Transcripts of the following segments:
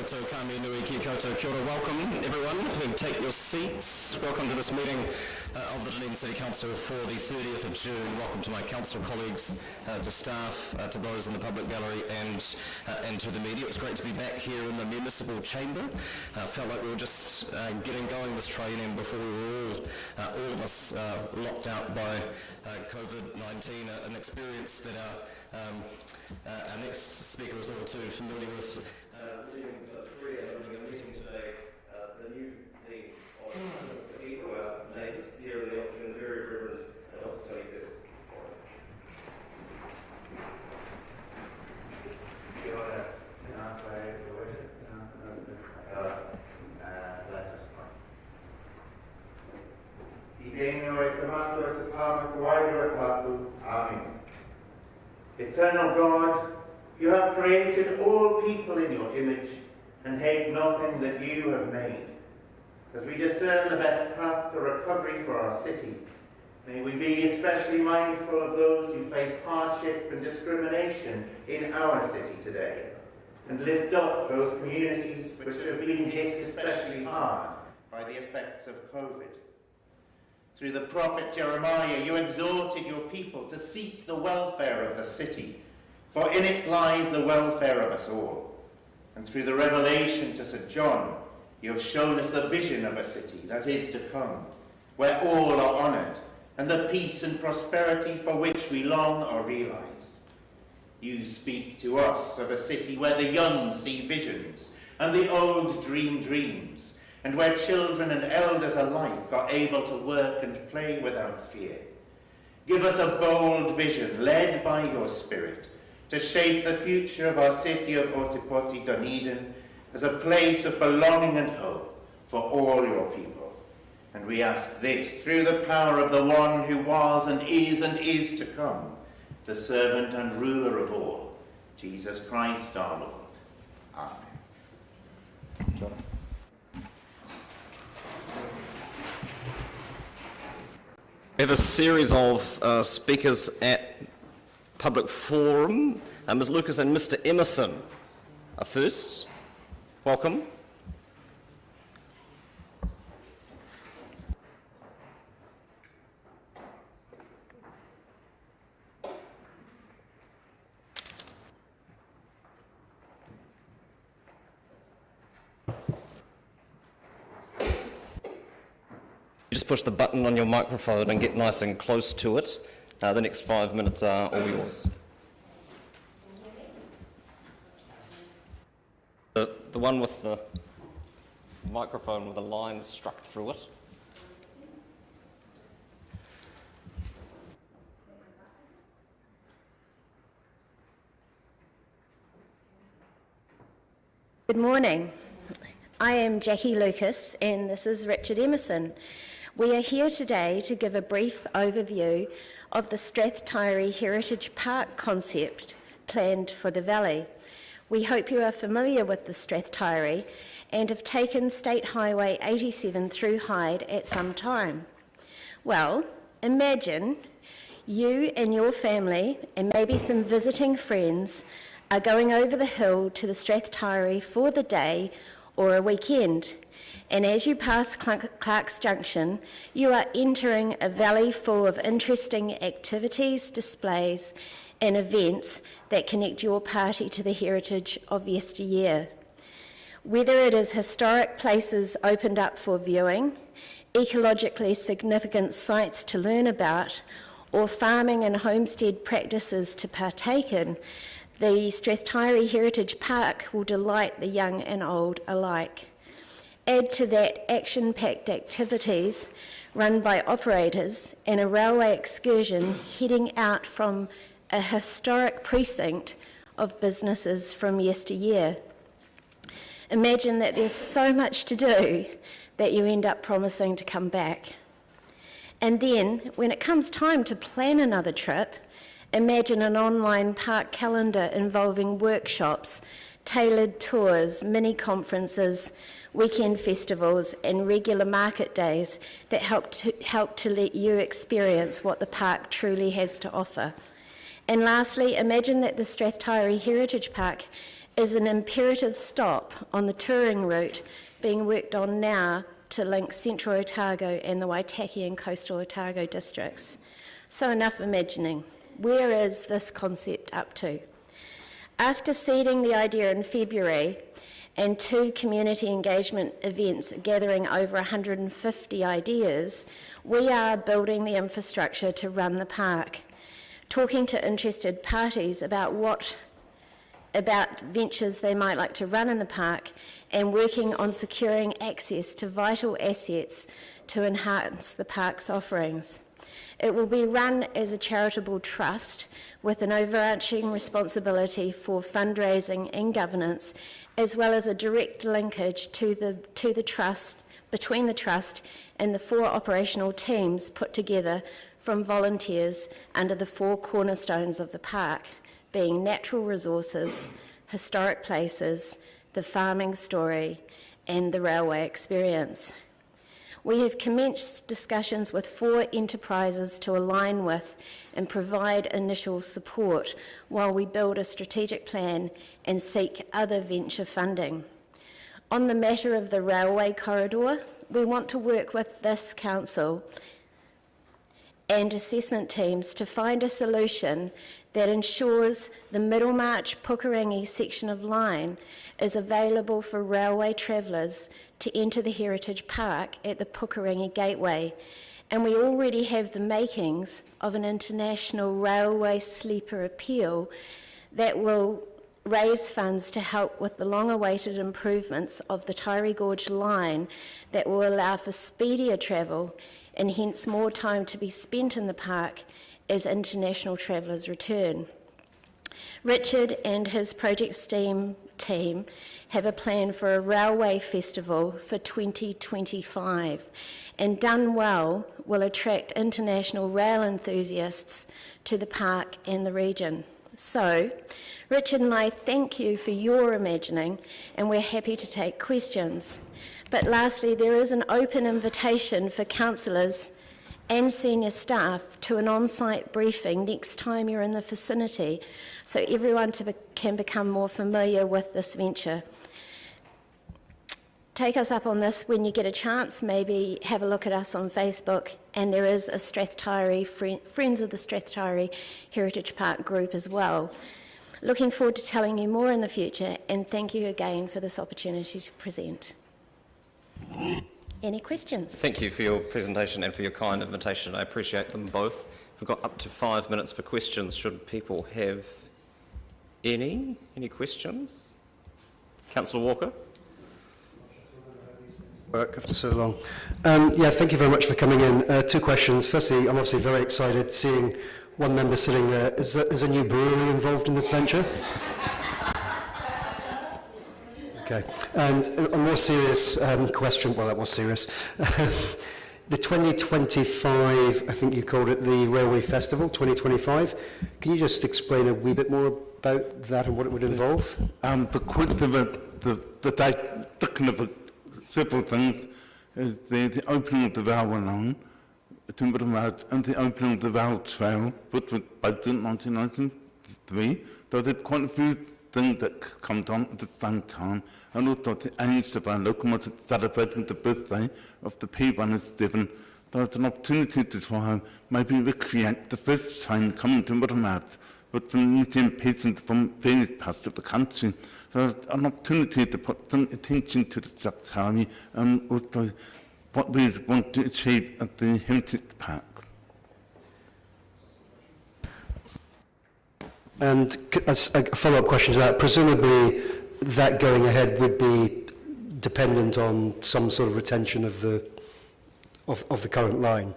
koutou, ka me nui ki koutou, kia ora, welcome everyone. If you can take your seats, welcome to this meeting of the Dunedin City Council for the 30th of June. Welcome to my council colleagues, to staff, to those in the public gallery and to the media. It's great to be back here in the municipal chamber. Felt like we were just getting going this training before we were all of us locked out by COVID-19, an experience that our next speaker is all too familiar with. Leading a meeting today, the new theme of our names here in the Auckland, very reverend Dr. Tony Curtis. Kia ora. Let us pray. Amen. Eternal God, you have created all people in your image and hate nothing that you have made. As we discern the best path to recovery for our city, may we be especially mindful of those who face hardship and discrimination in our city today, and lift up those communities which have been hit especially hard by the effects of COVID. Through the prophet Jeremiah, you exhorted your people to seek the welfare of the city, for in it lies the welfare of us all. And through the revelation to St. John, you have shown us the vision of a city that is to come, where all are honoured, and the peace and prosperity for which we long are realised. You speak to us of a city where the young see visions, and the old dream dreams, and where children and elders alike are able to work and play without fear. Give us a bold vision, led by your Spirit, to shape the future of our city of Otipoti, Dunedin, as a place of belonging and hope for all your people. And we ask this through the power of the one who was and is to come, the servant and ruler of all, Jesus Christ our Lord. Amen. John. We have a series of speakers at Public Forum. Ms. Lucas and Mr. Emerson are first. Welcome. You just push the button on your microphone and get nice and close to it. The next 5 minutes are all yours. The one with the microphone with a line struck through it. Good morning. I am Jackie Lucas and this is Richard Emerson. We are here today to give a brief overview of the Strathtyre Heritage Park concept planned for the Valley. We hope you are familiar with the Strathtyre and have taken State Highway 87 through Hyde at some time. Well, imagine you and your family and maybe some visiting friends are going over the hill to the Strathtyre for the day or a weekend. And as you pass Clark's Junction, you are entering a valley full of interesting activities, displays, and events that connect your party to the heritage of yesteryear. Whether it is historic places opened up for viewing, ecologically significant sites to learn about, or farming and homestead practices to partake in, the Strathtyre Heritage Park will delight the young and old alike. Add to that action-packed activities run by operators and a railway excursion heading out from a historic precinct of businesses from yesteryear. Imagine that there's so much to do that you end up promising to come back. And then, when it comes time to plan another trip, imagine an online park calendar involving workshops, tailored tours, mini conferences, weekend festivals and regular market days that help to let you experience what the park truly has to offer. And lastly, imagine that the Strathtyre Heritage Park is an imperative stop on the touring route being worked on now to link Central Otago and the Waitaki and Coastal Otago districts. So enough imagining. Where is this concept up to? After seeding the idea in February and 2 community engagement events gathering over 150 ideas, we are building the infrastructure to run the park, talking to interested parties about ventures they might like to run in the park, and working on securing access to vital assets to enhance the park's offerings. It will be run as a charitable trust with an overarching responsibility for fundraising and governance, as well as a direct linkage to the trust, between the trust and the 4 operational teams put together from volunteers under the 4 cornerstones of the park, being natural resources, historic places, the farming story, and the railway experience. We have commenced discussions with 4 enterprises to align with and provide initial support while we build a strategic plan and seek other venture funding. On the matter of the railway corridor, we want to work with this council and assessment teams to find a solution that ensures the Middlemarch Pukerangi section of line is available for railway travellers to enter the Heritage Park at the Pukerangi Gateway. And we already have the makings of an international railway sleeper appeal that will raise funds to help with the long-awaited improvements of the Taieri Gorge line that will allow for speedier travel and hence more time to be spent in the park as international travellers return. Richard and his project STEAM team have a plan for a railway festival for 2025, and done well will attract international rail enthusiasts to the park and the region. So, Richard and I thank you for your imagining, and we're happy to take questions. But lastly, there is an open invitation for councillors and senior staff to an on-site briefing next time you're in the vicinity, so everyone can become more familiar with this venture. Take us up on this when you get a chance. Maybe have a look at us on Facebook, and there is a Strathtyre Friends of the Strathtyre Heritage Park group as well. Looking forward to telling you more in the future, and thank you again for this opportunity to present. Any questions? Thank you for your presentation and for your kind invitation. I appreciate them both. We've got up to 5 minutes for questions. Should people have any questions? Councillor Walker. Work after so long. Yeah, thank you very much for coming in. 2 questions. Firstly, I'm obviously very excited seeing one member sitting there. Is a new brewery involved in this venture? Okay. And a more serious question, well, that was serious. The 2025, I think you called it the Railway Festival, 2025. Can you just explain a wee bit more about that and what it would involve? The date, several things is the opening of the railway line, and the opening of the rail trail, which was built in 1993. There was quite a few things that come on at the same time, and also the age of our locomotive celebrating the birthday of the P107. There was an opportunity to try and maybe recreate the first train coming to Middlemarch with some museum pieces from various parts of the country. So there's an opportunity to put some attention to the Strathtyre and also what we want to achieve at the Heritage Park. And as a follow-up question to that, presumably that going ahead would be dependent on some sort of retention of the current line.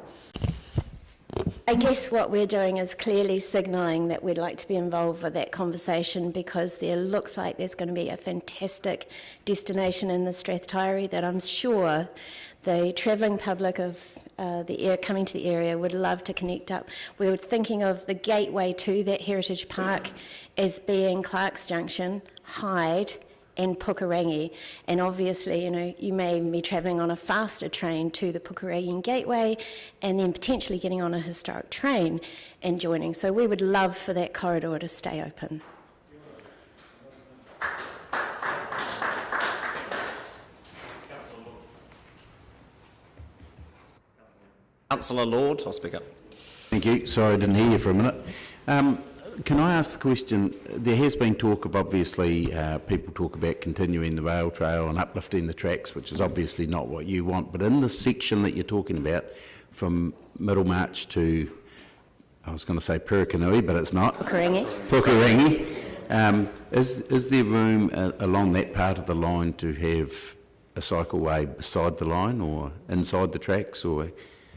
I guess what we're doing is clearly signalling that we'd like to be involved with that conversation, because there looks like there's going to be a fantastic destination in the Strathtyre that I'm sure the travelling public of coming to the area would love to connect up. We were thinking of the gateway to that Heritage Park as being Clark's Junction, Hyde and Pukerangi, and obviously, you may be travelling on a faster train to the Pukerangi Gateway and then potentially getting on a historic train and joining. So we would love for that corridor to stay open. Councillor Lord, I'll speak up. Thank you. Sorry, I didn't hear you for a minute. Can I ask the question, there has been talk of, obviously, people talk about continuing the rail trail and uplifting the tracks, which is obviously not what you want, but in the section that you're talking about, from Middlemarch to, I was going to say Purakanui, but it's not. Pukerangi. Is there room along that part of the line to have a cycleway beside the line or inside the tracks? Or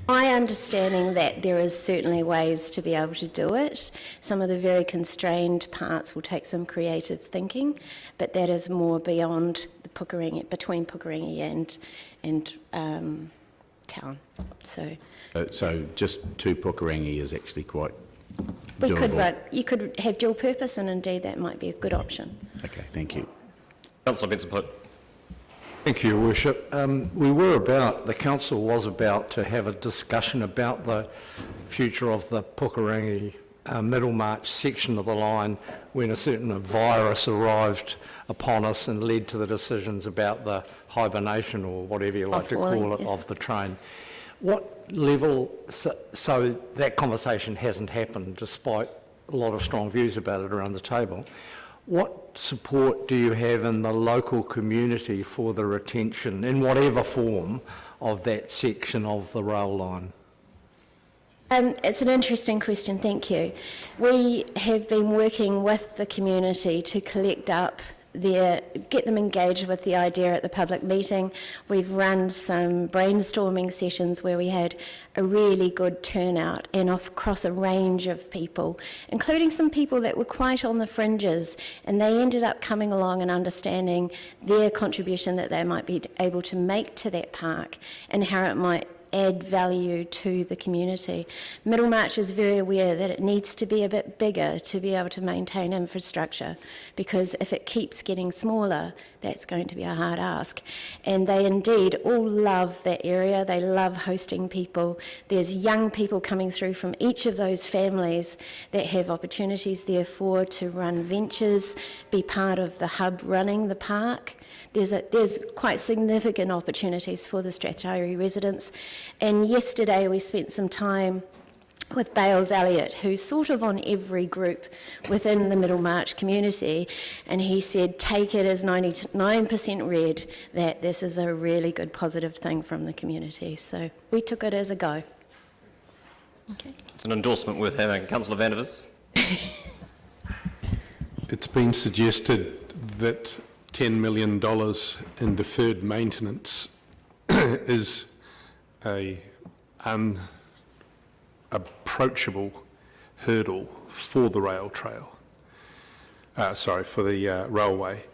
My understanding that there is certainly ways to be able to do it. Some of the very constrained parts will take some creative thinking, but that is more beyond the Pukerangi, between Pukerangi and town. So just to Pukerangi is actually quite we could doable. run, you could have dual purpose, and indeed that might be a good option. Okay, thank you. Councillor Benson-Pope. Thank you, Your Worship. The council was about to have a discussion about the future of the Pukerangi Middlemarch section of the line when a certain virus arrived upon us and led to the decisions about the hibernation, or whatever you like to call it, yes, of the train. What level, so that conversation hasn't happened despite a lot of strong views about it around the table. What support do you have in the local community for the retention, in whatever form, of that section of the rail line? It's an interesting question, thank you. We have been working with the community to collect up get them engaged with the idea at the public meeting. We've run some brainstorming sessions where we had a really good turnout and across a range of people, including some people that were quite on the fringes, and they ended up coming along and understanding their contribution that they might be able to make to that park and how it might add value to the community. Middlemarch is very aware that it needs to be a bit bigger to be able to maintain infrastructure, because if it keeps getting smaller, that's going to be a hard ask. And they indeed all love that area. They love hosting people. There's young people coming through from each of those families that have opportunities therefore to run ventures, be part of the hub running the park. There's quite significant opportunities for the Strathtyre residents. And yesterday we spent some time with Bales Elliott, who's sort of on every group within the Middlemarch community, and he said, take it as 99% read that this is a really good positive thing from the community. So we took it as a go. Okay. It's an endorsement worth having. Councillor Van der Vis. It's been suggested that $10 million in deferred maintenance is a unapproachable hurdle for the rail trail. For the railway.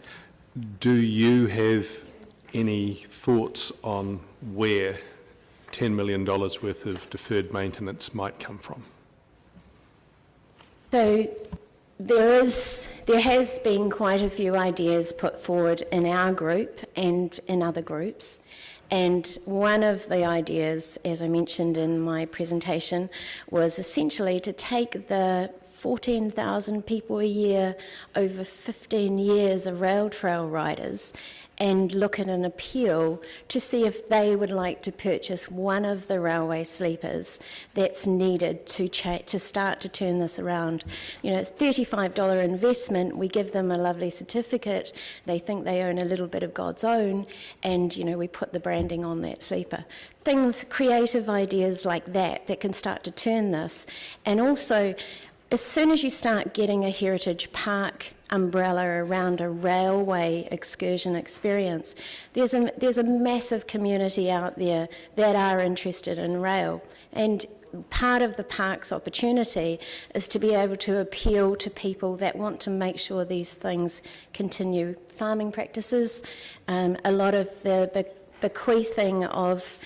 Do you have any thoughts on where $10 million worth of deferred maintenance might come from? So there has been quite a few ideas put forward in our group and in other groups. And one of the ideas, as I mentioned in my presentation, was essentially to take the 14,000 people a year over 15 years of rail trail riders and look at an appeal to see if they would like to purchase one of the railway sleepers that's needed to start to turn this around. You know, it's $35 investment. We give them a lovely certificate. They think they own a little bit of God's own, and, you know, we put the branding on that sleeper. Things, creative ideas like that can start to turn this. And also, as soon as you start getting a heritage park umbrella around a railway excursion experience, there's a massive community out there that are interested in rail. And part of the park's opportunity is to be able to appeal to people that want to make sure these things continue. Farming practices, a lot of the bequeathing of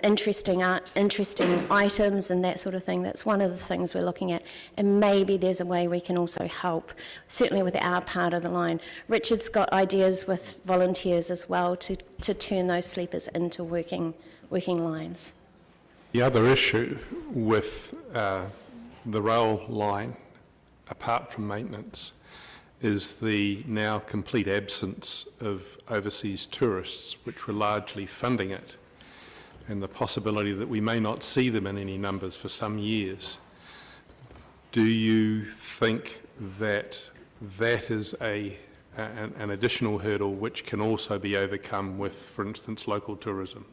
interesting items and that sort of thing. That's one of the things we're looking at, and maybe there's a way we can also help, certainly with our part of the line. Richard's got ideas with volunteers as well to turn those sleepers into working lines. The other issue with the rail line, apart from maintenance, is the now complete absence of overseas tourists, which were largely funding it. and the possibility that we may not see them in any numbers for some years, do you think that that is an additional hurdle which can also be overcome with, for instance, local tourism?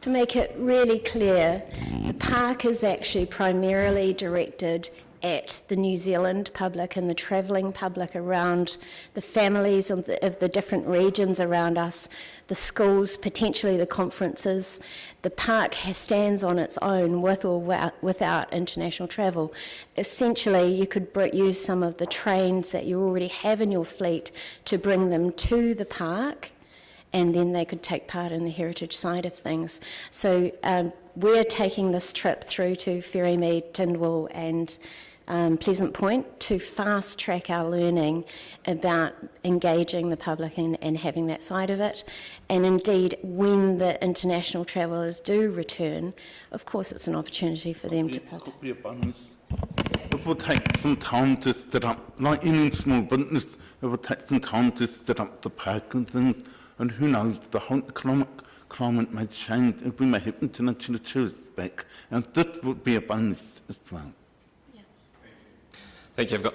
To make it really clear, the park is actually primarily directed at the New Zealand public and the travelling public around, the families of the different regions around us, the schools, potentially the conferences. The park stands on its own with or without international travel. Essentially, you could use some of the trains that you already have in your fleet to bring them to the park, and then they could take part in the heritage side of things. So we're taking this trip through to Ferrymead, Tindwell and Pleasant Point to fast track our learning about engaging the public and having that side of it. And indeed, when the international travellers do return, of course it's an opportunity for them to Could be a bonus. It will take some time to set up, like any small business, it will take some time to set up the park and things, and who knows, the whole economic climate may change, and we may have international tourists back, and this would be a bonus as well. Thank you. I've got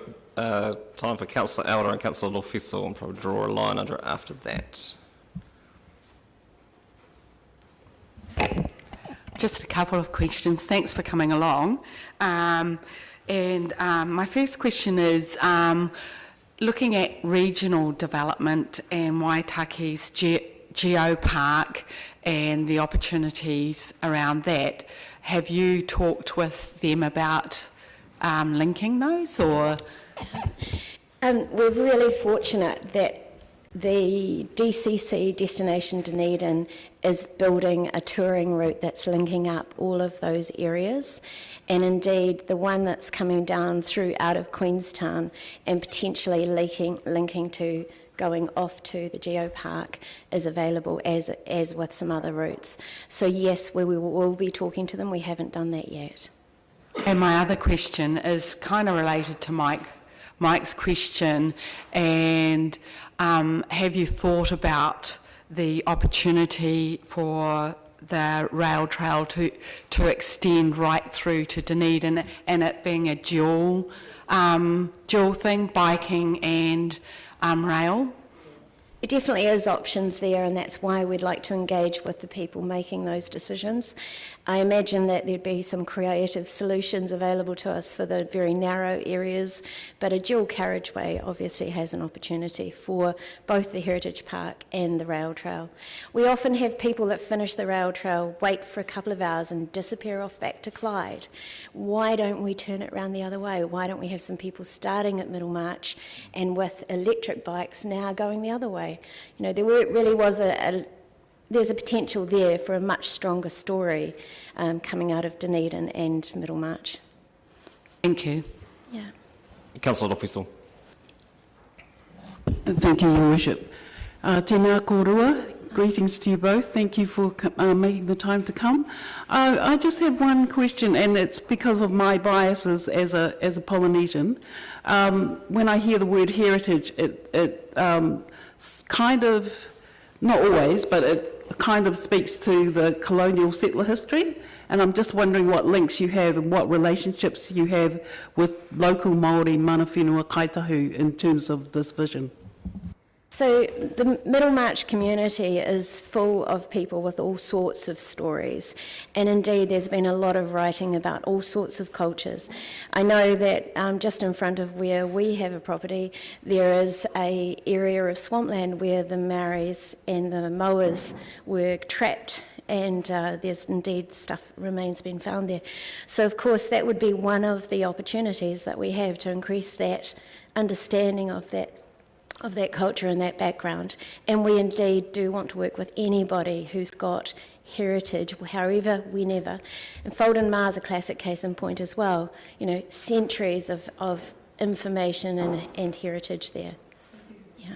time for Councillor Elder and Councillor Lofiso, and probably draw a line under it after that. Just a couple of questions. Thanks for coming along. My first question is, looking at regional development and Waitaki's Geopark and the opportunities around that, have you talked with them about linking those, or? We're really fortunate that the DCC Destination Dunedin is building a touring route that's linking up all of those areas, and indeed the one that's coming down through out of Queenstown and potentially linking to going off to the Geopark is available as with some other routes. So yes, we will be talking to them. We haven't done that yet. And my other question is kind of related to Mike's question, and have you thought about the opportunity for the rail trail to extend right through to Dunedin, and it being a dual thing, biking and rail? It definitely is options there, and that's why we'd like to engage with the people making those decisions. I imagine that there'd be some creative solutions available to us for the very narrow areas, but a dual carriageway obviously has an opportunity for both the Heritage Park and the rail trail. We often have people that finish the rail trail, wait for a couple of hours and disappear off back to Clyde. Why don't we turn it around the other way? Why don't we have some people starting at Middlemarch and with electric bikes now going the other way? You know, there really was there's a potential there for a much stronger story coming out of Dunedin and Middlemarch. Thank you. Yeah. Councillor Lofiso. Thank you, Your Worship. Tēnā kōrua, greetings to you both. Thank you for making the time to come. I just have one question, and it's because of my biases as a Polynesian. When I hear the word heritage, it kind of, not always, but it kind of speaks to the colonial settler history, and I'm just wondering what links you have and what relationships you have with local Māori mana whenua kaitahu in terms of this vision. So the Middlemarch community is full of people with all sorts of stories, and indeed there's been a lot of writing about all sorts of cultures. I know that just in front of where we have a property, there is an area of swampland where the Maoris and the Moas were trapped, and there's indeed stuff remains being found there. So of course that would be one of the opportunities that we have to increase that understanding of that culture and that background. And we indeed do want to work with anybody who's got heritage, however, whenever. And Folden Mar is a classic case in point as well. You know, centuries of information and heritage there. Yeah.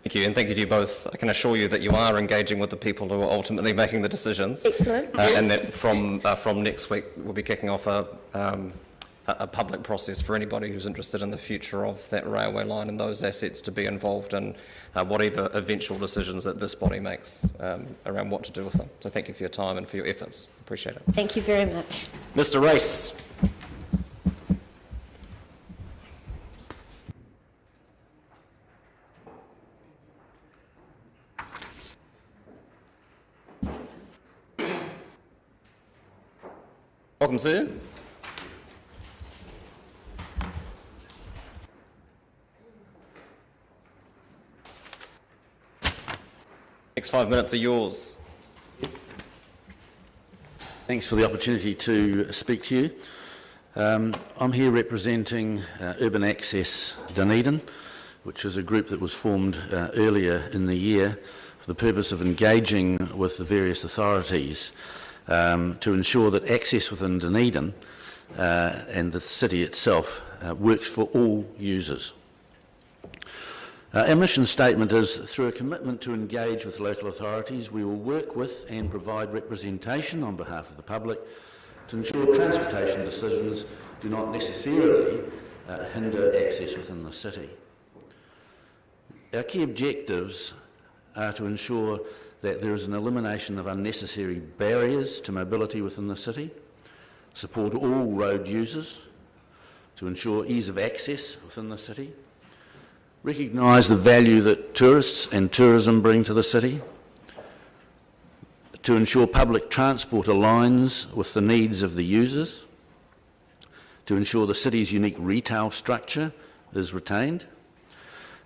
Thank you, and thank you to you both. I can assure you that you are engaging with the people who are ultimately making the decisions. Excellent. And that from next week we'll be kicking off a a public process for anybody who's interested in the future of that railway line and those assets to be involved in whatever eventual decisions that this body makes around what to do with them. So thank you for your time and for your efforts. Appreciate it. Thank you very much. Mr. Race. Welcome, sir. Next 5 minutes are yours. Thanks for the opportunity to speak to you. I'm here representing Urban Access Dunedin, which is a group that was formed earlier in the year for the purpose of engaging with the various authorities to ensure that access within Dunedin and the city itself works for all users. Our mission statement is, through a commitment to engage with local authorities, we will work with and provide representation on behalf of the public to ensure transportation decisions do not necessarily hinder access within the city. Our key objectives are to ensure that there is an elimination of unnecessary barriers to mobility within the city, support all road users, to ensure ease of access within the city, recognise the value that tourists and tourism bring to the city, to ensure public transport aligns with the needs of the users, to ensure the city's unique retail structure is retained,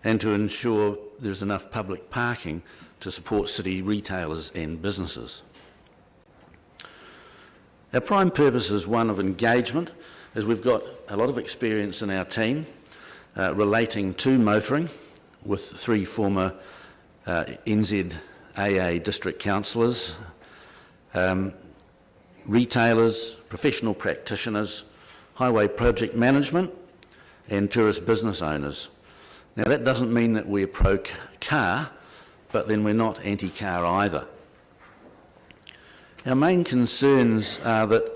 and to ensure there's enough public parking to support city retailers and businesses. Our prime purpose is one of engagement, as we've got a lot of experience in our team relating to motoring with 3 former NZAA district councillors, retailers, professional practitioners, highway project management and tourist business owners. Now that doesn't mean that we're pro-car, but then we're not anti-car either. Our main concerns are that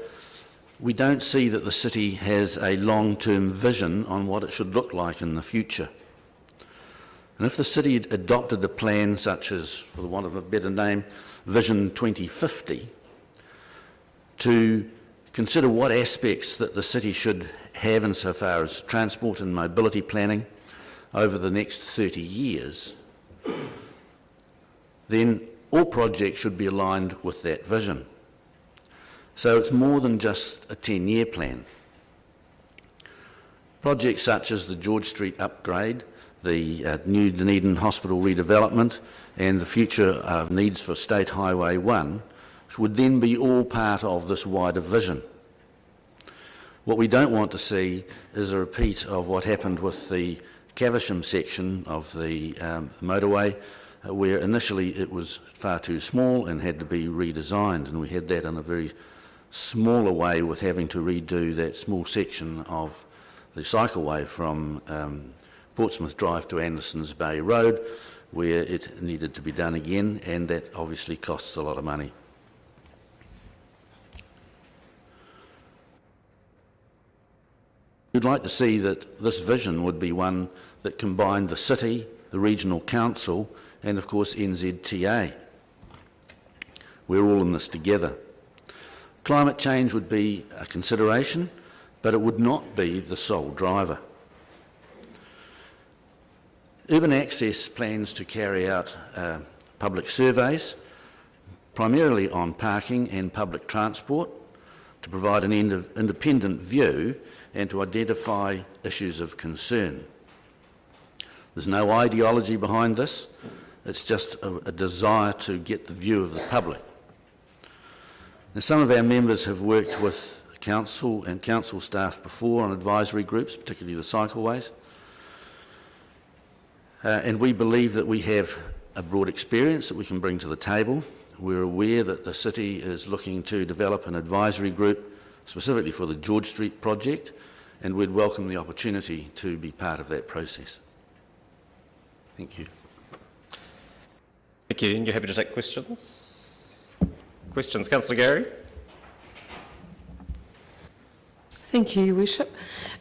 we don't see that the city has a long-term vision on what it should look like in the future. And if the city had adopted a plan such as, for the want of a better name, Vision 2050, to consider what aspects that the city should have insofar as transport and mobility planning over the next 30 years, then all projects should be aligned with that vision. So it's more than just a 10-year plan. Projects such as the George Street upgrade, the new Dunedin Hospital redevelopment and the future needs for State Highway 1 would then be all part of this wider vision. What we don't want to see is a repeat of what happened with the Caversham section of the motorway, where initially it was far too small and had to be redesigned, and we had that in a very smaller way with having to redo that small section of the cycleway from Portsmouth Drive to Andersons Bay Road, where it needed to be done again, and that obviously costs a lot of money. We'd like to see that this vision would be one that combined the city, the regional council, and of course NZTA. We're all in this together. Climate change would be a consideration, but it would not be the sole driver. Urban Access plans to carry out public surveys, primarily on parking and public transport, to provide an independent view and to identify issues of concern. There's no ideology behind this, it's just a desire to get the view of the public. Now, some of our members have worked with council and council staff before on advisory groups, particularly the cycleways, and we believe that we have a broad experience that we can bring to the table. We're aware that the city is looking to develop an advisory group specifically for the George Street project, and we'd welcome the opportunity to be part of that process. Thank you. Thank you. And you're happy to take questions? Questions, Councillor Gary? Thank you, Your Worship.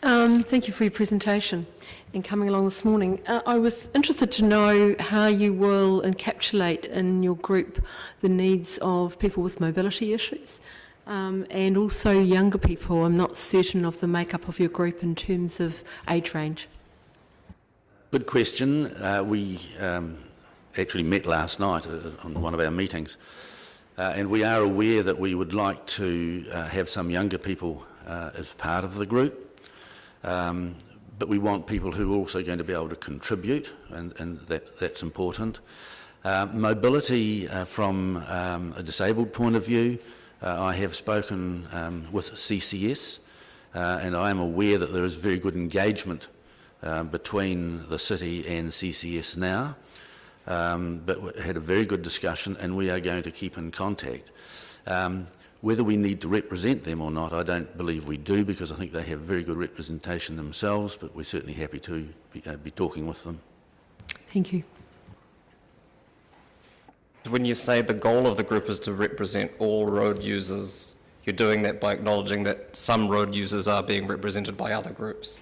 Thank you for your presentation and coming along this morning. I was interested to know how you will encapsulate in your group the needs of people with mobility issues and also younger people. I'm not certain of the makeup of your group in terms of age range. Good question. We actually met last night on one of our meetings, and we are aware that we would like to have some younger people as part of the group. But we want people who are also going to be able to contribute, and that's important. Mobility from a disabled point of view, I have spoken with CCS, and I am aware that there is very good engagement between the city and CCS now, but we had a very good discussion, and we are going to keep in contact. Whether we need to represent them or not, I don't believe we do, because I think they have very good representation themselves, but we're certainly happy to be talking with them. Thank you. When you say the goal of the group is to represent all road users, you're doing that by acknowledging that some road users are being represented by other groups?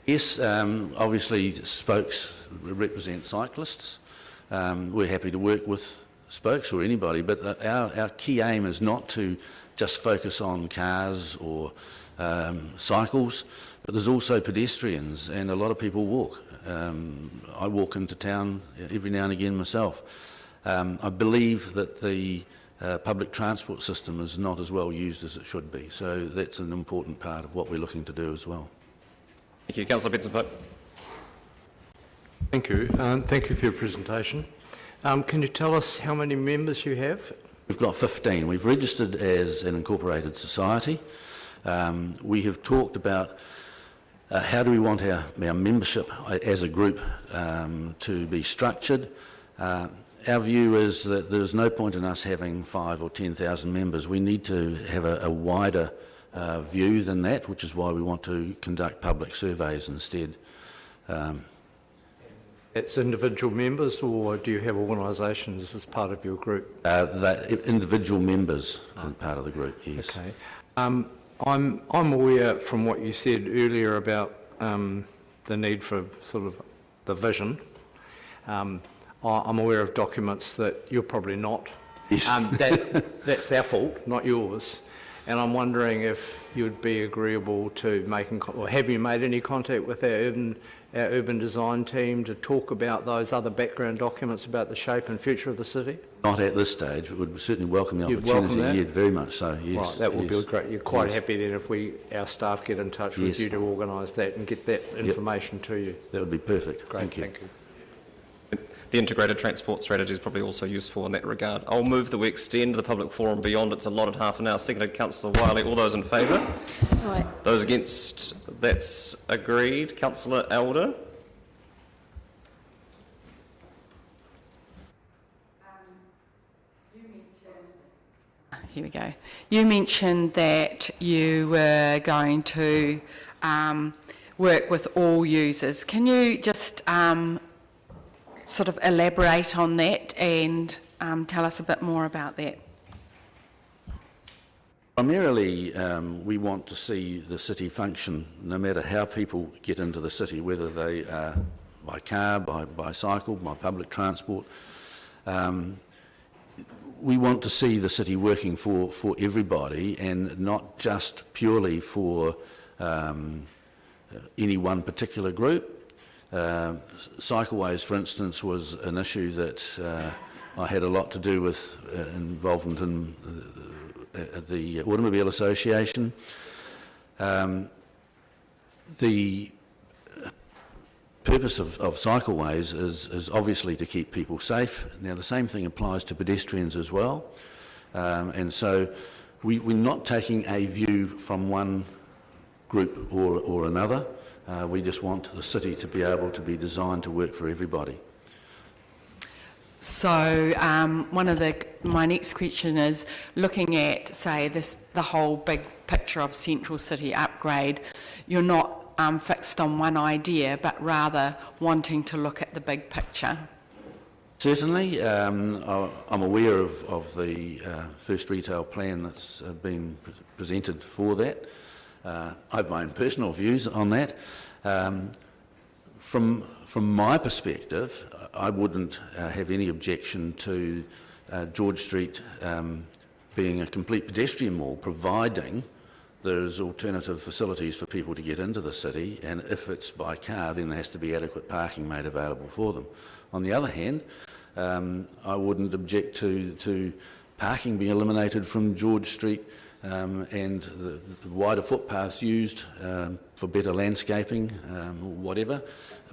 Yes, obviously spokes represent cyclists. We're happy to work with spokes or anybody, but our key aim is not to just focus on cars or cycles, but there's also pedestrians, and a lot of people walk. I walk into town every now and again myself. I believe that the public transport system is not as well used as it should be, so that's an important part of what we're looking to do as well. Thank you. Councillor Betson-Pitt. Thank you. Thank you for your presentation. Can you tell us how many members you have? We've got 15. We've registered as an incorporated society. We have talked about how do we want our membership as a group to be structured. Our view is that there's no point in us having 5,000 or 10,000 members. We need to have a wider view than that, which is why we want to conduct public surveys instead. It's individual members, or do you have organisations as part of your group? Individual members are part of the group, yes. Okay. I'm aware from what you said earlier about the need for sort of the vision. I'm aware of documents that you're probably not. Yes. That's our fault, not yours. And I'm wondering if you'd be agreeable to making, or have you made any contact with our urban design team to talk about those other background documents about the shape and future of the city? Not at this stage. We would certainly welcome the You'd opportunity. welcome that? Yeah, very much so, yes. Right, that would be great. You're quite Yes. happy then if our staff get in touch with Yes. you to organise that and get that information to you? That would be perfect. Great, Thank you. thank you. The integrated transport strategy is probably also useful in that regard. I'll move that we extend the public forum beyond its allotted half an hour. Seconded, Councillor Wiley. All those in favour? Aye. Those against? That's agreed. Councillor Elder. Here we go. You mentioned that you were going to work with all users. Can you just sort of elaborate on that and tell us a bit more about that? Primarily, we want to see the city function no matter how people get into the city, whether they are by car, by cycle, by public transport. We want to see the city working for everybody and not just purely for any one particular group. Cycleways, for instance, was an issue that I had a lot to do with involvement in the Automobile Association. The purpose of cycleways is obviously to keep people safe. Now, the same thing applies to pedestrians as well. And so we're not taking a view from one group or another. We just want the city to be able to be designed to work for everybody. So my next question is looking at, say, the whole big picture of Central City upgrade. You're not fixed on one idea, but rather wanting to look at the big picture. Certainly, I'm aware of the first retail plan that's been presented for that. I have my own personal views on that. From my perspective, I wouldn't have any objection to George Street being a complete pedestrian mall, providing there's alternative facilities for people to get into the city, and if it's by car, then there has to be adequate parking made available for them. On the other hand, I wouldn't object to parking being eliminated from George Street and the wider footpaths used for better landscaping, whatever.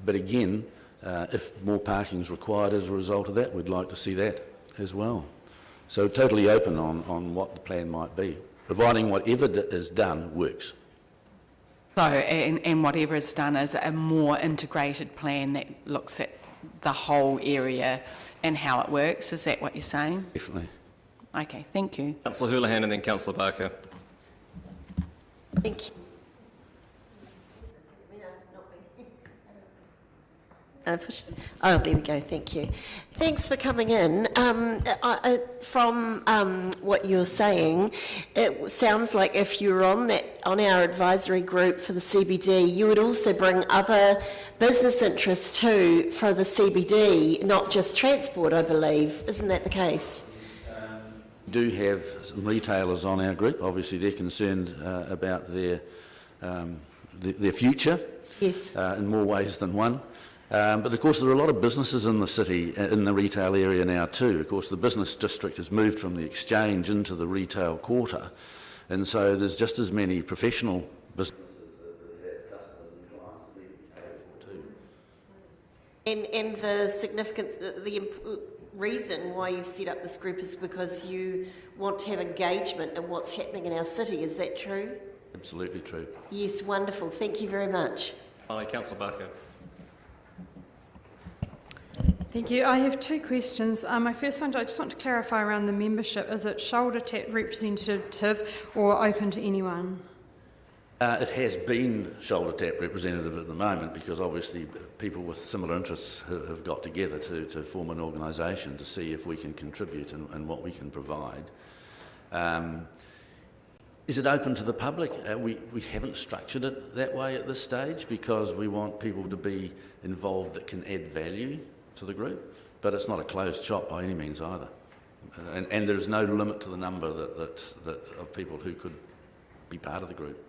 But again, if more parking is required as a result of that, we'd like to see that as well. So totally open on what the plan might be, providing whatever is done works. So, and whatever is done is a more integrated plan that looks at the whole area and how it works. Is that what you're saying? Definitely. Okay, thank you. Councillor Houlihan and then Councillor Barker. Thank you. Oh, there we go, thank you. Thanks for coming in. From what you're saying, it sounds like if you're on our advisory group for the CBD, you would also bring other business interests too for the CBD, not just transport, I believe. Isn't that the case? We do have some retailers on our group. Obviously, they're concerned about their future. Yes. In more ways than one. But of course there are a lot of businesses in the city, in the retail area now too. Of course the business district has moved from the exchange into the retail quarter, and so there's just as many professional businesses that have customers and clients to be able to. And the significance, the reason why you've set up this group is because you want to have engagement in what's happening in our city. Is that true? Absolutely true. Yes, wonderful. Thank you very much. Hi, Councillor Barker. Thank you. I have two questions. My first one, I just want to clarify around the membership. Is it shoulder tap representative or open to anyone? It has been shoulder tap representative at the moment because obviously people with similar interests have got together to form an organisation to see if we can contribute and what we can provide. Is it open to the public? We haven't structured it that way at this stage because we want people to be involved that can add value to the group, but it's not a closed shop by any means either. And there's no limit to the number of people who could be part of the group.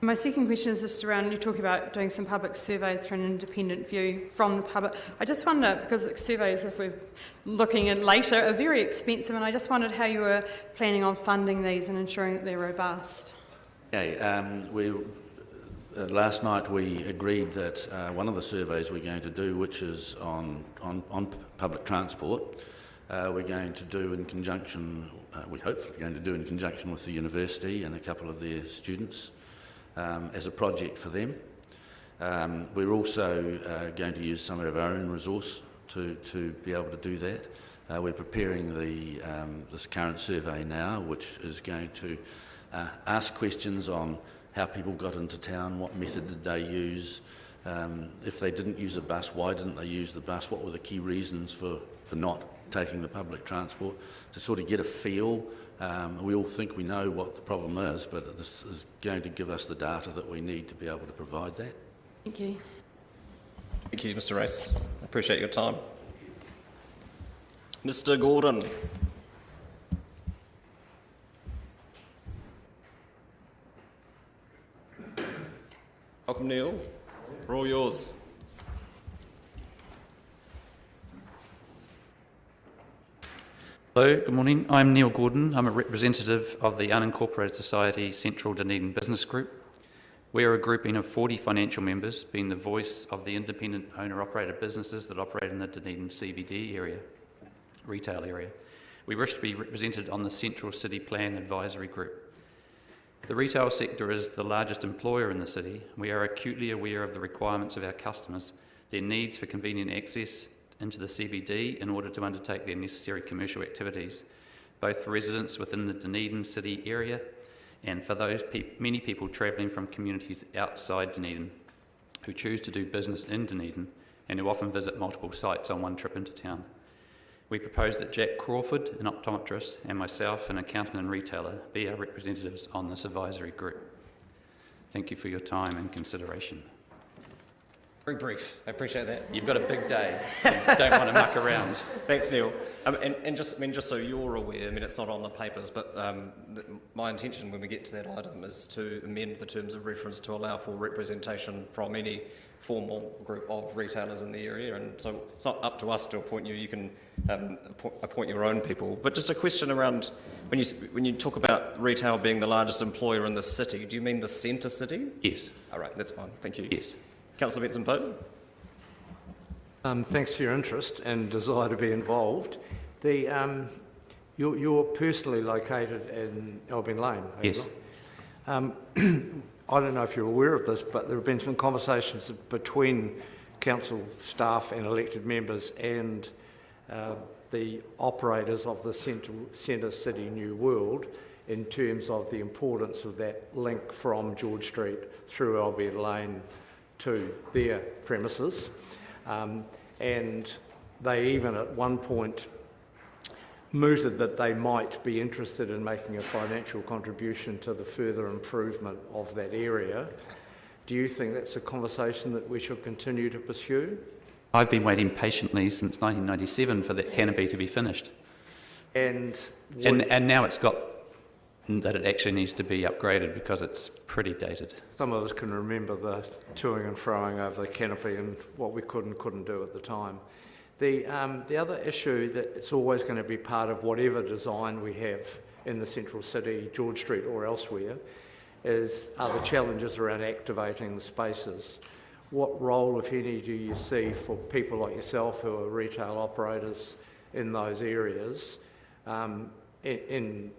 My second question is just around, you talk about doing some public surveys for an independent view from the public. I just wonder, because surveys, if we're looking in later, are very expensive, and I just wondered how you were planning on funding these and ensuring that they're robust. Okay, last night we agreed that one of the surveys we're going to do, which is on public transport, we're going to do in conjunction, we're hopefully going to do in conjunction with the university and a couple of their students as a project for them. We're also going to use some of our own resource to be able to do that. We're preparing this current survey now, which is going to ask questions on how people got into town, what method did they use, if they didn't use a bus, why didn't they use the bus, what were the key reasons for not taking the public transport, to sort of get a feel. We all think we know what the problem is, but this is going to give us the data that we need to be able to provide that. Thank you. Thank you, Mr. Race. I appreciate your time. Mr. Gordon. Welcome, Neil. We're all yours. Hello, good morning. I'm Neil Gordon. I'm a representative of the Unincorporated Society Central Dunedin Business Group. We are a grouping of 40 financial members, being the voice of the independent owner-operated businesses that operate in the Dunedin CBD area, retail area. We wish to be represented on the Central City Plan Advisory Group. The retail sector is the largest employer in the city. We are acutely aware of the requirements of our customers, their needs for convenient access into the CBD in order to undertake their necessary commercial activities, both for residents within the Dunedin city area and for those many people travelling from communities outside Dunedin who choose to do business in Dunedin and who often visit multiple sites on one trip into town. We propose that Jack Crawford, an optometrist, and myself, an accountant and retailer, be our representatives on this advisory group. Thank you for your time and consideration. Very brief. I appreciate that. You've got a big day. You don't want to muck around. Thanks, Neil. And just so you're aware, it's not on the papers, but my intention when we get to that item is to amend the terms of reference to allow for representation from any formal group of retailers in the area. And so it's not up to us to appoint you. You can appoint your own people. But just a question around when you talk about retail being the largest employer in the city, do you mean the centre city? Yes. All right, that's fine. Thank you. Yes. Councillor Benson-Pope. Thanks for your interest and desire to be involved. You're personally located in Albion Lane. Yes. I don't know if you're aware of this, but there have been some conversations between council staff and elected members and the operators of the Centre City New World in terms of the importance of that link from George Street through Albion Lane to their premises. And they even at one point mooted that they might be interested in making a financial contribution to the further improvement of that area. Do you think that's a conversation that we should continue to pursue? I've been waiting patiently since 1997 for that canopy to be finished. And now it's got that it actually needs to be upgraded because it's pretty dated. Some of us can remember the toing and froing over the canopy and what we could and couldn't do at the time. The other issue that it's always going to be part of whatever design we have in the central city, George Street or elsewhere, are the challenges around activating the spaces. What role, if any, do you see for people like yourself who are retail operators in those areas in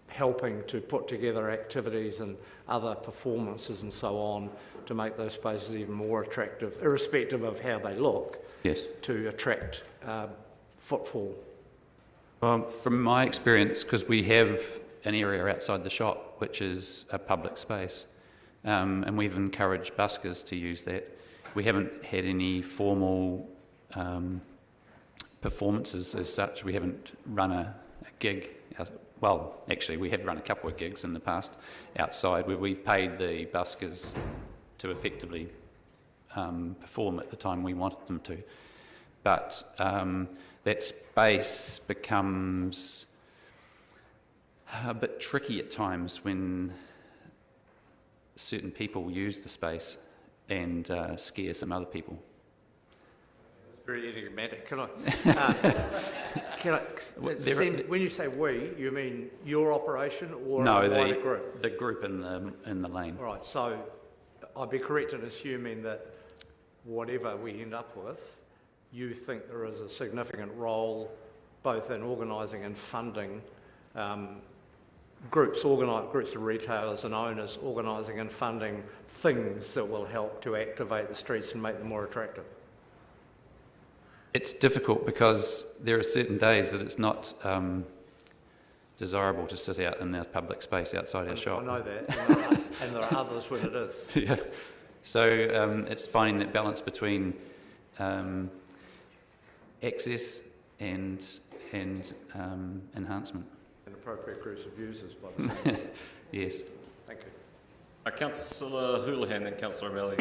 helping to put together activities and other performances and so on to make those spaces even more attractive, irrespective of how they look, yes, to attract footfall? From my experience, because we have an area outside the shop which is a public space, and we've encouraged buskers to use that. We haven't had any formal performances as such. We haven't run a gig. Well, actually, we have run a couple of gigs in the past outside where we've paid the buskers to effectively perform at the time we wanted them to. But that space becomes a bit tricky at times when certain people use the space and scare some other people. Very enigmatic. Can I? When you say we, you mean your operation or a wider group? The group in the lane. All right. So I'd be correct in assuming that whatever we end up with, you think there is a significant role both in organising and funding groups of retailers and owners organising and funding things that will help to activate the streets and make them more attractive. It's difficult because there are certain days that it's not desirable to sit out in our public space outside our shop. I know that, and there are others when it is. Yeah. So it's finding that balance between access and enhancement. And appropriate groups of users, by the way. Yes. Thank you. Councillor Houlihan, then Councillor O'Malley.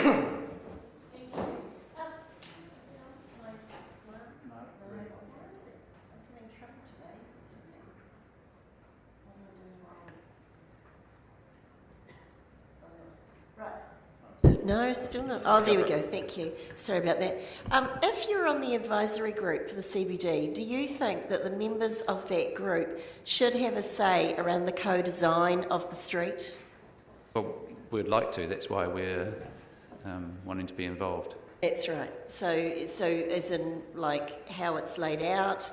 No, still not. Oh, there we go. Thank you. Sorry about that. If you're on the advisory group for the CBD, do you think that the members of that group should have a say around the co-design of the street? Well, we'd like to. That's why we're wanting to be involved. That's right. So as in like how it's laid out,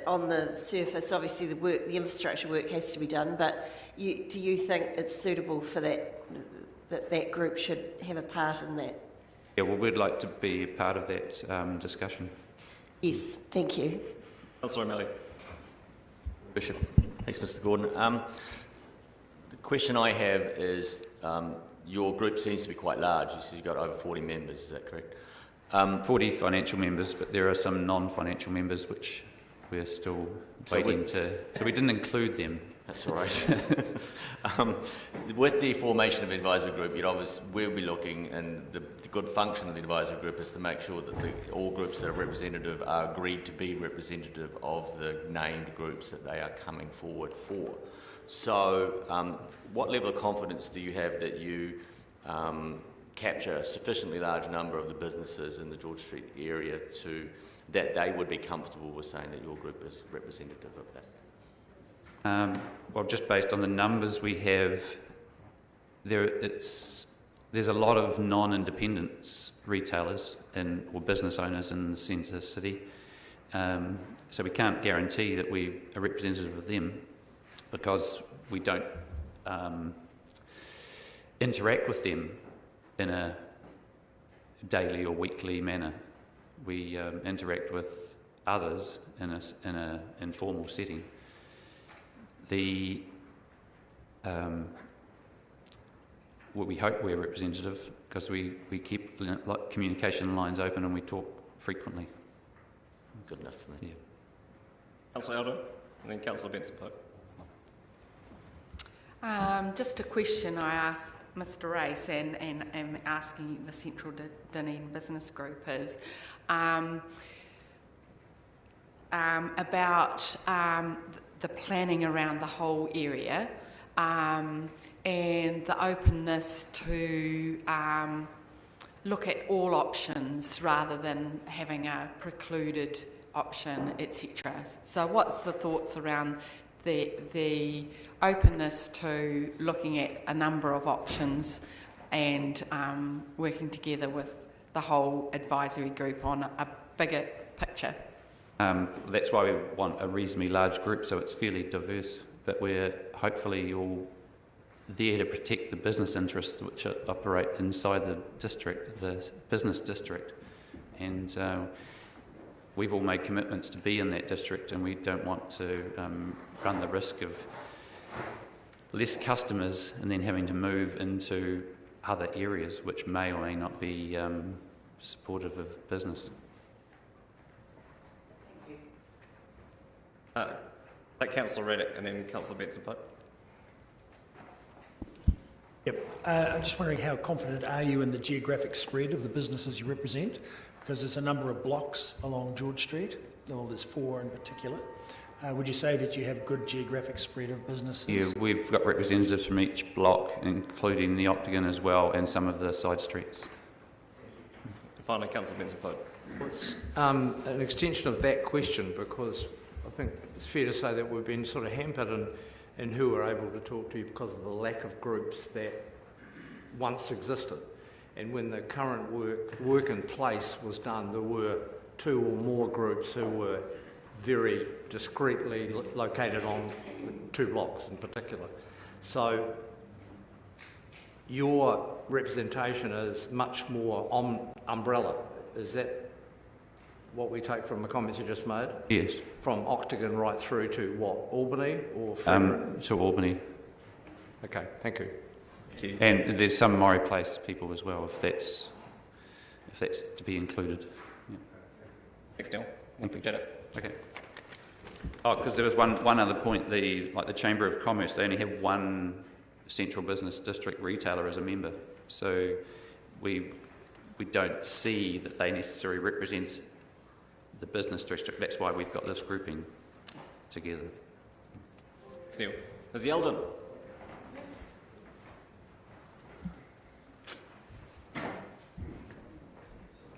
on the surface, obviously the infrastructure work has to be done. But do you think it's suitable for that group should have a part in that? Yeah, well, we'd like to be part of that discussion. Yes, thank you. Councillor O'Malley. Bishop. Thanks, Mr. Gordon. The question I have is, your group seems to be quite large. You said you've got over 40 members, is that correct? 40 financial members, but there are some non-financial members which we're still waiting to... So we didn't include them. That's all right. With the formation of the advisory group, we'll be looking, and the good function of the advisory group is to make sure that all groups that are representative are agreed to be representative of the named groups that they are coming forward for. So what level of confidence do you have that you capture a sufficiently large number of the businesses in the George Street area that they would be comfortable with saying that your group is representative of that? Well, just based on the numbers we have, there's a lot of non-independent retailers or business owners in the centre city, so we can't guarantee that we are representative of them because we don't interact with them in a daily or weekly manner. We interact with others in an informal setting. Well, we hope we're representative because we keep communication lines open and we talk frequently. Good enough for me. Yeah. Councillor Elder, and then Councillor Benson-Pope. Just a question I asked Mr. Race and am asking the Central Dunedin Business Group is about the planning around the whole area and the openness to look at all options rather than having a precluded option, etc. So what's the thoughts around the openness to looking at a number of options and working together with the whole advisory group on a bigger picture? That's why we want a reasonably large group, so it's fairly diverse, but we're hopefully all there to protect the business interests which operate inside the district, the business district. And we've all made commitments to be in that district, and we don't want to run the risk of less customers and then having to move into other areas which may or may not be supportive of business. Councillor Reddick and then Councillor Benson-Pope. Yep. I'm just wondering how confident are you in the geographic spread of the businesses you represent? Because there's a number of blocks along George Street, well, there's 4 in particular. Would you say that you have good geographic spread of businesses? Yeah, we've got representatives from each block, including the Octagon as well, and some of the side streets. Finally, Councillor Benson-Pope. It's an extension of that question, because I think it's fair to say that we've been sort of hampered in who we're able to talk to because of the lack of groups that once existed. And when the current work in place was done, there were 2 or more groups who were very discreetly located on 2 blocks in particular. So your representation is much more umbrella. Is that what we take from the comments you just made? Yes. From Octagon right through to what, Albany or to Albany. Okay, thank you. And there's some Murray Place people as well, if that's to be included. Yeah. Thanks, Neil. Appreciate it. Okay. Oh, because there was one other point. The Chamber of Commerce, they only have one central business district retailer as a member, so we don't see that they necessarily represent the business district. That's why we've got this grouping together. Thanks, Neil. Ms. Yeldon.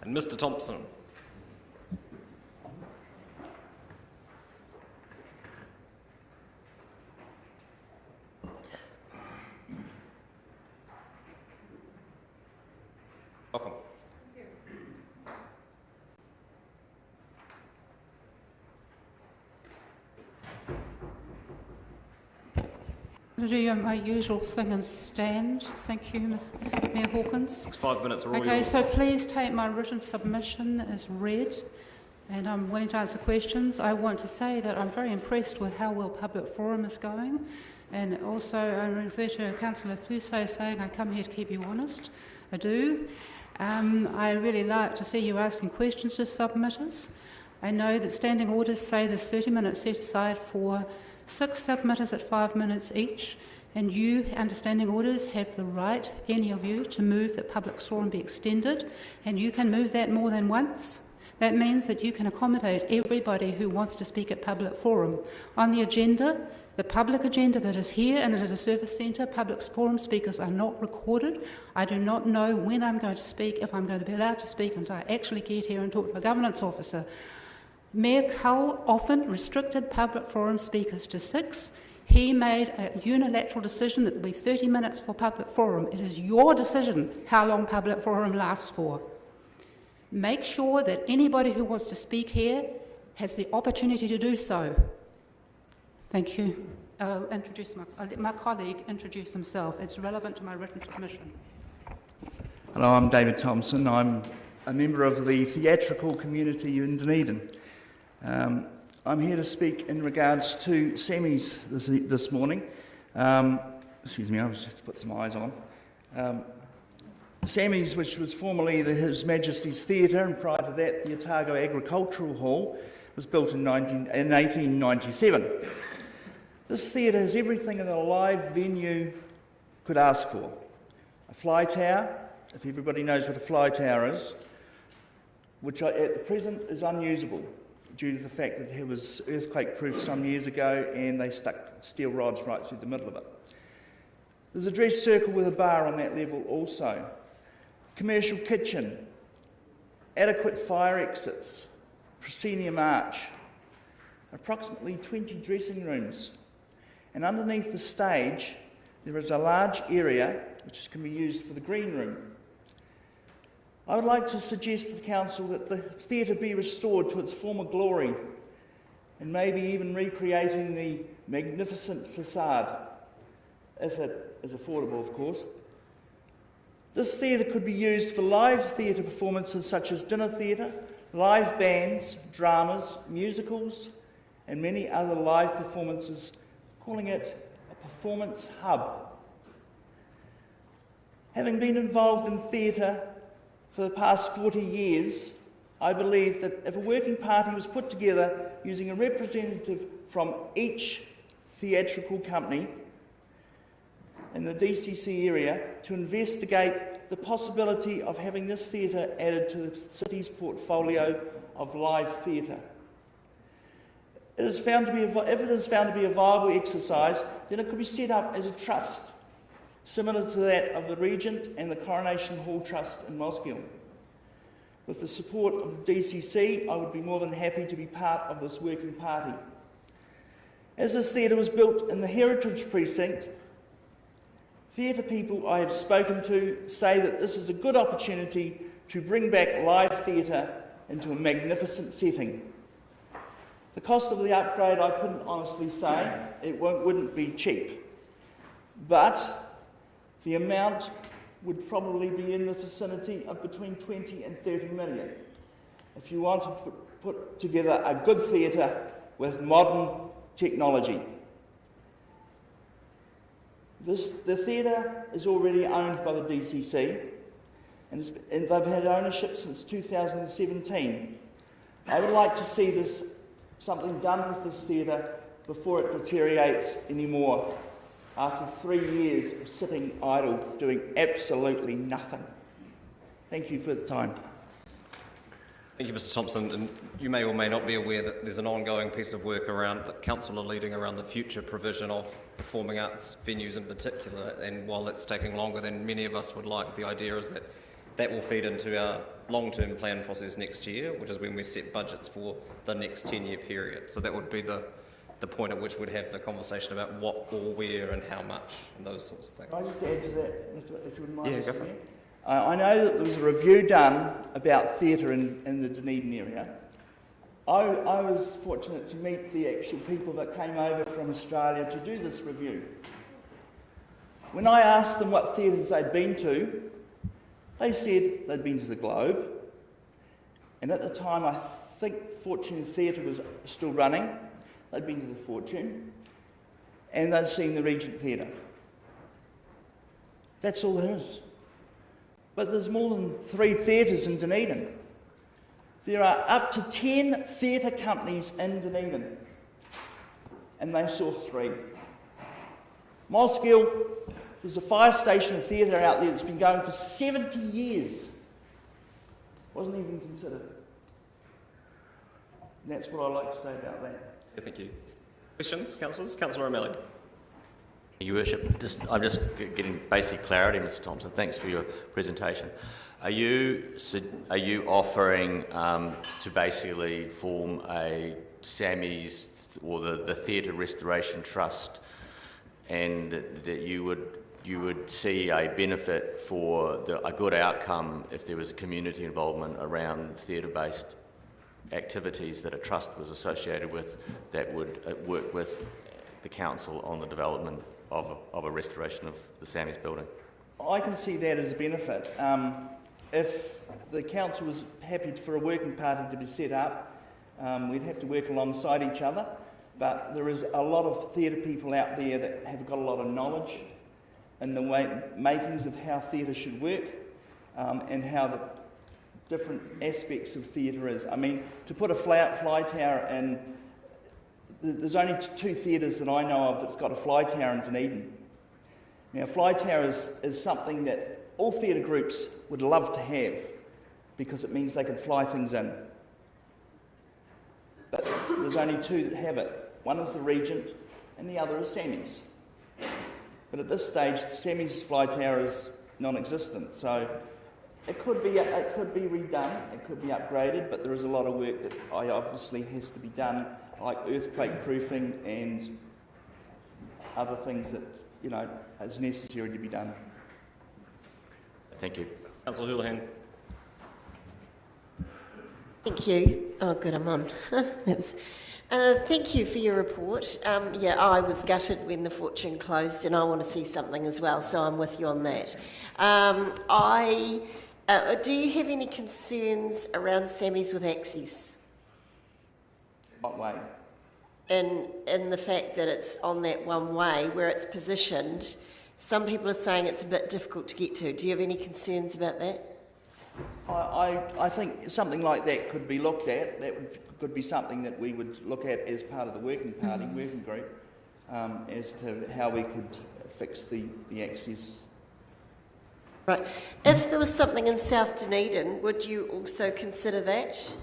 And Mr. Thompson. Welcome. To do my usual thing and stand. Thank you, Mayor Hawkins. Next 5 minutes are all Okay, yours. so please take my written submission as read, and I'm willing to answer questions. I want to say that I'm very impressed with how well Public Forum is going, and also I refer to Councillor Fuso saying I come here to keep you honest. I do. I really like to see you asking questions to submitters. I know that standing orders say there's 30 minutes set aside for 6 submitters at 5 minutes each, and you, understanding orders, have the right, any of you, to move that public forum be extended, and you can move that more than once. That means that you can accommodate everybody who wants to speak at public forum. On the agenda, the public agenda that is here and at a service centre, public forum speakers are not recorded. I do not know when I'm going to speak, if I'm going to be allowed to speak until I actually get here and talk to a governance officer. Mayor Cull often restricted public forum speakers to 6. He made a unilateral decision that there will be 30 minutes for public forum. It is your decision how long public forum lasts for. Make sure that anybody who wants to speak here has the opportunity to do so. Thank you. I'll let my colleague introduce himself. It's relevant to my written submission. Hello, I'm David Thompson. I'm a member of the theatrical community in Dunedin. I'm here to speak in regards to semis this morning. Excuse me, I'll just put some eyes on. Semis, which was formerly His Majesty's Theatre, and prior to that the Otago Agricultural Hall, was built in 1897. This theatre has everything that a live venue could ask for. A fly tower, if everybody knows what a fly tower is, which at the present is unusable due to the fact that it was earthquake-proof some years ago and they stuck steel rods right through the middle of it. There's a dress circle with a bar on that level also. Commercial kitchen, adequate fire exits, proscenium arch, approximately 20 dressing rooms, and underneath the stage there is a large area which can be used for the green room. I would like to suggest to the Council that the theatre be restored to its former glory and maybe even recreating the magnificent facade, if it is affordable, of course. This theatre could be used for live theatre performances such as dinner theatre, live bands, dramas, musicals, and many other live performances, calling it a performance hub. Having been involved in theatre for the past 40 years, I believe that if a working party was put together using a representative from each theatrical company in the DCC area to investigate the possibility of having this theatre added to the city's portfolio of live theatre. If it is found to be a viable exercise, then it could be set up as a trust, similar to that of the Regent and the Coronation Hall Trust in Mosgiel. With the support of the DCC, I would be more than happy to be part of this working party. As this theatre was built in the Heritage Precinct, theatre people I have spoken to say that this is a good opportunity to bring back live theatre into a magnificent setting. The cost of the upgrade, I couldn't honestly say. It wouldn't be cheap. But the amount would probably be in the vicinity of between 20 and 30 million. If you want to put together a good theatre with modern technology. The theatre is already owned by the DCC and they've had ownership since 2017. I would like to see something done with this theatre before it deteriorates anymore after 3 years of sitting idle doing absolutely nothing. Thank you for the time. Thank you, Mr Thompson. And you may or may not be aware that there's an ongoing piece of work that Council are leading around the future provision of performing arts venues in particular, and while it's taking longer than many of us would like, the idea is that will feed into our long-term plan process next year, which is when we set budgets for the next 10-year period. So that would be the point at which we'd have the conversation about what or where and how much and those sorts of things. Can I just add to that, if you wouldn't mind? Yeah, go for it. I know that there was a review done about theatre in the Dunedin area. I was fortunate to meet the actual people that came over from Australia to do this review. When I asked them what theatres they'd been to, they said they'd been to the Globe, and at the time I think Fortune Theatre was still running. They'd been to the Fortune, and they'd seen the Regent Theatre. That's all there is. But there's more than 3 theatres in Dunedin. There are up to 10 theatre companies in Dunedin. and they saw 3. Mosgiel, there's a fire station and theatre out there that's been going for 70 years. Wasn't even considered. And that's what I like to say about that. Yeah, thank you. Questions, councillors? Councillor O'Malley. Your Worship, I'm just getting basic clarity, Mr Thompson. Thanks for your presentation. Are you offering to basically form a Sammy's or the Theatre Restoration Trust, and that you would see a benefit for a good outcome if there was a community involvement around theatre-based activities that a trust was associated with, that would work with the council on the development of a restoration of the Sammy's building? I can see that as a benefit. If the council was happy for a working party to be set up, we'd have to work alongside each other, but there is a lot of theatre people out there that have got a lot of knowledge in the makings of how theatre should work, and how the different aspects of theatre is. I mean, to put a fly tower in, there's only 2 theatres that I know of that's got a fly tower in Dunedin. Now, fly tower is something that all theatre groups would love to have, because it means they can fly things in. But there's only 2 that have it. One is the Regent and the other is Sammy's. But at this stage, Sammy's fly tower is non-existent. So it could be redone, it could be upgraded, but there is a lot of work that obviously has to be done, like earthquake proofing and other things that, you know, is necessary to be done. Thank you. Councillor Houlihan. Thank you. Oh, good, I'm on. Thank you for your report. Yeah, I was gutted when the Fortune closed, and I want to see something as well, so I'm with you on that. Do you have any concerns around Sammy's with access? What way? In the fact that it's on that one way where it's positioned, some people are saying it's a bit difficult to get to. Do you have any concerns about that? I think something like that could be looked at. Could be something that we would look at as part of the working party, working group, as to how we could fix the access. Right. If there was something in South Dunedin, would you also consider that?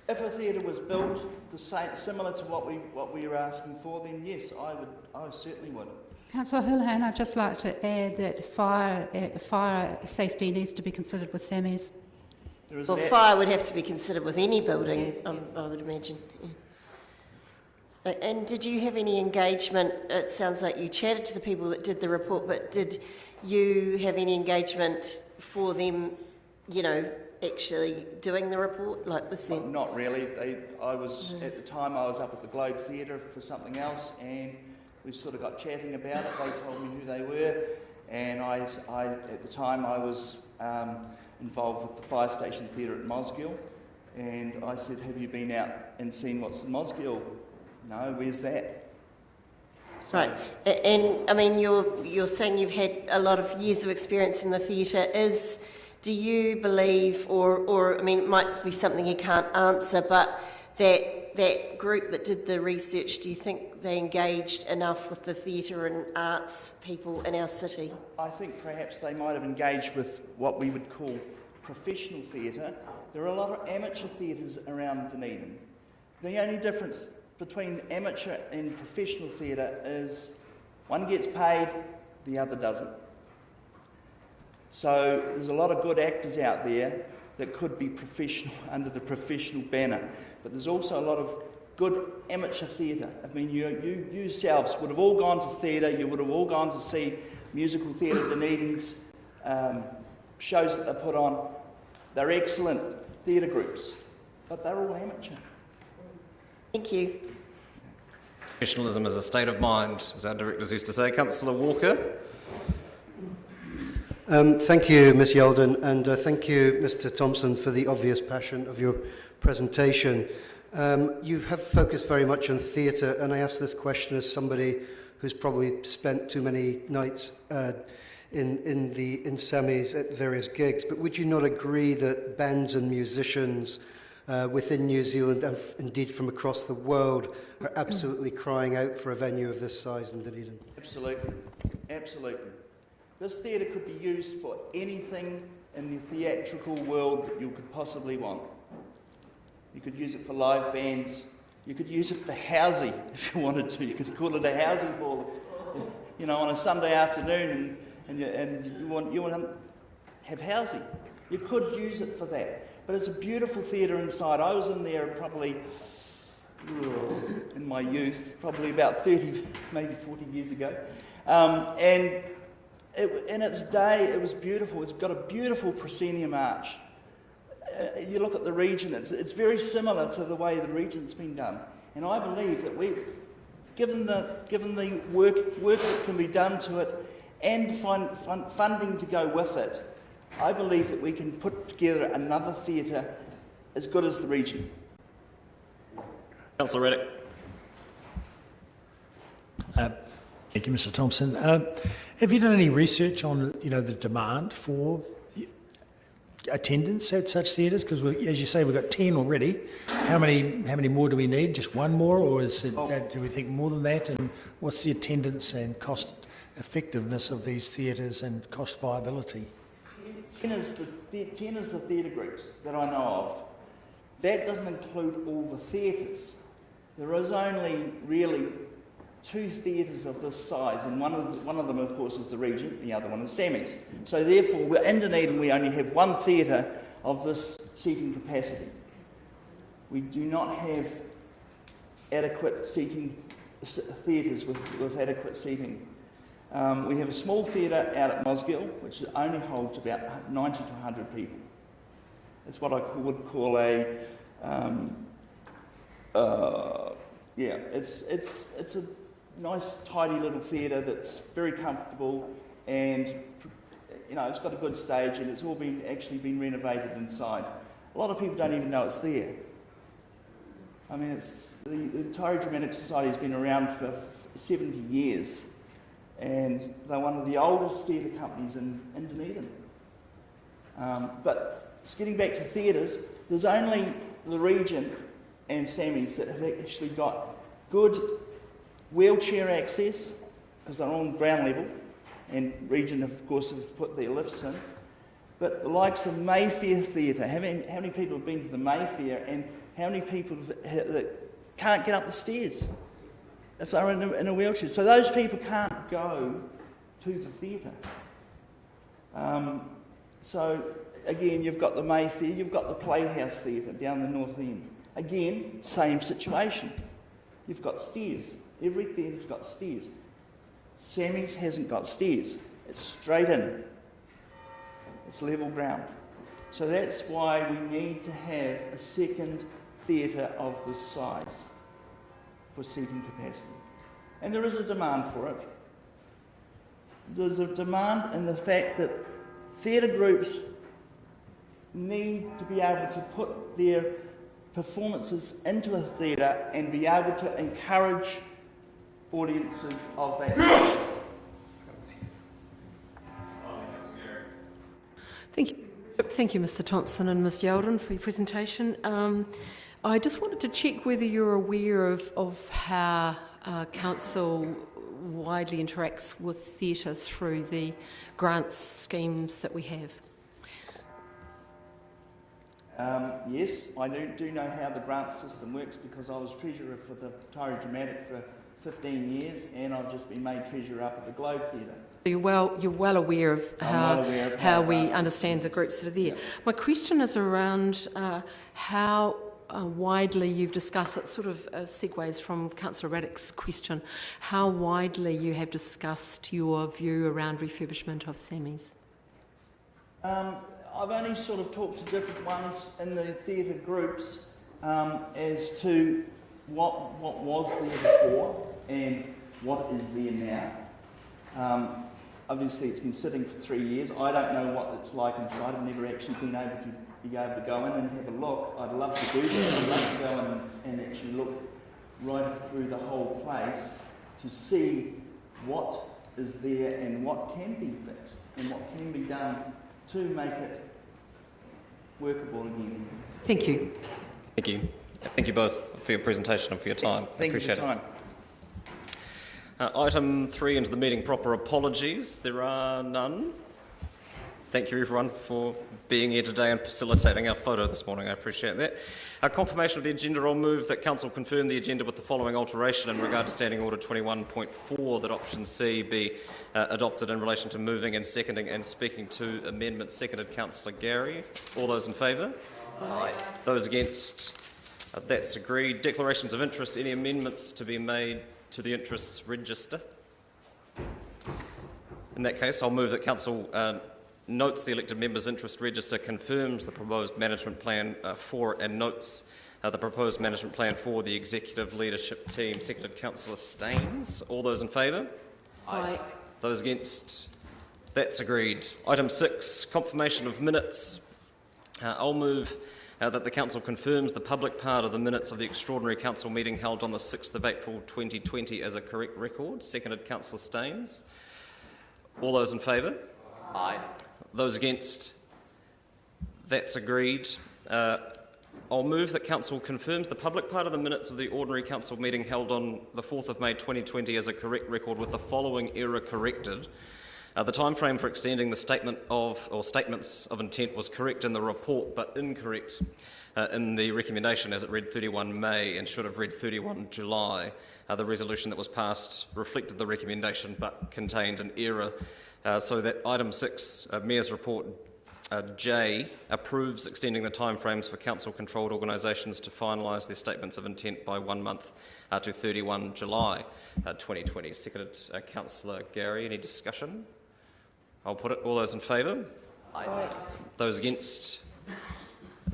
If a theatre was built similar to what we are asking for, then yes, I certainly would. Councillor Houlihan, I'd just like to add that fire safety needs to be considered with Sammy's. Well, fire would have to be considered with any building, yes. I would imagine. Yeah. And did you have any engagement? It sounds like you chatted to the people that did the report, but did you have any engagement for them, you know, actually doing the report? Like, was there? Not really. At the time I was up at the Globe Theatre for something else, and we sort of got chatting about it. They told me who they were, and I at the time I was involved with the fire station theatre at Mosgiel, and I said, "Have you been out and seen what's in Mosgiel?" "No, where's that?" So, right, and I mean, you're saying you've had a lot of years of experience in the theatre. Do you believe, or I mean, it might be something you can't answer, but that group that did the research, do you think they engaged enough with the theatre and arts people in our city? I think perhaps they might have engaged with what we would call professional theatre. There are a lot of amateur theatres around Dunedin. The only difference between amateur and professional theatre is one gets paid, the other doesn't. So there's a lot of good actors out there that could be professional under the professional banner, but there's also a lot of good amateur theatre. I mean, you yourselves would have all gone to theatre, you would have all gone to see musical theatre Dunedin's shows that they put on. They're excellent theatre groups, but they're all amateur. Thank you. Professionalism is a state of mind, as our directors used to say. Councillor Walker. Thank you, Ms Yalden, and thank you, Mr Thompson, for the obvious passion of your presentation. You have focused very much on theatre, and I ask this question as somebody who's probably spent too many nights in Sammy's at various gigs, but would you not agree that bands and musicians within New Zealand and indeed from across the world are absolutely crying out for a venue of this size in Dunedin. Absolutely, absolutely. This theatre could be used for anything in the theatrical world that you could possibly want. You could use it for live bands. You could use it for housing if you wanted to. You could call it a housing hall, you know, on a Sunday afternoon, and you want to have housing. You could use it for that. But it's a beautiful theatre inside. I was in there probably in my youth, probably about 30, maybe 40 years ago. And in its day, it was beautiful. It's got a beautiful proscenium arch. You look at the region, it's very similar to the way the region's been done. And I believe that given the work that can be done to it and funding to go with it, I believe that we can put together another theatre as good as the region. Councillor Reddick. Thank you, Mr. Thompson. Have you done any research on, the demand for attendance at such theatres? Because, as you say, we've got 10 already. How many more do we need? Just one more, or do we think more than that? And what's the attendance and cost effectiveness of these theatres and cost viability? 10 is the theatre groups that I know of. That doesn't include all the theatres. There is only really 2 theatres of this size, and one of them, of course, is the Regent, the other one is Sammy's. So therefore, in Dunedin, we only have one theatre of this seating capacity. We do not have adequate seating theatres with adequate seating. We have a small theatre out at Mosgiel, which only holds about 90 to 100 people. It's what I would call it's a nice, tidy little theatre that's very comfortable, and it's got a good stage, and it's all actually been renovated inside. A lot of people don't even know it's there. I mean, the Taieri Dramatic Society has been around for 70 years, and they're one of the oldest theatre companies in Dunedin. But just getting back to theatres, there's only the Regent and Sammy's that have actually got good wheelchair access, because they're on ground level, and Regent, of course, have put their lifts in. But the likes of Mayfair Theatre, how many people have been to the Mayfair, and how many people that can't get up the stairs if they're in a wheelchair? So those people can't go to the theatre. So again, you've got the Mayfair, you've got the Playhouse Theatre down the North End. Again, same situation. You've got stairs. Every theatre's got stairs. Sammy's hasn't got stairs. It's straight in. It's level ground. So that's why we need to have a second theatre of this size for seating capacity. And there is a demand for it. There's a demand in the fact that theatre groups need to be able to put their performances into a theatre and be able to encourage audiences of that size. Thank you, Mr. Thompson and Ms. Yeldon, for your presentation. I just wanted to check whether you're aware of how Council widely interacts with theatre through the grants schemes that we have. Yes, I do know how the grant system works, because I was Treasurer for the Taieri Dramatic for 15 years, and I've just been made Treasurer up at the Globe Theatre. You're well aware of how we understand the groups that are there. My question is around how widely you've discussed, it sort of segues from Councillor Raddick's question, how widely you have discussed your view around refurbishment of Sammy's. I've only sort of talked to different ones in the theatre groups as to what was there before and what is there now. Obviously, it's been sitting for 3 years. I don't know what it's like inside. I've never actually been able to go in and have a look. I'd love to do that. I'd love to go in and actually look right through the whole place to see what is there and what can be fixed and what can be done to make it workable again. Thank you. Thank you. Thank you both for your presentation and for your time. Thank you for your time. Item 3 into the meeting proper, apologies. There are none. Thank you everyone for being here today and facilitating our photo this morning. I appreciate that. Confirmation of the agenda. I'll move that Council confirm the agenda with the following alteration in regard to Standing Order 21.4, that option C be adopted in relation to moving and seconding and speaking to amendments. Seconded Councillor Gary. All those in favour? Aye. Those against? That's agreed. Declarations of interest. Any amendments to be made to the interests register? In that case, I'll move that Council notes the elected members' interest register, confirms the proposed management plan for and notes the proposed management plan for the executive leadership team. Seconded Councillor Staines. All those in favour? Aye. Those against? That's agreed. Item 6, confirmation of minutes. I'll move that the Council confirms the public part of the minutes of the extraordinary Council meeting held on the 6th of April 2020 as a correct record. Seconded Councillor Staines. All those in favour? Aye. Those against? That's agreed. I'll move that Council confirms the public part of the minutes of the ordinary Council meeting held on the 4th of May 2020 as a correct record with the following error corrected. The time frame for extending the statements of intent was correct in the report but incorrect in the recommendation, as it read 31 May and should have read 31 July. The resolution that was passed reflected the recommendation but contained an error. So that item 6, Mayor's Report J, approves extending the timeframes for council-controlled organisations to finalise their statements of intent by 1 month to 31 July 2020. Seconded Councillor Gary. Any discussion? I'll put it. All those in favour? Aye. Those against?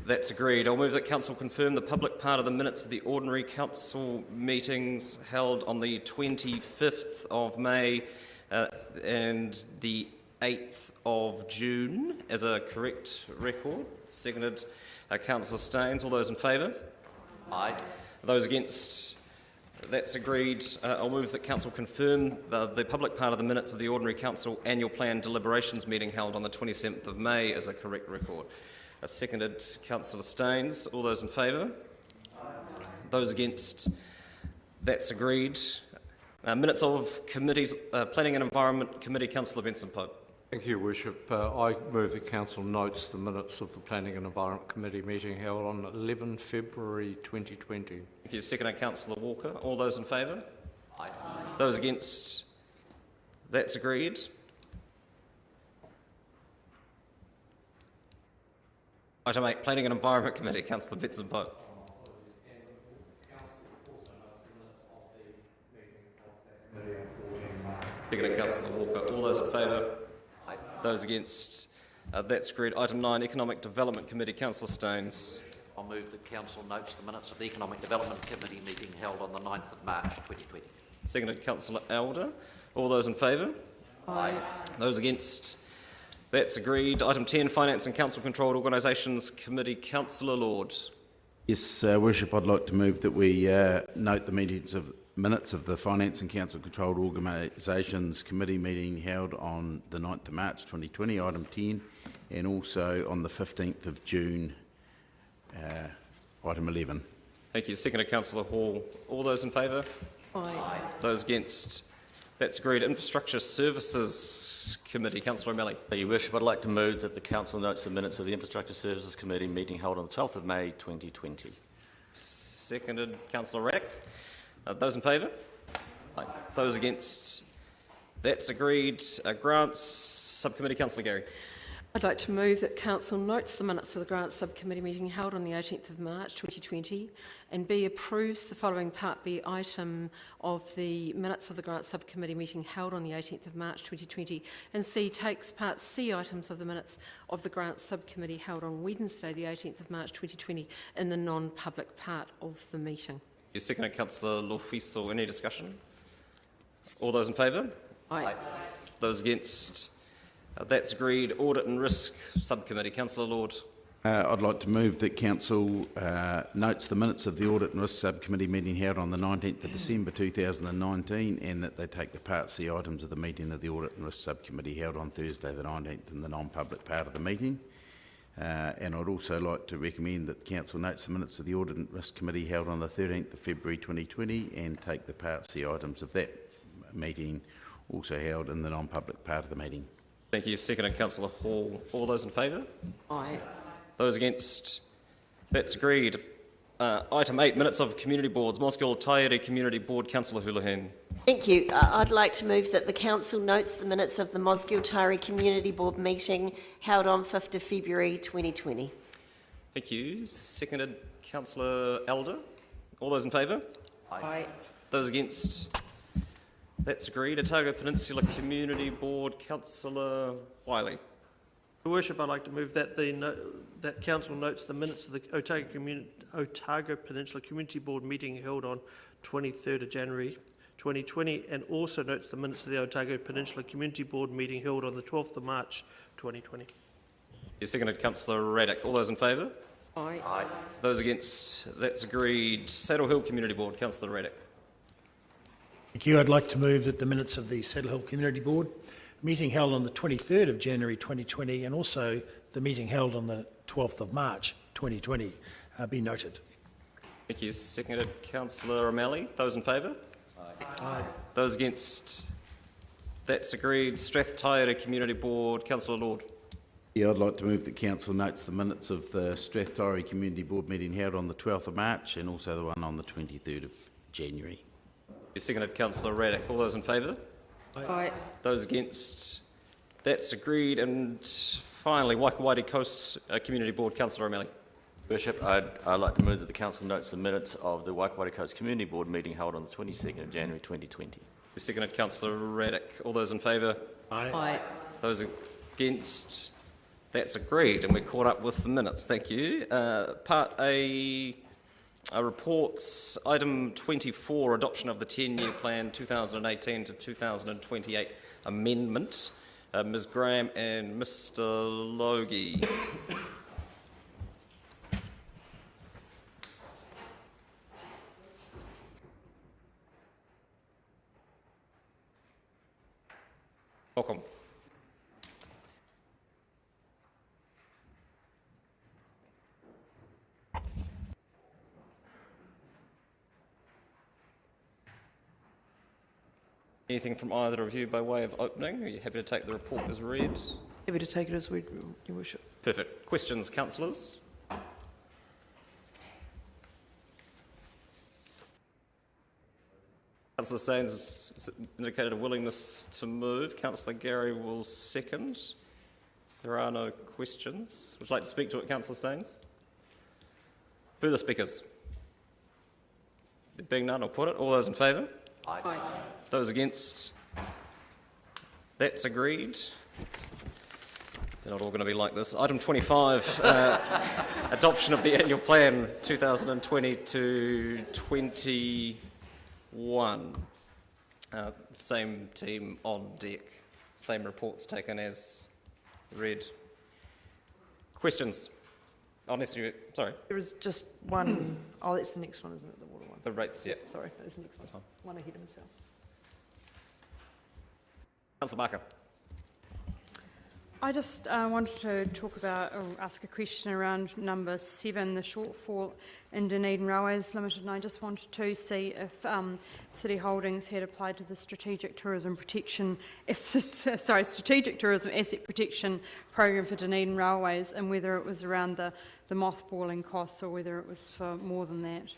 That's agreed. I'll move that Council confirm the public part of the minutes of the ordinary Council meetings held on the 25th of May and the 8th of June as a correct record. Seconded Councillor Staines. All those in favour? Aye. Those against? That's agreed. I'll move that Council confirm the public part of the minutes of the ordinary Council annual plan deliberations meeting held on the 27th of May as a correct record. Seconded Councillor Staines. All those in favour? Those against? That's agreed. Minutes of committees, Planning and Environment Committee, Councillor Benson-Pope. Thank you, Worship. I move the Council notes the minutes of the Planning and Environment Committee meeting held on 11 February 2020. Thank you. Seconded Councillor Walker. All those in favour? Aye. Those against? That's agreed. Item 8, Planning and Environment Committee, Councillor Benson-Pope. Seconded Councillor Walker. All those in favour? Aye. Those against? That's agreed. Item 9, Economic Development Committee, Councillor Staines. I'll move that Council notes the minutes of the Economic Development Committee meeting held on the 9th of March 2020. Seconded Councillor Elder. All those in favour? Aye. Those against? That's agreed. Item 10, Finance and Council Controlled Organisations Committee, Councillor Lord. Yes, Worship, I'd like to move that we note the minutes of the Finance and Council Controlled Organisations Committee meeting held on the 9th of March 2020, item 10, and also on the 15th of June, item 11. Thank you. Seconded Councillor Hall. All those in favour? Aye. Those against? That's agreed. Infrastructure Services Committee, Councillor O'Malley. Your Worship, I'd like to move that the Council notes the minutes of the Infrastructure Services Committee meeting held on the 12th of May 2020. Seconded Councillor Rack. Those in favour? Aye. Those against? That's agreed. Grants Subcommittee, Councillor Gary. I'd like to move that Council notes the minutes of the Grants Subcommittee meeting held on the 18th of March 2020 and B, approves the following Part B item of the minutes of the Grants Subcommittee meeting held on the 18th of March 2020 and C, takes Part C items of the minutes of the Grants Subcommittee held on Wednesday the 18th of March 2020 in the non-public part of the meeting. You seconded Councillor Lofiso. Any discussion? All those in favour? Aye. Those against? That's agreed. Audit and Risk Subcommittee, Councillor Lord. I'd like to move that Council notes the minutes of the Audit and Risk Subcommittee meeting held on the 19th of December 2019 and that they take the Part C items of the meeting of the Audit and Risk Subcommittee held on Thursday the 19th in the non-public part of the meeting. And I'd also like to recommend that the Council notes the minutes of the Audit and Risk Committee held on the 13th of February 2020 and take the Part C items of that meeting also held in the non-public part of the meeting. Thank you. Seconded, Councillor Hall. All those in favour? Aye. Those against? That's agreed. Item 8, minutes of community boards. Mosgiel Tairi Community Board, Councillor Houlihan. Thank you. I'd like to move that the Council notes the minutes of the Mosgiel Tairi Community Board meeting held on 5th of February 2020. Thank you. Seconded, Councillor Elder. All those in favour? Aye. Those against? That's agreed. Otago Peninsula Community Board, Councillor Wiley. Your Worship, I'd like to move that that Council notes the minutes of the Otago Peninsula Community Board meeting held on 23rd of January 2020 and also notes the minutes of the Otago Peninsula Community Board meeting held on the 12th of March 2020. You seconded, Councillor Raddick. All those in favour? Aye. Aye. Those against? That's agreed. Saddle Hill Community Board, Councillor Raddick. Thank you. I'd like to move that the minutes of the Saddle Hill Community Board meeting held on the 23rd of January 2020 and also the meeting held on the 12th of March 2020 be noted. Thank you. Seconded, Councillor O'Malley. Those in favour? Aye. Those against? That's agreed. Strathtyre Community Board, Councillor Lord. Yeah, I'd like to move that Council notes the minutes of the Strathtyre Community Board meeting held on the 12th of March and also the one on the 23rd of January. You seconded, Councillor Raddick. All those in favour? Aye. Those against? That's agreed. And finally, Waikawati Coast Community Board, Councillor O'Malley. Worship, I'd like to move that the Council notes the minutes of the Waikawati Coast Community Board meeting held on the 22nd of January 2020. You seconded, Councillor Raddick. All those in favour? Aye. Aye. Those against? That's agreed, and we're caught up with the minutes. Thank you. Part A, reports. Item 24, adoption of the 10-year plan 2018 to 2028 amendment. Ms Graham and Mr Logie. Welcome. Anything from either of you by way of opening? Are you happy to take the report as read? Happy to take it as read, Your Worship. Perfect. Questions, councillors? Councillor Staines has indicated a willingness to move. Councillor Gary will second. There are no questions. Would you like to speak to it, Councillor Staines? Further speakers? There being none, I'll put it. All those in favour? Aye. Aye. Those against? That's agreed. They're not all going to be like this. Item 25, adoption of the annual plan 2020 to 21. Same team on deck. Same reports taken as read. Questions? Unless you, sorry. There is just one. Oh, that's the next one, isn't it? The water one. The rates, yeah. Sorry, that's the next one. That's fine. One ahead of himself. Councillor Barker. I just wanted to talk about or ask a question around number 7, the shortfall in Dunedin Railways Limited, and I just wanted to see if City Holdings had applied to the Strategic Tourism Asset Protection Program for Dunedin Railways, and whether it was around the mothballing costs or whether it was for more than that.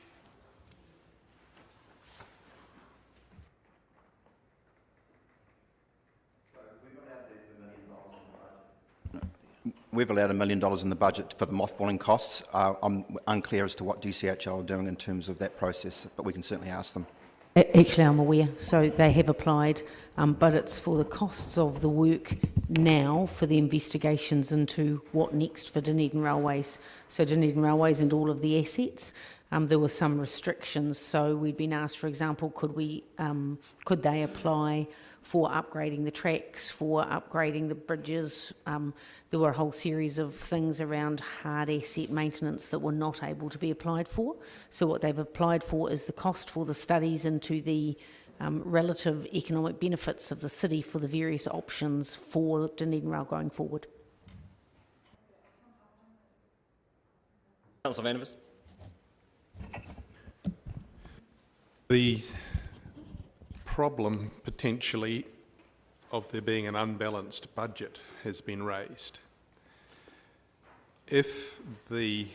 We've allowed $1 million in the budget for the mothballing costs. I'm unclear as to what DCHL are doing in terms of that process, but we can certainly ask them. Actually, I'm aware. So they have applied, but it's for the costs of the work now for the investigations into what next for Dunedin Railways. So Dunedin Railways and all of the assets. There were some restrictions. So we'd been asked, for example, could they apply for upgrading the tracks, for upgrading the bridges. There were a whole series of things around hard asset maintenance that were not able to be applied for. So what they've applied for is the cost for the studies into the relative economic benefits of the city for the various options for Dunedin Rail going forward. Councillor Vandervis. The problem potentially of there being an unbalanced budget has been raised. If the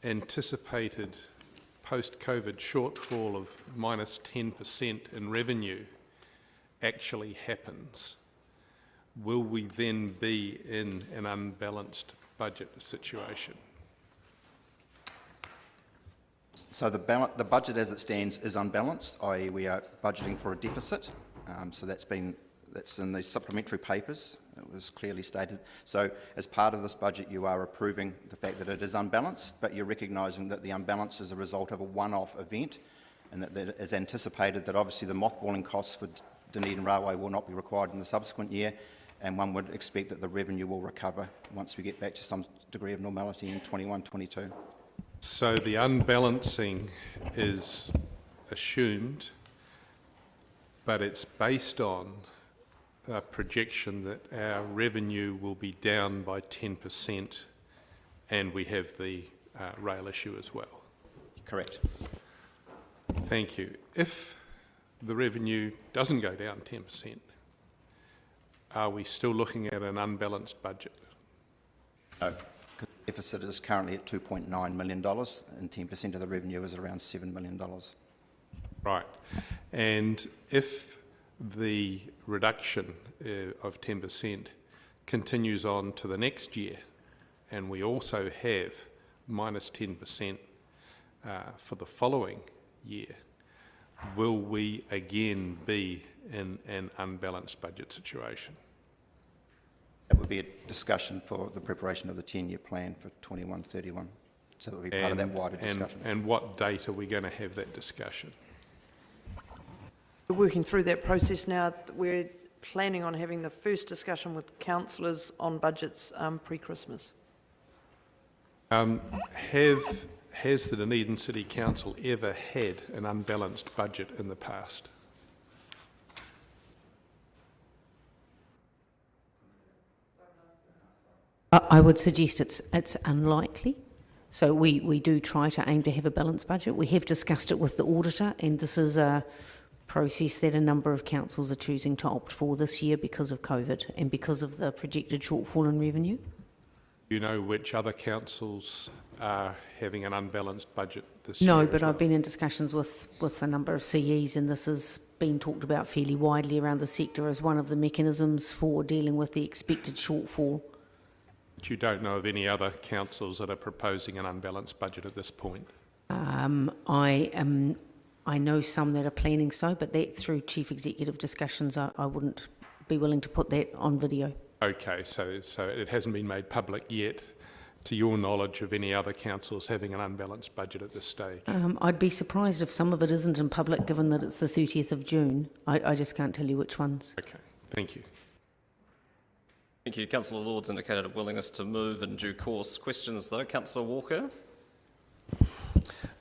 anticipated post-COVID shortfall of minus 10% in revenue actually happens, will we then be in an unbalanced budget situation? So the budget as it stands is unbalanced, i.e. we are budgeting for a deficit. So that's in the supplementary papers. It was clearly stated. So as part of this budget, you are approving the fact that it is unbalanced, but you're recognising that the unbalance is a result of a one-off event, and that it is anticipated that obviously the mothballing costs for Dunedin Railway will not be required in the subsequent year, and one would expect that the revenue will recover once we get back to some degree of normality in 21-22. So the unbalancing is assumed, but it's based on a projection that our revenue will be down by 10%, and we have the rail issue as well. Correct. Thank you. If the revenue doesn't go down 10%, are we still looking at an unbalanced budget? No. The deficit is currently at $2.9 million, and 10% of the revenue is around $7 million. Right. And if the reduction of 10% continues on to the next year, and we also have minus 10% for the following year, will we again be in an unbalanced budget situation? That would be a discussion for the preparation of the 10-year plan for 21-31. So it would be part of that wider discussion. And what date are we going to have that discussion? We're working through that process now. We're planning on having the first discussion with councillors on budgets pre-Christmas. Has the Dunedin City Council ever had an unbalanced budget in the past? I would suggest it's unlikely. So we do try to aim to have a balanced budget. We have discussed it with the auditor, and this is a process that a number of councils are choosing to opt for this year because of COVID and because of the projected shortfall in revenue. Do you know which other councils are having an unbalanced budget this year? No, but I've been in discussions with a number of CEs, and this has been talked about fairly widely around the sector as one of the mechanisms for dealing with the expected shortfall. But you don't know of any other councils that are proposing an unbalanced budget at this point? I know some that are planning so, but that through chief executive discussions, I wouldn't be willing to put that on video. Okay, so it hasn't been made public yet, to your knowledge, of any other councils having an unbalanced budget at this stage? I'd be surprised if some of it isn't in public, given that it's the 30th of June. I just can't tell you which ones. Okay, thank you. Thank you. Councillor Lord's indicated a willingness to move in due course. Questions though? Councillor Walker?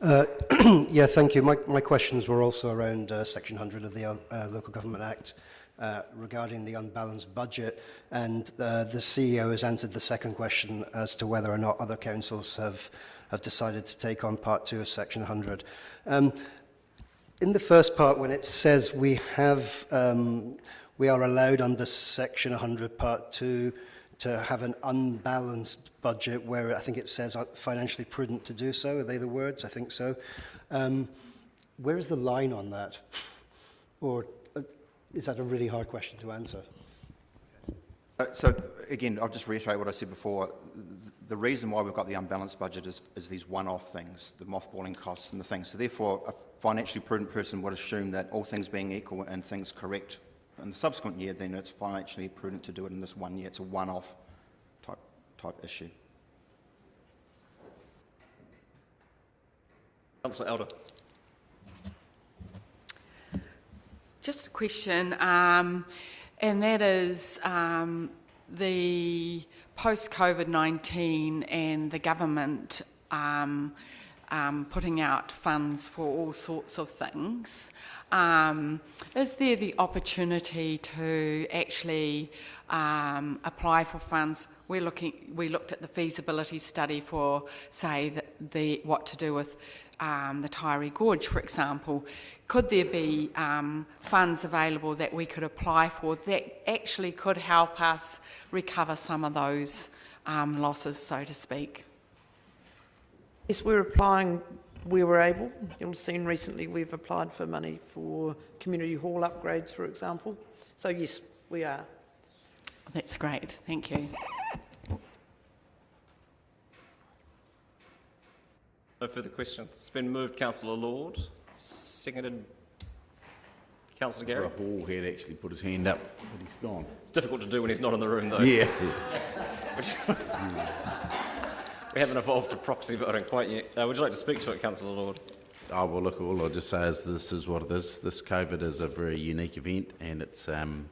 Yeah, thank you. My questions were also around Section 100 of the Local Government Act regarding the unbalanced budget, and the CEO has answered the second question as to whether or not other councils have decided to take on Part 2 of Section 100. In the first part, when it says we are allowed under Section 100 Part 2 to have an unbalanced budget, where I think it says financially prudent to do so. Are they the words? I think so. Where is the line on that? Or is that a really hard question to answer? So again, I'll just reiterate what I said before. The reason why we've got the unbalanced budget is these one-off things, the mothballing costs and the things. So therefore, a financially prudent person would assume that all things being equal and things correct in the subsequent year, then it's financially prudent to do it in this 1 year. It's a one-off type issue. Councillor Elder. Just a question, and that is the post-COVID-19 and the government putting out funds for all sorts of things. Is there the opportunity to actually apply for funds we looked at the feasibility study for, say, what to do with the Tyree Gorge, for example. Could there be funds available that we could apply for that actually could help us recover some of those losses, so to speak? Yes, we're applying where we're able. You'll have seen recently we've applied for money for community hall upgrades, for example. So yes, we are. That's great, thank you. No further questions. It's been moved, Councillor Lord. Seconded, Councillor Gary. Councillor Hall had actually put his hand up, but he's gone. It's difficult to do when he's not in the room, though. Yeah. We haven't evolved to proxy voting quite yet. Would you like to speak to it, Councillor Lord? Oh, well, look, all I'll just say is this is what it is. This COVID is a very unique event, and it's and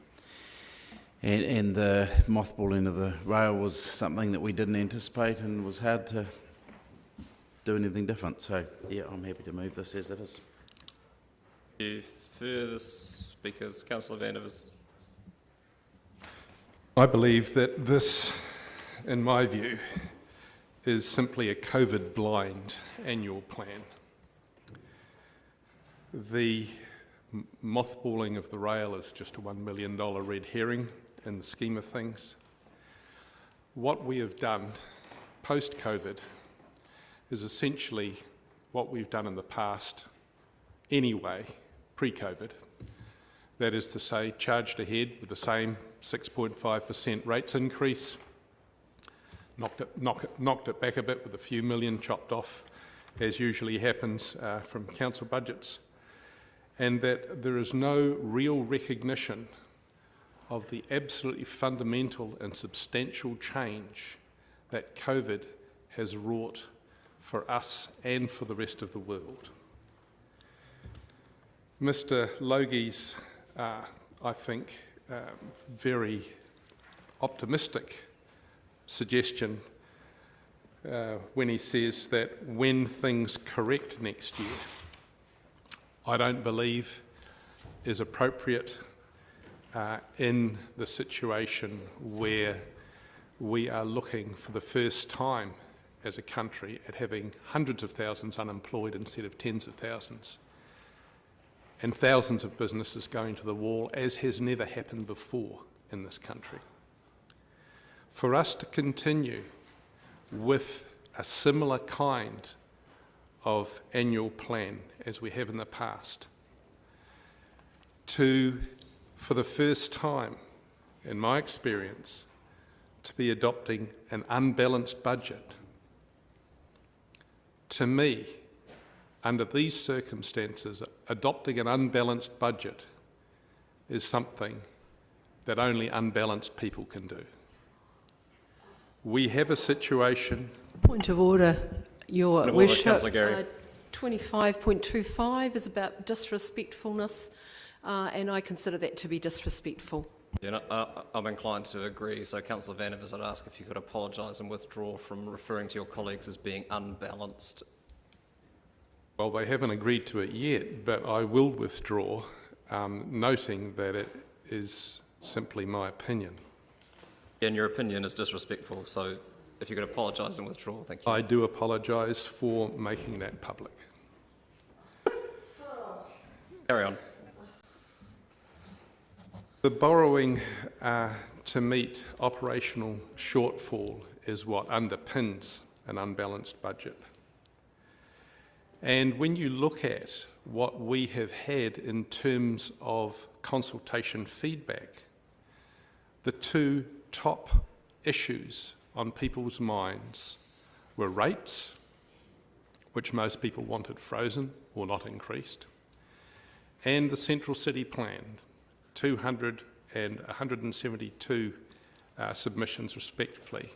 the mothballing of the rail was something that we didn't anticipate, and was hard to do anything different. So, yeah, I'm happy to move this as it is. Any further speakers? Councillor Vandevers. I believe that this, in my view, is simply a COVID-blind annual plan. The mothballing of the rail is just a $1 million red herring in the scheme of things. What we have done post-COVID is essentially what we've done in the past anyway, pre-COVID. That is to say, charged ahead with the same 6.5% rates increase, knocked it back a bit with a few million chopped off, as usually happens from council budgets, and that there is no real recognition of the absolutely fundamental and substantial change that COVID has wrought for us and for the rest of the world. Mr. Logie's, I think, very optimistic suggestion when he says that when things correct next year, I don't believe is appropriate in the situation where we are looking for the first time as a country at having hundreds of thousands unemployed instead of tens of thousands, and thousands of businesses going to the wall, as has never happened before in this country. For us to continue with a similar kind of annual plan as we have in the past, to, for the first time, in my experience, to be adopting an unbalanced budget, to me, under these circumstances, adopting an unbalanced budget is something that only unbalanced people can do. We have a situation... Point of order, Your Worship. 25.25 is about disrespectfulness, and I consider that to be disrespectful. Yeah, I'm inclined to agree. So, Councillor Vandevers, I'd ask if you could apologise and withdraw from referring to your colleagues as being unbalanced. Well, they haven't agreed to it yet, but I will withdraw, noting that it is simply my opinion. And your opinion is disrespectful, so if you could apologise and withdraw, thank you. I do apologise for making that public. Carry on. The borrowing to meet operational shortfall is what underpins an unbalanced budget. And when you look at what we have had in terms of consultation feedback, the two top issues on people's minds were rates, which most people wanted frozen or not increased, and the Central City Plan, 200 and 172 submissions respectively.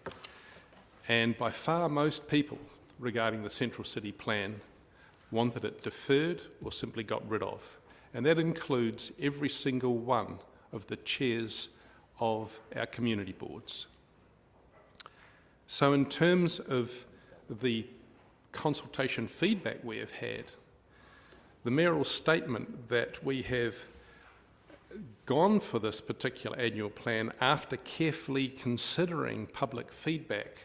And by far most people regarding the Central City Plan wanted it deferred or simply got rid of. And that includes every single one of the chairs of our community boards. So in terms of the consultation feedback we have had, the mayoral statement that we have gone for this particular annual plan after carefully considering public feedback,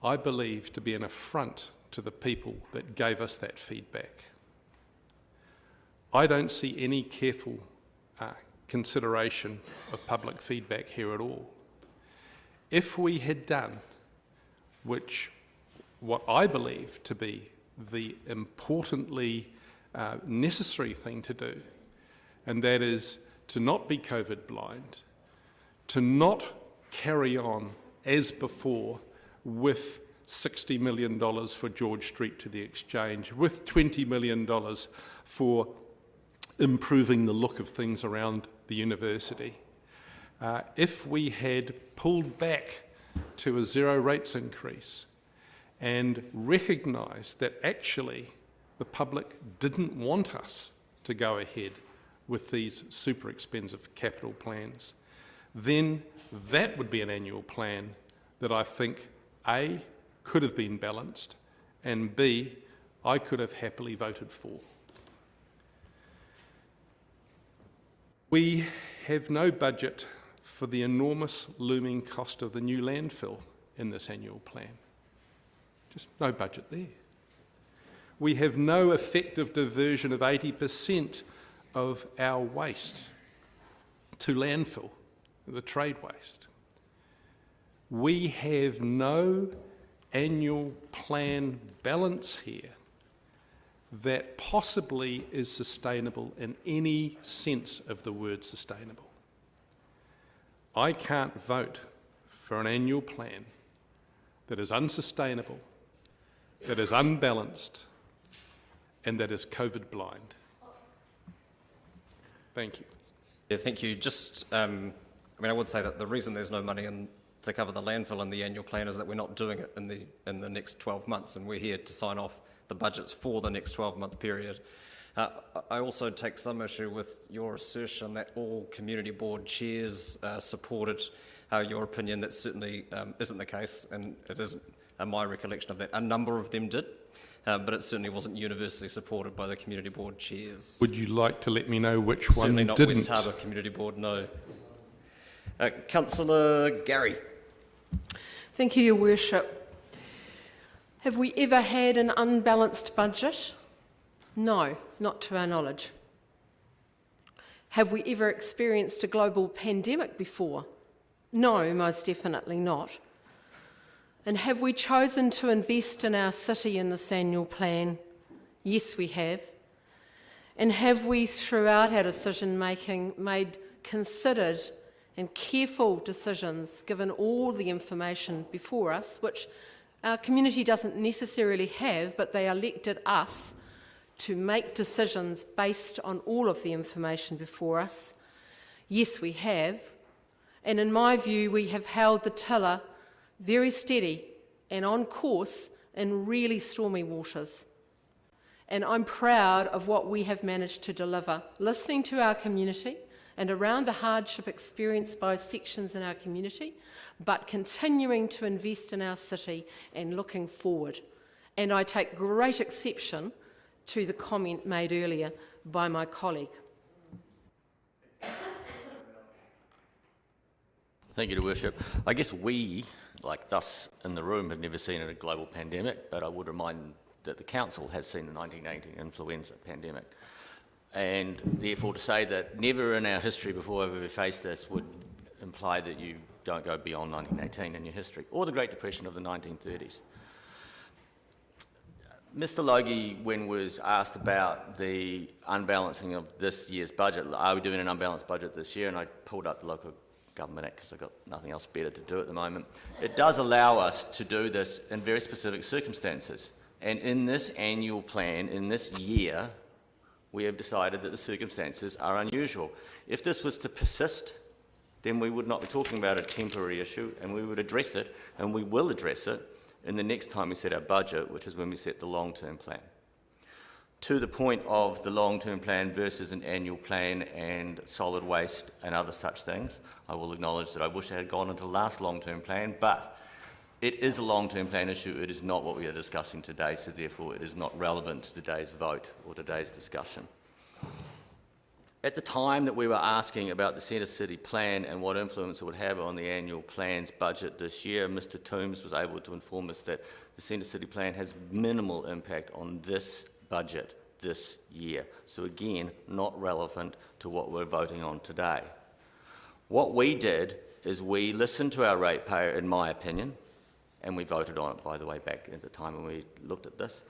I believe to be an affront to the people that gave us that feedback. I don't see any careful consideration of public feedback here at all. If we had done what I believe to be the importantly necessary thing to do, and that is to not be COVID blind, to not carry on as before with $60 million for George Street to the Exchange, with $20 million for improving the look of things around the university. If we had pulled back to a zero rates increase and recognised that actually the public didn't want us to go ahead with these super expensive capital plans, then that would be an annual plan that I think A, could have been balanced, and B, I could have happily voted for. We have no budget for the enormous looming cost of the new landfill in this annual plan. Just no budget there. We have no effective diversion of 80% of our waste to landfill, the trade waste. We have no annual plan balance here that possibly is sustainable in any sense of the word sustainable. I can't vote for an annual plan that is unsustainable, that is unbalanced, and that is COVID blind. Thank you. Yeah, thank you. Just, I would say that the reason there's no money to cover the landfill in the annual plan is that we're not doing it in the next 12 months, and we're here to sign off the budgets for the next 12-month period. I also take some issue with your assertion that all community board chairs supported your opinion. That certainly isn't the case, and it isn't my recollection of that. A number of them did, but it certainly wasn't universally supported by the community board chairs. Would you like to let me know which Certainly one not didn't? West Harbour Community Board, no. Councillor Gary. Thank you, Your Worship. Have we ever had an unbalanced budget? No, not to our knowledge. Have we ever experienced a global pandemic before? No, most definitely not. And have we chosen to invest in our city in this annual plan? Yes, we have. And have we, throughout our decision making, made considered and careful decisions given all the information before us, which our community doesn't necessarily have, but they elected us to make decisions based on all of the information before us? Yes, we have. And in my view, we have held the tiller very steady and on course in really stormy waters. And I'm proud of what we have managed to deliver, listening to our community and around the hardship experienced by sections in our community, but continuing to invest in our city and looking forward. And I take great exception to the comment made earlier by my colleague. Thank you, Your Worship. I guess we, like us in the room, have never seen a global pandemic, but I would remind that the Council has seen the 1918 influenza pandemic. And therefore to say that never in our history before we've ever faced this would imply that you don't go beyond 1918 in your history, or the Great Depression of the 1930s. Mr Logie, when was asked about the unbalancing of this year's budget, are we doing an unbalanced budget this year? And I pulled up the Local Government Act because I've got nothing else better to do at the moment. It does allow us to do this in very specific circumstances. And in this annual plan, in this year, we have decided that the circumstances are unusual. If this was to persist, then we would not be talking about a temporary issue, and we would address it, and we will address it in the next time we set our budget, which is when we set the long-term plan. To the point of the long-term plan versus an annual plan and solid waste and other such things, I will acknowledge that I wish I had gone into the last long-term plan, but it is a long-term plan issue. It is not what we are discussing today, so therefore it is not relevant to today's vote or today's discussion. At the time that we were asking about the Centre City Plan and what influence it would have on the annual plan's budget this year, Mr Toombs was able to inform us that the Centre City Plan has minimal impact on this budget this year. So again, not relevant to what we're voting on today. What we did is we listened to our ratepayer, in my opinion, and we voted on it, by the way, back at the time when we looked at this,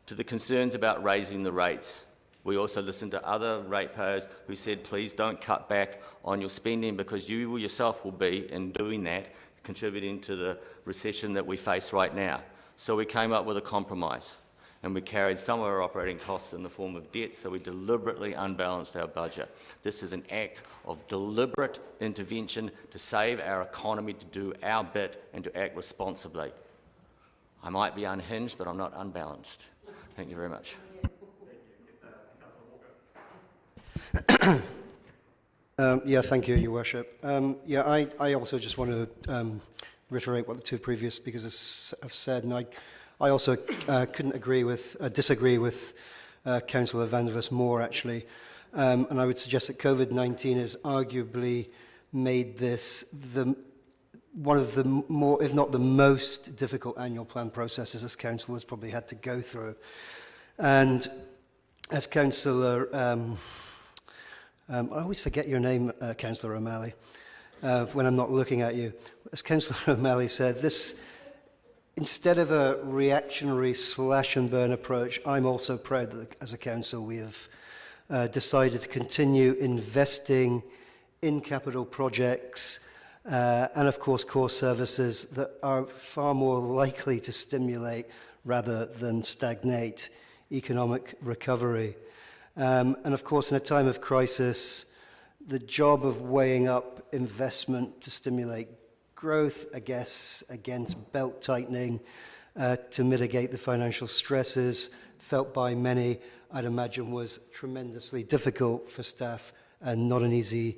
to the concerns about raising the rates. We also listened to other ratepayers who said, please don't cut back on your spending because you yourself will be, in doing that, contributing to the recession that we face right now. So we came up with a compromise, and we carried some of our operating costs in the form of debt, so we deliberately unbalanced our budget. This is an act of deliberate intervention to save our economy, to do our bit, and to act responsibly. I might be unhinged, but I'm not unbalanced. Thank you very much. Yeah, thank you, Your Worship. I also just want to reiterate what the two previous speakers have said, and I also couldn't disagree with Councillor van der Vos more, actually. And I would suggest that COVID-19 has arguably made this one of the more, if not the most difficult annual plan processes this council has probably had to go through. And as Councillor, I always forget your name, Councillor O'Malley, when I'm not looking at you. As Councillor O'Malley said, this, instead of a reactionary slash and burn approach, I'm also proud that as a council we have decided to continue investing in capital projects and of course core services that are far more likely to stimulate rather than stagnate economic recovery. And of course, in a time of crisis, the job of weighing up investment to stimulate growth, I guess, against belt tightening to mitigate the financial stresses felt by many, I'd imagine was tremendously difficult for staff and not an easy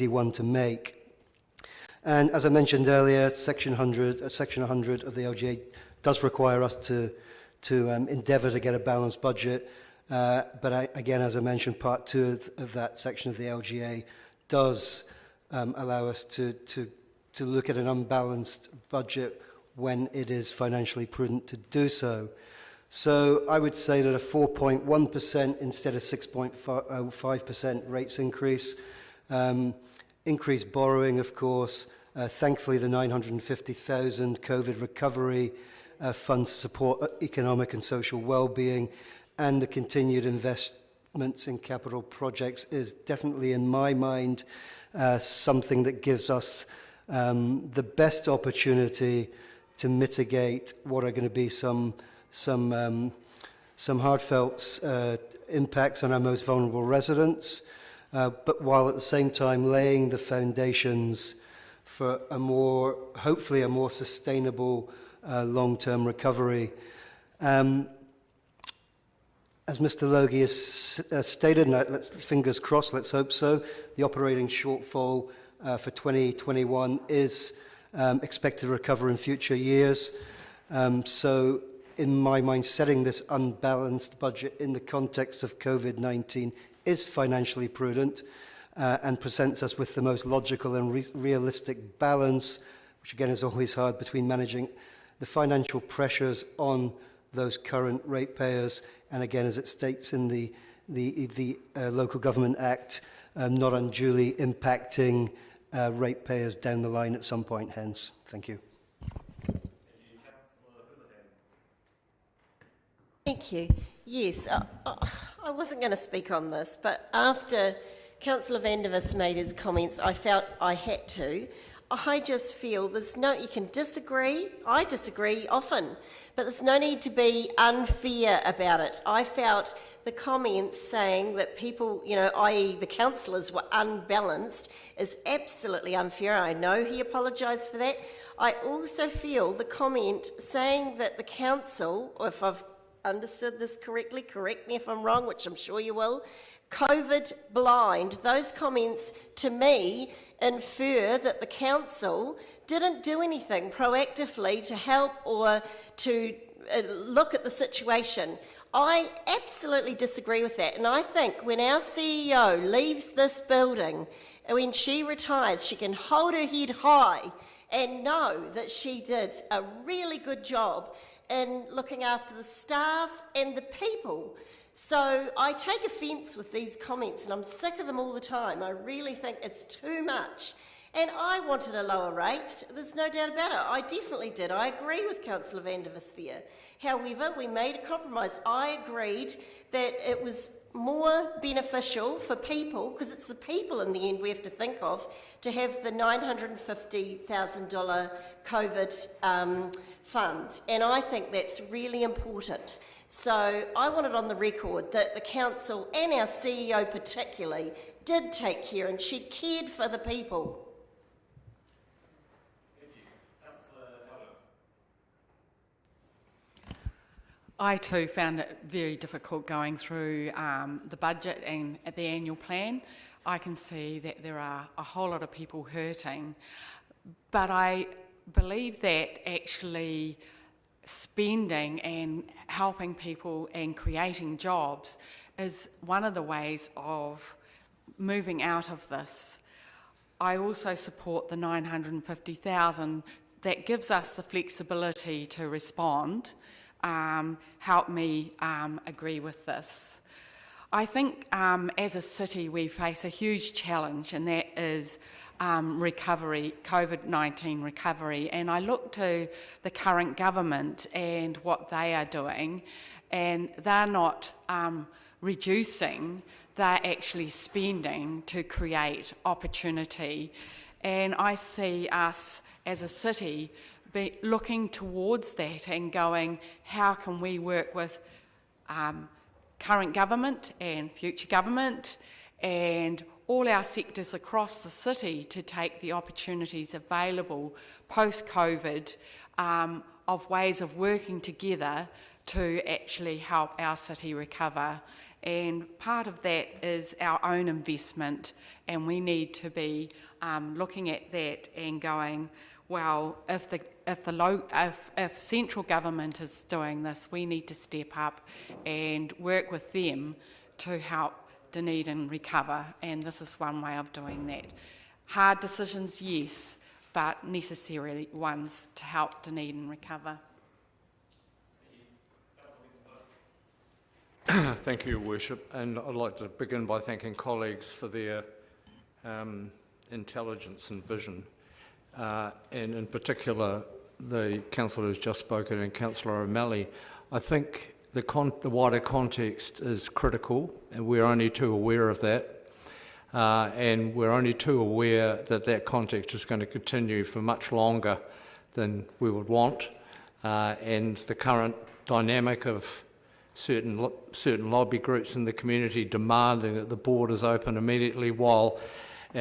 one to make. And as I mentioned earlier, Section 100 of the LGA does require us to endeavour to get a balanced budget. But again, as I mentioned, Part 2 of that section of the LGA does allow us to look at an unbalanced budget when it is financially prudent to do so. So I would say that a 4.1% instead of 6.5% rates increase, increased borrowing, of course, thankfully the 950,000 COVID recovery funds to support economic and social well-being, and the continued investments in capital projects is definitely, in my mind, something that gives us the best opportunity to mitigate what are going to be some heartfelt impacts on our most vulnerable residents, but while at the same time laying the foundations for hopefully a more sustainable long-term recovery. As Mr. Logie has stated, and fingers crossed, let's hope so, the operating shortfall for 2021 is expected to recover in future years. So in my mind, setting this unbalanced budget in the context of COVID-19 is financially prudent and presents us with the most logical and realistic balance, which again is always hard, between managing the financial pressures on those current ratepayers, and again, as it states in the Local Government Act, not unduly impacting ratepayers down the line at some point hence. Thank you. Thank you. Yes, I wasn't going to speak on this, but after Councillor van der Vos made his comments, I felt I had to. I just feel you can disagree, I disagree often, but there's no need to be unfair about it. I felt the comments saying that people, i.e. the councillors were unbalanced is absolutely unfair. I know he apologised for that. I also feel the comment saying that the council, or if I've understood this correctly, correct me if I'm wrong, which I'm sure you will, COVID blind, those comments to me infer that the council didn't do anything proactively to help or to look at the situation. I absolutely disagree with that. And I think when our CEO leaves this building, when she retires, she can hold her head high and know that she did a really good job in looking after the staff and the people. So I take offence with these comments, and I'm sick of them all the time. I really think it's too much. And I wanted a lower rate, there's no doubt about it. I definitely did. I agree with Councillor van der Vis there. However, we made a compromise. I agreed that it was more beneficial for people, because it's the people in the end we have to think of, to have the $950,000 COVID fund. And I think that's really important. So I want it on the record that the council and our CEO particularly did take care, and she cared for the people. I too found it very difficult going through the budget and the annual plan. I can see that there are a whole lot of people hurting, but I believe that actually spending and helping people and creating jobs is one of the ways of moving out of this. I also support the $950,000 that gives us the flexibility to respond. Help me agree with this. I think as a city we face a huge challenge, and that is recovery, COVID-19 recovery, and I look to the current government and what they are doing, and they're not reducing, they're actually spending to create opportunity. And I see us as a city be looking towards that and going, how can we work with current government and future government and all our sectors across the city to take the opportunities available post-COVID of ways of working together to actually help our city recover. And part of that is our own investment, and we need to be looking at that and going, well, if central government is doing this, we need to step up and work with them to help Dunedin recover, and this is one way of doing that. Hard decisions, yes, but necessary ones to help Dunedin recover. Thank you, Your Worship, and I'd like to begin by thanking colleagues for their intelligence and vision. And in particular, the councillor who's just spoken and Councillor O'Malley. I think the wider context is critical, and we're only too aware of that. And we're only too aware that that context is going to continue for much longer than we would want. And the current dynamic of certain lobby groups in the community demanding that the borders open immediately, while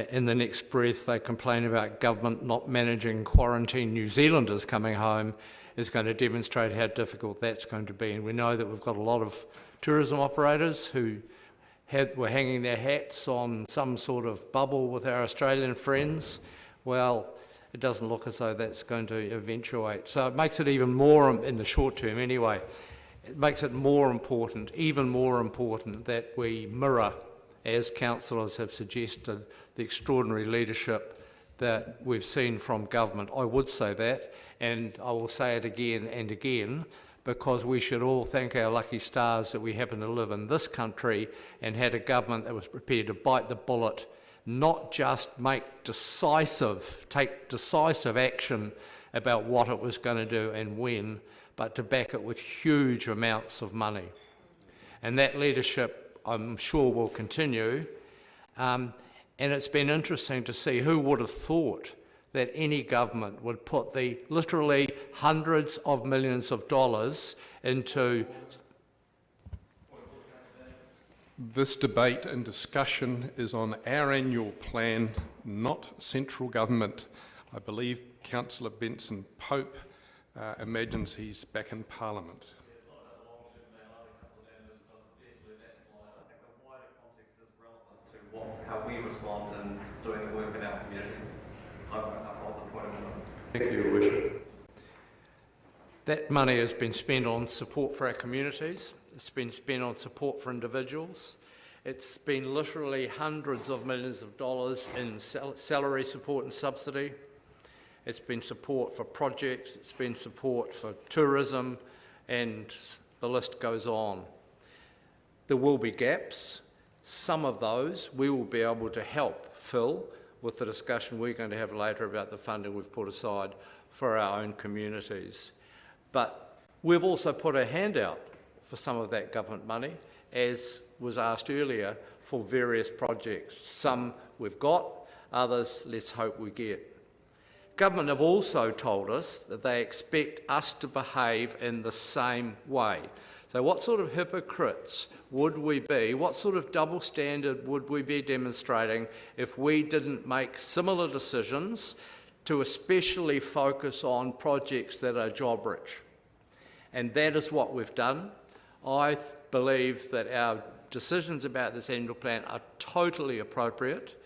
in the next breath they complain about government not managing quarantine New Zealanders coming home, is going to demonstrate how difficult that's going to be. And we know that we've got a lot of tourism operators who were hanging their hats on some sort of bubble with our Australian friends. Well, it doesn't look as though that's going to eventuate. So it makes it even more, in the short term anyway, it makes it more important, even more important, that we mirror, as councillors have suggested, the extraordinary leadership that we've seen from government. I would say that, and I will say it again and again, because we should all thank our lucky stars that we happen to live in this country and had a government that was prepared to bite the bullet, not just take decisive action about what it was going to do and when, but to back it with huge amounts of money. And that leadership, I'm sure, will continue. And it's been interesting to see who would have thought that any government would put the literally hundreds of millions of dollars into... This debate and discussion is on our annual plan, not central government. I believe Councillor Benson Pope imagines he's back in Parliament. How we respond and doing the work in our community. Thank you, Your Worship. That money has been spent on support for our communities, it's been spent on support for individuals. It's been literally hundreds of millions of dollars in salary support and subsidy. It's been support for projects, it's been support for tourism, and the list goes on. There will be gaps. Some of those we will be able to help fill with the discussion we're going to have later about the funding we've put aside for our own communities. But we've also put a hand out for some of that government money, as was asked earlier, for various projects. Some we've got, others let's hope we get. Government have also told us that they expect us to behave in the same way. So what sort of hypocrites would we be? What sort of double standard would we be demonstrating if we didn't make similar decisions to especially focus on projects that are job rich? And that is what we've done. I believe that our decisions about this annual plan are totally appropriate,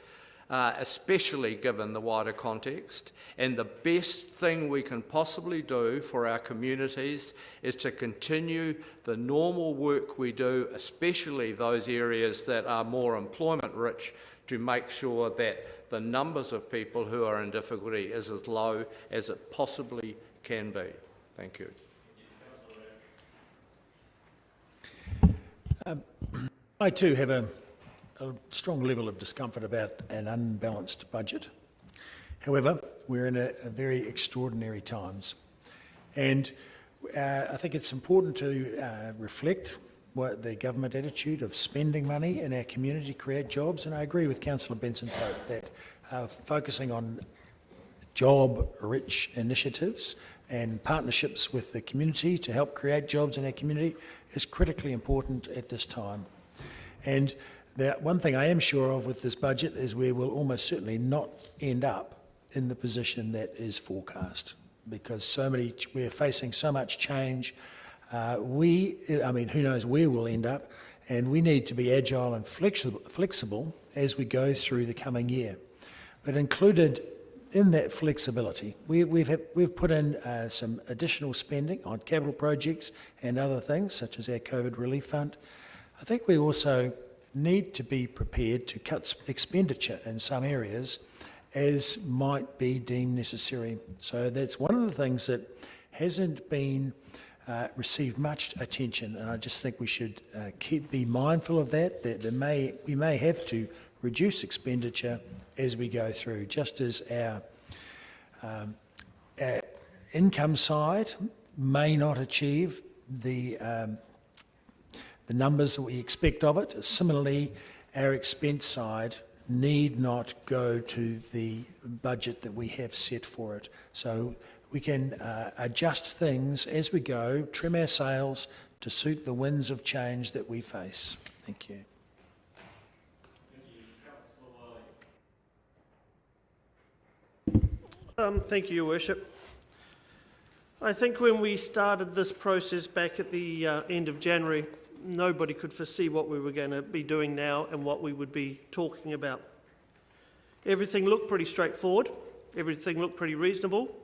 especially given the wider context. And the best thing we can possibly do for our communities is to continue the normal work we do, especially those areas that are more employment rich, to make sure that the numbers of people who are in difficulty is as low as it possibly can be. Thank you. I too have a strong level of discomfort about an unbalanced budget. However, we're in a very extraordinary times, and I think it's important to reflect what the government attitude of spending money in our community to create jobs, and I agree with Councillor Benson-Pope that focusing on job-rich initiatives and partnerships with the community to help create jobs in our community is critically important at this time. And the one thing I am sure of with this budget is we will almost certainly not end up in the position that is forecast, because we're facing so much change. Who knows where we'll end up, and we need to be agile and flexible as we go through the coming year. But included in that flexibility, we've put in some additional spending on capital projects and other things, such as our COVID relief fund. I think we also need to be prepared to cut expenditure in some areas as might be deemed necessary. So that's one of the things that hasn't been received much attention, and I just think we should be mindful of that we may have to reduce expenditure as we go through, just as our income side may not achieve the numbers that we expect of it. Similarly, our expense side need not go to the budget that we have set for it. So we can adjust things as we go, trim our sails to suit the winds of change that we face. Thank you. Thank you, Your Worship. I think when we started this process back at the end of January, nobody could foresee what we were going to be doing now and what we would be talking about. Everything looked pretty straightforward. Everything looked pretty reasonable.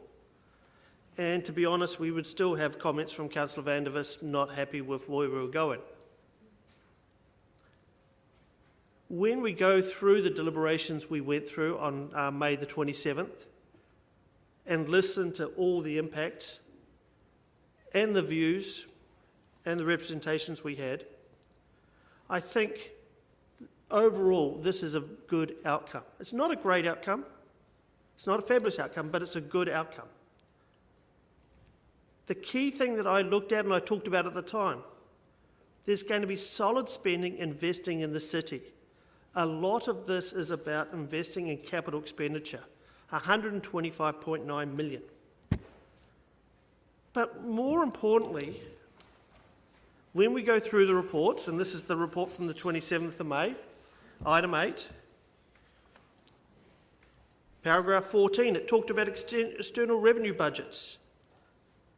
And to be honest, we would still have comments from Councillor van der Vis not happy with where we were going. When we go through the deliberations we went through on May the 27th and listen to all the impacts and the views and the representations we had, I think overall this is a good outcome. It's not a great outcome, it's not a fabulous outcome, but it's a good outcome. The key thing that I looked at and I talked about at the time, there's going to be solid spending investing in the city. A lot of this is about investing in capital expenditure, 125.9 million. But more importantly, when we go through the reports, and this is the report from the 27th of May, item 8, paragraph 14, it talked about external revenue budgets.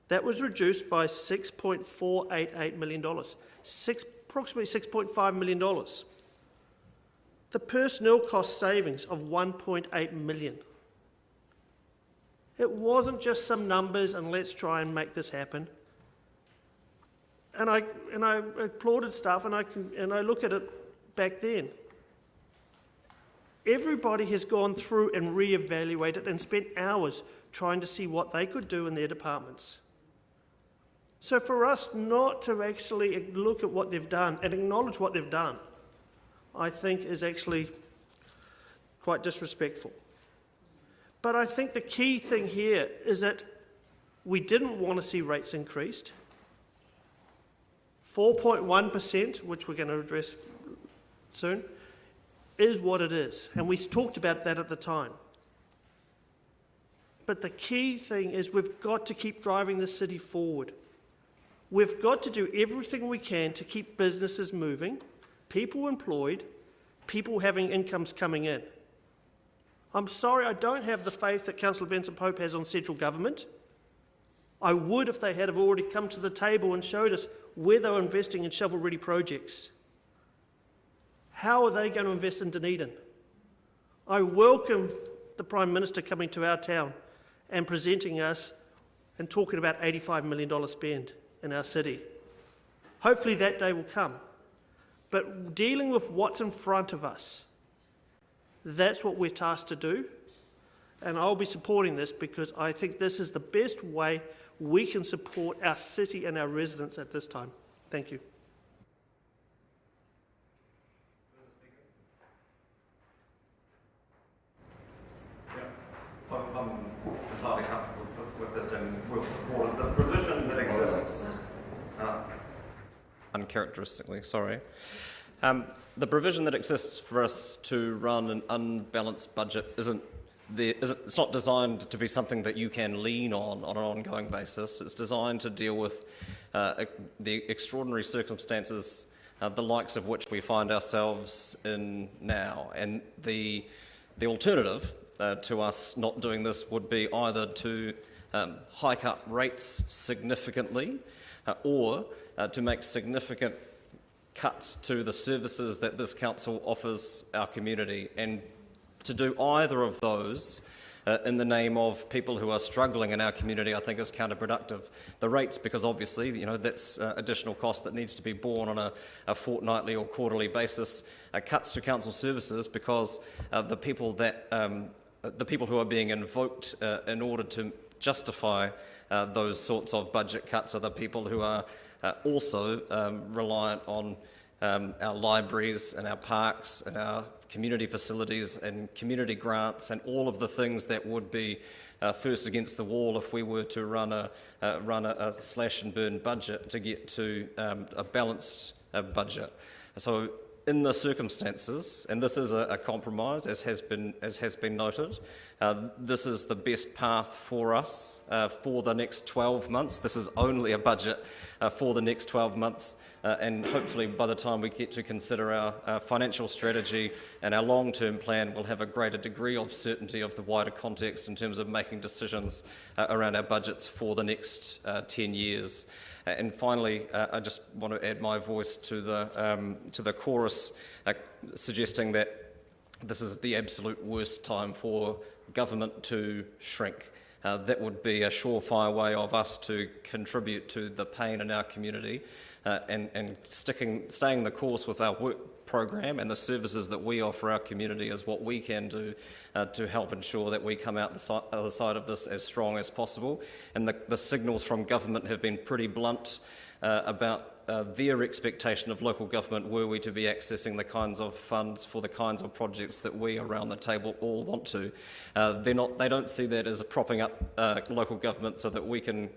That was reduced by $6.488 million, approximately $6.5 million. The personnel cost savings of $1.8 million. It wasn't just some numbers and let's try and make this happen. And I applauded stuff, and I look at it back then. Everybody has gone through and re-evaluated and spent hours trying to see what they could do in their departments. So for us not to actually look at what they've done and acknowledge what they've done, I think is actually quite disrespectful. But I think the key thing here is that we didn't want to see rates increased. 4.1%, which we're going to address soon, is what it is. And we talked about that at the time. But the key thing is we've got to keep driving the city forward. We've got to do everything we can to keep businesses moving, people employed, people having incomes coming in. I'm sorry, I don't have the faith that Councillor Benson-Pope has on central government. I would if they had have already come to the table and showed us where they were investing in shovel-ready projects. How are they going to invest in Dunedin? I welcome the Prime Minister coming to our town and presenting us and talking about $85 million spend in our city. Hopefully that day will come. But dealing with what's in front of us, that's what we're tasked to do. And I'll be supporting this because I think this is the best way we can support our city and our residents at this time. Thank you. I'm entirely comfortable with this and we'll support it. The provision that exists, uncharacteristically, sorry. The provision that exists for us to run an unbalanced budget it's not designed to be something that you can lean on an ongoing basis. It's designed to deal with the extraordinary circumstances, the likes of which we find ourselves in now. And the alternative to us not doing this would be either to hike up rates significantly or to make significant cuts to the services that this council offers our community. And to do either of those in the name of people who are struggling in our community, I think is counterproductive. The rates, because obviously, that's additional cost that needs to be borne on a fortnightly or quarterly basis. Cuts to council services because the people who are being invoked in order to justify those sorts of budget cuts are the people who are also reliant on our libraries and our parks and our community facilities and community grants and all of the things that would be first against the wall if we were to run a slash and burn budget to get to a balanced budget. So in the circumstances, and this is a compromise, as has been noted, this is the best path for us for the next 12 months. This is only a budget for the next 12 months, and hopefully by the time we get to consider our financial strategy and our long-term plan, we'll have a greater degree of certainty of the wider context in terms of making decisions around our budgets for the next 10 years. And finally, I just want to add my voice to the chorus suggesting that this is the absolute worst time for government to shrink. That would be a surefire way of us to contribute to the pain in our community and staying the course with our work program and the services that we offer our community is what we can do to help ensure that we come out the other side of this as strong as possible. And the signals from government have been pretty blunt about their expectation of local government were we to be accessing the kinds of funds for the kinds of projects that we around the table all want to. They don't see that as propping up local government so that we can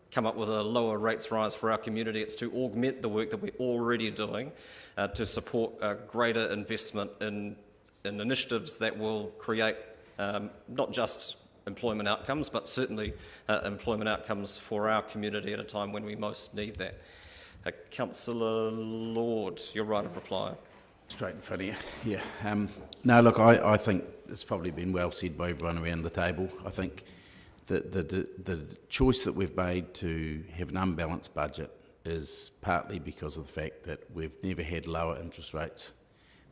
come up with a lower rates rise for our community. It's to augment the work that we're already doing to support greater investment in initiatives that will create not just employment outcomes, but certainly employment outcomes for our community at a time when we most need that. Councillor Lord, your right of reply. Straight in front of you. Yeah. No, look, I think it's probably been well said by everyone around the table. I think the choice that we've made to have an unbalanced budget is partly because of the fact that we've never had lower interest rates.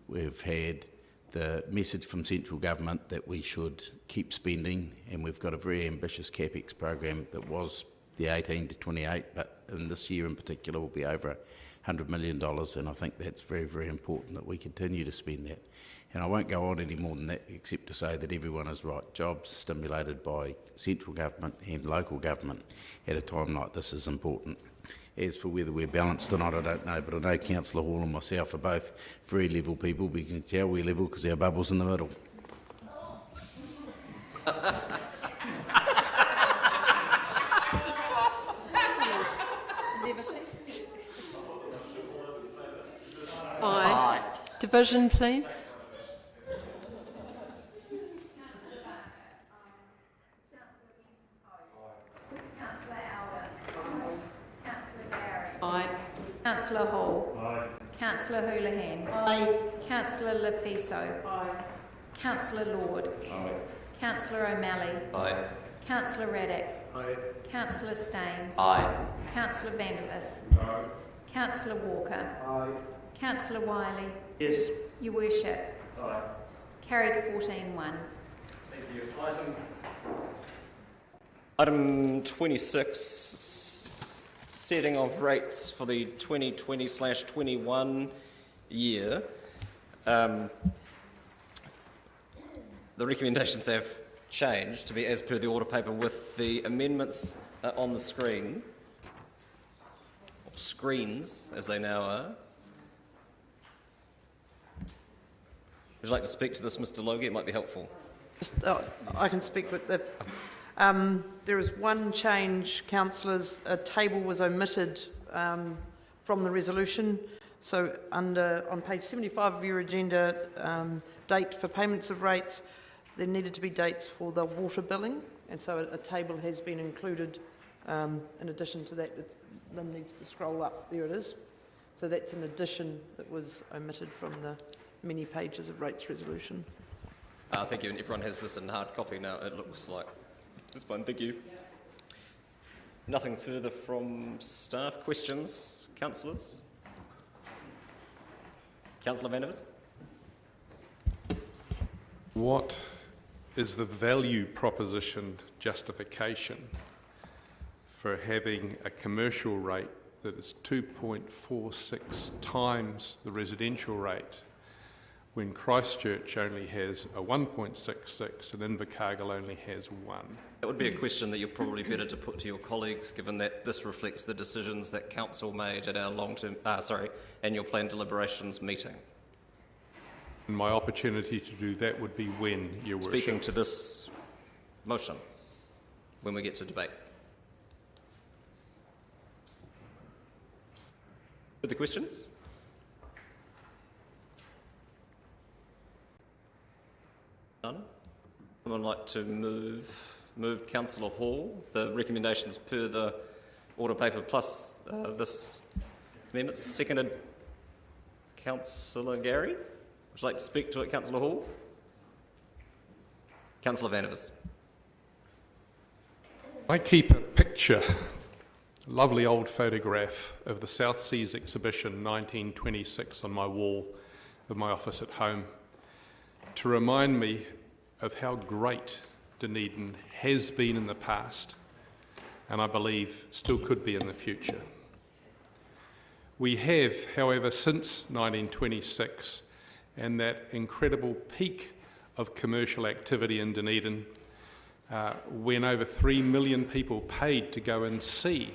We've had the message from central government that we should keep spending, and we've got a very ambitious CapEx program that was the 18 to 28, but in this year in particular will be over $100 million, and I think that's very, very important that we continue to spend that. And I won't go on any more than that, except to say that everyone is right. Jobs stimulated by central government and local government at a time like this is important. As for whether we're balanced or not, I don't know, but I know Councillor Hall and myself are both very level people. We can tell we're level because our bubble's in the middle. Aye. Division, please. Aye. Councillor Hall. Aye. Councillor Houlihan. Aye. Councillor Lefiso. Aye. Councillor Lord. Aye. Councillor O'Malley. Aye. Councillor Raddick. Aye. Councillor Staines. Aye. Councillor Vandervis. Aye. Councillor Walker. Aye. Councillor Wiley. Yes. Your Worship. Aye. Carried 14-1. Thank you. Item 26, setting of rates for the 2020/21 year. The recommendations have changed to be as per the order paper with the amendments on the screen, or screens as they now are. Would you like to speak to this, Mr. Logie? It might be helpful. I can speak with the... there is one change, councillors. A table was omitted from the resolution. So on page 75 of your agenda, date for payments of rates, there needed to be dates for the water billing. And so a table has been included in addition to that. Lynn needs to scroll up. There it is. So that's an addition that was omitted from the many pages of rates resolution. Thank you, and everyone has this in hard copy now, it looks like. That's fine, thank you. Nothing further from staff. Questions, councillors? Councillor Vandervis? What is the value proposition justification for having a commercial rate that is 2.46 times the residential rate when Christchurch only has a 1.66 and Invercargill only has 1? That would be a question that you're probably better to put to your colleagues, given that this reflects the decisions that council made at our annual plan deliberations meeting. And my opportunity to do that would be when, Your Worship? Speaking to this motion, when we get to debate. Further questions? None? Someone like to move Councillor Hall, the recommendations per the order paper plus this amendment. Seconded Councillor Gary. Would you like to speak to it, Councillor Hall? Councillor Vandervis. I keep a picture, a lovely old photograph of the South Seas exhibition 1926 on my wall of my office at home to remind me of how great Dunedin has been in the past, and I believe still could be in the future. We have, however, since 1926 and that incredible peak of commercial activity in Dunedin, when over 3 million people paid to go and see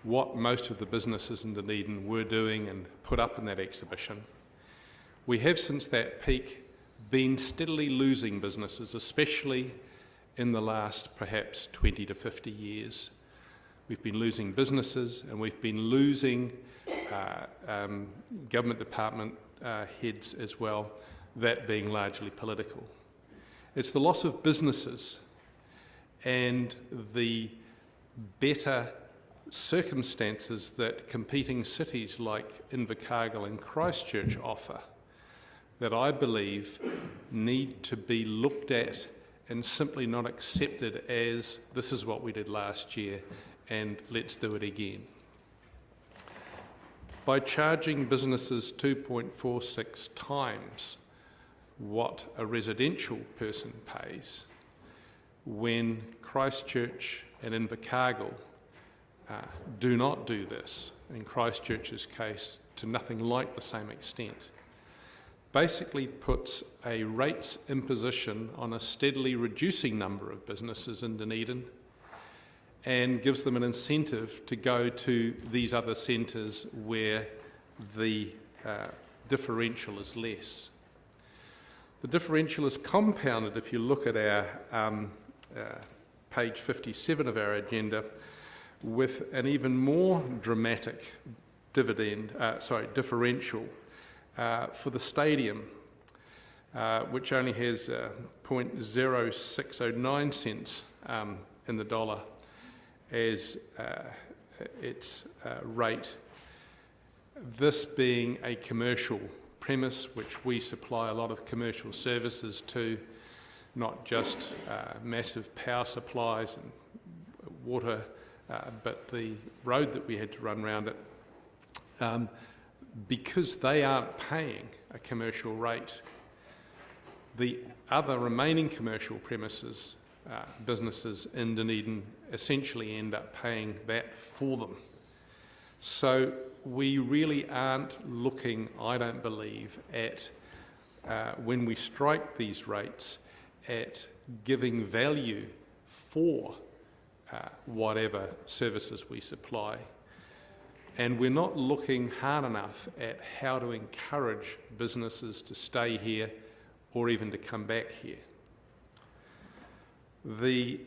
what most of the businesses in Dunedin were doing and put up in that exhibition. We have since that peak been steadily losing businesses, especially in the last perhaps 20 to 50 years. We've been losing businesses and we've been losing government department heads as well, that being largely political. It's the loss of businesses and the better circumstances that competing cities like Invercargill and Christchurch offer that I believe need to be looked at and simply not accepted as this is what we did last year and let's do it again. By charging businesses 2.46 times what a residential person pays, when Christchurch and Invercargill do not do this, in Christchurch's case, to nothing like the same extent, basically puts a rates imposition on a steadily reducing number of businesses in Dunedin and gives them an incentive to go to these other centres where the differential is less. The differential is compounded if you look at our page 57 of our agenda with an even more dramatic differential for the stadium, which only has 0.0609 cents in the dollar as its rate. This being a commercial premise, which we supply a lot of commercial services to, not just massive power supplies and water, but the road that we had to run around it, because they aren't paying a commercial rate, the other remaining commercial premises, businesses in Dunedin, essentially end up paying that for them. So we really aren't looking, I don't believe, at, when we strike these rates, at giving value for whatever services we supply. And we're not looking hard enough at how to encourage businesses to stay here or even to come back here. The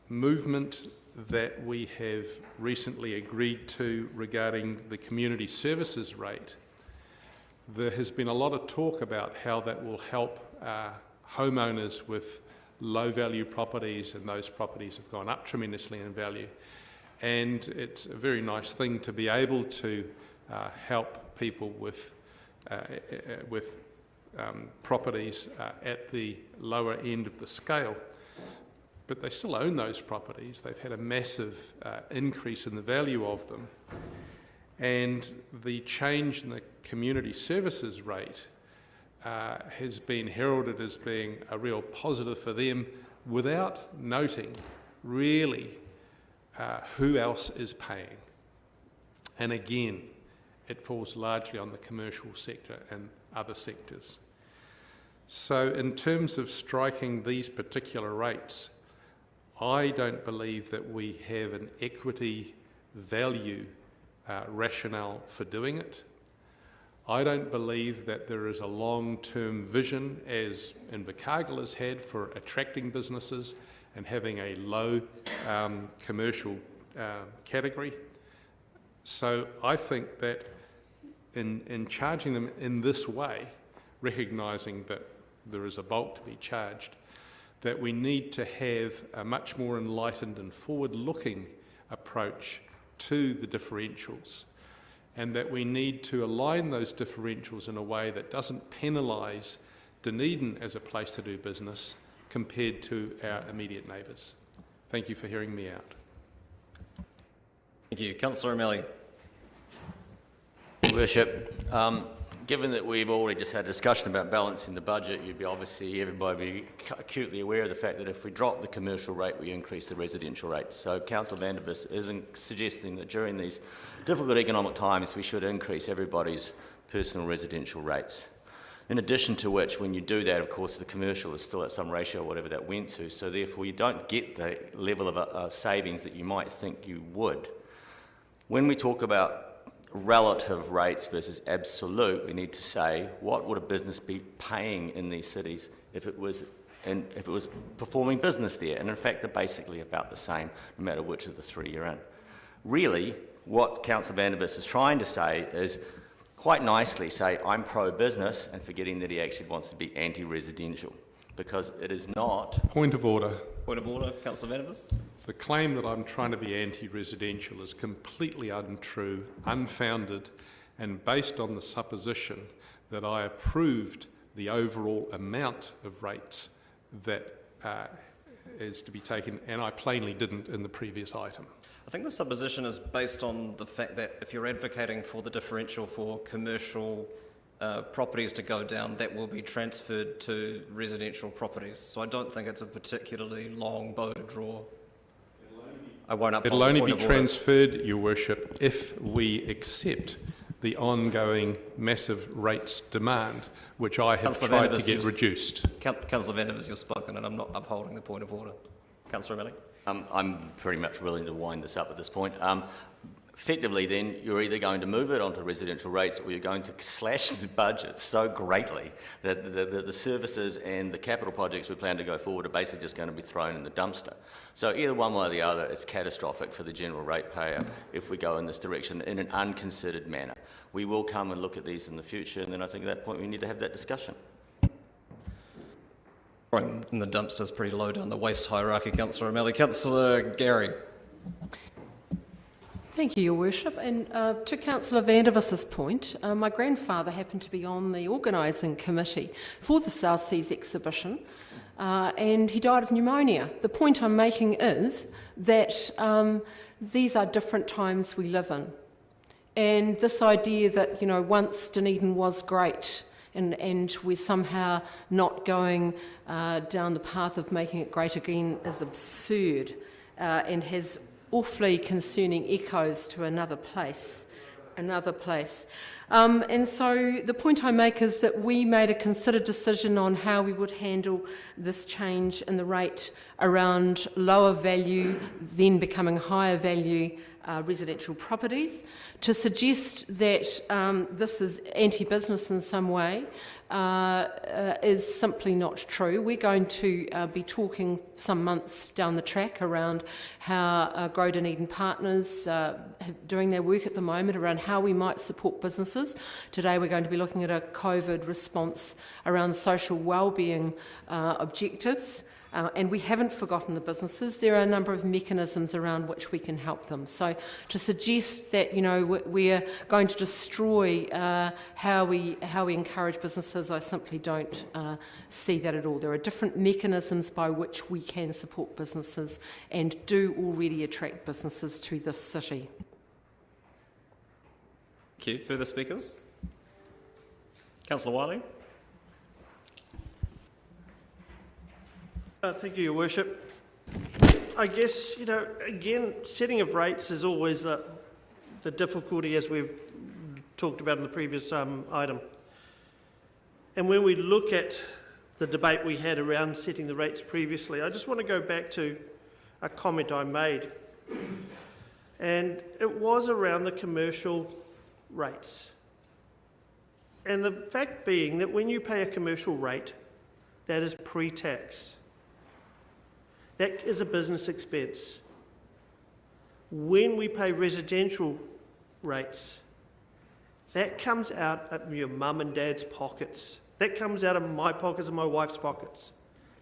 movement that we have recently agreed to regarding the community services rate, there has been a lot of talk about how that will help homeowners with low value properties, and those properties have gone up tremendously in value. And it's a very nice thing to be able to help people with properties at the lower end of the scale. But they still own those properties. They've had a massive increase in the value of them. And the change in the community services rate has been heralded as being a real positive for them, without noting really who else is paying. And again, it falls largely on the commercial sector and other sectors. So in terms of striking these particular rates, I don't believe that we have an equity value rationale for doing it. I don't believe that there is a long-term vision, as Invercargill has had, for attracting businesses and having a low commercial category. So I think that in charging them in this way, recognising that there is a bulk to be charged, that we need to have a much more enlightened and forward-looking approach to the differentials, and that we need to align those differentials in a way that doesn't penalise Dunedin as a place to do business compared to our immediate neighbours. Thank you for hearing me out. Thank you. Councillor O'Malley. Worship, given that we've already just had a discussion about balancing the budget, everybody be acutely aware of the fact that if we drop the commercial rate, we increase the residential rate. So Councillor Van der Vis isn't suggesting that during these difficult economic times we should increase everybody's personal residential rates. In addition to which, when you do that, of course, the commercial is still at some ratio, whatever that went to, so therefore you don't get the level of savings that you might think you would. When we talk about relative rates versus absolute, we need to say, what would a business be paying in these cities if it was performing business there? And in fact, they're basically about the same, no matter which of the three you're in. Really, what Councillor Van der Vis is trying to say is, quite nicely say, I'm pro-business, and forgetting that he actually wants to be anti-residential, because it is not... Point of order. Point of order, Councillor Van der Vis. The claim that I'm trying to be anti-residential is completely untrue, unfounded, and based on the supposition that I approved the overall amount of rates that is to be taken, and I plainly didn't in the previous item. I think the supposition is based on the fact that if you're advocating for the differential for commercial properties to go down, that will be transferred to residential properties. So I don't think it's a particularly long bow to draw. I won't uphold It'll the only point be of order. transferred, Your Worship, if we accept the ongoing massive rates demand, which I have Councillor tried to Vandervis, get reduced. Councillor Vandervis, you've spoken, and I'm not upholding the point of order. Councillor O'Malley. I'm pretty much willing to wind this up at this point. Effectively, then, you're either going to move it onto residential rates or you're going to slash the budget so greatly that the services and the capital projects we plan to go forward are basically just going to be thrown in the dumpster. So either one way or the other, it's catastrophic for the general ratepayer if we go in this direction in an unconsidered manner. We will come and look at these in the future, and then I think at that point we need to have that discussion. Throwing in the dumpster is pretty low down the waste hierarchy, Councillor O'Malley. Councillor Gary. Thank you, Your Worship. And to Councillor Vandervis's point, my grandfather happened to be on the organising committee for the South Seas exhibition, and he died of pneumonia. The point I'm making is that these are different times we live in. And this idea that, you know, once Dunedin was great and we're somehow not going down the path of making it great again is absurd and has awfully concerning echoes to another place. And so the point I make is that we made a considered decision on how we would handle this change in the rate around lower value, then becoming higher value residential properties. To suggest that this is anti-business in some way is simply not true. We're going to be talking some months down the track around how Grow Dunedin partners are doing their work at the moment around how we might support businesses. Today we're going to be looking at a COVID response around social wellbeing objectives. And we haven't forgotten the businesses. There are a number of mechanisms around which we can help them. So to suggest that, you know, we're going to destroy how we encourage businesses, I simply don't see that at all. There are different mechanisms by which we can support businesses and do already attract businesses to this city. Thank you. Further speakers? Councillor Wiley. Thank you, Your Worship. I guess, you know, again, setting of rates is always the difficulty, as we've talked about in the previous item. And when we look at the debate we had around setting the rates previously, I just want to go back to a comment I made. And it was around the commercial rates. And the fact being that when you pay a commercial rate, that is pre-tax. That is a business expense. When we pay residential rates, that comes out of your mum and dad's pockets. That comes out of my pockets and my wife's pockets.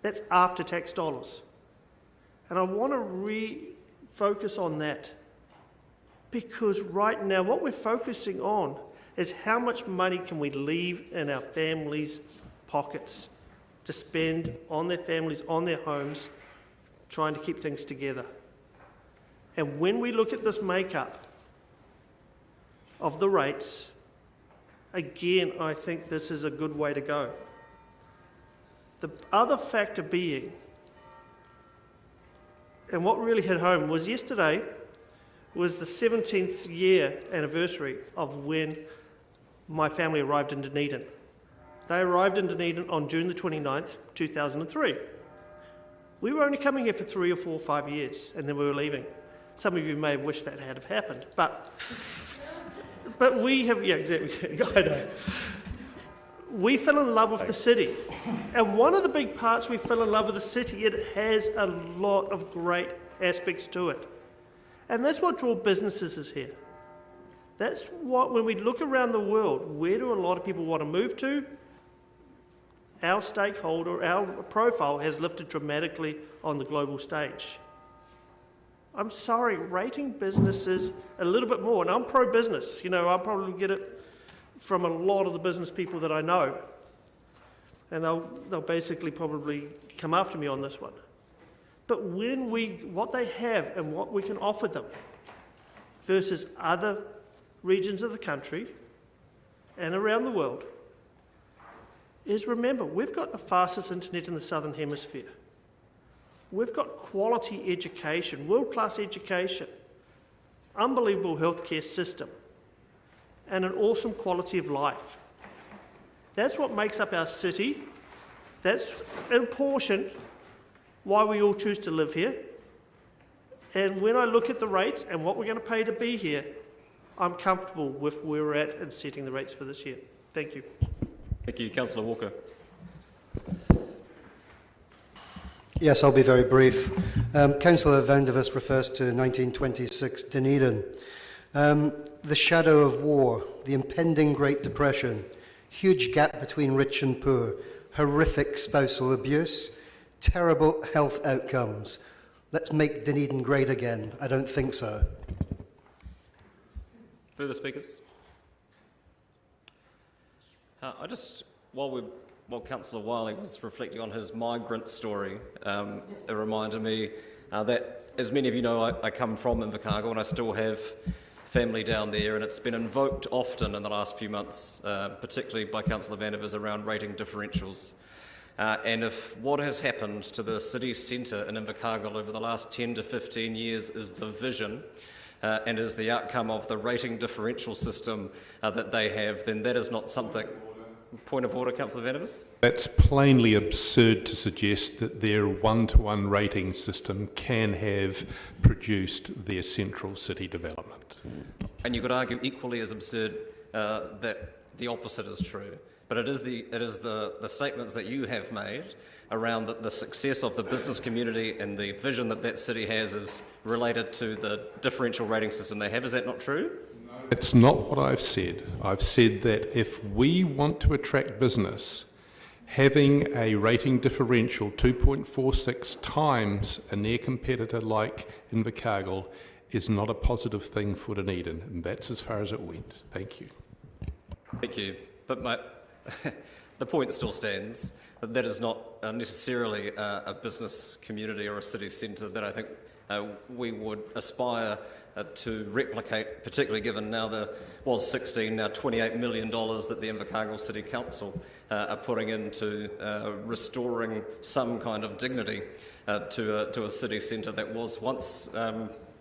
That's after-tax dollars. And I want to refocus on that, because right now what we're focusing on is how much money can we leave in our families' pockets to spend on their families, on their homes, trying to keep things together. And when we look at this makeup of the rates, again, I think this is a good way to go. The other factor being, and what really hit home was yesterday was the 17th year anniversary of when my family arrived in Dunedin. They arrived in Dunedin on June the 29th, 2003. We were only coming here for 3 or 4 or 5 years, and then we were leaving. Some of you may have wished that had have happened, but we have, yeah, exactly, I know. We fell in love with the city, and one of the big parts we fell in love with the city, it has a lot of great aspects to it. And that's what draws businesses is here. That's what, when we look around the world, where do a lot of people want to move to? Our stakeholder, our profile has lifted dramatically on the global stage. I'm sorry, rating businesses a little bit more, and I'm pro-business. You know, I'll probably get it from a lot of the business people that I know, and they'll basically probably come after me on this one. But when what they have and what we can offer them versus other regions of the country and around the world, is remember, we've got the fastest internet in the Southern Hemisphere. We've got quality education, world-class education, unbelievable healthcare system, and an awesome quality of life. That's what makes up our city. That's important why we all choose to live here. And when I look at the rates and what we're going to pay to be here, I'm comfortable with where we're at and setting the rates for this year. Thank you. Thank you. Councillor Walker. Yes, I'll be very brief. Councillor Vandevers refers to 1926 Dunedin. The shadow of war, the impending Great Depression, huge gap between rich and poor, horrific spousal abuse, terrible health outcomes. Let's make Dunedin great again. I don't think so. Further speakers? While Councillor Wiley was reflecting on his migrant story, it reminded me that, as many of you know, I come from Invercargill and I still have family down there, and it's been invoked often in the last few months, particularly by Councillor Vandevers, around rating differentials. And if what has happened to the city centre in Invercargill over the last 10 to 15 years is the vision and is the outcome of the rating differential system that they have, then that is not something... Point of order, Councillor Vandevers. That's plainly absurd to suggest that their one-to-one rating system can have produced their central city development. And you could argue equally as absurd that the opposite is true. But it is the statements that you have made around the success of the business community and the vision that that city has is related to the differential rating system they have. Is that not true? It's not what I've said. I've said that if we want to attract business, having a rating differential 2.46 times a near competitor like Invercargill is not a positive thing for Dunedin, and that's as far as it went. Thank you. Thank you. But the point still stands that that is not necessarily a business community or a city centre that I think we would aspire to replicate, particularly given now there was $16, now $28 million that the Invercargill City Council are putting into restoring some kind of dignity to a city centre that was once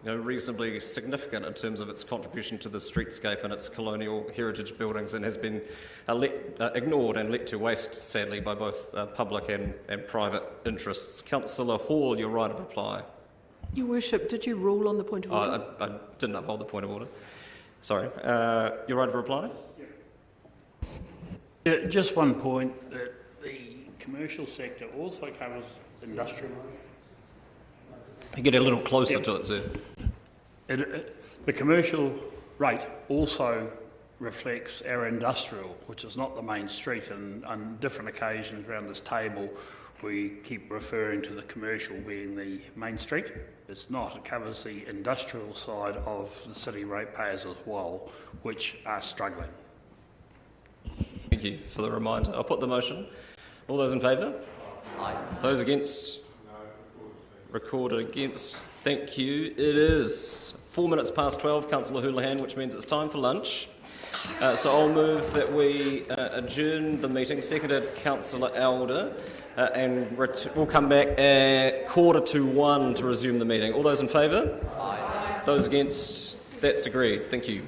reasonably significant in terms of its contribution to the streetscape and its colonial heritage buildings, and has been ignored and let to waste, sadly, by both public and private interests. Councillor Hall, your right of reply. Your Worship, did you rule on the point of order? I didn't uphold the point of order. Sorry. Your right of reply? Yeah, just one point, that the commercial sector also covers industrial. You get a little closer to it, sir. The commercial rate also reflects our industrial, which is not the main street, and on different occasions around this table we keep referring to the commercial being the main street. It's not. It covers the industrial side of the city ratepayers as well, which are struggling. Thank you for the reminder. I'll put the motion. All those in favour? Aye. Those against? No. Recorded against. Thank you. It is 4 minutes past 12, Councillor Houlihan, which means it's time for lunch. So I'll move that we adjourn the meeting. Seconded, Councillor Elder. And we'll come back at 1:45 to resume the meeting. All those in favour? Aye. Those against? That's agreed. Thank you.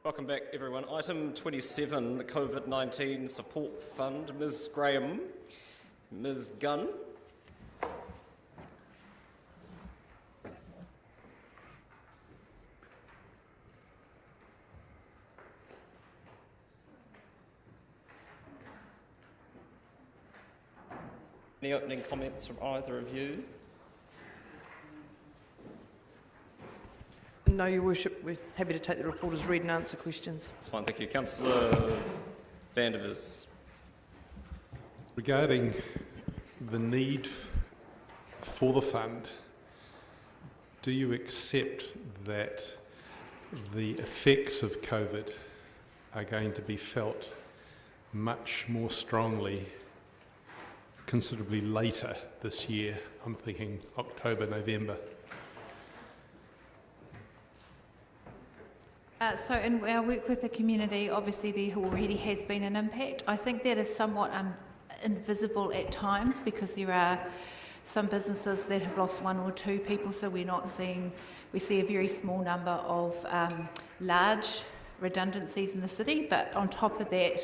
Welcome back, everyone. Item 27, the COVID-19 Support Fund. Ms. Graham, Ms. Gunn. Any opening comments from either of you? No, Your Worship. We're happy to take the report as read and answer questions. That's fine, thank you. Councillor Van der Vis. Regarding the need for the fund, do you accept that the effects of COVID are going to be felt much more strongly considerably later this year? I'm thinking October, November. So in our work with the community, obviously there already has been an impact. I think that is somewhat invisible at times because there are some businesses that have lost 1 or 2 people, so we see a very small number of large redundancies in the city, but on top of that,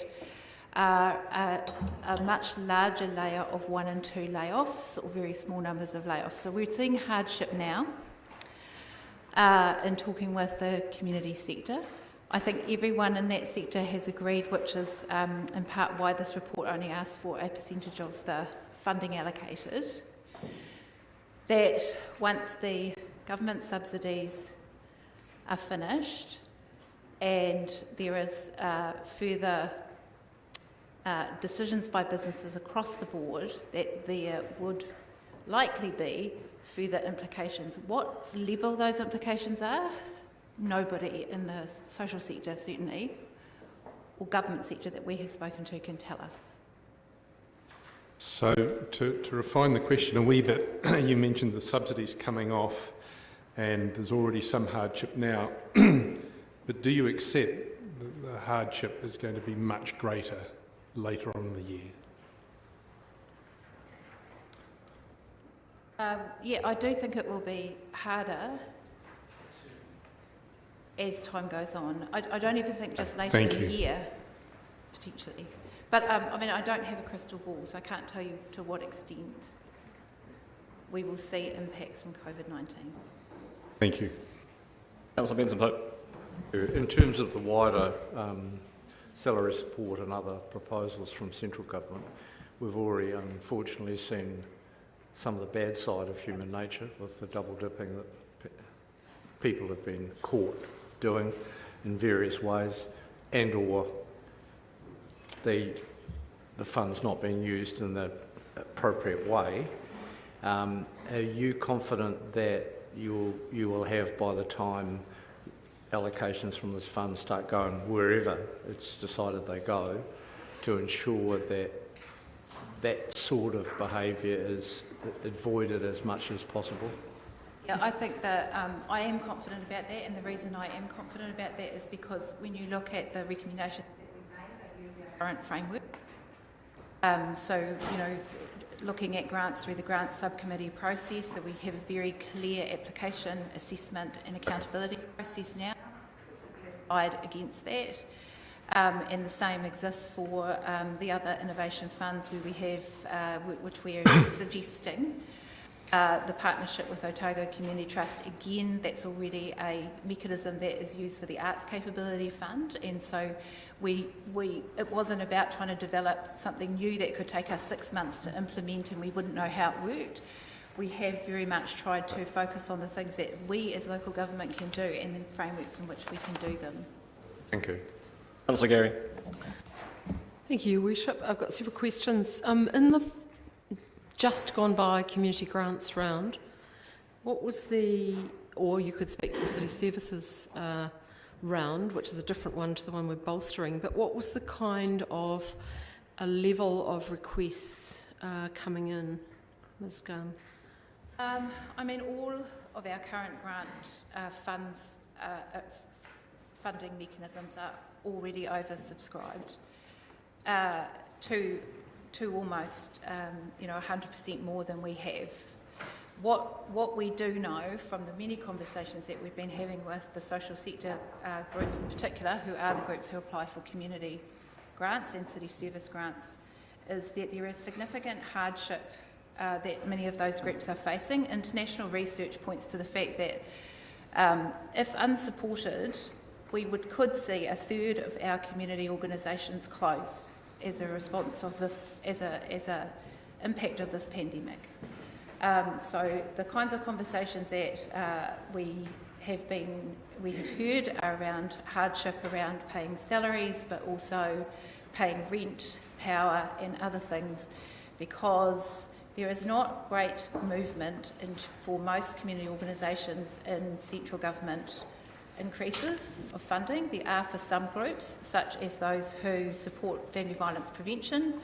a much larger layer of 1 and 2 layoffs, or very small numbers of layoffs. So we're seeing hardship now in talking with the community sector. I think everyone in that sector has agreed, which is in part why this report only asks for a percentage of the funding allocated, that once the government subsidies are finished and there is further decisions by businesses across the board, that there would likely be further implications. What level those implications are, nobody in the social sector certainly, or government sector that we have spoken to can tell us. So to refine the question a wee bit, you mentioned the subsidies coming off and there's already some hardship now, but do you accept that the hardship is going to be much greater later on in the year? Yeah, I do think it will be harder as time goes on. I don't even think just later in the year, potentially. But I mean, I don't have a crystal ball, so I can't tell you to what extent we will see impacts from COVID-19. Thank you. Councillor Benson-Pope. In terms of the wider salary support and other proposals from central government, we've already unfortunately seen some of the bad side of human nature with the double dipping that people have been caught doing in various ways, and or the funds not being used in the appropriate way. Are you confident that you will have, by the time allocations from this fund start going wherever it's decided they go, to ensure that that sort of behaviour is avoided as much as possible? Yeah, I think that I am confident about that, and the reason I am confident about that is because when you look at the recommendations that we made, they use our current framework. So, you know, looking at grants through the grant subcommittee process, so we have a very clear application, assessment and accountability process now. Guide against that. And the same exists for the other innovation funds where we have, which we are suggesting, the partnership with Otago Community Trust. Again, that's already a mechanism that is used for the Arts Capability Fund, and so it wasn't about trying to develop something new that could take us 6 months to implement and we wouldn't know how it worked. We have very much tried to focus on the things that we as local government can do and the frameworks in which we can do them. Thank you. Councillor Gary. Thank you, Your Worship. I've got several questions. In the just gone by community grants round, what was or you could speak to the city services round, which is a different one to the one we're bolstering, but what was the kind of a level of requests coming in, Ms. Gunn? I mean, all of our current grant funds, funding mechanisms are already oversubscribed to almost 100% more than we have. What we do know from the many conversations that we've been having with the social sector groups in particular, who are the groups who apply for community grants and city service grants, is that there is significant hardship that many of those groups are facing. International research points to the fact that if unsupported, we could see a third of our community organisations close as a response of this, as a impact of this pandemic. So the kinds of conversations that we have heard are around hardship around paying salaries, but also paying rent, power and other things, because there is not great movement for most community organisations in central government increases of funding. There are for some groups, such as those who support family violence prevention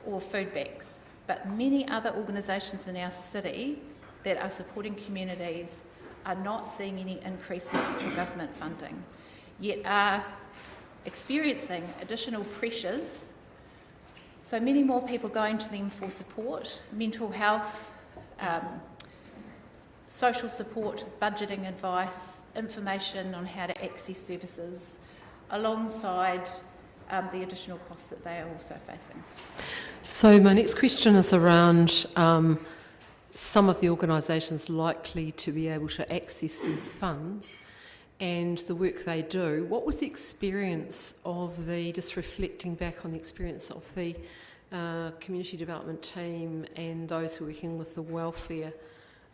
or food banks. But many other organisations in our city that are supporting communities are not seeing any increase in central government funding, yet are experiencing additional pressures. So many more people going to them for support, mental health, social support, budgeting advice, information on how to access services, alongside the additional costs that they are also facing. So my next question is around some of the organisations likely to be able to access these funds and the work they do. What was the experience of just reflecting back on the experience of the community development team and those who are working with the welfare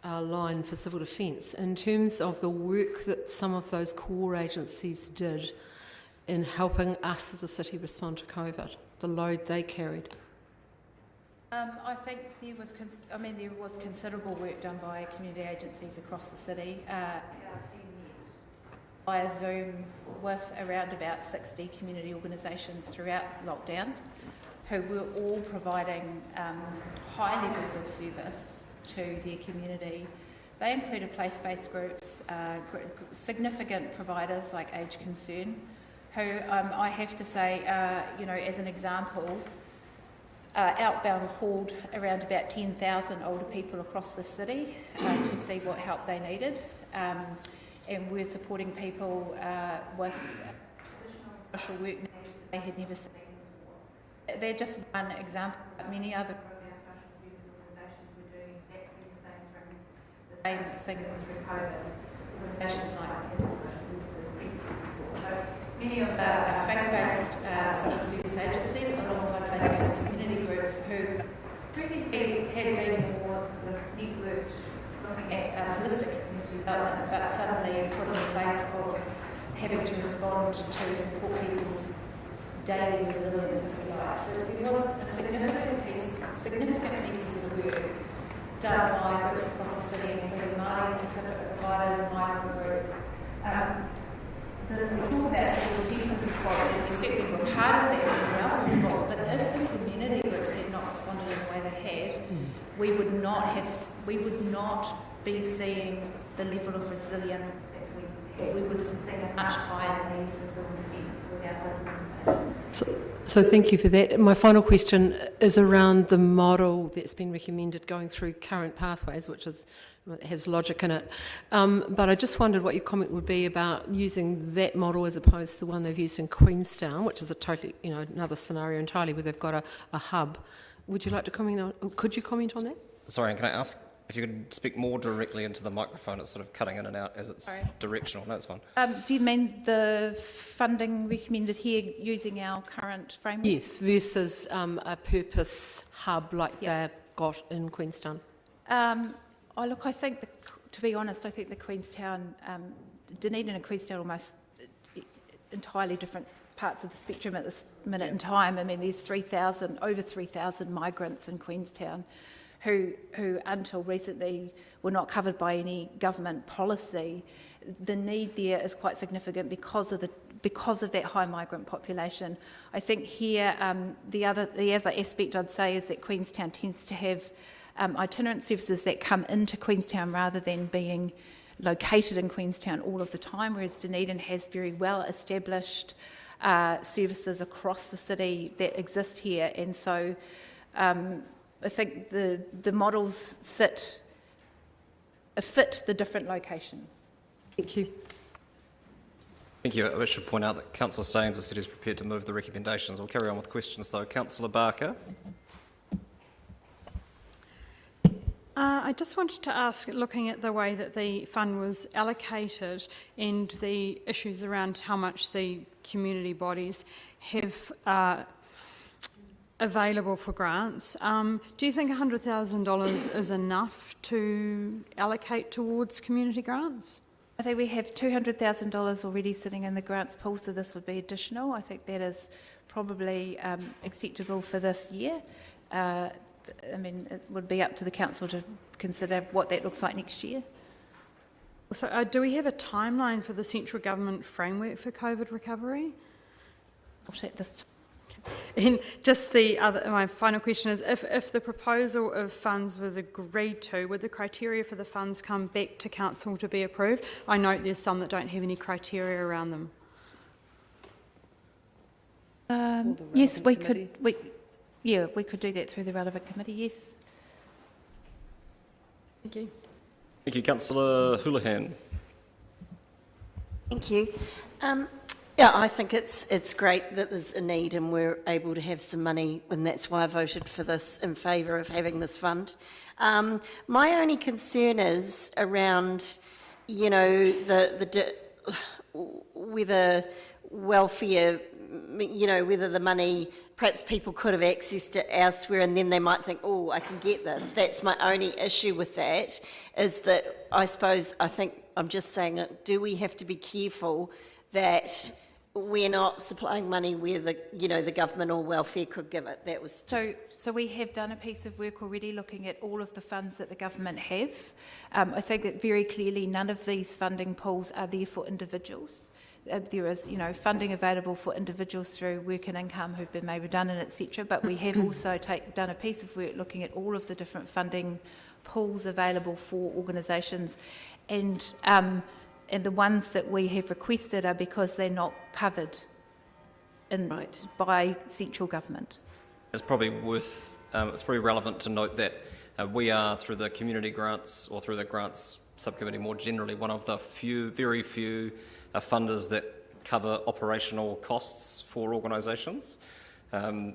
line for civil defence, in terms of the work that some of those core agencies did in helping us as a city respond to COVID, the load they carried? I think there was considerable work done by community agencies across the city. Our team met via Zoom with around about 60 community organisations throughout lockdown, who were all providing high levels of service to their community. They included place-based groups, significant providers like Age Concern, who I have to say, as an example, Outbound called around about 10,000 older people across the city to see what help they needed, and we're supporting people with social work they had never seen before. They're just one example, but many other social service organisations were doing exactly the same thing through COVID. Organisations like social services, so many of the faith-based social service agencies, alongside place-based community groups who previously had been more sort of networked, looking at holistic community development, but suddenly put in place of having to respond to support people's daily resilience, if you like. So there was a significant pieces of work done by groups across the city, including Māori Pacific providers, migrant groups. We talk about civil defence response, and we certainly were part of that in the welfare response, but if the community groups had not responded in the way they had, we would not be seeing the level of resilience that we would have seen a much higher need for civil defence without those organisations. So thank you for that. My final question is around the model that's been recommended going through current pathways, which has logic in it. But I just wondered what your comment would be about using that model as opposed to the one they've used in Queenstown, which is a totally, another scenario entirely, where they've got a hub. Would you like to comment on? Could you comment on that? Sorry, can I ask if you could speak more directly into the microphone? It's sort of cutting in and out as it's directional. No, it's fine. Do you mean the funding recommended here using our current framework? Yes, versus a purpose hub like they've got in Queenstown. I think, to be honest, I think the Queenstown, Dunedin and Queenstown are almost entirely different parts of the spectrum at this minute in time. I mean, there's over 3,000 migrants in Queenstown who until recently were not covered by any government policy. The need there is quite significant because of that high migrant population. I think here the other aspect I'd say is that Queenstown tends to have itinerant services that come into Queenstown rather than being located in Queenstown all of the time, whereas Dunedin has very well established services across the city that exist here. And so I think the models sit fit the different locations. Thank you. Thank you. I should point out that Councillor Staines has said he's prepared to move the recommendations. We'll carry on with questions though. Councillor Barker. I just wanted to ask, looking at the way that the fund was allocated and the issues around how much the community bodies have available for grants, do you think $100,000 is enough to allocate towards community grants? I think we have $200,000 already sitting in the grants pool, so this would be additional. I think that is probably acceptable for this year. I mean, it would be up to the council to consider what that looks like next year. So do we have a timeline for the central government framework for COVID recovery? Not at this time. And just my final question is, if the proposal of funds was agreed to, would the criteria for the funds come back to council to be approved? I note there's some that don't have any criteria around them. Yes, we could. We could do that through the relevant committee, yes. Thank you. Thank you. Councillor Houlihan. Thank you. Yeah, I think it's great that there's a need and we're able to have some money, and that's why I voted for this in favour of having this fund. My only concern is around, you know, whether welfare, you know, whether the money, perhaps people could have accessed it elsewhere and then they might think, oh, I can get this. That's my only issue with that, is that I think I'm just saying, do we have to be careful that we're not supplying money where the government or welfare could give it? That was so we have done a piece of work already looking at all of the funds that the government have. I think that very clearly none of these funding pools are there for individuals. There is, funding available for individuals through work and income who've been made redundant, etc. But we have also done a piece of work looking at all of the different funding pools available for organisations, and the ones that we have requested are because they're not covered by central government. It's probably relevant to note that we are, through the community grants or through the grants subcommittee more generally, one of the very few funders that cover operational costs for organisations. There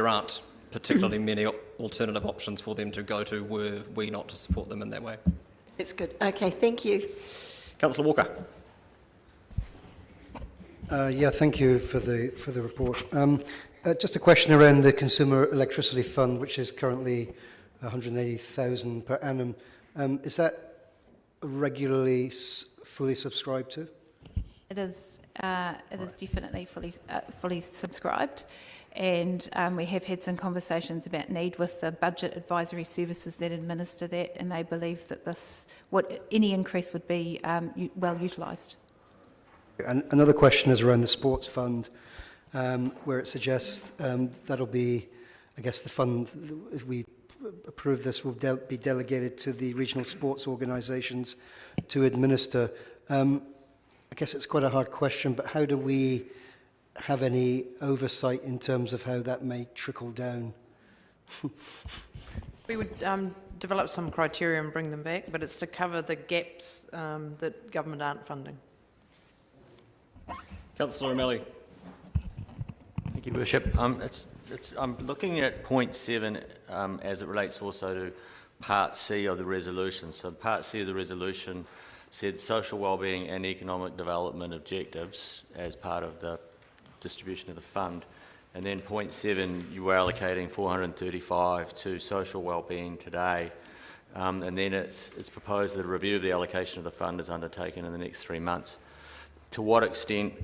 aren't particularly many alternative options for them to go to were we not to support them in that way. That's good. Okay, thank you. Councillor Walker. Yeah, thank you for the report. Just a question around the Consumer Electricity Fund, which is currently 180,000 per annum. Is that regularly fully subscribed to? It is definitely fully subscribed, and we have had some conversations about need with the budget advisory services that administer that, and they believe that any increase would be well utilised. And another question is around the sports fund, where it suggests that'll be, I guess, the fund, if we approve this, will be delegated to the regional sports organisations to administer. I guess it's quite a hard question, but how do we have any oversight in terms of how that may trickle down? We would develop some criteria and bring them back, but it's to cover the gaps that government aren't funding. Councillor O'Malley. Thank you, Worship. I'm looking at point 7 as it relates also to Part C of the resolution. So Part C of the resolution said social wellbeing and economic development objectives as part of the distribution of the fund. And then point 7, you were allocating 435 to social wellbeing today. And then it's proposed that a review of the allocation of the fund is undertaken in the next 3 months. To what extent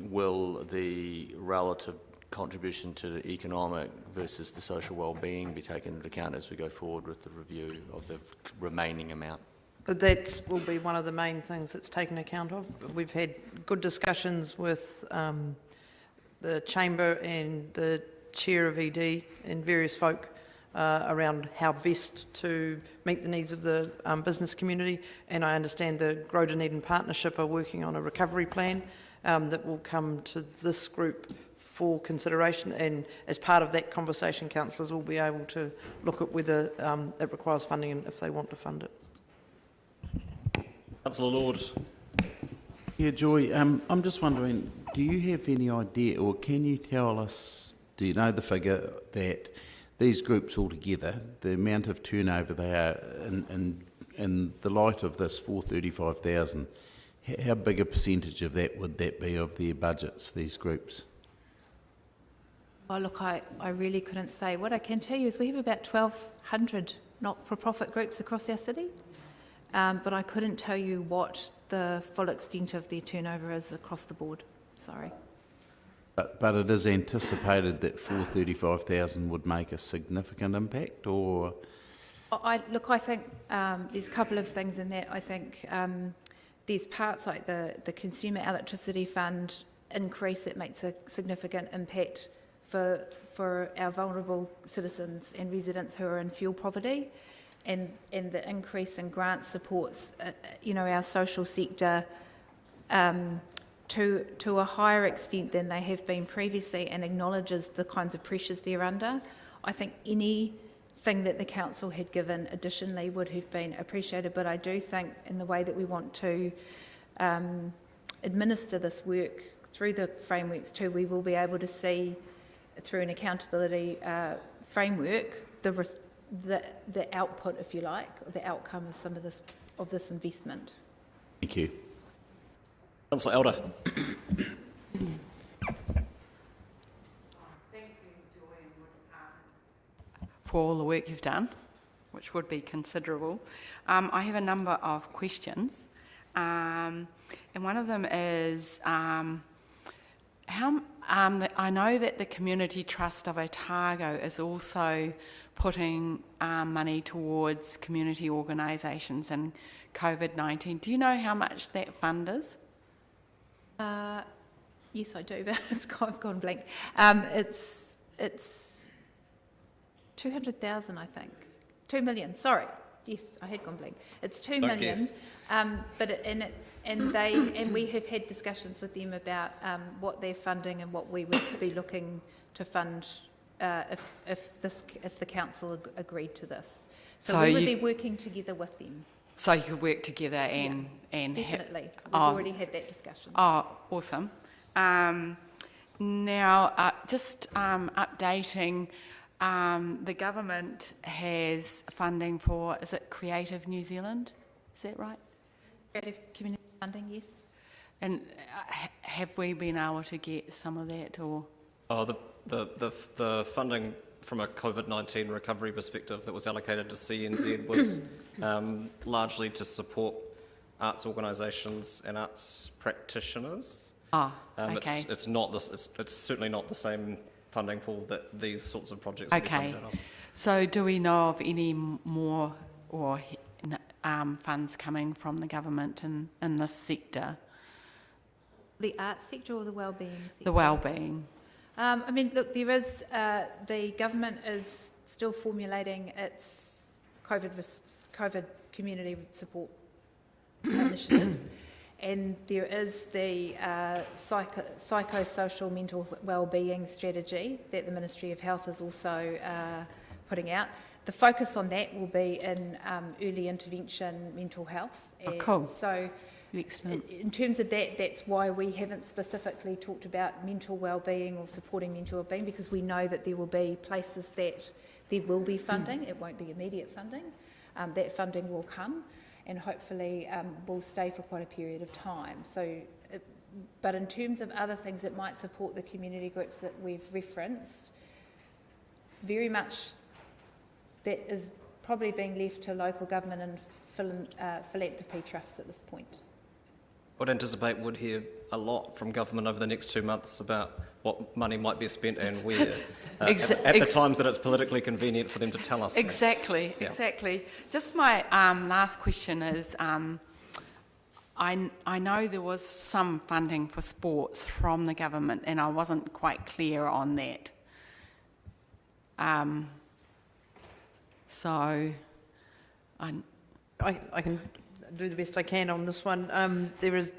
will the relative contribution to the economic versus the social wellbeing be taken into account as we go forward with the review of the remaining amount? That will be one of the main things that's taken account of. We've had good discussions with the Chamber and the Chair of ED and various folk around how best to meet the needs of the business community, and I understand the Grow Dunedin Partnership are working on a recovery plan that will come to this group for consideration, and as part of that conversation, councillors will be able to look at whether it requires funding and if they want to fund it. Councillor Lord. Yeah, Joy, I'm just wondering, do you have any idea, or can you tell us, do you know the figure that these groups altogether, the amount of turnover they are in the light of this 435,000, how big a percentage of that would that be of their budgets, these groups? Oh, look, I really couldn't say. What I can tell you is we have about 1,200 not-for-profit groups across our city, but I couldn't tell you what the full extent of their turnover is across the board. Sorry. But it is anticipated that 435,000 would make a significant impact, or? I think there's a couple of things in that. I think there's parts like the Consumer Electricity Fund increase that makes a significant impact for our vulnerable citizens and residents who are in fuel poverty, and the increase in grant supports our social sector to a higher extent than they have been previously, and acknowledges the kinds of pressures they're under. I think anything that the council had given additionally would have been appreciated, but I do think in the way that we want to administer this work through the frameworks too, we will be able to see through an accountability framework the output, if you like, or the outcome of some of this investment. Thank you. Councillor Elder. For all the work you've done, which would be considerable. I have a number of questions, and one of them is I know that the Community Trust of Otago is also putting money towards community organisations and COVID-19. Do you know how much that fund is? Yes, I do, but I've gone blank. It's 200,000, I think. 2 million. Sorry. Yes, I had gone blank. It's 2 million. And we have had discussions with them about what they're funding and what we would be looking to fund if the council agreed to this. So we would be working together with them. So you could work together and definitely. We've already had that discussion. Oh, awesome. Now, just updating, the government has funding for, is it Creative New Zealand? Is that right? Creative community funding, yes. And have we been able to get some of that, or? Oh, the funding from a COVID-19 recovery perspective that was allocated to CNZ was largely to support arts organisations and arts practitioners. Okay. It's not this. It's certainly not the same funding pool that these sorts of projects will be funded out of. So do we know of any more or funds coming from the government in this sector? The arts sector or the wellbeing sector? The wellbeing. I mean, look, there is, the government is still formulating its COVID community support initiative, and there is the psychosocial mental wellbeing strategy that the Ministry of Health is also putting out. The focus on that will be in early intervention mental health. Oh, cool. So, excellent. In terms of that, that's why we haven't specifically talked about mental wellbeing or supporting mental wellbeing, because we know that there will be places that there will be funding. It won't be immediate funding. That funding will come, and hopefully will stay for quite a period of time. So, but in terms of other things that might support the community groups that we've referenced, very much that is probably being left to local government and philanthropy trusts at this point. I would anticipate we'd hear a lot from government over the next 2 months about what money might be spent and where, at the times that it's politically convenient for them to tell us. Exactly, Yeah. exactly. Just my last question is, I know there was some funding for sports from the government, and I wasn't quite clear on that. So, I can do the best I can on this one. There is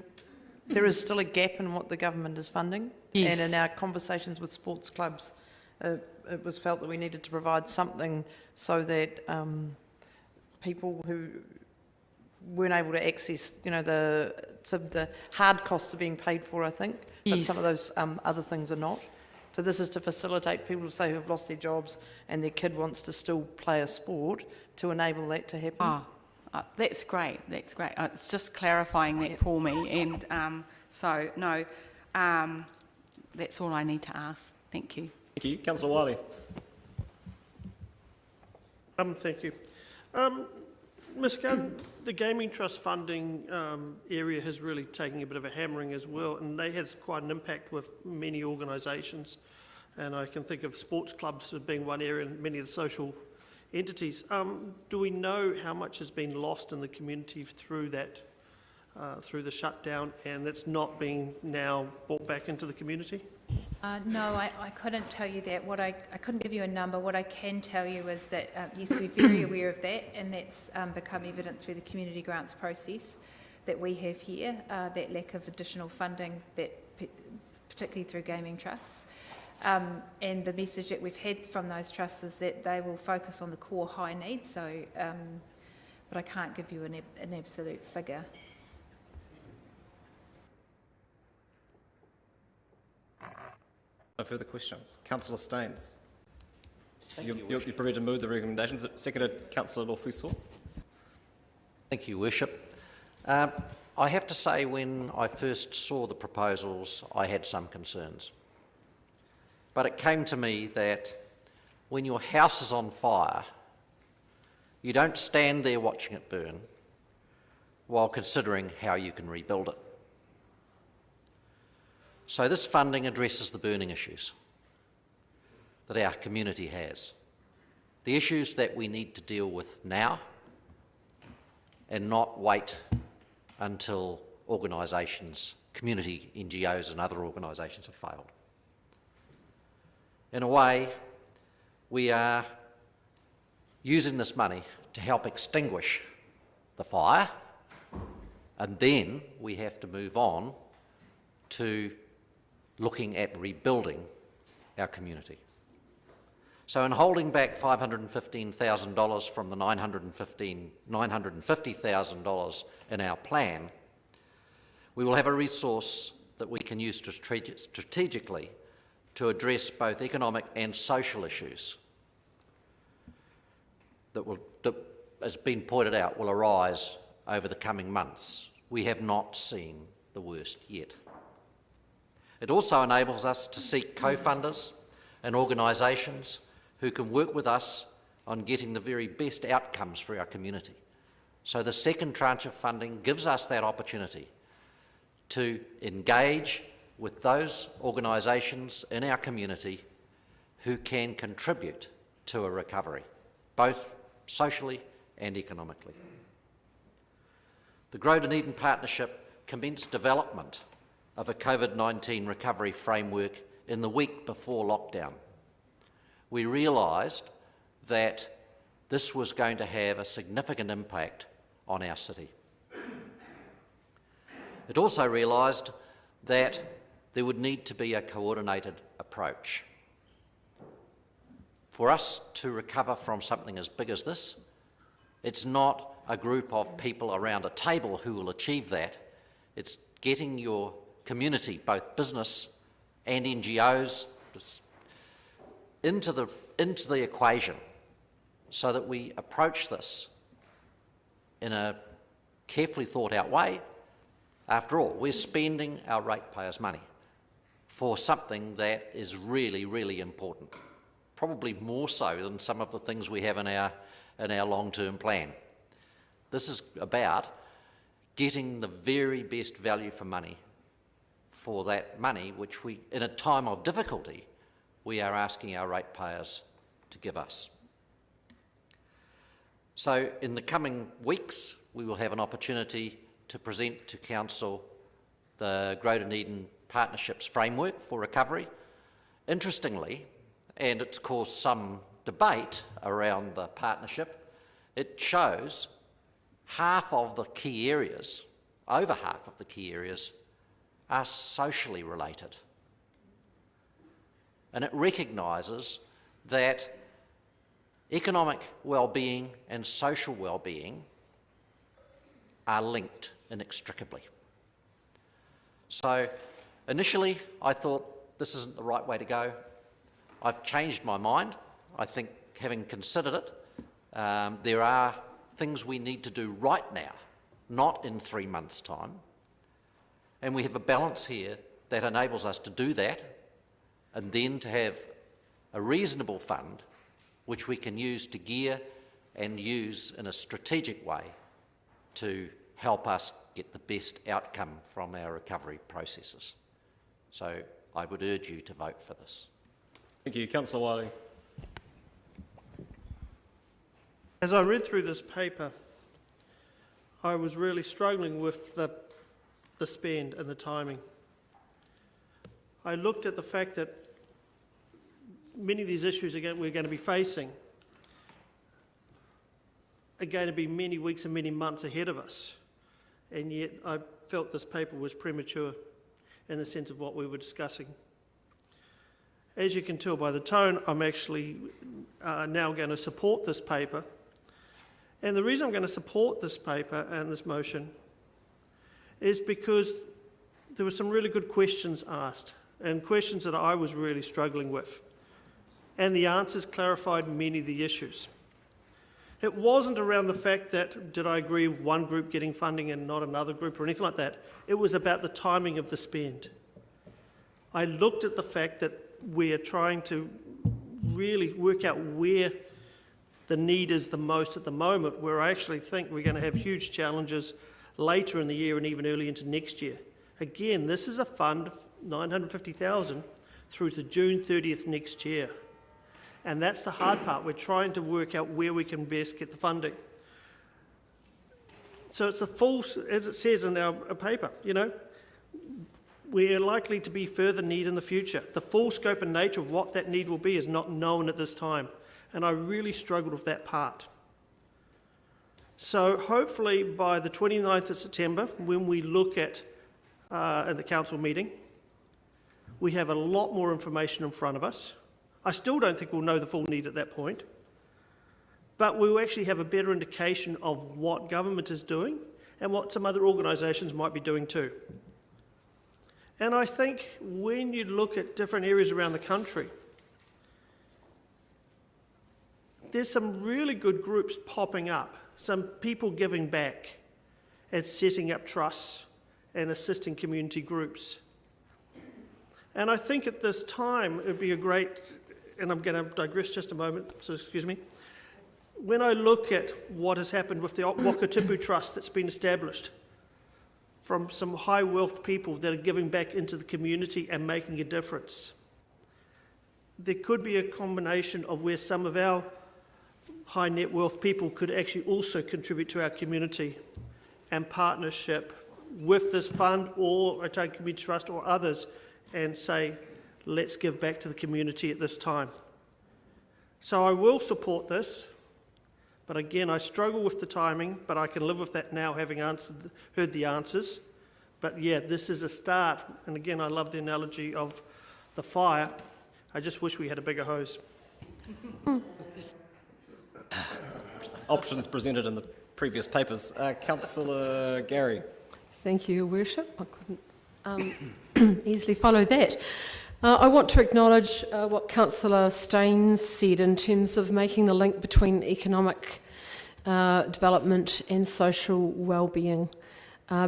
there is still a gap in what the government is funding. Yes. And in our conversations with sports clubs, it was felt that we needed to provide something so that people who weren't able to access, you know, the hard costs are being paid for, I think, but Yes. some of those other things are not. So this is to facilitate people, say, who have lost their jobs and their kid wants to still play a sport, to enable that to happen. That's great. That's great. It's just clarifying that for me. And so, no, that's all I need to ask. Thank you. Thank you. Councillor Wiley. Thank you. Ms. Gunn, the Gaming Trust funding area has really taken a bit of a hammering as well, and they has quite an impact with many organisations. And I can think of sports clubs as being one area and many of the social entities. Do we know how much has been lost in the community through that, through the shutdown, and that's not being now brought back into the community? No, I couldn't tell you that. I couldn't give you a number. What I can tell you is that, yes, we're very aware of that, and that's become evident through the community grants process that we have here, that lack of additional funding, that particularly through gaming trusts. And the message that we've had from those trusts is that they will focus on the core high needs, so, but I can't give you an absolute figure. No further questions. Councillor Staines. You're prepared to move the recommendations. Seconded, Councillor Lawfuso. Thank you, Worship. I have to say, when I first saw the proposals, I had some concerns. But it came to me that when your house is on fire, you don't stand there watching it burn while considering how you can rebuild it. So this funding addresses the burning issues that our community has, the issues that we need to deal with now and not wait until organisations, community NGOs and other organisations have failed. In a way, we are using this money to help extinguish the fire, and then we have to move on to looking at rebuilding our community. So in holding back $515,000 from the $950,000 in our plan, we will have a resource that we can use strategically to address both economic and social issues that, as been pointed out, will arise over the coming months. We have not seen the worst yet. It also enables us to seek co-funders and organisations who can work with us on getting the very best outcomes for our community. So the second tranche of funding gives us that opportunity to engage with those organisations in our community who can contribute to a recovery, both socially and economically. The Grow Dunedin Partnership commenced development of a COVID-19 recovery framework in the week before lockdown. We realised that this was going to have a significant impact on our city. It also realised that there would need to be a coordinated approach. For us to recover from something as big as this, it's not a group of people around a table who will achieve that. It's getting your community, both business and NGOs, into the equation so that we approach this in a carefully thought out way. After all, we're spending our ratepayers' money for something that is really, really important, probably more so than some of the things we have in our long-term plan. This is about getting the very best value for money for that money, which we, in a time of difficulty, we are asking our ratepayers to give us. So in the coming weeks, we will have an opportunity to present to Council the Grow Dunedin Partnerships Framework for Recovery. Interestingly, and it's caused some debate around the partnership, it shows half of the key areas, over half of the key areas, are socially related. And it recognises that economic well-being and social well-being are linked inextricably. So initially I thought this isn't the right way to go. I've changed my mind. I think, having considered it, there are things we need to do right now, not in 3 months' time. And we have a balance here that enables us to do that, and then to have a reasonable fund which we can use to gear and use in a strategic way to help us get the best outcome from our recovery processes. So I would urge you to vote for this. Thank you. Councillor Wiley. As I read through this paper, I was really struggling with the spend and the timing. I looked at the fact that many of these issues we're going to be facing are going to be many weeks and many months ahead of us, and yet I felt this paper was premature in the sense of what we were discussing. As you can tell by the tone, I'm actually now going to support this paper. And the reason I'm going to support this paper and this motion is because there were some really good questions asked, and questions that I was really struggling with. And the answers clarified many of the issues. It wasn't around the fact that, did I agree with one group getting funding and not another group or anything like that. It was about the timing of the spend. I looked at the fact that we are trying to really work out where the need is the most at the moment, where I actually think we're going to have huge challenges later in the year and even early into next year. Again, this is a fund, 950,000, through to June 30th next year. And that's the hard part. We're trying to work out where we can best get the funding. So it's the full, as it says in our paper, we're likely to be further need in the future. The full scope and nature of what that need will be is not known at this time. And I really struggled with that part. So hopefully by the 29th of September, when we look at the council meeting, we have a lot more information in front of us. I still don't think we'll know the full need at that point, but we'll actually have a better indication of what government is doing and what some other organisations might be doing too. And I think when you look at different areas around the country, there's some really good groups popping up, some people giving back and setting up trusts and assisting community groups. And I think at this time it would be a great, and I'm going to digress just a moment, so excuse me. When I look at what has happened with the Wakatipu Trust that's been established from some high wealth people that are giving back into the community and making a difference, there could be a combination of where some of our high net wealth people could actually also contribute to our community and partnership with this fund or Otago Community Trust or others and say, let's give back to the community at this time. So I will support this, but again, I struggle with the timing, but I can live with that now, having heard the answers. But yeah, this is a start, and again, I love the analogy of the fire. I just wish we had a bigger hose. Options presented in the previous papers. Councillor Gary. Thank you, Your Worship. I couldn't easily follow that. I want to acknowledge what Councillor Staines said in terms of making the link between economic development and social well-being,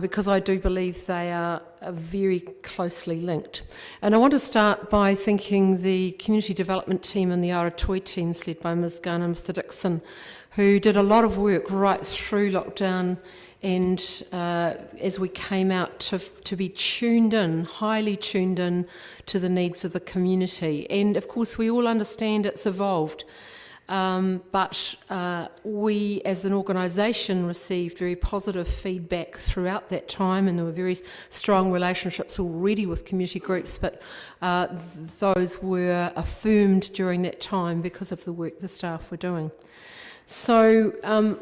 because I do believe they are very closely linked. And I want to start by thanking the community development team and the Aratoi teams led by Ms Gunn and Mr Dixon, who did a lot of work right through lockdown and as we came out to be tuned in, highly tuned in to the needs of the community. And of course we all understand it's evolved, but we as an organisation received very positive feedback throughout that time, and there were very strong relationships already with community groups, but those were affirmed during that time because of the work the staff were doing. So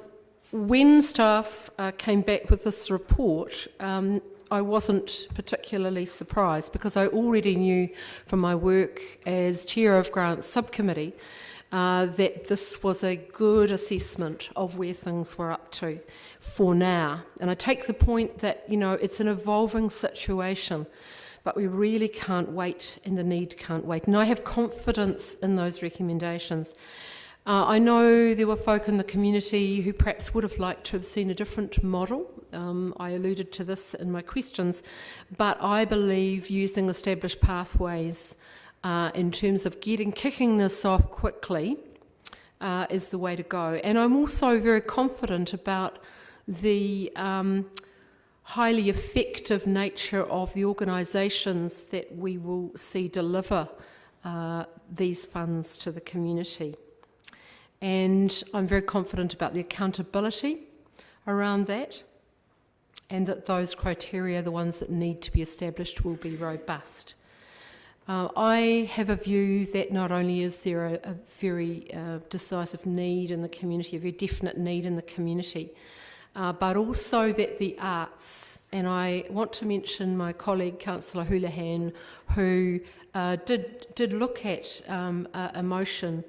when staff came back with this report, I wasn't particularly surprised because I already knew from my work as chair of Grants Subcommittee that this was a good assessment of where things were up to for now. And I take the point that, you know, it's an evolving situation, but we really can't wait and the need can't wait. And I have confidence in those recommendations. I know there were folk in the community who perhaps would have liked to have seen a different model. I alluded to this in my questions, but I believe using established pathways in terms of kicking this off quickly is the way to go. And I'm also very confident about the highly effective nature of the organisations that we will see deliver these funds to the community. And I'm very confident about the accountability around that, and that those criteria, the ones that need to be established, will be robust. I have a view that not only is there a very decisive need in the community, a very definite need in the community, but also that the arts, and I want to mention my colleague Councillor Houlihan, who did look at a motion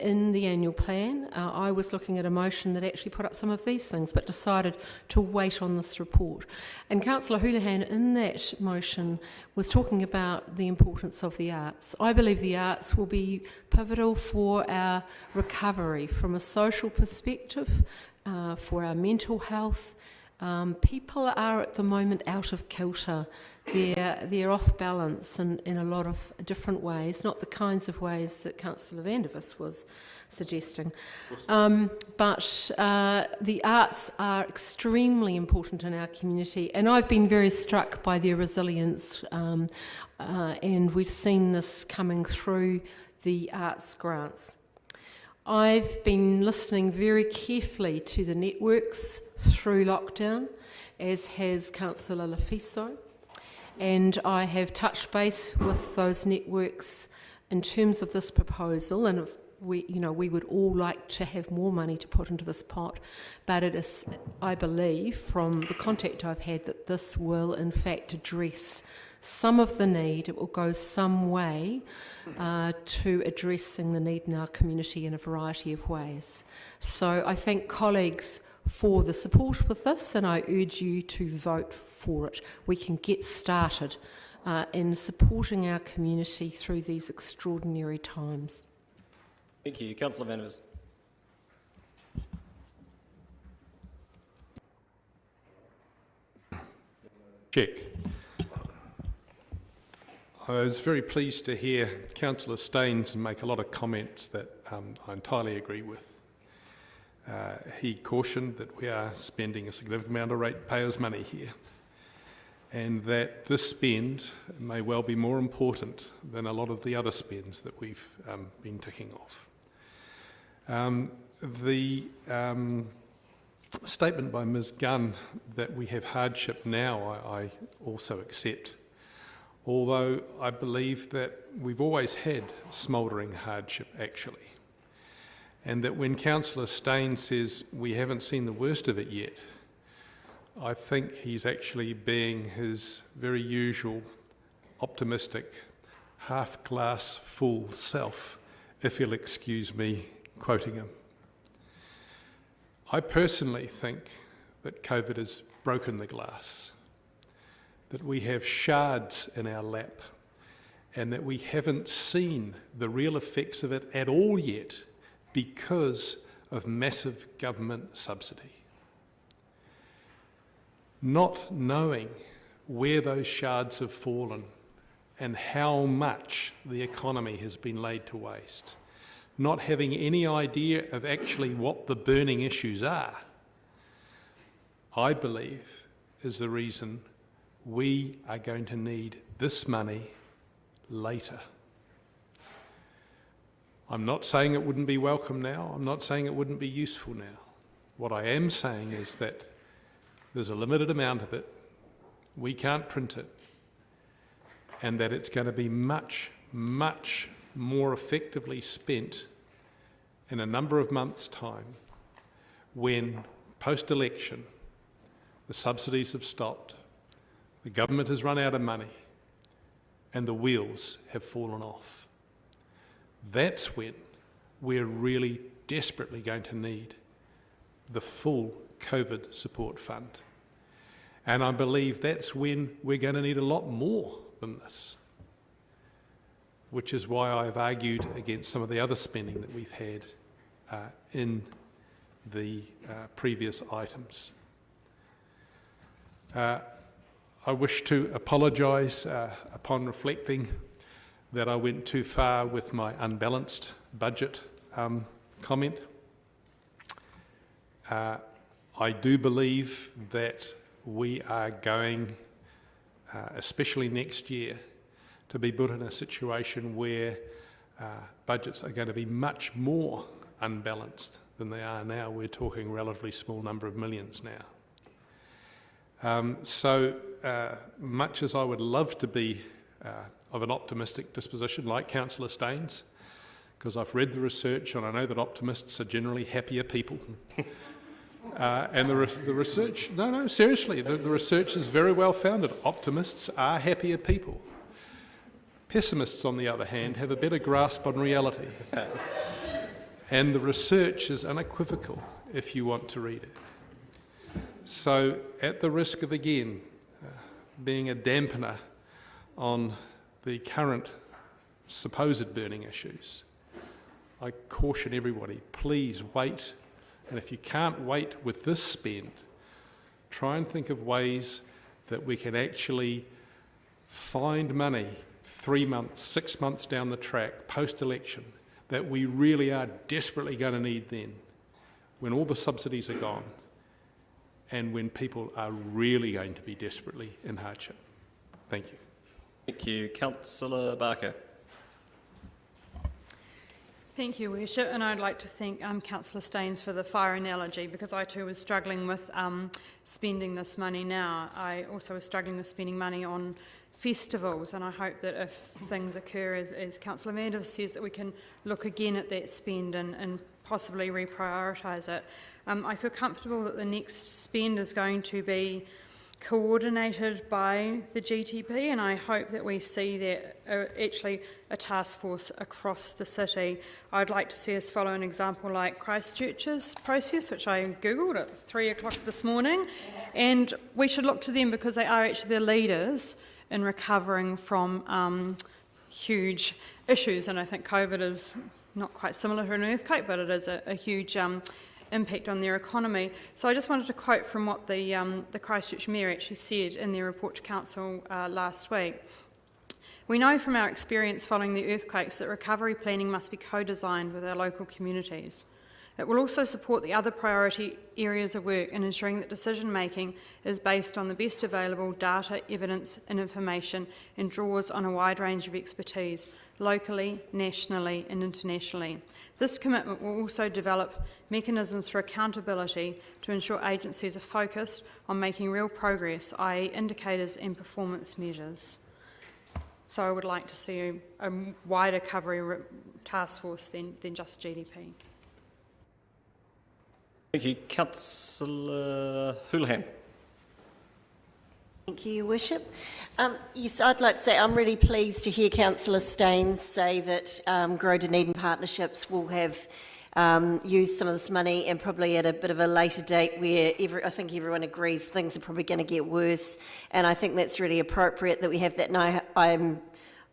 in the annual plan. I was looking at a motion that actually put up some of these things, but decided to wait on this report. And Councillor Houlihan in that motion was talking about the importance of the arts. I believe the arts will be pivotal for our recovery from a social perspective, for our mental health. People are at the moment out of kilter. They're off balance in a lot of different ways, not the kinds of ways that Councillor Vandervis was suggesting. But the arts are extremely important in our community, and I've been very struck by their resilience, and we've seen this coming through the arts grants. I've been listening very carefully to the networks through lockdown, as has Councillor Lafiso, and I have touched base with those networks in terms of this proposal, and we would all like to have more money to put into this pot, but it is, I believe, from the contact I've had, that this will in fact address some of the need. It will go some way to addressing the need in our community in a variety of ways. So I thank colleagues for the support with this, and I urge you to vote for it. We can get started in supporting our community through these extraordinary times. Thank you. Councillor Vandervis. Check. I was very pleased to hear Councillor Staines make a lot of comments that I entirely agree with. He cautioned that we are spending a significant amount of ratepayers' money here, and that this spend may well be more important than a lot of the other spends that we've been ticking off. The statement by Ms Gunn that we have hardship now, I also accept, although I believe that we've always had smouldering hardship actually, and that when Councillor Staines says we haven't seen the worst of it yet, I think he's actually being his very usual optimistic, half-glass full self, if you'll excuse me quoting him. I personally think that COVID has broken the glass, that we have shards in our lap, and that we haven't seen the real effects of it at all yet because of massive government subsidy. Not knowing where those shards have fallen and how much the economy has been laid to waste, not having any idea of actually what the burning issues are, I believe is the reason we are going to need this money later. I'm not saying it wouldn't be welcome now. I'm not saying it wouldn't be useful now. What I am saying is that there's a limited amount of it. We can't print it. And that it's going to be much, much more effectively spent in a number of months' time when, post-election, the subsidies have stopped, The government has run out of money and the wheels have fallen off. That's when we're really desperately going to need the full COVID support fund. And I believe that's when we're going to need a lot more than this, which is why I've argued against some of the other spending that we've had in the previous items. I wish to apologise upon reflecting that I went too far with my unbalanced budget comment. I do believe that we are going, especially next year, to be put in a situation where budgets are going to be much more unbalanced than they are now. We're talking relatively small number of millions now. So much as I would love to be of an optimistic disposition like Councillor Staines, because I've read the research and I know that optimists are generally happier people. And the research, no, seriously, the research is very well founded. Optimists are happier people. Pessimists, on the other hand, have a better grasp on reality. And the research is unequivocal if you want to read it. So, at the risk of, again, being a dampener on the current supposed burning issues, I caution everybody, please wait. And if you can't wait with this spend, try and think of ways that we can actually find money 3 months, 6 months down the track, post-election, that we really are desperately going to need then, when all the subsidies are gone and when people are really going to be desperately in hardship. Thank you. Thank you. Councillor Barker. Thank you, Worship, and I'd like to thank Councillor Staines for the fire analogy, because I too was struggling with spending this money now. I also was struggling with spending money on festivals, and I hope that if things occur, as Councillor Manders says, that we can look again at that spend and possibly reprioritise it. I feel comfortable that the next spend is going to be coordinated by the GTP, and I hope that we see that actually a task force across the city. I'd like to see us follow an example like Christchurch's process, which I googled at 3 o'clock this morning, and we should look to them because they are actually the leaders in recovering from huge issues, and I think COVID is not quite similar to an earthquake, but it is a huge impact on their economy. So I just wanted to quote from what the Christchurch Mayor actually said in their report to Council last week. We know from our experience following the earthquakes that recovery planning must be co-designed with our local communities. It will also support the other priority areas of work in ensuring that decision-making is based on the best available data, evidence and information and draws on a wide range of expertise, locally, nationally and internationally. This commitment will also develop mechanisms for accountability to ensure agencies are focused on making real progress, i.e. indicators and performance measures. So I would like to see a wider recovery task force than just GDP. Thank you. Councillor Houlihan. Thank you, Your Worship. Yes, I'd like to say I'm really pleased to hear Councillor Staines say that Grow Dunedin Partnerships will have used some of this money, and probably at a bit of a later date where I think everyone agrees things are probably going to get worse, and I think that's really appropriate that we have that. And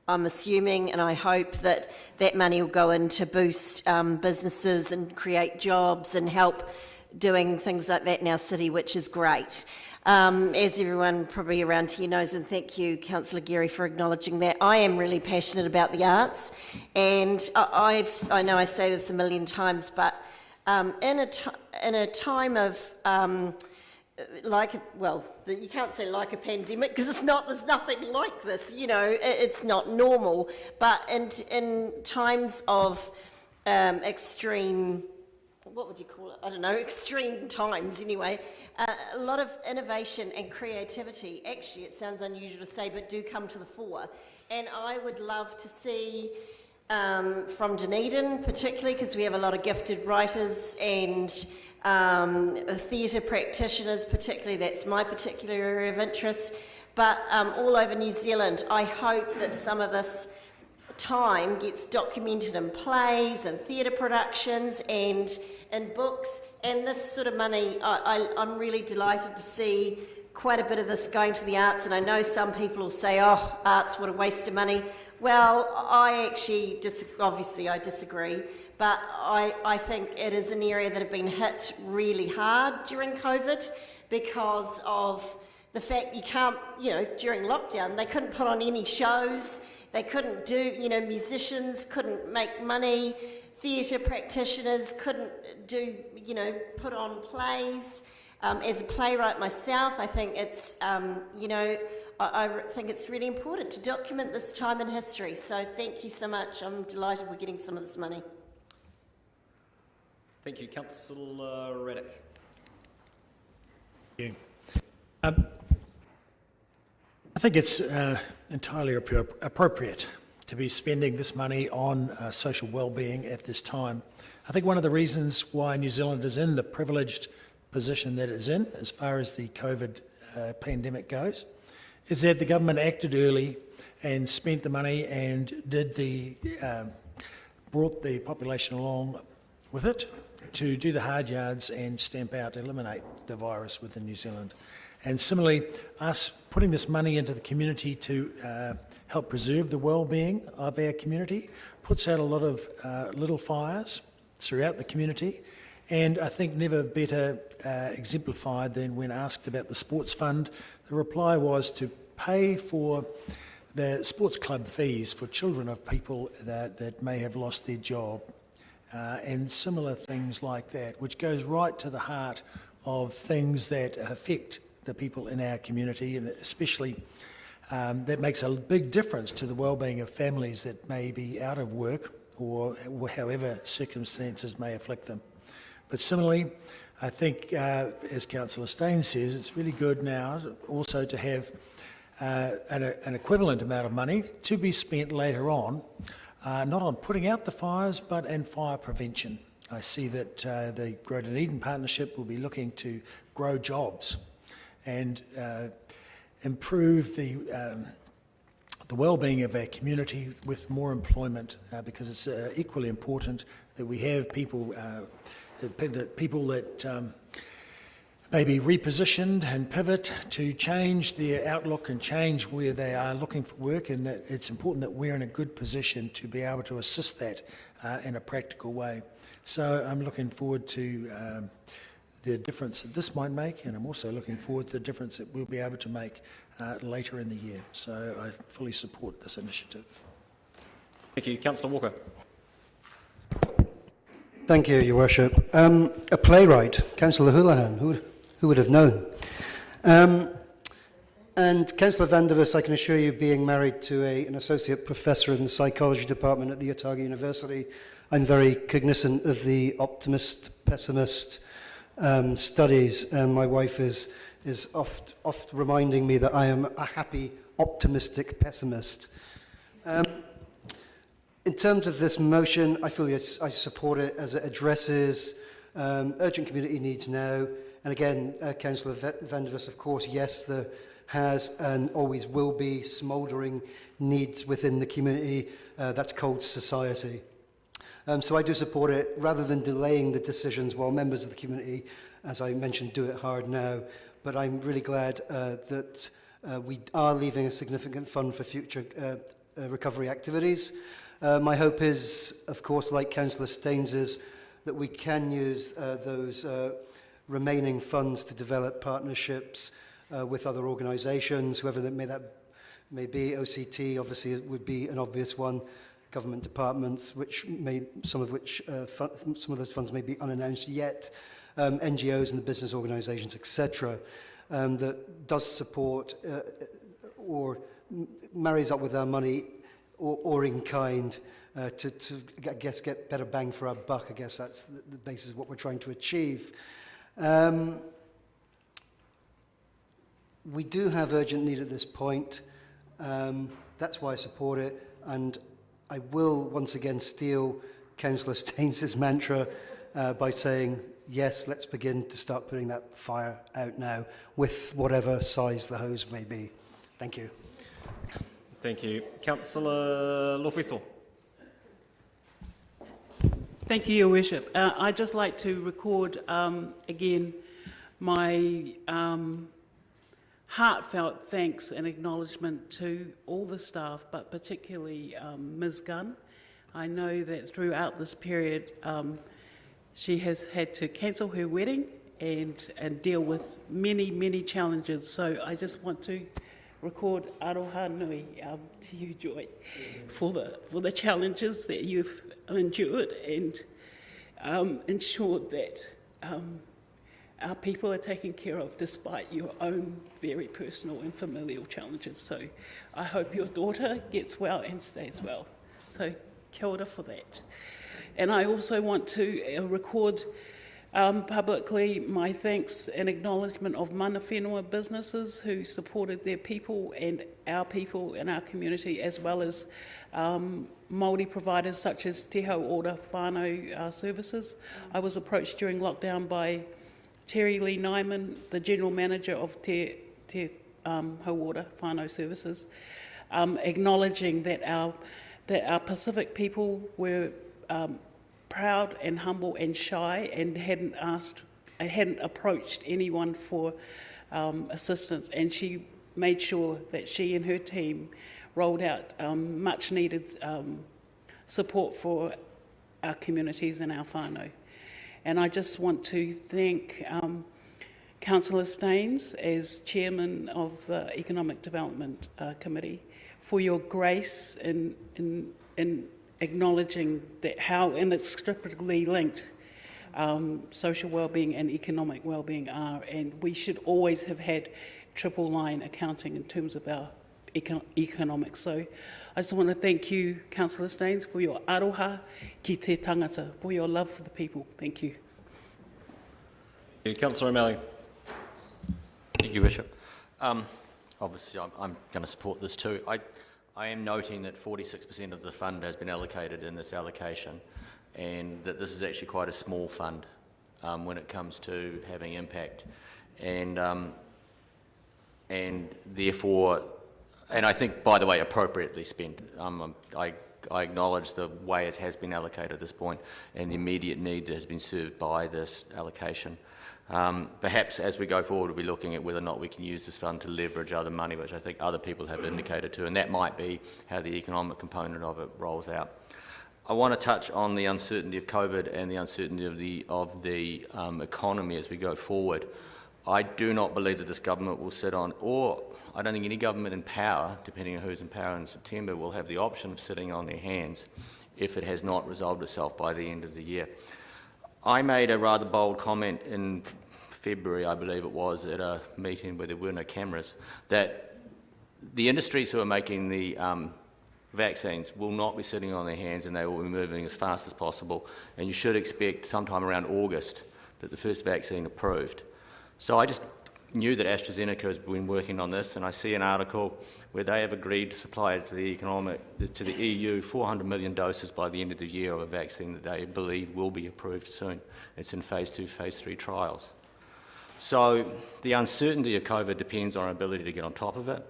I'm assuming and I hope that that money will go in to boost businesses and create jobs and help doing things like that in our city, which is great. As everyone probably around here knows, and thank you, Councillor Geary, for acknowledging that, I am really passionate about the arts, and I know I say this a million times, but in a time of you can't say like a pandemic because there's nothing like this, it's not normal, but in times of extreme, what would you call it? I don't know, extreme times anyway. A lot of innovation and creativity, actually it sounds unusual to say, but do come to the fore. And I would love to see from Dunedin particularly, because we have a lot of gifted writers and theatre practitioners particularly, that's my particular area of interest, but all over New Zealand. I hope that some of this time gets documented in plays and theatre productions and in books, and this sort of money, I'm really delighted to see quite a bit of this going to the arts. And I know some people will say, oh, arts, what a waste of money. Well, I actually obviously I disagree, but I think it is an area that have been hit really hard during COVID because of the fact you can't, during lockdown, they couldn't put on any shows, they couldn't do, musicians couldn't make money, theatre practitioners couldn't do, put on plays. As a playwright myself, I think it's, I think it's really important to document this time in history. So thank you so much. I'm delighted we're getting some of this money. Thank you. Councillor Raddick. Thank you. I think it's entirely appropriate to be spending this money on social well-being at this time. I think one of the reasons why New Zealand is in the privileged position that it's in, as far as the COVID pandemic goes, is that the government acted early and spent the money and brought the population along with it to do the hard yards and stamp out, eliminate the virus within New Zealand. And similarly, us putting this money into the community to help preserve the well-being of our community puts out a lot of little fires throughout the community. And I think never better exemplified than when asked about the sports fund. The reply was to pay for the sports club fees for children of people that may have lost their job, and similar things like that, which goes right to the heart of things that affect the people in our community, and especially that makes a big difference to the well-being of families that may be out of work or however circumstances may afflict them. But similarly, I think, as Councillor Stain says, it's really good now also to have an equivalent amount of money to be spent later on, not on putting out the fires, but in fire prevention. I see that the Grow Dunedin Partnership will be looking to grow jobs and improve the well-being of our community with more employment, because it's equally important that we have people that may be repositioned and pivot to change their outlook and change where they are looking for work, and that it's important that we're in a good position to be able to assist that in a practical way. So I'm looking forward to the difference that this might make, and I'm also looking forward to the difference that we'll be able to make later in the year. So I fully support this initiative. Thank you. Councillor Walker. Thank you, Your Worship. A playwright, Councillor Houlihan, who would have known? And Councillor Vandervis, I can assure you, being married to an associate professor in the psychology department at the Otago University, I'm very cognizant of the optimist-pessimist studies, and my wife is oft reminding me that I am a happy, optimistic pessimist. In terms of this motion, I support it as it addresses urgent community needs now. And again, Councillor Vandervis, of course, yes, there has and always will be smouldering needs within the community. That's called society. So I do support it, rather than delaying the decisions while members of the community, as I mentioned, do it hard now. But I'm really glad that we are leaving a significant fund for future recovery activities. My hope is, of course, like Councillor Stains's, that we can use those remaining funds to develop partnerships with other organisations, whoever that may be. OCT obviously would be an obvious one. Government departments, some of those funds may be unannounced yet. NGOs and the business organisations, etc., that does support or marries up with our money or in kind to, I guess, get better bang for our buck. I guess that's the basis of what we're trying to achieve. We do have urgent need at this point. That's why I support it. And I will once again steal Councillor Stains's mantra by saying, yes, let's begin to start putting that fire out now, with whatever size the hose may be. Thank you. Thank you. Councillor Lawfisel. Thank you, Your Worship. I'd just like to record again my heartfelt thanks and acknowledgement to all the staff, but particularly Ms. Gunn. I know that throughout this period she has had to cancel her wedding and deal with many challenges. So I just want to record aroha nui to you, Joy, for the challenges that you've endured and ensured that our people are taken care of despite your own very personal and familial challenges. So I hope your daughter gets well and stays well. So kia ora for that. And I also want to record publicly my thanks and acknowledgement of mana whenua businesses who supported their people and our people in our community, as well as Māori providers such as Te Hau Ora whānau services. I was approached during lockdown by Terry Lee Nyman, the General Manager of Te Hau Ora whānau services, acknowledging that our Pacific people were proud and humble and shy and hadn't approached anyone for assistance, and she made sure that she and her team rolled out much needed support for our communities and our whānau. And I just want to thank Councillor Staines as Chairman of the Economic Development Committee for your grace in acknowledging that how inextricably linked social wellbeing and economic wellbeing are, and we should always have had triple line accounting in terms of our economics. So I just want to thank you, Councillor Staines, for your aroha ki te tangata, for your love for the people. Thank you. Councillor O'Malley. Thank you, Bishop. Obviously, I'm going to support this too. I am noting that 46% of the fund has been allocated in this allocation, and that this is actually quite a small fund when it comes to having impact, and therefore, and I think, by the way, appropriately spent. I acknowledge the way it has been allocated at this point and the immediate need that has been served by this allocation. Perhaps as we go forward, we'll be looking at whether or not we can use this fund to leverage other money, which I think other people have indicated too, and that might be how the economic component of it rolls out. I want to touch on the uncertainty of COVID and the uncertainty of the economy as we go forward. I do not believe that this government will sit on, or I don't think any government in power, depending on who's in power in September, will have the option of sitting on their hands if it has not resolved itself by the end of the year. I made a rather bold comment in February, I believe it was, at a meeting where there were no cameras, that the industries who are making the vaccines will not be sitting on their hands, and they will be moving as fast as possible, and you should expect sometime around August that the first vaccine approved. So I just knew that AstraZeneca has been working on this, and I see an article where they have agreed to supply to the EU 400 million doses by the end of the year of a vaccine that they believe will be approved soon. It's in phase 2, phase 3 trials. So the uncertainty of COVID depends on our ability to get on top of it.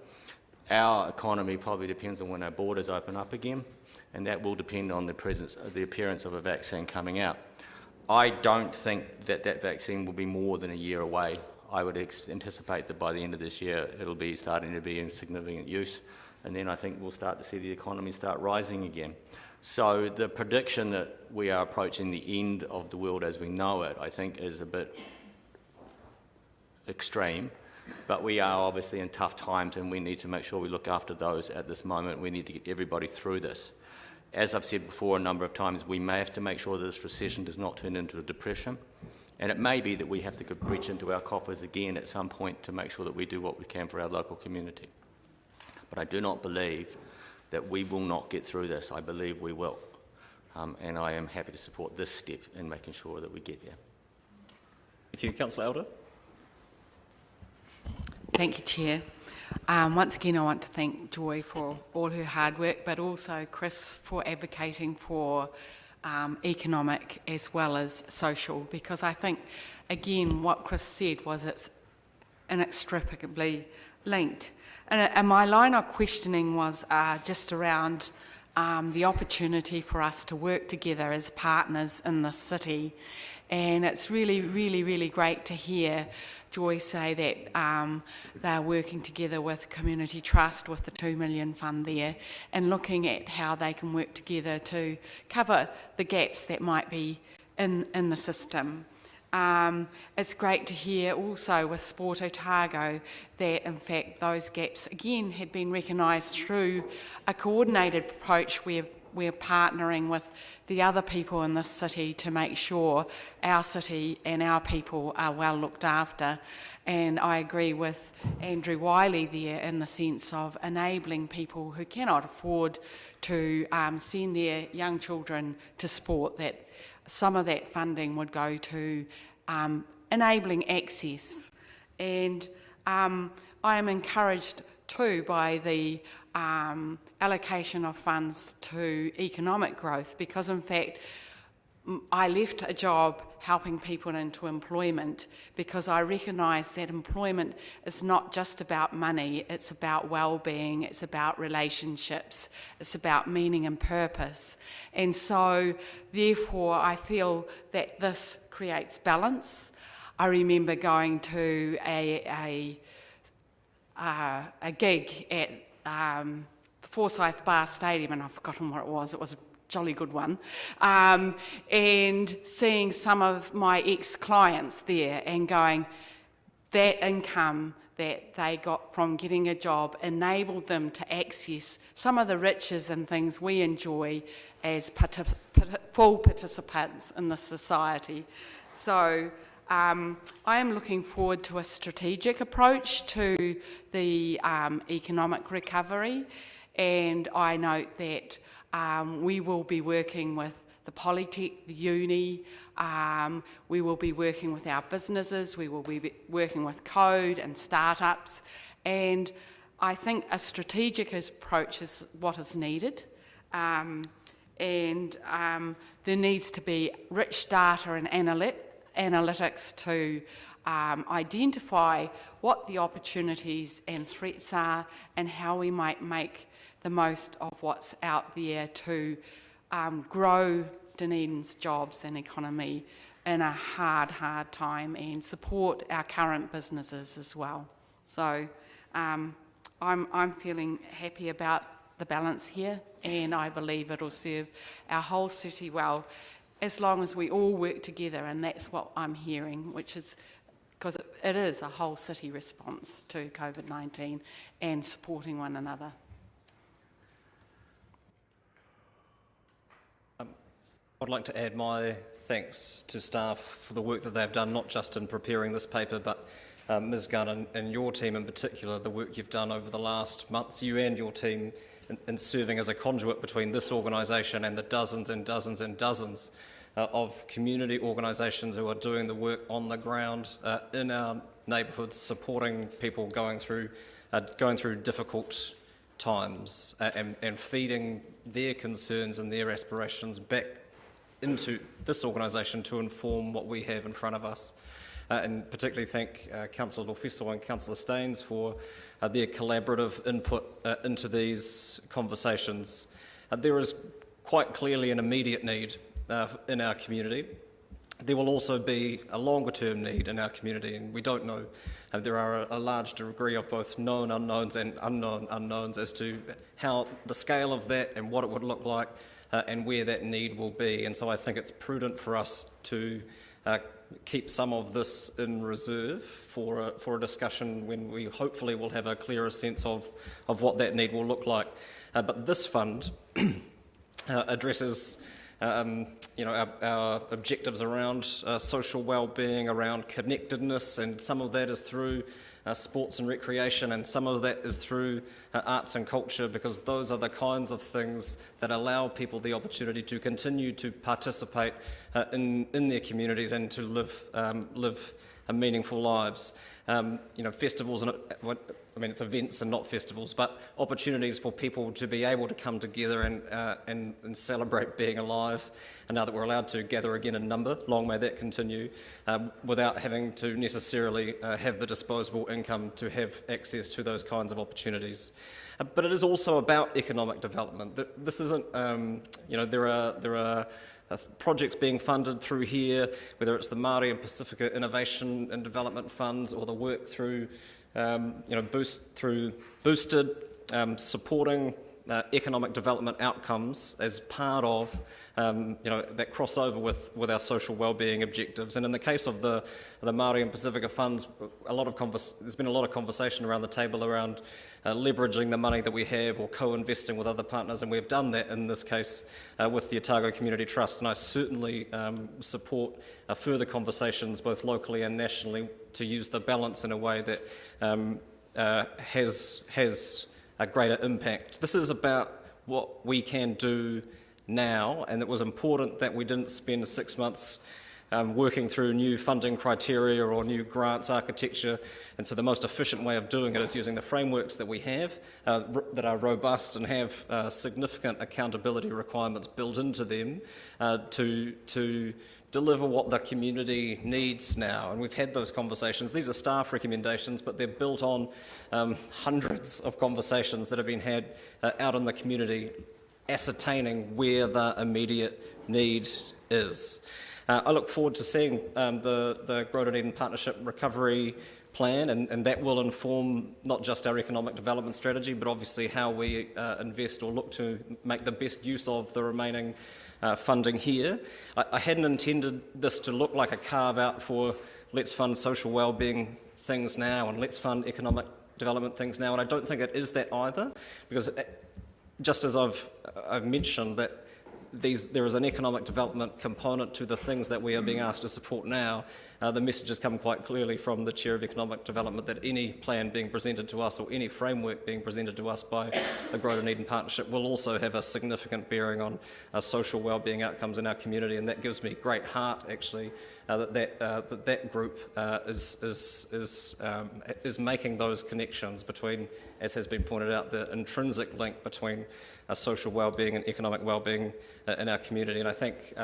Our economy probably depends on when our borders open up again, and that will depend on the appearance of a vaccine coming out. I don't think that that vaccine will be more than a year away. I would anticipate that by the end of this year it'll be starting to be in significant use, and then I think we'll start to see the economy start rising again. So the prediction that we are approaching the end of the world as we know it, I think, is a bit extreme, but we are obviously in tough times, and we need to make sure we look after those at this moment. We need to get everybody through this. As I've said before a number of times, we may have to make sure that this recession does not turn into a depression. And it may be that we have to reach into our coffers again at some point to make sure that we do what we can for our local community. But I do not believe that we will not get through this. I believe we will. And I am happy to support this step in making sure that we get there. Thank you. Councillor Elder. Thank you, Chair. Once again, I want to thank Joy for all her hard work, but also Chris for advocating for economic as well as social, because I think, again, what Chris said was it's inextricably linked. And my line of questioning was just around the opportunity for us to work together as partners in the city. And it's really, really, really great to hear Joy say that they're working together with Community Trust, with the 2 million fund there, and looking at how they can work together to cover the gaps that might be in the system. It's great to hear also with Sport Otago that in fact those gaps again had been recognised through a coordinated approach where we're partnering with the other people in this city to make sure our city and our people are well looked after. And I agree with Andrew Wiley there in the sense of enabling people who cannot afford to send their young children to sport, that some of that funding would go to enabling access. And I am encouraged too by the allocation of funds to economic growth, because in fact I left a job helping people into employment because I recognise that employment is not just about money, it's about well-being, it's about relationships, it's about meaning and purpose. And so therefore I feel that this creates balance. I remember going to a gig at Forsyth Bar Stadium, and I've forgotten what it was a jolly good one, and seeing some of my ex-clients there and going, that income that they got from getting a job enabled them to access some of the riches and things we enjoy as full participants in the society. So I am looking forward to a strategic approach to the economic recovery, and I note that we will be working with the Polytech, the uni, we will be working with our businesses, we will be working with code and startups, and I think a strategic approach is what is needed. And there needs to be rich data and analytics to identify what the opportunities and threats are and how we might make the most of what's out there to grow Dunedin's jobs and economy in a hard time and support our current businesses as well. So I'm feeling happy about the balance here, and I believe it'll serve our whole city well as long as we all work together, and that's what I'm hearing, which is because it is a whole city response to COVID-19 and supporting one another. I'd like to add my thanks to staff for the work that they've done, not just in preparing this paper, but Ms Gunn and your team in particular, the work you've done over the last months, you and your team, in serving as a conduit between this organisation and the dozens and dozens and dozens of community organisations who are doing the work on the ground in our neighbourhoods, supporting people going through difficult times and feeding their concerns and their aspirations back into this organisation to inform what we have in front of us. And particularly thank Councillor Lofeso and Councillor Staines for their collaborative input into these conversations. There is quite clearly an immediate need in our community. There will also be a longer term need in our community, and we don't know. There are a large degree of both known unknowns and unknown unknowns as to how the scale of that and what it would look like and where that need will be. And so I think it's prudent for us to keep some of this in reserve for a discussion when we hopefully will have a clearer sense of what that need will look like. But this fund addresses our objectives around social well-being, around connectedness, and some of that is through sports and recreation, and some of that is through arts and culture, because those are the kinds of things that allow people the opportunity to continue to participate in their communities and to live meaningful lives. Festivals I mean, it's events and not festivals, but opportunities for people to be able to come together and celebrate being alive. And now that we're allowed to gather again in number, long may that continue, without having to necessarily have the disposable income to have access to those kinds of opportunities. But it is also about economic development. This isn't, there are projects being funded through here, whether it's the Māori and Pacifica Innovation and Development Funds or the work through, Boosted, supporting economic development outcomes as part of, that crossover with our social wellbeing objectives. And in the case of the Māori and Pacifica funds, there's been a lot of conversation around the table around leveraging the money that we have or co-investing with other partners, and we've done that in this case with the Otago Community Trust. And I certainly support further conversations both locally and nationally to use the balance in a way that has a greater impact. This is about what we can do now, and it was important that we didn't spend 6 months working through new funding criteria or new grants architecture. And so the most efficient way of doing it is using the frameworks that we have that are robust and have significant accountability requirements built into them to deliver what the community needs now. And we've had those conversations. These are staff recommendations, but they're built on hundreds of conversations that have been had out in the community, ascertaining where the immediate need is. I look forward to seeing the Grow Dunedin Partnership Recovery Plan, and that will inform not just our economic development strategy, but obviously how we invest or look to make the best use of the remaining funding here. I hadn't intended this to look like a carve-out for let's fund social wellbeing things now and let's fund economic development things now, and I don't think it is that either, because just as I've mentioned that there is an economic development component to the things that we are being asked to support now. The message has come quite clearly from the Chair of Economic Development that any plan being presented to us or any framework being presented to us by the Grow Dunedin Partnership will also have a significant bearing on social wellbeing outcomes in our community, and that gives me great heart actually that group is making those connections between, as has been pointed out, the intrinsic link between social wellbeing and economic wellbeing in our community. And I thank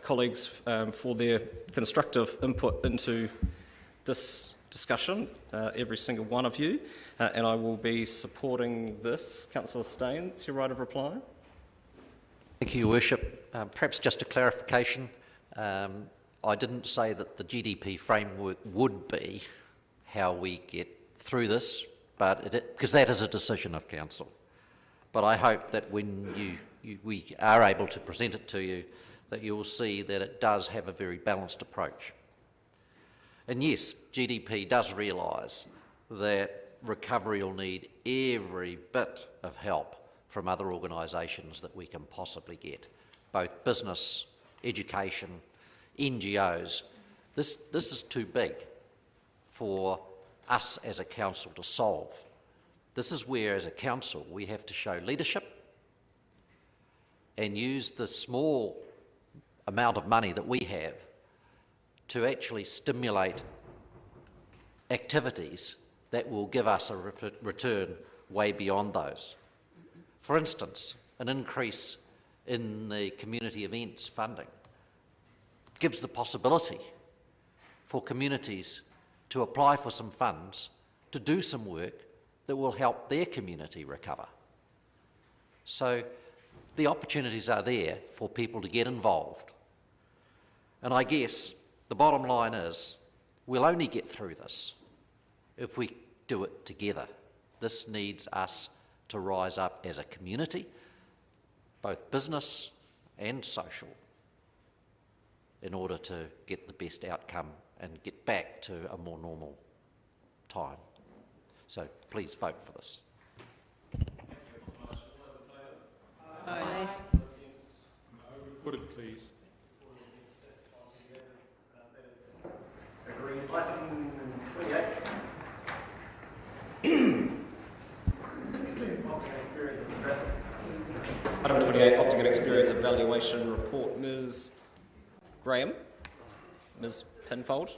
colleagues for their constructive input into this discussion, every single one of you, and I will be supporting this. Councillor Staines, your right of reply. Thank you, Your Worship. Perhaps just a clarification. I didn't say that the GDP framework would be how we get through this, but because that is a decision of Council. But I hope that when we are able to present it to you, that you will see that it does have a very balanced approach. And yes, GDP does realise that recovery will need every bit of help from other organisations that we can possibly get, both business, education, NGOs. This is too big for us as a council to solve. This is where, as a council, we have to show leadership and use the small amount of money that we have to actually stimulate activities that will give us a return way beyond those. For instance, an increase in the community events funding gives the possibility for communities to apply for some funds to do some work that will help their community recover. So the opportunities are there for people to get involved. And I guess the bottom line is we'll only get through this if we do it together. This needs us to rise up as a community, both business and social, in order to get the best outcome and get back to a more normal time. So please vote for this. Aye. Would it please? Agreed. Item 28. Item 28, Opting and Experience Evaluation Report. Ms. Graham? Ms. Pinfold?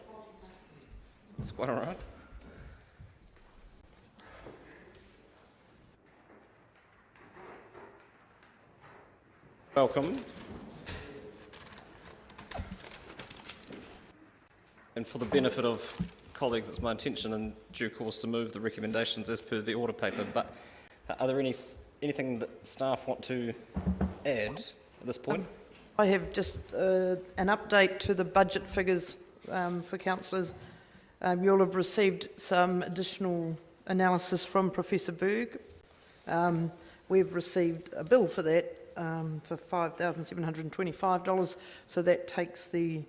That's quite all right. Welcome. And for the benefit of colleagues, it's my intention in due course to move the recommendations as per the order paper, but are there anything that staff want to add at this point? I have just an update to the budget figures for councillors. You'll have received some additional analysis from Professor Berg. We've received a bill for that for $5,725, so that takes the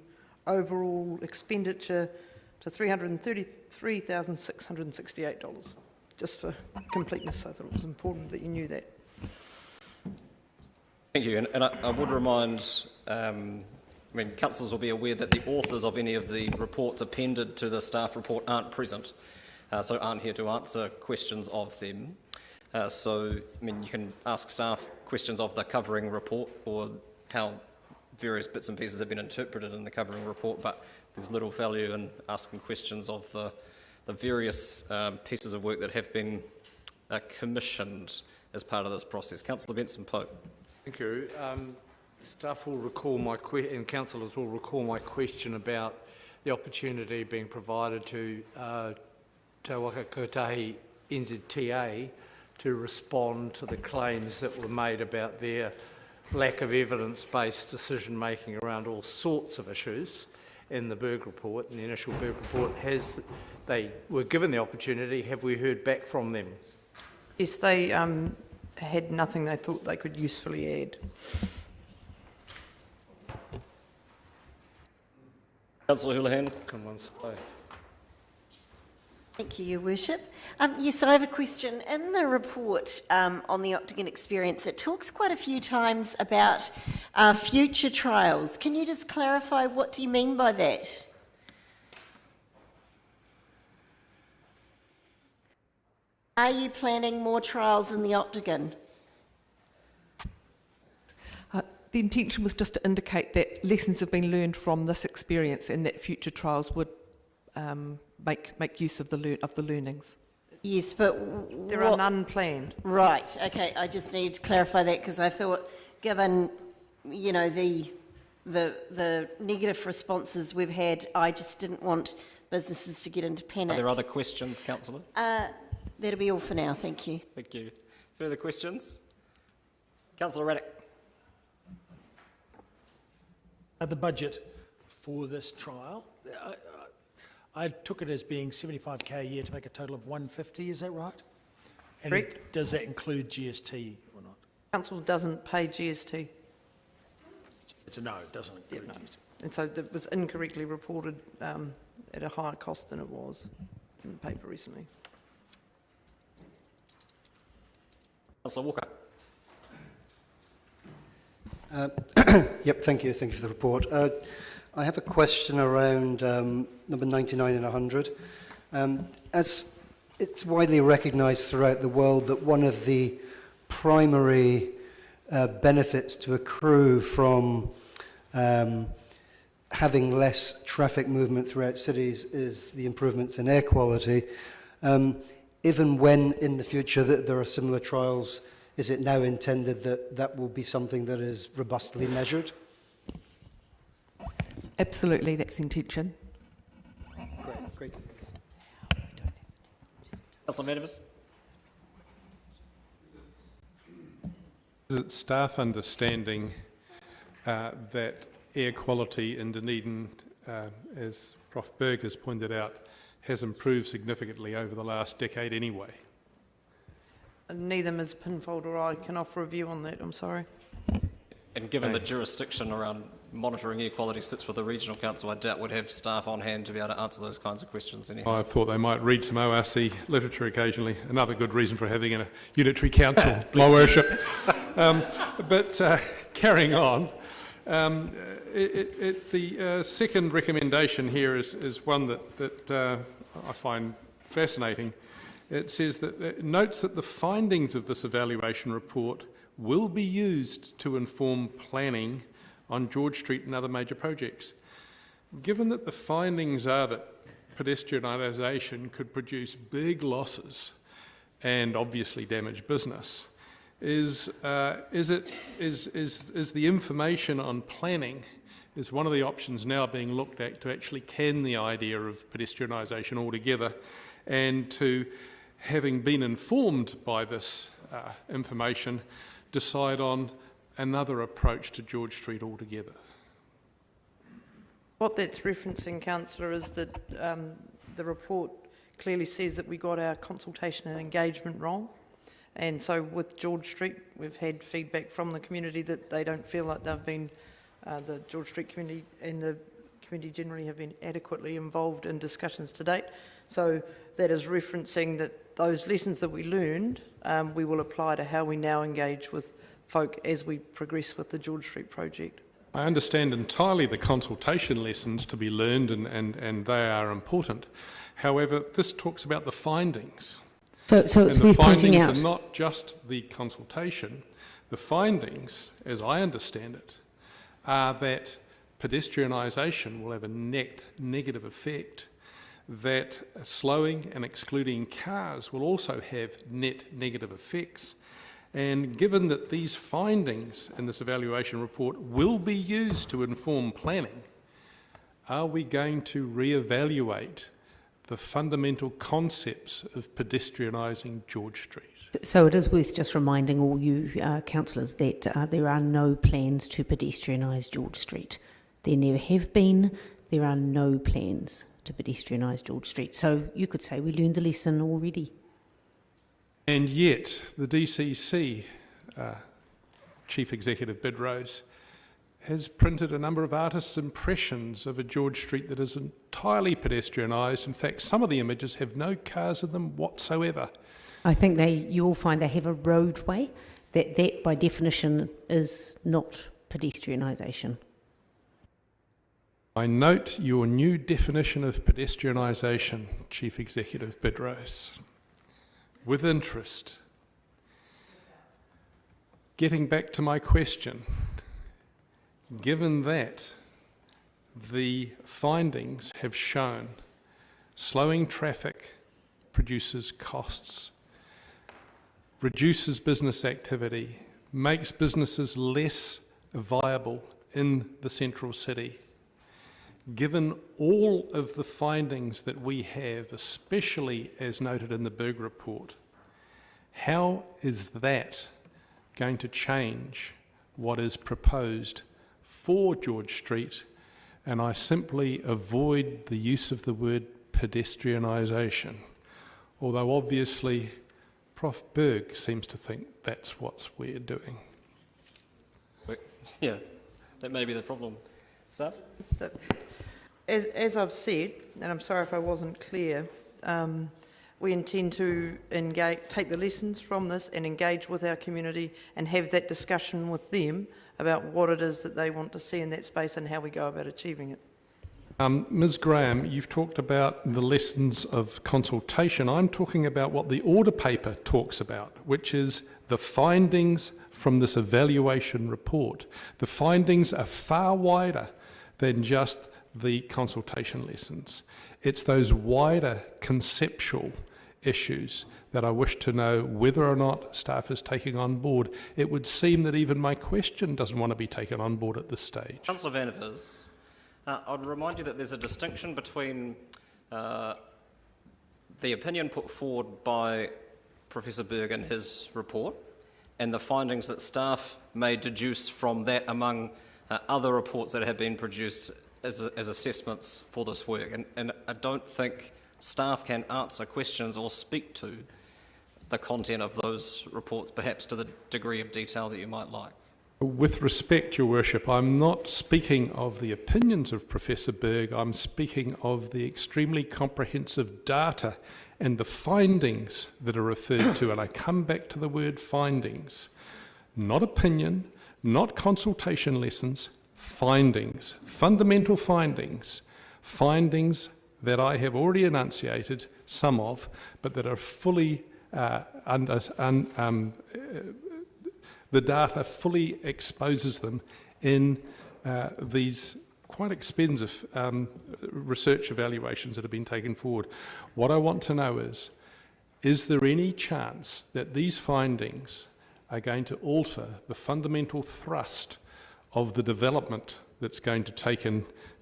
overall expenditure to $333,668. Just for completeness, I thought it was important that you knew that. Thank you, and I would remind, councillors will be aware that the authors of any of the reports appended to the staff report aren't present, so aren't here to answer questions of them. You can ask staff questions of the covering report or how various bits and pieces have been interpreted in the covering report, but there's little value in asking questions of the various pieces of work that have been commissioned as part of this process. Councillor Benson-Pope. Thank you. Staff will recall and councillors will recall my question about the opportunity being provided to Te Waka Kotahi NZTA to respond to the claims that were made about their lack of evidence-based decision-making around all sorts of issues in the Berg report, in the initial Berg report. They were given the opportunity. Have we heard back from them? Yes, they had nothing they thought they could usefully add. Councillor Houlihan. Come on, slide. Thank you, Your Worship. Yes, I have a question. In the report on the Octagon experience, it talks quite a few times about future trials. Can you just clarify what do you mean by that? Are you planning more trials in the Octagon? The intention was just to indicate that lessons have been learned from this experience and that future trials would make use of the learnings. Yes, but there are none planned. Right. Okay. I just need to clarify that because I thought, given the negative responses we've had, I just didn't want businesses to get into panic. Are there other questions, councillor? That'll be all for now. Thank you. Thank you. Further questions? Councillor Raddick. The budget for this trial, I took it as being $75,000 a year to make a total of $150,000, is that right? And Correct. Does that include GST or not? Council doesn't pay GST. It's a no, it doesn't include GST. And so it was incorrectly reported at a higher cost than it was in the paper recently. Councillor Walker. Yep, thank you for the report. I have a question around number 99 and 100. As it's widely recognised throughout the world that one of the primary benefits to accrue from having less traffic movement throughout cities is the improvements in air quality. Even when in the future that there are similar trials, is it now intended that that will be something that is robustly measured? Absolutely, that's the intention. Great. Councillor Manivas. Is it staff understanding that air quality in Dunedin, as Prof Berg has pointed out, has improved significantly over the last decade anyway? Neither Ms Pinfold or I can offer a view on that, I'm sorry. And given the jurisdiction around monitoring air quality sits with the regional council, I doubt would have staff on hand to be able to answer those kinds of questions anyhow. I thought they might read some ORC literature occasionally. Another good reason for having a unitary council, Your Worship. But carrying on, the second recommendation here is one that I find fascinating. It says that it notes that the findings of this evaluation report will be used to inform planning on George Street and other major projects. Given that the findings are that pedestrianisation could produce big losses and obviously damage business, is the information on planning is one of the options now being looked at to actually can the idea of pedestrianisation altogether, and to, having been informed by this information, decide on another approach to George Street altogether. What that's referencing, Councillor, is that the report clearly says that we got our consultation and engagement wrong. And so with George Street, we've had feedback from the community that they don't feel like they've been, the George Street community and the community generally have been adequately involved in discussions to date. So that is referencing that those lessons that we learned, we will apply to how we now engage with folk as we progress with the George Street project. I understand entirely the consultation lessons to be learned, and they are important. However, this talks about the findings. So it's worth pointing out. The findings are not just the consultation. The findings, as I understand it, are that pedestrianisation will have a net negative effect, that slowing and excluding cars will also have net negative effects. And given that these findings in this evaluation report will be used to inform planning, are we going to re-evaluate the fundamental concepts of pedestrianising George Street? So it is worth just reminding all you councillors that there are no plans to pedestrianise George Street. There never have been. There are no plans to pedestrianise George Street. So you could say we learned the lesson already. And yet the DCC Chief Executive Bidrose has printed a number of artists' impressions of a George Street that is entirely pedestrianised. In fact, some of the images have no cars in them whatsoever. I think you all find they have a roadway, that by definition is not pedestrianisation. I note your new definition of pedestrianisation, Chief Executive Bidrose, with interest. Getting back to my question, given that the findings have shown slowing traffic produces costs, reduces business activity, makes businesses less viable in the central city, given all of the findings that we have, especially as noted in the Berg report, how is that going to change what is proposed for George Street? And I simply avoid the use of the word pedestrianisation, although obviously Prof Berg seems to think that's what we're doing. Yeah, that may be the problem. Staff? As I've said, and I'm sorry if I wasn't clear, we intend to take the lessons from this and engage with our community and have that discussion with them about what it is that they want to see in that space and how we go about achieving it. Ms Graham, you've talked about the lessons of consultation. I'm talking about what the order paper talks about, which is the findings from this evaluation report. The findings are far wider than just the consultation lessons. It's those wider conceptual issues that I wish to know whether or not staff is taking on board. It would seem that even my question doesn't want to be taken on board at this stage. Councillor Van der Vis, I'd remind you that there's a distinction between the opinion put forward by Professor Berg in his report and the findings that staff may deduce from that among other reports that have been produced as assessments for this work. And I don't think staff can answer questions or speak to the content of those reports, perhaps to the degree of detail that you might like. With respect, Your Worship, I'm not speaking of the opinions of Professor Berg, I'm speaking of the extremely comprehensive data and the findings that are referred to, and I come back to the word findings. Not opinion, not consultation lessons, findings, fundamental findings, findings that I have already enunciated, some of, but that are fully the data fully exposes them in these quite expensive research evaluations that have been taken forward. What I want to know is there any chance that these findings are going to alter the fundamental thrust of the development that's going to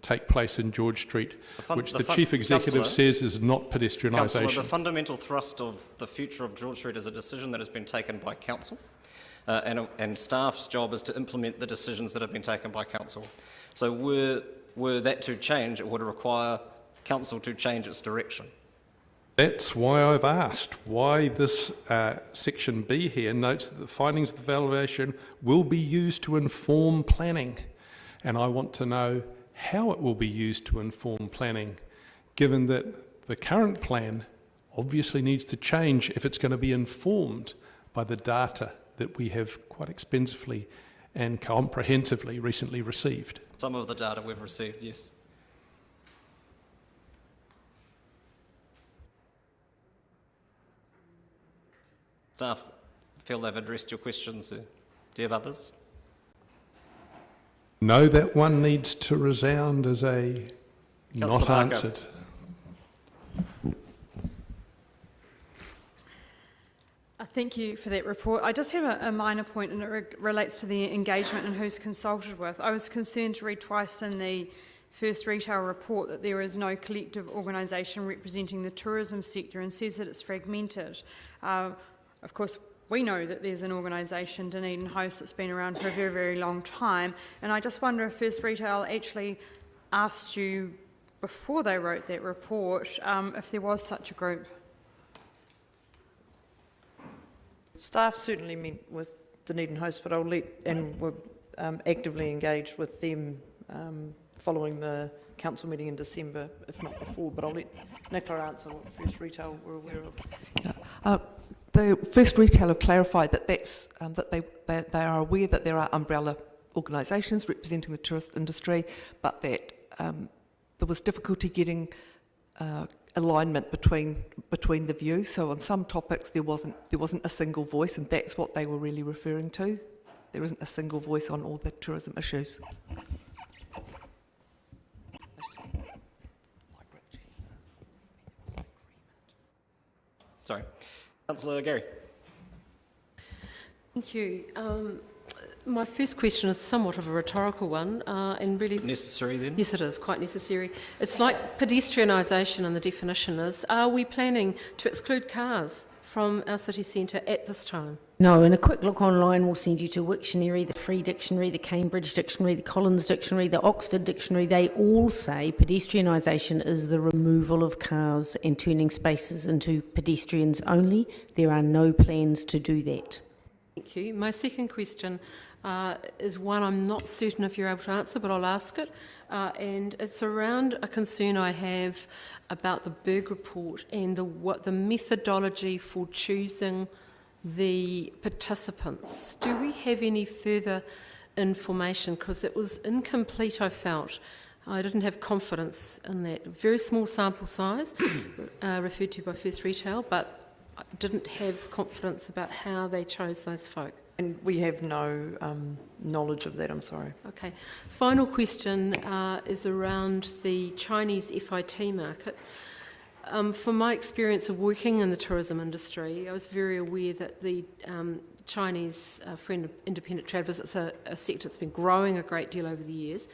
take place in George Street, which the Chief Executive says is not pedestrianisation. Councillor, the fundamental thrust of the future of George Street is a decision that has been taken by Council, and staff's job is to implement the decisions that have been taken by Council. So were that to change, it would require Council to change its direction. That's why I've asked why this section B here notes that the findings of the evaluation will be used to inform planning. And I want to know how it will be used to inform planning, given that the current plan obviously needs to change if it's going to be informed by the data that we have quite expensively and comprehensively recently received. Some of the data we've received, yes. Staff feel they've addressed your questions. Do you have others? No, that one needs to resound as a Councillor not Barker. answered. Thank you for that report. I just have a minor point, and it relates to the engagement and who's consulted with. I was concerned to read twice in the first retail report that there is no collective organisation representing the tourism sector, and says that it's fragmented. Of course, we know that there's an organisation, Dunedin Host, that's been around for a very, very long time, and I just wonder if First Retail actually asked you before they wrote that report if there was such a group. Staff certainly met with Dunedin Host, but we're actively engaged with them following the council meeting in December, if not before. But I'll let Nicola answer what First Retail were aware of. The First Retail have clarified that they are aware that there are umbrella organisations representing the tourist industry, but that there was difficulty getting alignment between the views. So on some topics there wasn't a single voice, and that's what they were really referring to. There isn't a single voice on all the tourism issues. Sorry. Councillor Gary. Thank you. My first question is somewhat of a rhetorical one, and really... Necessary then? Yes, it is, quite necessary. It's like pedestrianisation, and the definition is, are we planning to exclude cars from our city centre at this time? No, and a quick look online will send you to Wiktionary, the Free Dictionary, the Cambridge Dictionary, the Collins Dictionary, the Oxford Dictionary. They all say pedestrianisation is the removal of cars and turning spaces into pedestrians only. There are no plans to do that. Thank you. My second question is one I'm not certain if you're able to answer, but I'll ask it. And it's around a concern I have about the Berg report and the methodology for choosing the participants. Do we have any further information? Because it was incomplete, I felt. I didn't have confidence in that. Very small sample size, referred to by First Retail, but I didn't have confidence about how they chose those folk. And we have no knowledge of that, I'm sorry. Okay. Final question is around the Chinese FIT market. From my experience of working in the tourism industry, I was very aware that the Chinese Friend of Independent Travellers, it's a sector that's been growing a great deal over the years.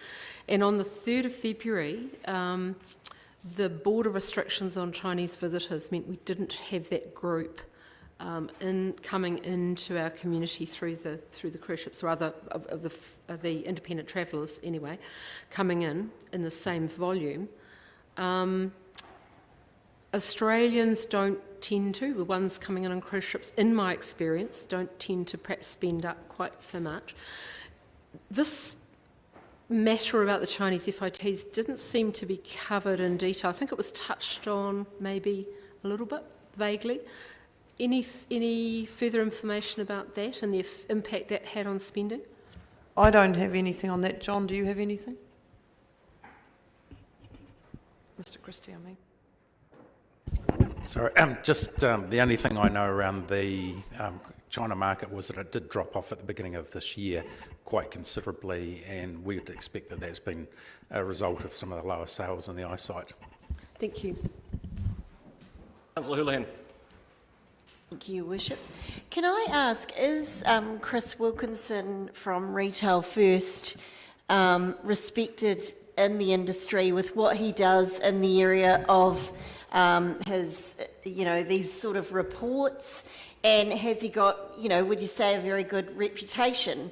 And on the 3rd of February, the border restrictions on Chinese visitors meant we didn't have that group coming into our community through the cruise ships, or other of the independent travellers anyway, coming in the same volume. Australians don't tend to, the ones coming in on cruise ships, in my experience, don't tend to perhaps spend up quite so much. This matter about the Chinese FITs didn't seem to be covered in detail. I think it was touched on maybe a little bit, vaguely. Any further information about that and the impact that had on spending? I don't have anything on that. John, do you have anything? Mr. Christie, I mean. Sorry, just the only thing I know around the China market was that it did drop off at the beginning of this year quite considerably, and we'd expect that that's been a result of some of the lower sales in the eyesight. Thank you. Councillor Houlihan. Thank you, Your Worship. Can I ask, is Chris Wilkinson from Retail First respected in the industry with what he does in the area of his, these sort of reports? And has he got, would you say, a very good reputation?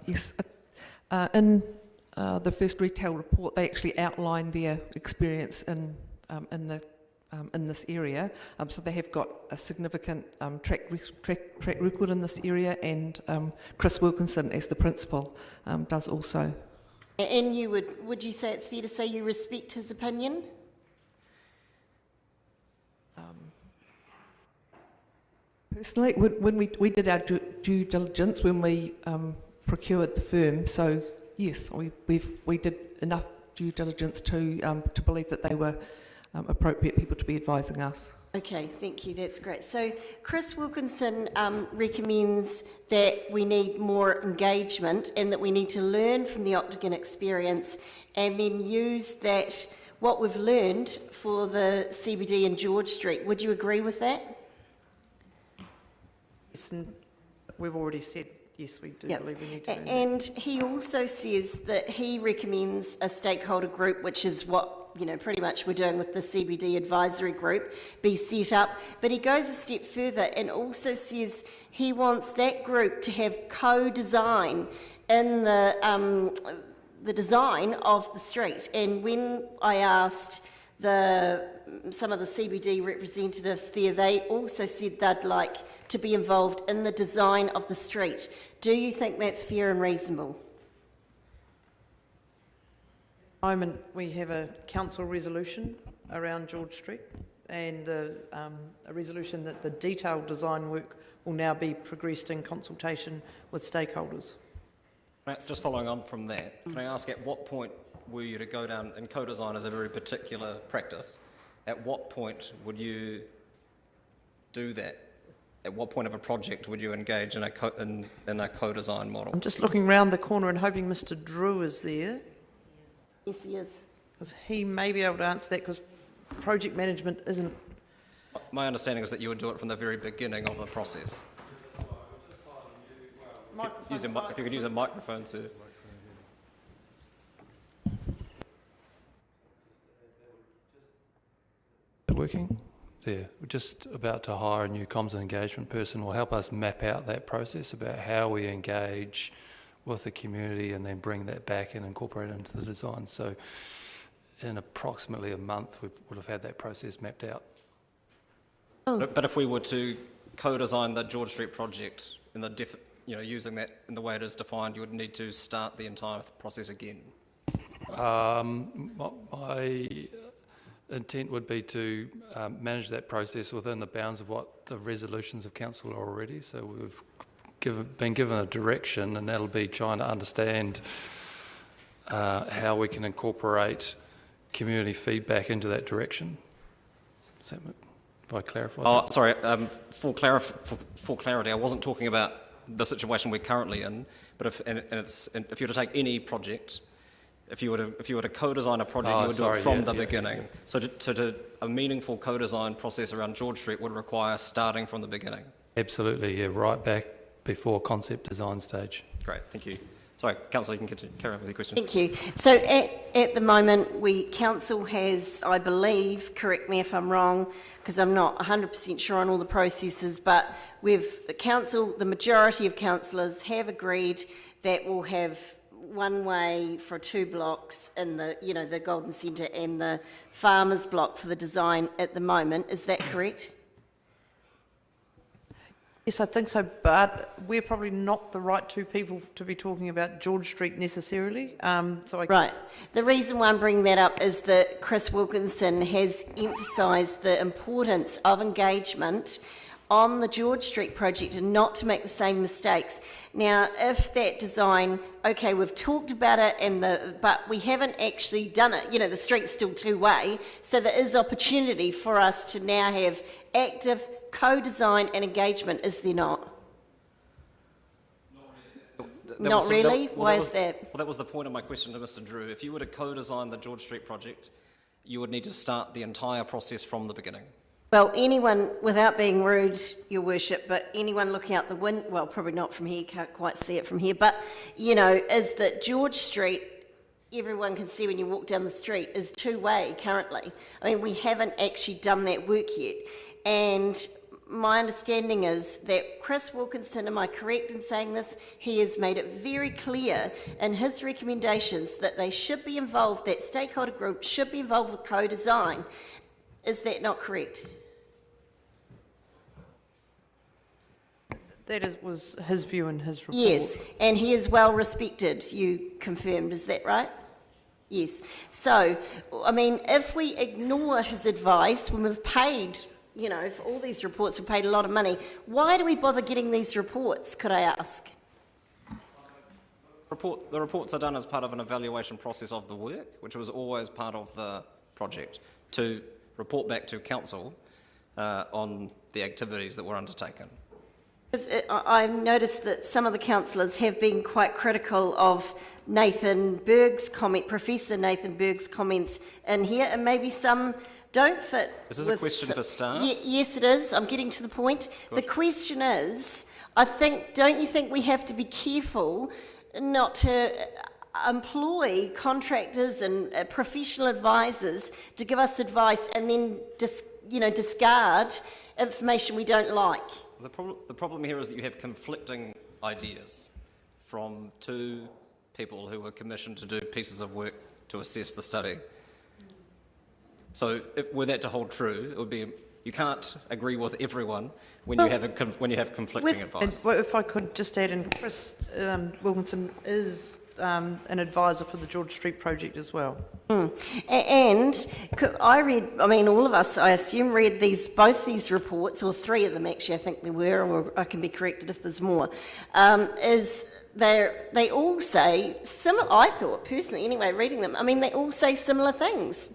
Yes. In the first retail report, they actually outline their experience in this area. So they have got a significant track record in this area, and Chris Wilkinson, as the principal, does also. And you would you say it's fair to say you respect his opinion? Personally, when we did our due diligence, when we procured the firm, so yes, we did enough due diligence to believe that they were appropriate people to be advising us. Okay, thank you, that's great. So Chris Wilkinson recommends that we need more engagement and that we need to learn from the Octagon experience and then use that, what we've learned, for the CBD in George Street. Would you agree with that? Yes, and we've already said, yes, we do believe we need to learn. And he also says that he recommends a stakeholder group, which is what pretty much we're doing with the CBD advisory group, be set up. But he goes a step further and also says he wants that group to have co-design in the design of the street. And when I asked some of the CBD representatives there, they also said they'd like to be involved in the design of the street. Do you think that's fair and reasonable? At the moment, we have a council resolution around George Street, and a resolution that the detailed design work will now be progressed in consultation with stakeholders. Just following on from that, can I ask, at what point were you to go down, and co-design is a very particular practice, at what point would you do that? At what point of a project would you engage in a co-design model? I'm just looking round the corner and hoping Mr. Drew is there. Yes, he is. Because he may be able to answer that, because project management isn't... My understanding is that you would do it from the very beginning of the process. If you could use a microphone to... Working? There. We're just about to hire a new comms and engagement person who will help us map out that process about how we engage with the community and then bring that back and incorporate it into the design. So in approximately a month, we would have had that process mapped out. Oh. But if we were to co-design the George Street project in the using that in the way it is defined, you would need to start the entire process again. My intent would be to manage that process within the bounds of what the resolutions of council are already. So we've been given a direction, and that'll be trying to understand how we can incorporate community feedback into that direction. Does that, if I clarify? Oh, sorry. For clarity, I wasn't talking about the situation we're currently in, but if you were to take any project, if you were to co-design a project, you would do it from the beginning. So a meaningful co-design process around George Street would require starting from the beginning. Absolutely, yeah, right back before concept design stage. Great, thank you. Sorry, Councillor, you can carry on with your question. Thank you. So at the moment, council has, I believe, correct me if I'm wrong, because I'm not 100% sure on all the processes, but the majority of councillors have agreed that we'll have one way for 2 blocks in the Golden Centre and the Farmers block for the design at the moment. Is that correct? Yes, I think so, but we're probably not the right two people to be talking about George Street necessarily. Right. The reason why I'm bringing that up is that Chris Wilkinson has emphasised the importance of engagement on the George Street project and not to make the same mistakes. Now, if that design, okay, we've talked about it, but we haven't actually done it, the street's still two-way, so there is opportunity for us to now have active co-design and engagement, is there not? Not really? Why is that? Well, that was the point of my question to Mr. Drew. If you were to co-design the George Street project, you would need to start the entire process from the beginning. Well, anyone, without being rude, Your Worship, but anyone looking out the window, well, probably not from here, you can't quite see it from here, but, you know, is that George Street, everyone can see when you walk down the street, is two-way currently. I mean, we haven't actually done that work yet. And my understanding is that Chris Wilkinson, am I correct in saying this? He has made it very clear in his recommendations that they should be involved, that stakeholder group should be involved with co-design. Is that not correct? That was his view in his report. Yes, and he is well respected, you confirmed, is that right? Yes. So, I mean, if we ignore his advice when we've paid, you know, for all these reports, we've paid a lot of money, why do we bother getting these reports, could I ask? The reports are done as part of an evaluation process of the work, which was always part of the project, to report back to council on the activities that were undertaken. I've noticed that some of the councillors have been quite critical of Nathan Berg's comment, Professor Nathan Berg's comments in here, and maybe some don't fit. Is this a question for staff? Yes, it is. I'm getting to the point. Good. The question is, don't you think we have to be careful not to employ contractors and professional advisors to give us advice and then discard information we don't like? The problem here is that you have conflicting ideas from two people who were commissioned to do pieces of work to assess the study. So, were that to hold true, it would be you can't agree with everyone when you have conflicting advice. And if I could just add in, Chris Wilkinson is an advisor for the George Street project as well. And I read, I mean, all of us, I assume, read both these reports, or three of them actually, I think there were, or I can be corrected if there's more, they all say similar, I thought personally anyway, reading them, I mean, they all say similar things.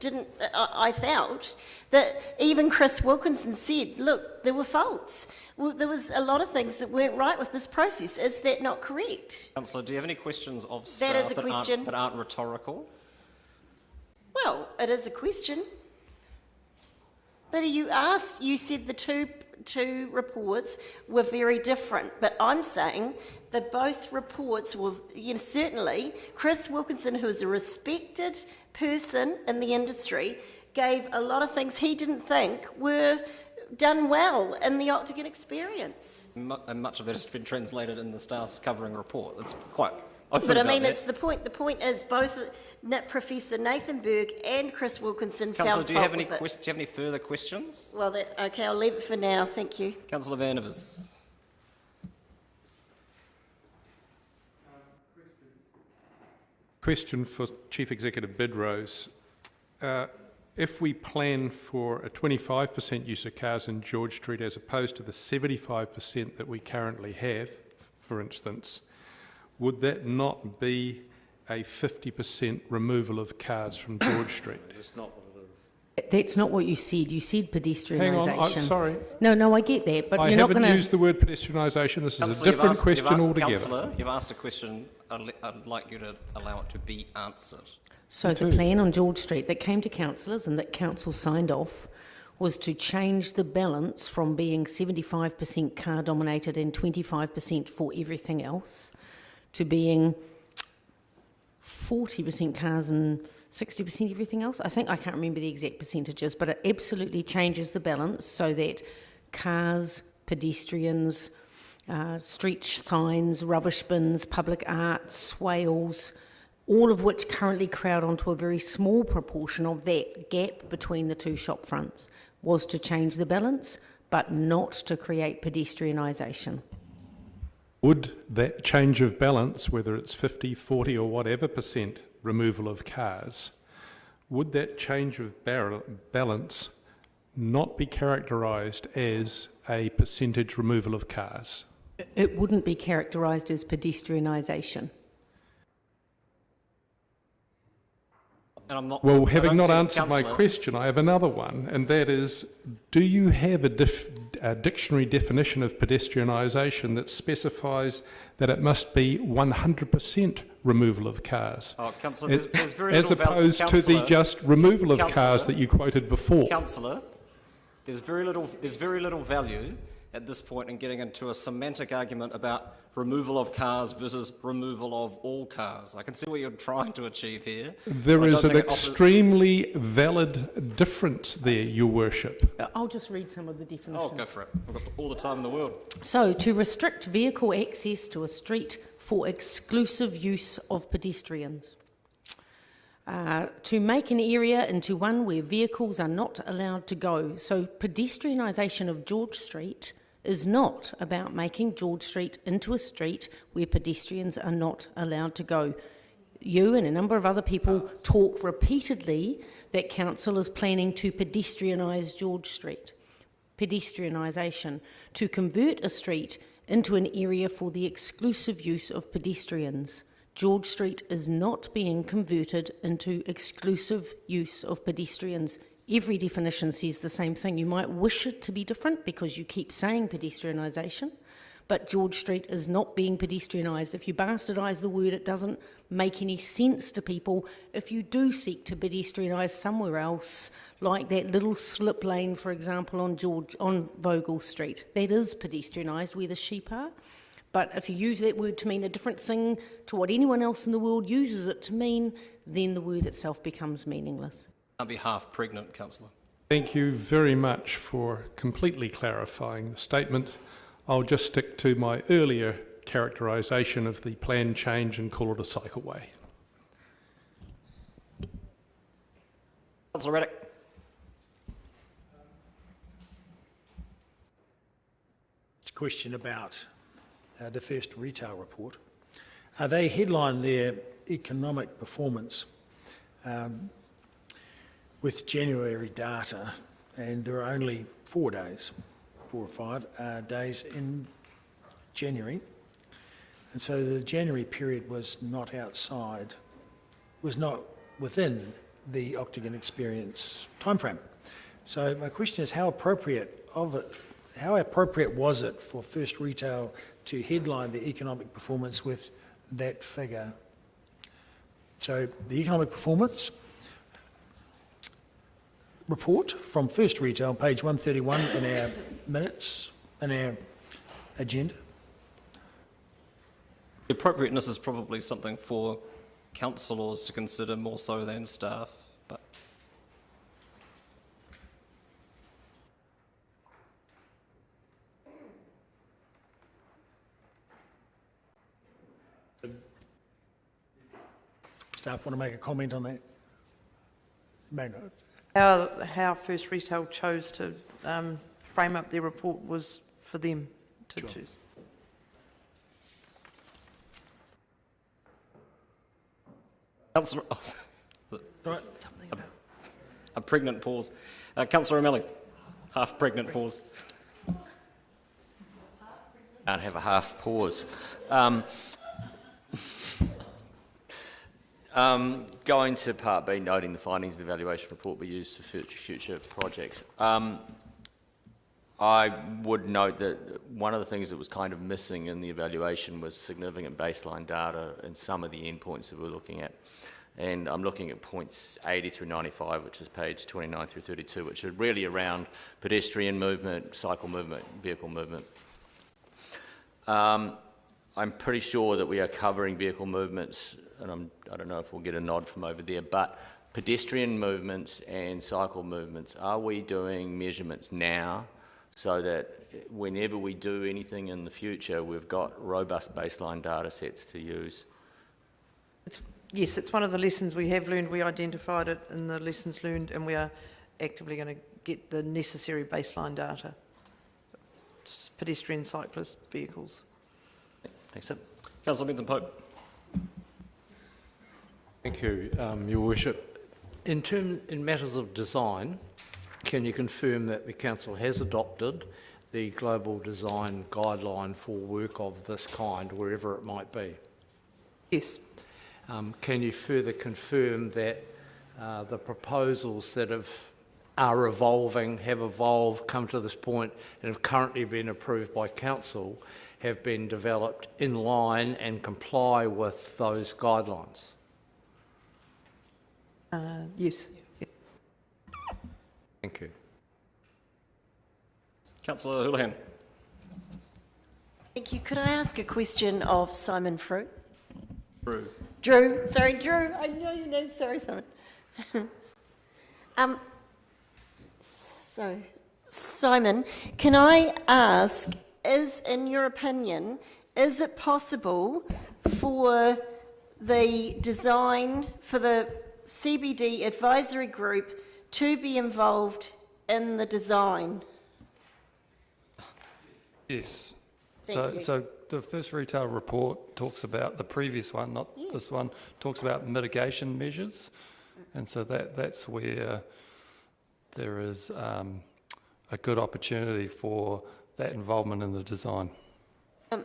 I felt that even Chris Wilkinson said, look, there were faults. Well, there was a lot of things that weren't right with this process. Is that not correct? Councillor, do you have any questions of staff that is a question. That aren't rhetorical? Well, it is a question. But you said the two reports were very different, but I'm saying that both reports were, certainly, Chris Wilkinson, who is a respected person in the industry, gave a lot of things he didn't think were done well in the Octagon experience. And much of that has been translated in the staff's covering report. It's quite open. But I mean, it's the point. The point is both Professor Nathan Berg and Chris Wilkinson found fault with it. Councillor, do you have any further questions? Well, okay, I'll leave it for now. Thank you. Councillor Vandervis. Question for Chief Executive Bidrose. If we plan for a 25% use of cars in George Street as opposed to the 75% that we currently have, for instance, would that not be a 50% removal of cars from George Street? That's not what it is. That's not what you said. You said pedestrianisation. Hang on, sorry. No, I get that, but you're not going to... I haven't used the word pedestrianisation. This is a different question altogether. Councillor, you've asked a question. I'd like you to allow it to be answered. So the plan on George Street that came to councillors and that council signed off was to change the balance from being 75% car dominated and 25% for everything else to being 40% cars and 60% everything else. I can't remember the exact percentages, but it absolutely changes the balance so that cars, pedestrians, street signs, rubbish bins, public art, swales, all of which currently crowd onto a very small proportion of that gap between the two shop fronts, was to change the balance, but not to create pedestrianisation. Would that change of balance, whether it's 50, 40 or whatever percent removal of cars, would that change of balance not be characterised as a percentage removal of cars? It wouldn't be characterised as pedestrianisation. Well, having not answered my question, I have another one, and that is, do you have a dictionary definition of pedestrianisation that specifies that it must be 100% removal of cars. Oh, Councillor, there's very as little opposed to the just removal of cars that you quoted before. Councillor, there's very little value at this point in getting into a semantic argument about removal of cars versus removal of all cars. I can see what you're trying to achieve here. There is an extremely valid difference there, Your Worship. I'll just read some of the definitions. Oh, go for it. We've got all the time in the world. So, to restrict vehicle access to a street for exclusive use of pedestrians. To make an area into one where vehicles are not allowed to go. So, pedestrianisation of George Street is not about making George Street into a street where pedestrians are not allowed to go. You and a number of other people talk repeatedly that council is planning to pedestrianise George Street. Pedestrianisation, to convert a street into an area for the exclusive use of pedestrians. George Street is not being converted into exclusive use of pedestrians. Every definition says the same thing. You might wish it to be different because you keep saying pedestrianisation, but George Street is not being pedestrianised. If you bastardise the word, it doesn't make any sense to people. If you do seek to pedestrianise somewhere else, like that little slip lane, for example, on Vogel Street, that is pedestrianised where the sheep are. But if you use that word to mean a different thing to what anyone else in the world uses it to mean, then the word itself becomes meaningless. I'll be half pregnant, Councillor. Thank you very much for completely clarifying the statement. I'll just stick to my earlier characterisation of the plan change and call it a cycleway. Councillor Reddick. It's a question about the first retail report. They headline their economic performance with January data, and there are only 4 or 5 days in January. And so the January period was not within the Octagon Experience timeframe. So my question is, how appropriate was it for First Retail to headline the economic performance with that figure? So the economic performance report from First Retail, page 131 in our minutes, in our agenda. The appropriateness is probably something for councillors to consider more so than staff, but Staff want to make a comment on that? May not. How First Retail chose to frame up their report was for them to choose. Councillor, a pregnant pause. Councillor O'Malley, half pregnant pause. Can't have a half pause. Going to Part B, noting the findings of the evaluation report be used for future projects. I would note that one of the things that was kind of missing in the evaluation was significant baseline data in some of the endpoints that we're looking at. And I'm looking at points 80 through 95, which is page 29 through 32, which are really around pedestrian movement, cycle movement, vehicle movement. I'm pretty sure that we are covering vehicle movements, and I don't know if we'll get a nod from over there, but pedestrian movements and cycle movements, are we doing measurements now so that whenever we do anything in the future, we've got robust baseline data sets to use? Yes, it's one of the lessons we have learned. We identified it in the lessons learned, and we are actively going to get the necessary baseline data. It's pedestrian, cyclist, vehicles. Thanks, sir. Councillor Benson-Pope. Thank you, Your Worship. In matters of design, can you confirm that the Council has adopted the global design guideline for work of this kind, wherever it might be? Yes. Can you further confirm that the proposals that have are evolving, have evolved, come to this point, and have currently been approved by council, have been developed in line and comply with those guidelines. Yes. Thank you. Councillor Houlihan. Thank you. Could I ask a question of Simon Frew? Drew. Sorry, Drew. I know your name. Sorry, Simon. So, Simon, can I ask, in your opinion, is it possible for the design, for the CBD advisory group to be involved in the design? Yes. Thank you. So the first retail report talks about, the previous one, not this one, talks about mitigation measures. And so that's where there is a good opportunity for that involvement in the design.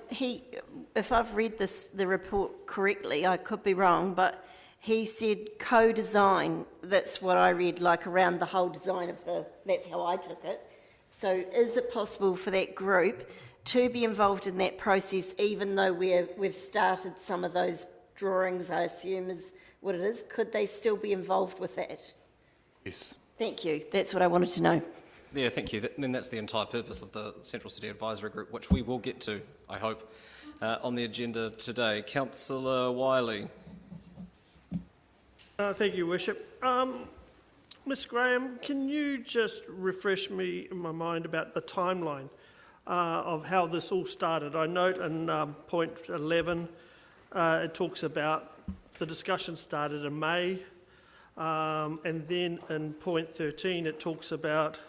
If I've read the report correctly, I could be wrong, but he said co-design. That's what I read, like around the whole design of that's how I took it. So is it possible for that group to be involved in that process, even though we've started some of those drawings, I assume is what it is? Could they still be involved with that? Yes. Thank you. That's what I wanted to know. Yeah, thank you. And that's the entire purpose of the Central City Advisory Group, which we will get to, I hope, on the agenda today. Councillor Wiley. Thank you, Worship. Ms Graham, can you just refresh me in my mind about the timeline of how this all started? I note in point 11, it talks about the discussion started in May, and then in point 13, it talks about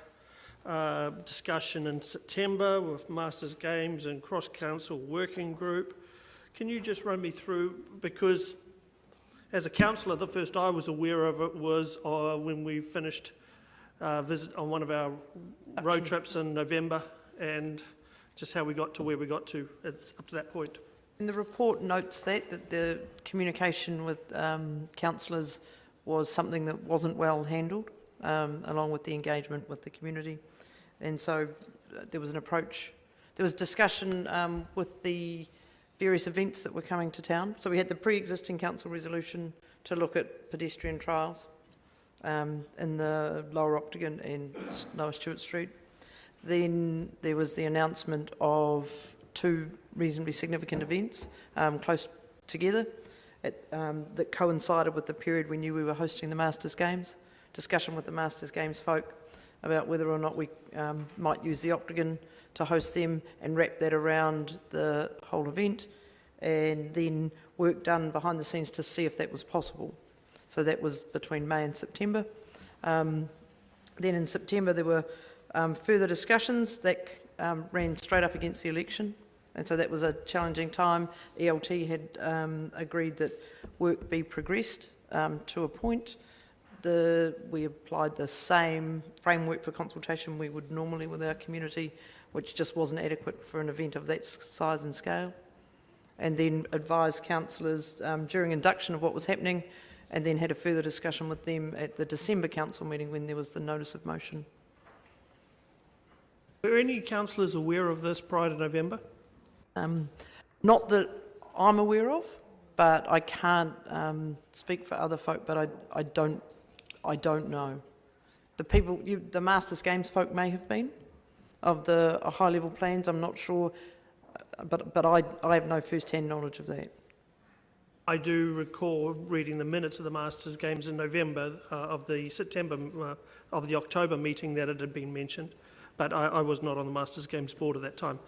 discussion in September with Masters Games and Cross-Council Working Group. Can you just run me through, because as a councillor, the first I was aware of it was when we finished visit on one of our road trips in November, and just how we got to where we got to up to that point. And the report notes that the communication with councillors was something that wasn't well handled, along with the engagement with the community. And so there was an approach, there was discussion with the various events that were coming to town. So we had the pre-existing council resolution to look at pedestrian trials in the Lower Octagon and Lower Stewart Street. Then there was the announcement of two reasonably significant events close together that coincided with the period we knew we were hosting the Masters Games. Discussion with the Masters Games folk about whether or not we might use the Octagon to host them and wrap that around the whole event, and then work done behind the scenes to see if that was possible. So that was between May and September. Then in September there were further discussions that ran straight up against the election, and so that was a challenging time. ELT had agreed that work be progressed to a point. We applied the same framework for consultation we would normally with our community, which just wasn't adequate for an event of that size and scale, and then advised councillors during induction of what was happening, and then had a further discussion with them at the December council meeting when there was the notice of motion. Were any councillors aware of this prior to November? Not that I'm aware of, but I can't speak for other folk, but I don't know. The people, the Masters Games folk may have been, of the high-level plans, I'm not sure, but I have no first-hand knowledge of that. I do recall reading the minutes of the Masters Games in November of the October meeting that it had been mentioned, but I was not on the Masters Games board at that time.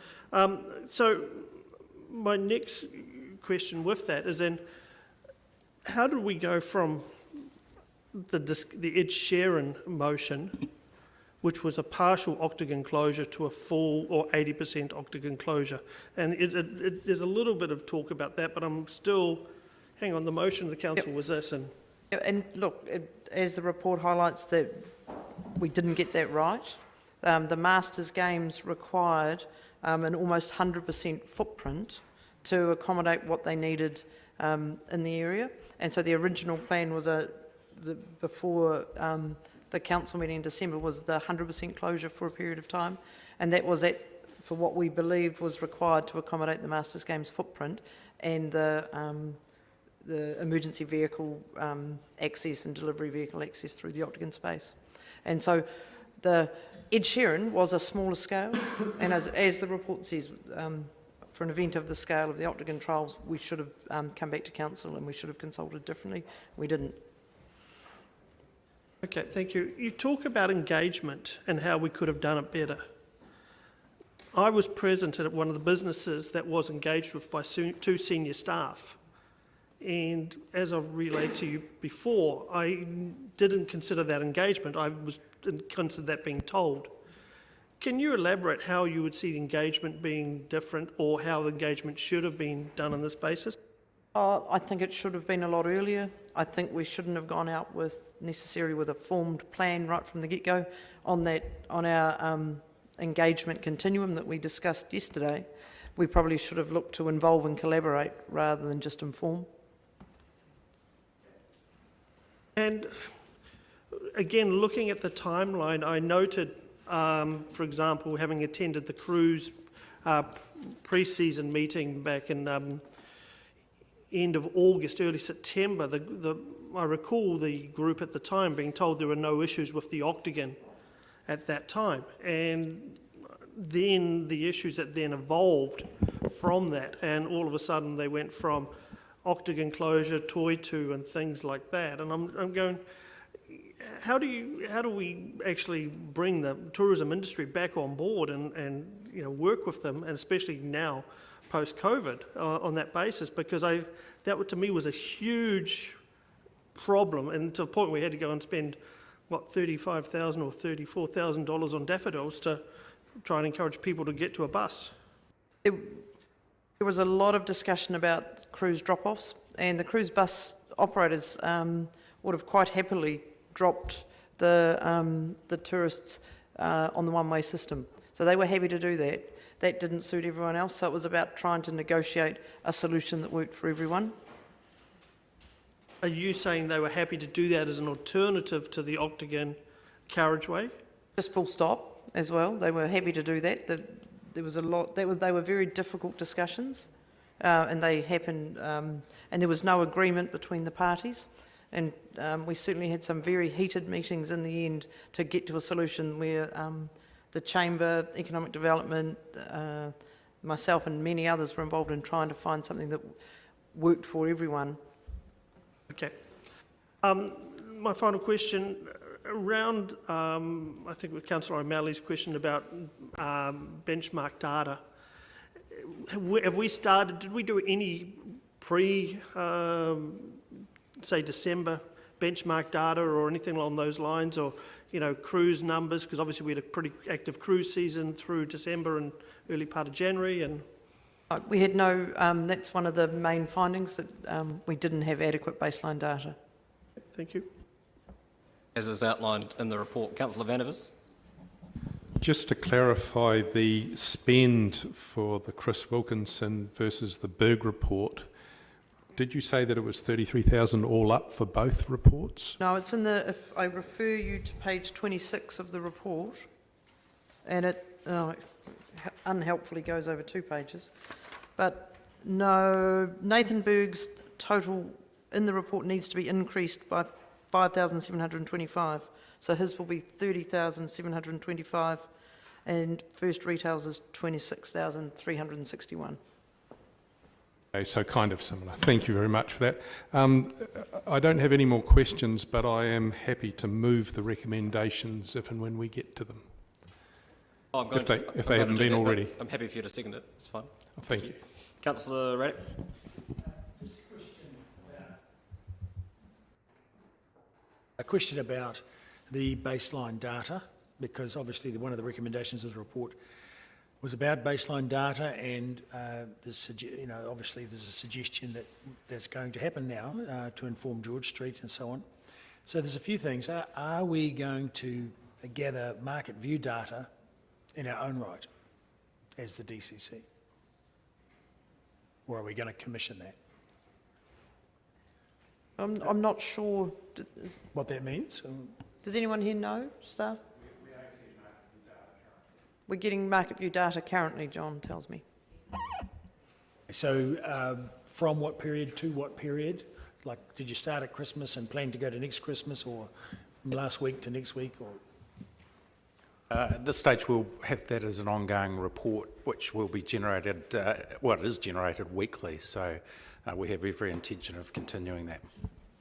So my next question with that is then, how did we go from the Ed Sheeran motion, which was a partial Octagon closure, to a full or 80% Octagon closure? And there's a little bit of talk about that, but I'm still, hang on, the motion of the council was this. And look, as the report highlights, that we didn't get that right. The Masters Games required an almost 100% footprint to accommodate what they needed in the area. And so the original plan was before the council meeting in December was the 100% closure for a period of time, and that was for what we believed was required to accommodate the Masters Games footprint and the emergency vehicle access and delivery vehicle access through the Octagon space. And so the Ed Sheeran was a smaller scale, and as the report says, for an event of the scale of the Octagon trials, we should have come back to council and we should have consulted differently. We didn't. Okay, thank you. You talk about engagement and how we could have done it better. I was present at one of the businesses that was engaged with by two senior staff. And as I've relayed to you before, I didn't consider that engagement. I considered that being told. Can you elaborate how you would see engagement being different, or how the engagement should have been done on this basis? I think it should have been a lot earlier. I think we shouldn't have gone out necessarily with a formed plan right from the get-go on our engagement continuum that we discussed yesterday. We probably should have looked to involve and collaborate rather than just inform. And again, looking at the timeline, I noted, for example, having attended the cruise pre-season meeting back in end of August, early September, I recall the group at the time being told there were no issues with the Octagon at that time. And then the issues that then evolved from that, and all of a sudden they went from Octagon closure, Toitu and things like that. And I'm going, how do we actually bring the tourism industry back on board and work with them, and especially now post-COVID on that basis? Because that to me was a huge problem, and to the point where we had to go and spend $35,000 or $34,000 on daffodils to try and encourage people to get to a bus. There was a lot of discussion about cruise drop-offs, and the cruise bus operators would have quite happily dropped the tourists on the one-way system. So they were happy to do that. That didn't suit everyone else, so it was about trying to negotiate a solution that worked for everyone. Are you saying they were happy to do that as an alternative to the Octagon carriageway? Just full stop as well. They were happy to do that. There was a lot. They were very difficult discussions, and they happened. And there was no agreement between the parties. And we certainly had some very heated meetings in the end to get to a solution where the Chamber, Economic Development, myself and many others were involved in trying to find something that worked for everyone. Okay. My final question around, I think with Councillor O'Malley's question about benchmark data. Have we started, did we do any say December benchmark data or anything along those lines, or cruise numbers? Because obviously we had a pretty active cruise season through December and early part of January. And we had no, that's one of the main findings, that we didn't have adequate baseline data. Thank you. As is outlined in the report, Councillor Vandervis. Just to clarify the spend for the Chris Wilkinson versus the Berg report, did you say that it was 33,000 all up for both reports? No, it's in the, if I refer you to page 26 of the report, and it unhelpfully goes over 2 pages, but no, Nathan Berg's total in the report needs to be increased by 5,725, so his will be 30,725, and First Retail's is 26,361. Okay, so kind of similar. Thank you very much for that. I don't have any more questions, but I am happy to move the recommendations if and when we get to them. If they haven't been already. I'm happy for you to second it. It's fine. Oh, thank you. Councillor Raddick. A question about the baseline data, because obviously one of the recommendations of the report was about baseline data, and obviously there's a suggestion that that's going to happen now to inform George Street and so on. So there's a few things. Are we going to gather market view data in our own right as the DCC? Or are we going to commission that? I'm not sure what that means. Does anyone here know, staff? We're getting market view data currently, John tells me. So from what period to what period? Like, did you start at Christmas and plan to go to next Christmas, or from last week to next week? Or At this stage, we'll have that as an ongoing report, which will be generated, well, it is generated weekly, so we have every intention of continuing that.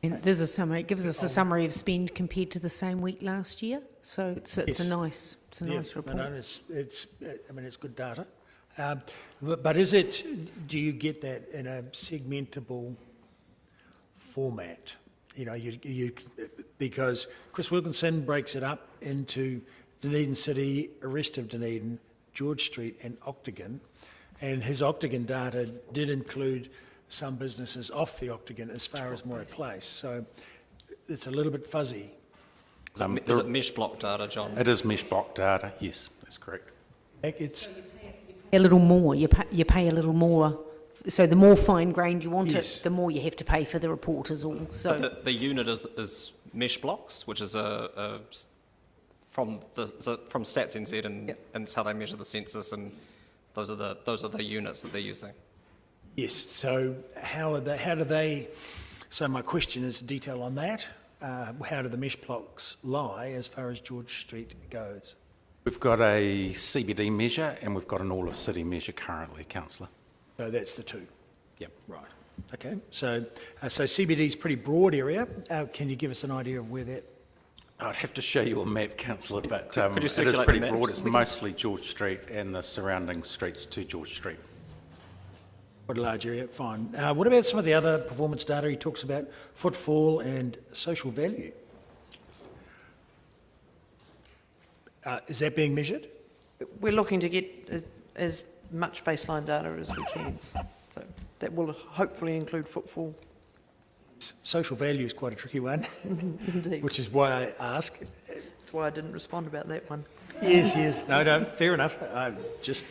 And there's a summary. It gives us a summary of spend compared to the same week last year. So it's a nice report. No, it's good data. But is it? Do you get that in a segmentable format? You know, because Chris Wilkinson breaks it up into Dunedin City, rest of Dunedin, George Street, and Octagon, and his Octagon data did include some businesses off the Octagon as far as Moira Place, so it's a little bit fuzzy. Is it mesh block data, John? It is mesh block data, yes, that's correct. It's a little more. You pay a little more. So the more fine-grained you want Yes. it, the more you have to pay for the report is all. So But the unit is mesh blocks, which is from Stats NZ, and it's how they measure the census, and those are the units that they're using. Yes, so how do they, so my question is detail on that. How do the mesh blocks lie as far as George Street goes? We've got a CBD measure and we've got an all of city measure currently, Councillor. So that's the two? Yep. Right, okay. So CBD is a pretty broad area. Can you give us an idea of where that? I'd have to show you a map, Councillor, but Could you it is circulate pretty the broad. maps? It's mostly George Street and the surrounding streets to George Street. Quite a large area, fine. What about some of the other performance data? He talks about footfall and social value. Is that being measured? We're looking to get as much baseline data as we can. So that will hopefully include footfall. Social value is quite a tricky one. Indeed. Which is why I ask. That's why I didn't respond about that one. Yes. No, fair enough. Just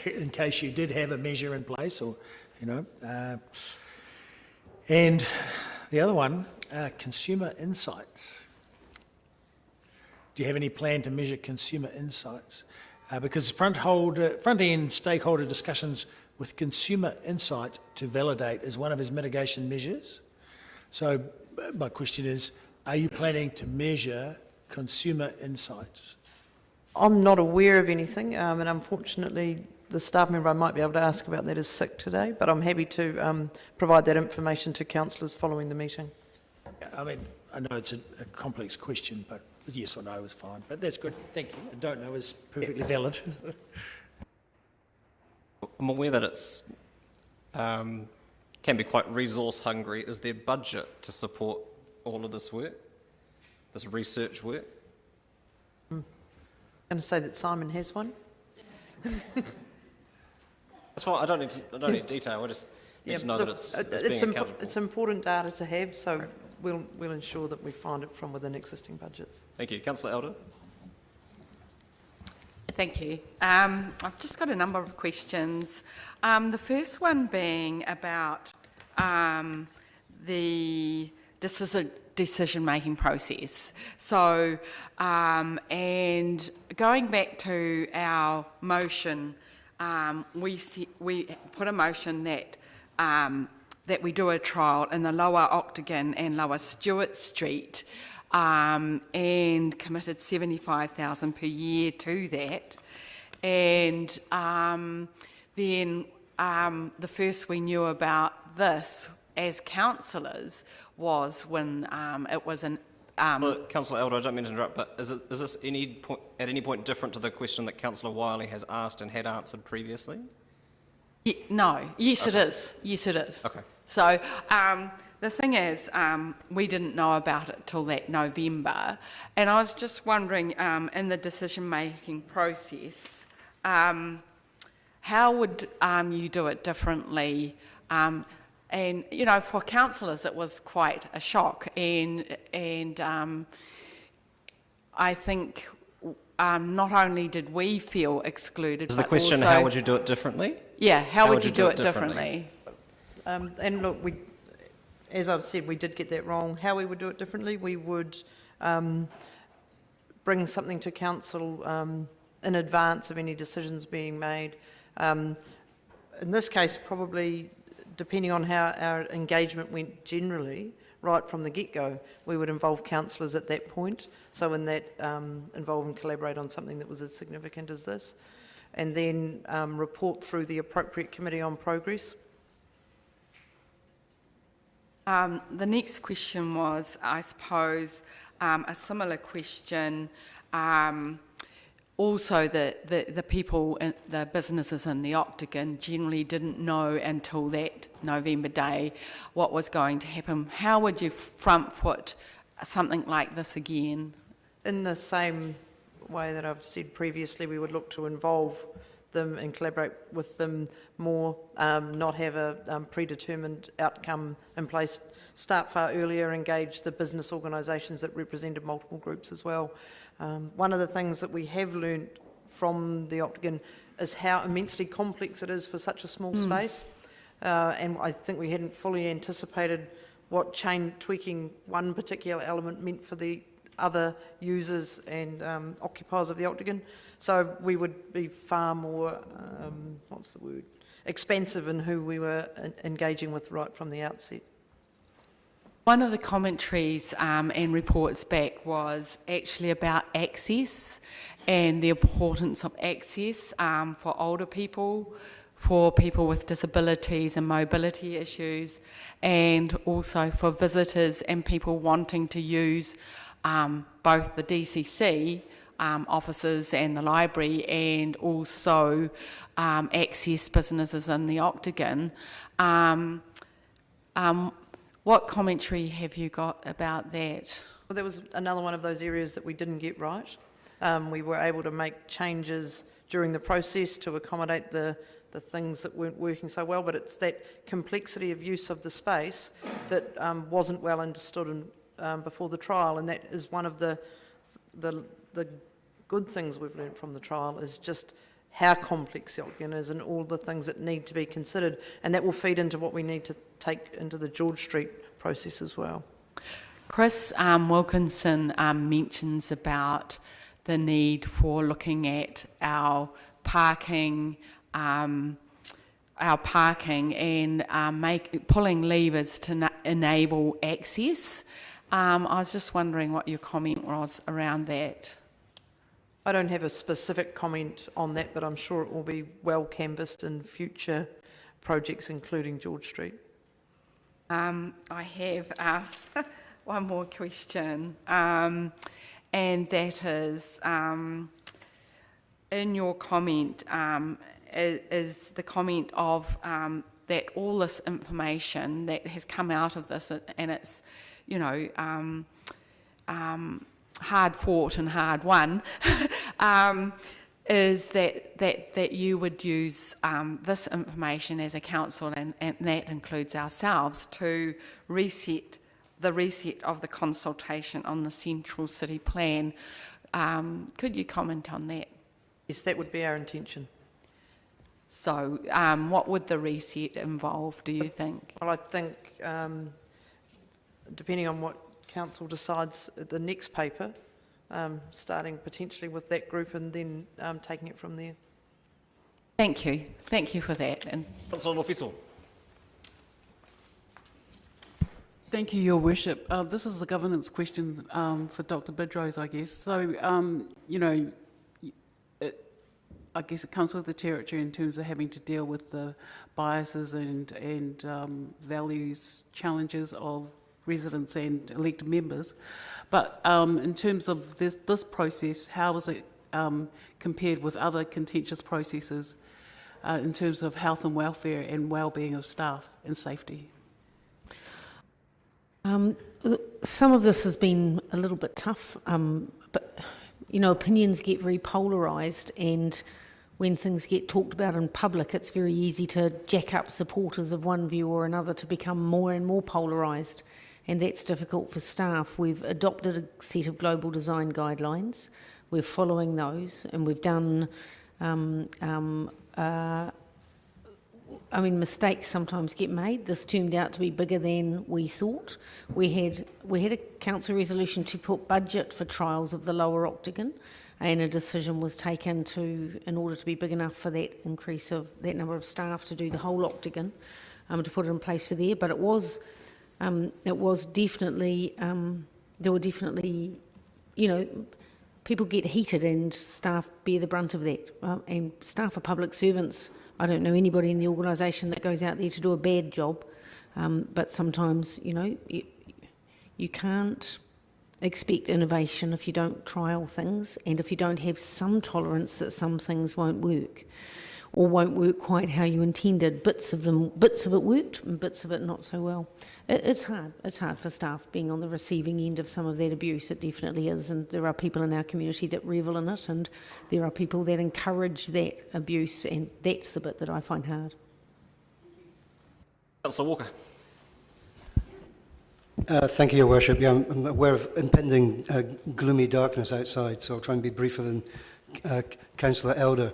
in case you did have a measure in place, or, you know. And the other one, consumer insights. Do you have any plan to measure consumer insights? Because front-end stakeholder discussions with consumer insight to validate is one of his mitigation measures. So my question is, are you planning to measure consumer insights? I'm not aware of anything, and unfortunately the staff member I might be able to ask about that is sick today, but I'm happy to provide that information to councillors following the meeting. I mean, I know it's a complex question, but yes or no is fine. But that's good, thank you. I don't know is perfectly valid. I'm aware that it's can be quite resource hungry. Is there budget to support all of this work, this research work? I'm going to say that Simon has one. That's fine. I don't need detail. I just need to know that it's being accounted for. It's important data to have, so we'll ensure that we find it from within existing budgets. Thank you. Councillor Elder. Thank you. I've just got a number of questions. The first one being about the decision-making process. So, and going back to our motion, we put a motion that that we do a trial in the Lower Octagon and Lower Stewart Street, and committed $75,000 per year to that. And then the first we knew about this as councillors was when it was an... Councillor Elder, I don't mean to interrupt, but is this at any point different to the question that Councillor Wiley has asked and had answered previously? No. Yes, Okay. it is. Yes, it is. Okay. So the thing is, we didn't know about it till that November, and I was just wondering, in the decision-making process, how would you do it differently? And you know, for councillors, it was quite a shock, and I think not only did we feel excluded, Is the but question also, how would you do it differently? Yeah, how would you do it differently? And look, as I've said, we did get that wrong. How we would do it differently, we would bring something to council in advance of any decisions being made. In this case, probably depending on how our engagement went generally, right from the get-go, we would involve councillors at that point. So in that, involve and collaborate on something that was as significant as this, and then report through the appropriate committee on progress. The next question was, I suppose, a similar question. Also, the people, the businesses in the Octagon generally didn't know until that November day what was going to happen. How would you front foot something like this again? In the same way that I've said previously, we would look to involve them and collaborate with them more, not have a predetermined outcome in place, start far earlier, engage the business organisations that represented multiple groups as well. One of the things that we have learnt from the Octagon is how immensely complex it is for such a small space, and I think we hadn't fully anticipated what tweaking one particular element meant for the other users and occupiers of the Octagon. So we would be far more, expansive in who we were engaging with right from the outset. One of the commentaries and reports back was actually about access and the importance of access for older people, for people with disabilities and mobility issues, and also for visitors and people wanting to use both the DCC offices and the library, and also access businesses in the Octagon. What commentary have you got about that? Well, that was another one of those areas that we didn't get right. We were able to make changes during the process to accommodate the things that weren't working so well, but it's that complexity of use of the space that wasn't well understood before the trial, and that is one of the good things we've learned from the trial, is just how complex the Octagon is and all the things that need to be considered, and that will feed into what we need to take into the George Street process as well. Chris Wilkinson mentions about the need for looking at our parking and pulling levers to enable access. I was just wondering what your comment was around that. I don't have a specific comment on that, but I'm sure it will be well canvassed in future projects, including George Street. I have one more question, and that is, in your comment, is the comment of that all this information that has come out of this, and it's, hard fought and hard won, is that you would use this information as a council, and that includes ourselves, to reset of the consultation on the Central City Plan. Could you comment on that? Yes, that would be our intention. So what would the reset involve, do you think? Well, I think, depending on what Council decides at the next paper, starting potentially with that group and then taking it from there. Thank you. Thank you for that. And Councillor Nofeso. Thank you, Your Worship. This is a governance question for Dr. Bidrose, I guess. So, I guess it comes with the territory in terms of having to deal with the biases and values, challenges of residents and elected members. But in terms of this process, how was it compared with other contentious processes in terms of health and welfare and well-being of staff and safety? Some of this has been a little bit tough, but opinions get very polarised, and when things get talked about in public, it's very easy to jack up supporters of one view or another to become more and more polarised, and that's difficult for staff. We've adopted a set of global design guidelines. We're following those, and we've done I mean, mistakes sometimes get made. This turned out to be bigger than we thought. We had a council resolution to put budget for trials of the lower octagon, and a decision was taken in order to be big enough for that increase of that number of staff to do the whole octagon, to put it in place for there. But it was definitely, there were definitely, people get heated and staff bear the brunt of that. And staff are public servants. I don't know anybody in the organisation that goes out there to do a bad job, but sometimes, you can't expect innovation if you don't trial things, and if you don't have some tolerance that some things won't work, or won't work quite how you intended. Bits of it worked, and bits of it not so well. It's hard. It's hard for staff being on the receiving end of some of that abuse. It definitely is, and there are people in our community that revel in it, and there are people that encourage that abuse, and that's the bit that I find hard. Councillor Walker. Thank you, Your Worship. Yeah, I'm aware of impending gloomy darkness outside, so I'll try and be briefer than Councillor Elder.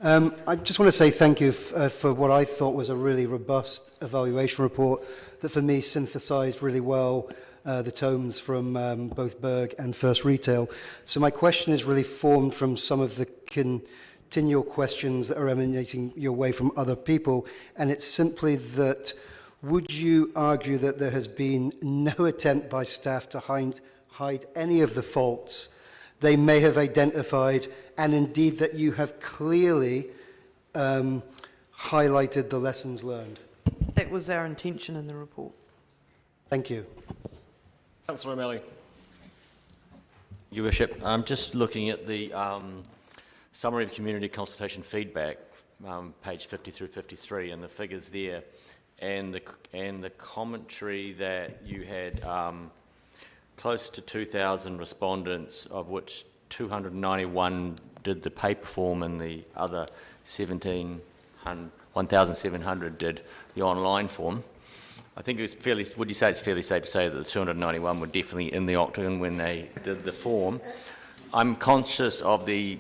I just want to say thank you for what I thought was a really robust evaluation report that for me synthesised really well the tones from both Berg and First Retail. So my question is really formed from some of the continual questions that are emanating your way from other people, and it's simply that, would you argue that there has been no attempt by staff to hide any of the faults they may have identified, and indeed that you have clearly highlighted the lessons learned? That was our intention in the report. Thank you. Councillor O'Malley. Your Worship, I'm just looking at the summary of community consultation feedback, page 50 through 53, and the figures there, and the commentary that you had close to 2,000 respondents, of which 291 did the paper form and the other 1,700 did the online form. I think it was fairly, would you say it's fairly safe to say that the 291 were definitely in the octagon when they did the form? I'm conscious of the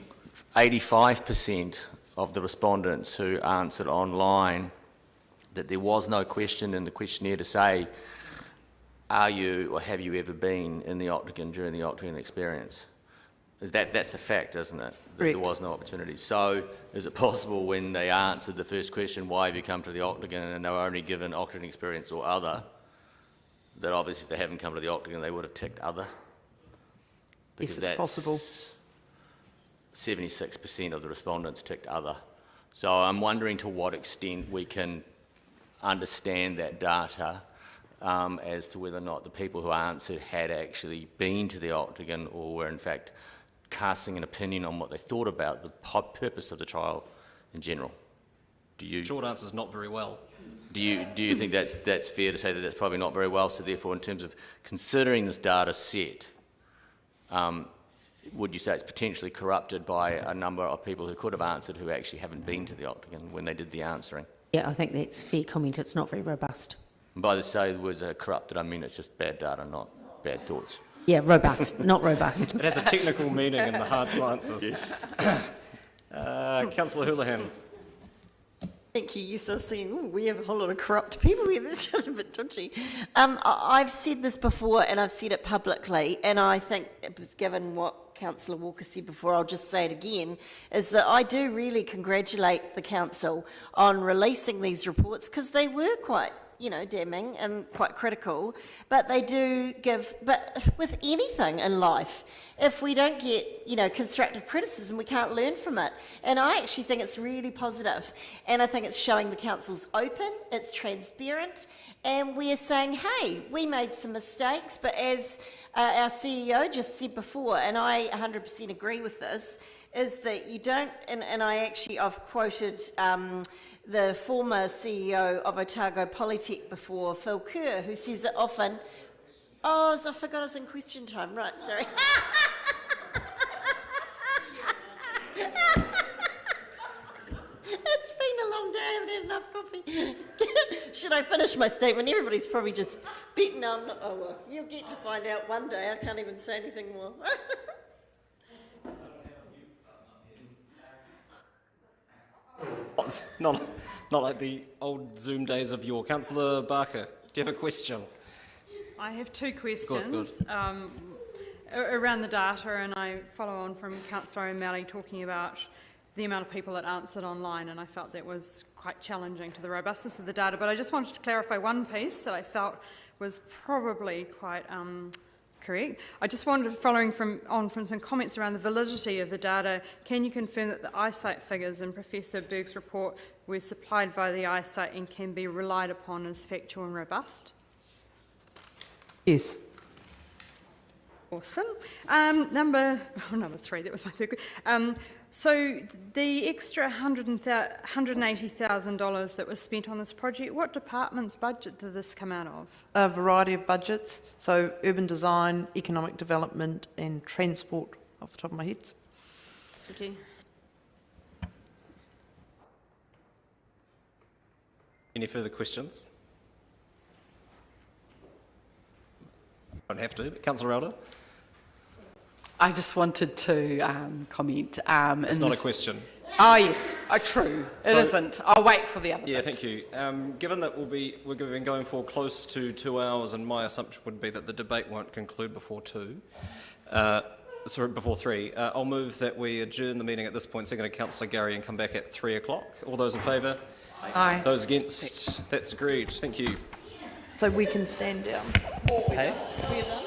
85% of the respondents who answered online that there was no question in the questionnaire to say, are you or have you ever been in the octagon during the octagon experience? That's a fact, isn't it? That there was no opportunity. So is it possible when they answered the first question, why have you come to the octagon, and they were only given octagon experience or other, that obviously if they haven't come to the octagon they would have ticked other? Because yes, it's possible. 76% of the respondents ticked other. So I'm wondering to what extent we can understand that data as to whether or not the people who answered had actually been to the octagon or were in fact casting an opinion on what they thought about the purpose of the trial in general. Do you? Short answer is not very well. Do you think that's fair to say that that's probably not very well? So therefore, in terms of considering this data set, would you say it's potentially corrupted by a number of people who could have answered who actually haven't been to the octagon when they did the answering? Yeah, I think that's a fair comment. It's not very robust. And by the say the words corrupted, I mean it's just bad data, not bad thoughts. Yeah, robust, not robust. It has a technical meaning in the hard sciences. Yes. Councillor Houlihan. Thank you. Yes, I was saying, we have a whole lot of corrupt people here. That's just a bit dodgy. I've said this before, and I've said it publicly, and I think it was given what Councillor Walker said before, I'll just say it again, is that I do really congratulate the council on releasing these reports, because they were quite, damning and quite critical, but they do give, but with anything in life, if we don't get, constructive criticism, we can't learn from it. And I actually think it's really positive. And I think it's showing the council's open, it's transparent, and we're saying, hey, we made some mistakes, but as our CEO just said before, and I 100% agree with this, is that you don't, and I've quoted the former CEO of Otago Polytech before, Phil Kerr, who says it often. Oh, I forgot I was in question time. Right, sorry. It's been a long day. I haven't had enough coffee. Should I finish my statement? Everybody's probably just beaten on. Oh, well, you'll get to find out one day. I can't even say anything more. Not like the old Zoom days of yore. Councillor Barker, do you have a question? I have two questions Good. around the data, and I follow on from Councillor O'Malley talking about the amount of people that answered online, and I felt that was quite challenging to the robustness of the data. But I just wanted to clarify one piece that I felt was probably quite correct. I just wanted, following on from some comments around the validity of the data, can you confirm that the eyesight figures in Professor Berg's report were supplied via the eyesight and can be relied upon as factual and robust? Yes. Awesome. Number three, that was my third. So the extra $180,000 that was spent on this project, what department's budget did this come out of? A variety of budgets, so urban design, economic development and transport off the top of my head. Thank you. Any further questions? Don't have to, but Councillor Elder? I just wanted to comment. It's not a question. Oh, yes. Oh, true. It isn't. I'll wait for the other Yeah, bit. thank you. Given that we're been going for close to 2 hours, and my assumption would be that the debate won't conclude before 2, before 3, I'll move that we adjourn the meeting at this point, second to Councillor Gary, and come back at 3 o'clock. All those in favour? Aye. Those against? That's agreed. Thank you. So we can stand down. Hey? We're done.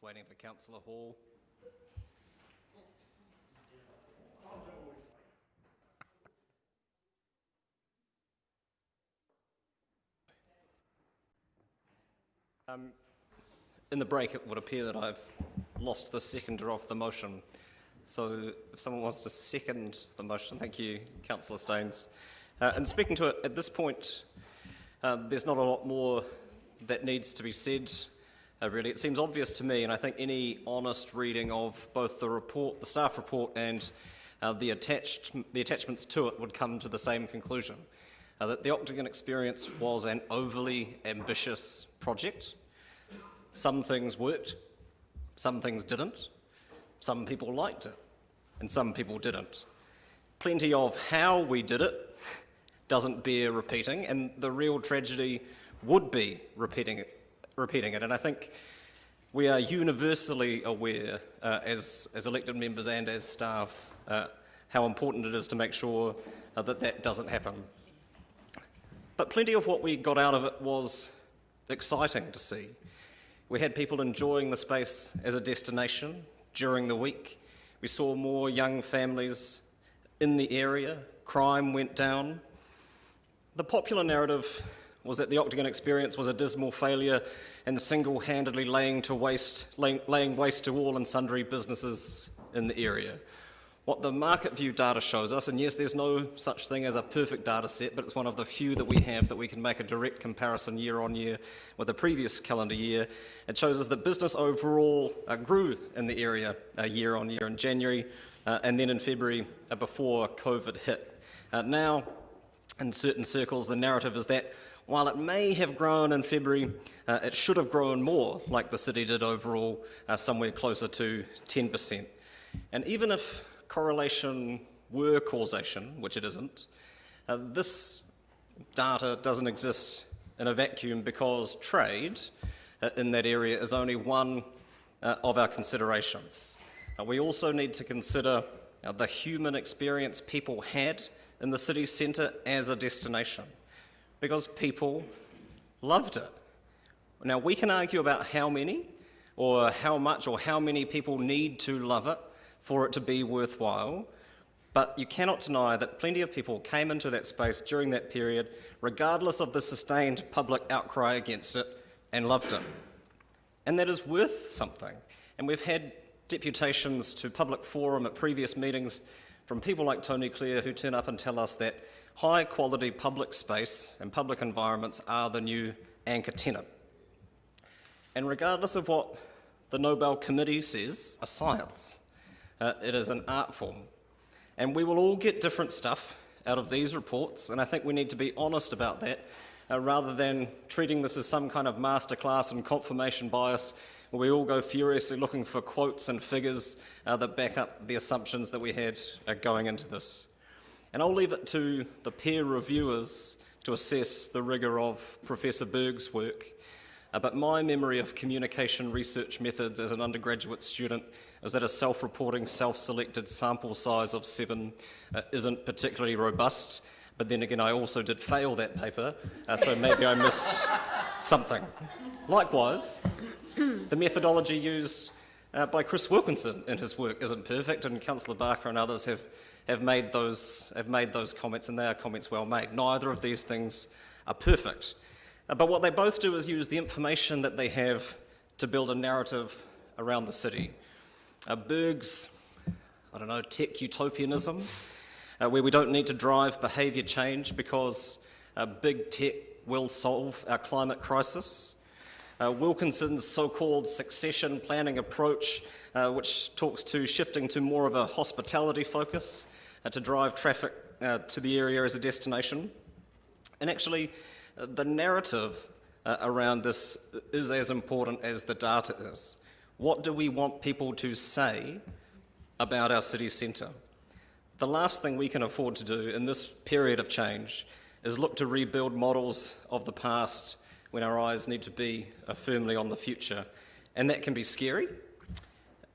waiting for Councillor Hall. In the break, it would appear that I've lost the seconder of the motion. So if someone wants to second the motion, thank you, Councillor Staines. And speaking to it, at this point, there's not a lot more that needs to be said. Really, it seems obvious to me, and I think any honest reading of both the report, the staff report, and the attachments to it would come to the same conclusion, that the Octagon Experience was an overly ambitious project. Some things worked, some things didn't, some people liked it, and some people didn't. Plenty of how we did it doesn't bear repeating, and the real tragedy would be repeating it. And I think we are universally aware, as elected members and as staff, how important it is to make sure that that doesn't happen. But plenty of what we got out of it was exciting to see. We had people enjoying the space as a destination during the week. We saw more young families in the area. Crime went down. The popular narrative was that the Octagon Experience was a dismal failure and single-handedly laying waste to all and sundry businesses in the area. What the market view data shows us, and yes, there's no such thing as a perfect data set, but it's one of the few that we have that we can make a direct comparison year on year with the previous calendar year. It shows us that business overall grew in the area year on year in January and then in February before COVID hit. Now, in certain circles, the narrative is that while it may have grown in February, it should have grown more, like the city did overall, somewhere closer to 10%. And even if correlation were causation, which it isn't, this data doesn't exist in a vacuum because trade in that area is only one of our considerations. We also need to consider the human experience people had in the city centre as a destination, because people loved it. Now, we can argue about how many, or how much, or how many people need to love it for it to be worthwhile, but you cannot deny that plenty of people came into that space during that period, regardless of the sustained public outcry against it, and loved it. And that is worth something. And we've had deputations to public forum at previous meetings from people like Tony Clare, who turn up and tell us that high quality public space and public environments are the new anchor tenant. And regardless of what the Nobel Committee says, a science, it is an art form. And we will all get different stuff out of these reports, and I think we need to be honest about that, rather than treating this as some kind of masterclass in confirmation bias, where we all go furiously looking for quotes and figures that back up the assumptions that we had going into this. And I'll leave it to the peer reviewers to assess the rigour of Professor Berg's work. But my memory of communication research methods as an undergraduate student is that a self-reporting, self-selected sample size of 7 isn't particularly robust. But then again, I also did fail that paper, so maybe I missed something. Likewise, the methodology used by Chris Wilkinson in his work isn't perfect, and Councillor Barker and others have made those comments, and they are comments well made. Neither of these things are perfect. But what they both do is use the information that they have to build a narrative around the city. Berg's, tech utopianism, where we don't need to drive behaviour change because big tech will solve our climate crisis. Wilkinson's so-called succession planning approach, which talks to shifting to more of a hospitality focus to drive traffic to the area as a destination. And actually, the narrative around this is as important as the data is. What do we want people to say about our city centre? The last thing we can afford to do in this period of change is look to rebuild models of the past when our eyes need to be firmly on the future. And that can be scary,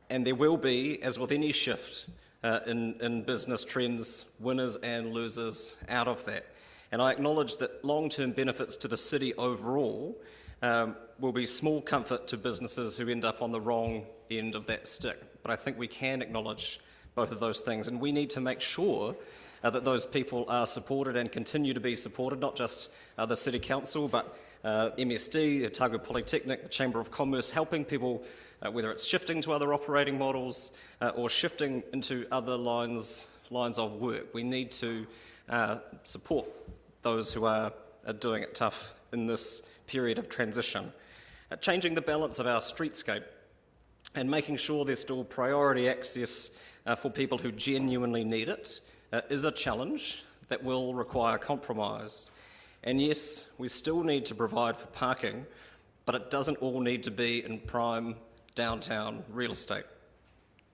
and there will be, as with any shift in business trends, winners and losers out of that. And I acknowledge that long-term benefits to the city overall will be small comfort to businesses who end up on the wrong end of that stick. But I think we can acknowledge both of those things, and we need to make sure that those people are supported and continue to be supported, not just the City Council, but MSD, the Otago Polytechnic, the Chamber of Commerce, helping people, whether it's shifting to other operating models or shifting into other lines of work. We need to support those who are doing it tough in this period of transition. Changing the balance of our streetscape and making sure there's still priority access for people who genuinely need it is a challenge that will require compromise. And yes, we still need to provide for parking, but it doesn't all need to be in prime downtown real estate.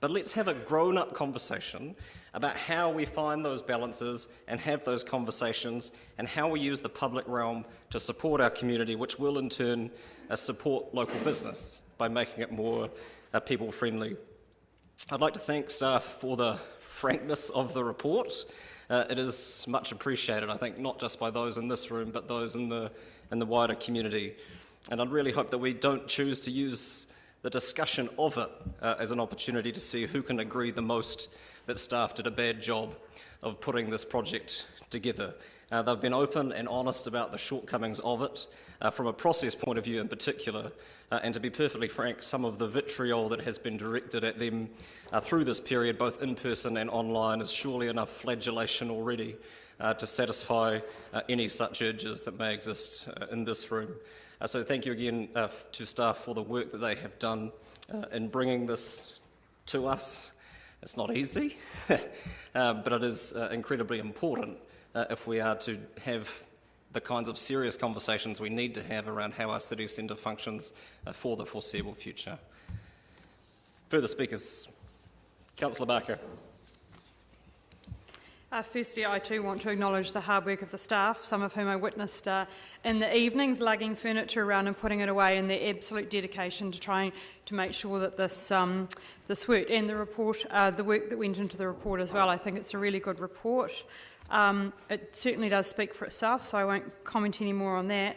But let's have a grown-up conversation about how we find those balances and have those conversations and how we use the public realm to support our community, which will in turn support local business by making it more people-friendly. I'd like to thank staff for the frankness of the report. It is much appreciated, I think, not just by those in this room, but those in the wider community. And I'd really hope that we don't choose to use the discussion of it as an opportunity to see who can agree the most that staff did a bad job of putting this project together. They've been open and honest about the shortcomings of it, from a process point of view in particular, and to be perfectly frank, some of the vitriol that has been directed at them through this period, both in person and online, is surely enough flagellation already to satisfy any such urges that may exist in this room. So thank you again to staff for the work that they have done in bringing this to us. It's not easy, but it is incredibly important if we are to have the kinds of serious conversations we need to have around how our city centre functions for the foreseeable future. Further speakers, Councillor Barker. Firstly, I too want to acknowledge the hard work of the staff, some of whom I witnessed in the evenings lugging furniture around and putting it away, and their absolute dedication to trying to make sure that this worked. And the report, the work that went into the report as well, I think it's a really good report. It certainly does speak for itself, so I won't comment any more on that.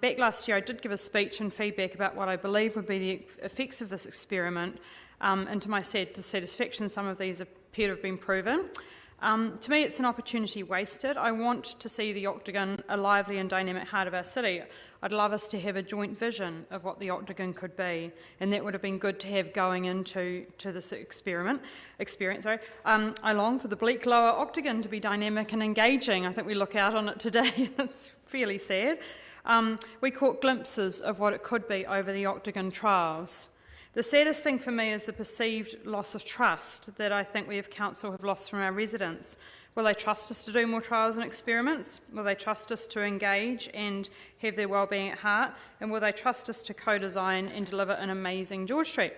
Back last year, I did give a speech and feedback about what I believe would be the effects of this experiment, and to my satisfaction, some of these appear to have been proven. To me, it's an opportunity wasted. I want to see the Octagon a lively and dynamic heart of our city. I'd love us to have a joint vision of what the Octagon could be, and that would have been good to have going into this experience. I long for the bleak lower Octagon to be dynamic and engaging. I think we look out on it today, it's fairly sad. We caught glimpses of what it could be over the Octagon trials. The saddest thing for me is the perceived loss of trust that I think we as council have lost from our residents. Will they trust us to do more trials and experiments? Will they trust us to engage and have their wellbeing at heart? And will they trust us to co-design and deliver an amazing George Street?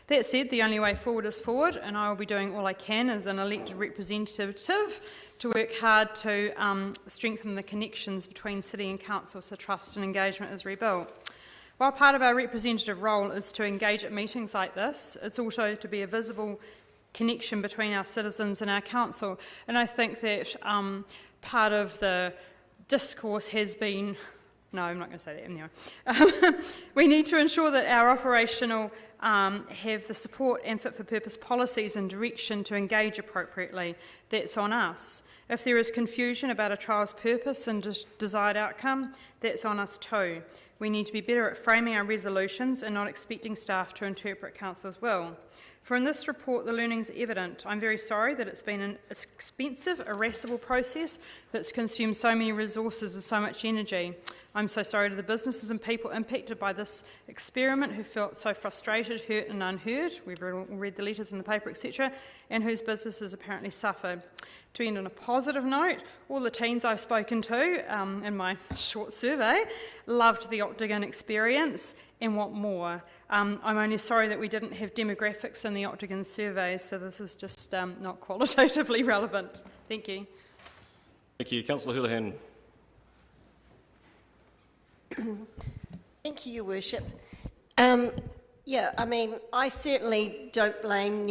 That said, the only way forward is forward, and I will be doing all I can as an elected representative to work hard to strengthen the connections between city and council so trust and engagement is rebuilt. While part of our representative role is to engage at meetings like this, it's also to be a visible connection between our citizens and our council. And I think that part of the discourse has been, no, I'm not going to say that anyway. We need to ensure that our operational have the support and fit for purpose policies and direction to engage appropriately. That's on us. If there is confusion about a trial's purpose and desired outcome, that's on us too. We need to be better at framing our resolutions and not expecting staff to interpret council's will. For in this report, the learnings are evident. I'm very sorry that it's been an expensive, irascible process that's consumed so many resources and so much energy. I'm so sorry to the businesses and people impacted by this experiment who felt so frustrated, hurt and unheard. We've read the letters in the paper, etc., and whose businesses apparently suffered. To end on a positive note, all the teens I've spoken to in my short survey loved the Octagon experience and want more. I'm only sorry that we didn't have demographics in the Octagon survey, so this is just not qualitatively relevant. Thank you. Thank you. Councillor Houlihan. Thank you, Your Worship. Yeah, I mean, I certainly don't blame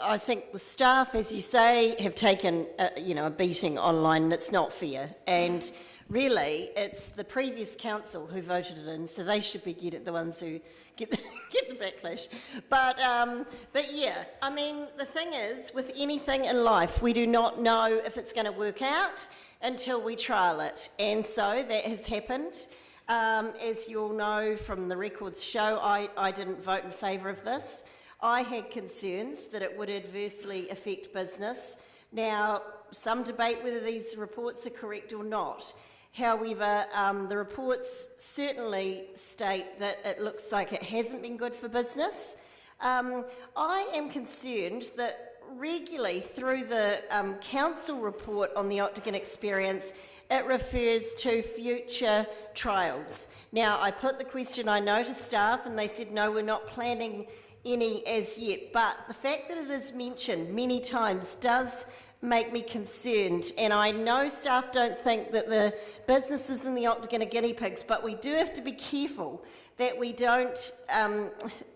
I think the staff, as you say, have taken a beating online, and it's not fair. And really, it's the previous council who voted it in, so they should be the ones who get the backlash. But yeah, I mean, the thing is, with anything in life, we do not know if it's going to work out until we trial it. And so that has happened. As you all know from the records show, I didn't vote in favour of this. I had concerns that it would adversely affect business. Now, some debate whether these reports are correct or not. However, the reports certainly state that it looks like it hasn't been good for business. I am concerned that regularly through the council report on the Octagon experience, it refers to future trials. Now, I put the question I know to staff and they said, no, we're not planning any as yet, but the fact that it is mentioned many times does make me concerned, and I know staff don't think that the businesses in the Octagon are guinea pigs, but we do have to be careful that we don't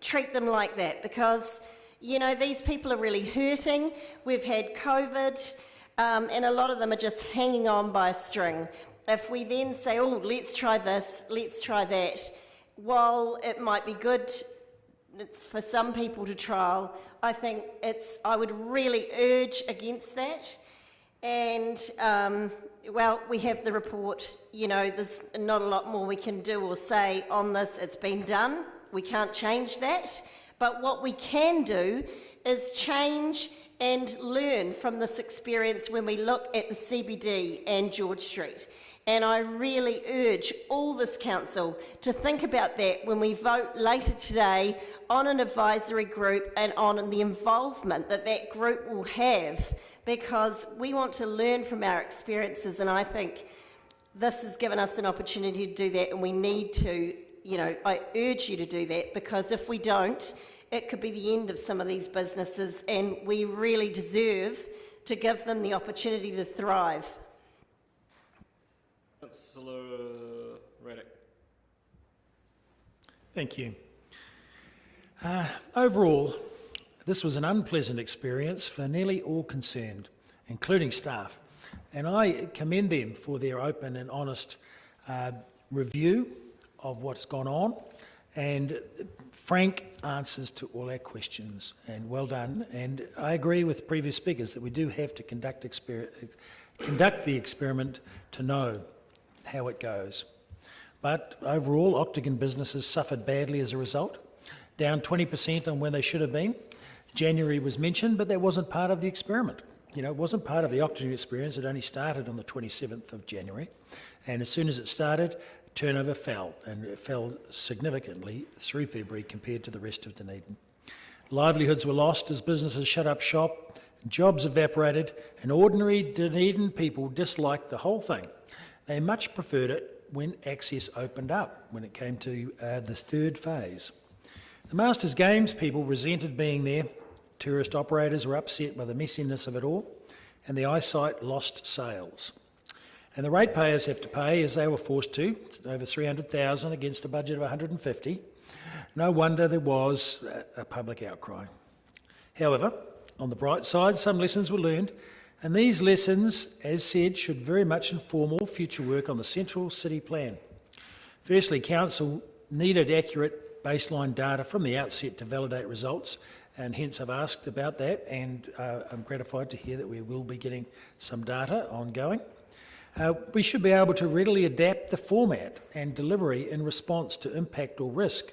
treat them like that, because you know, these people are really hurting. We've had COVID, and a lot of them are just hanging on by a string. If we then say, oh, let's try this, let's try that, while it might be good for some people to trial, I think I would really urge against that. And, well, we have the report, you know, there's not a lot more we can do or say on this. It's been done. We can't change that. But what we can do is change and learn from this experience when we look at the CBD and George Street. And I really urge all this council to think about that when we vote later today on an advisory group and on the involvement that that group will have, because we want to learn from our experiences, and I think this has given us an opportunity to do that, and we need to, you know, I urge you to do that, because if we don't, it could be the end of some of these businesses, and we really deserve to give them the opportunity to thrive. Councillor Raddick. Thank you. Overall, this was an unpleasant experience for nearly all concerned, including staff, and I commend them for their open and honest review of what's gone on and frank answers to all our questions, and well done. And I agree with previous speakers that we do have to conduct the experiment to know how it goes. But overall, Octagon businesses suffered badly as a result, down 20% on where they should have been. January was mentioned, but that wasn't part of the experiment. You know, it wasn't part of the Octagon experience. It only started on the 27th of January. And as soon as it started, turnover fell, and it fell significantly through February compared to the rest of Dunedin. Livelihoods were lost as businesses shut up shop, jobs evaporated, and ordinary Dunedin people disliked the whole thing. They much preferred it when access opened up, when it came to the third phase. The Masters Games people resented being there. Tourist operators were upset by the messiness of it all, and the eyesight lost sales. And the ratepayers have to pay, as they were forced to. It's over $300,000 against a budget of $150. No wonder there was a public outcry. However, on the bright side, some lessons were learned, and these lessons, as said, should very much inform all future work on the Central City Plan. Firstly, Council needed accurate baseline data from the outset to validate results, and hence I've asked about that, and I'm gratified to hear that we will be getting some data ongoing. We should be able to readily adapt the format and delivery in response to impact or risk.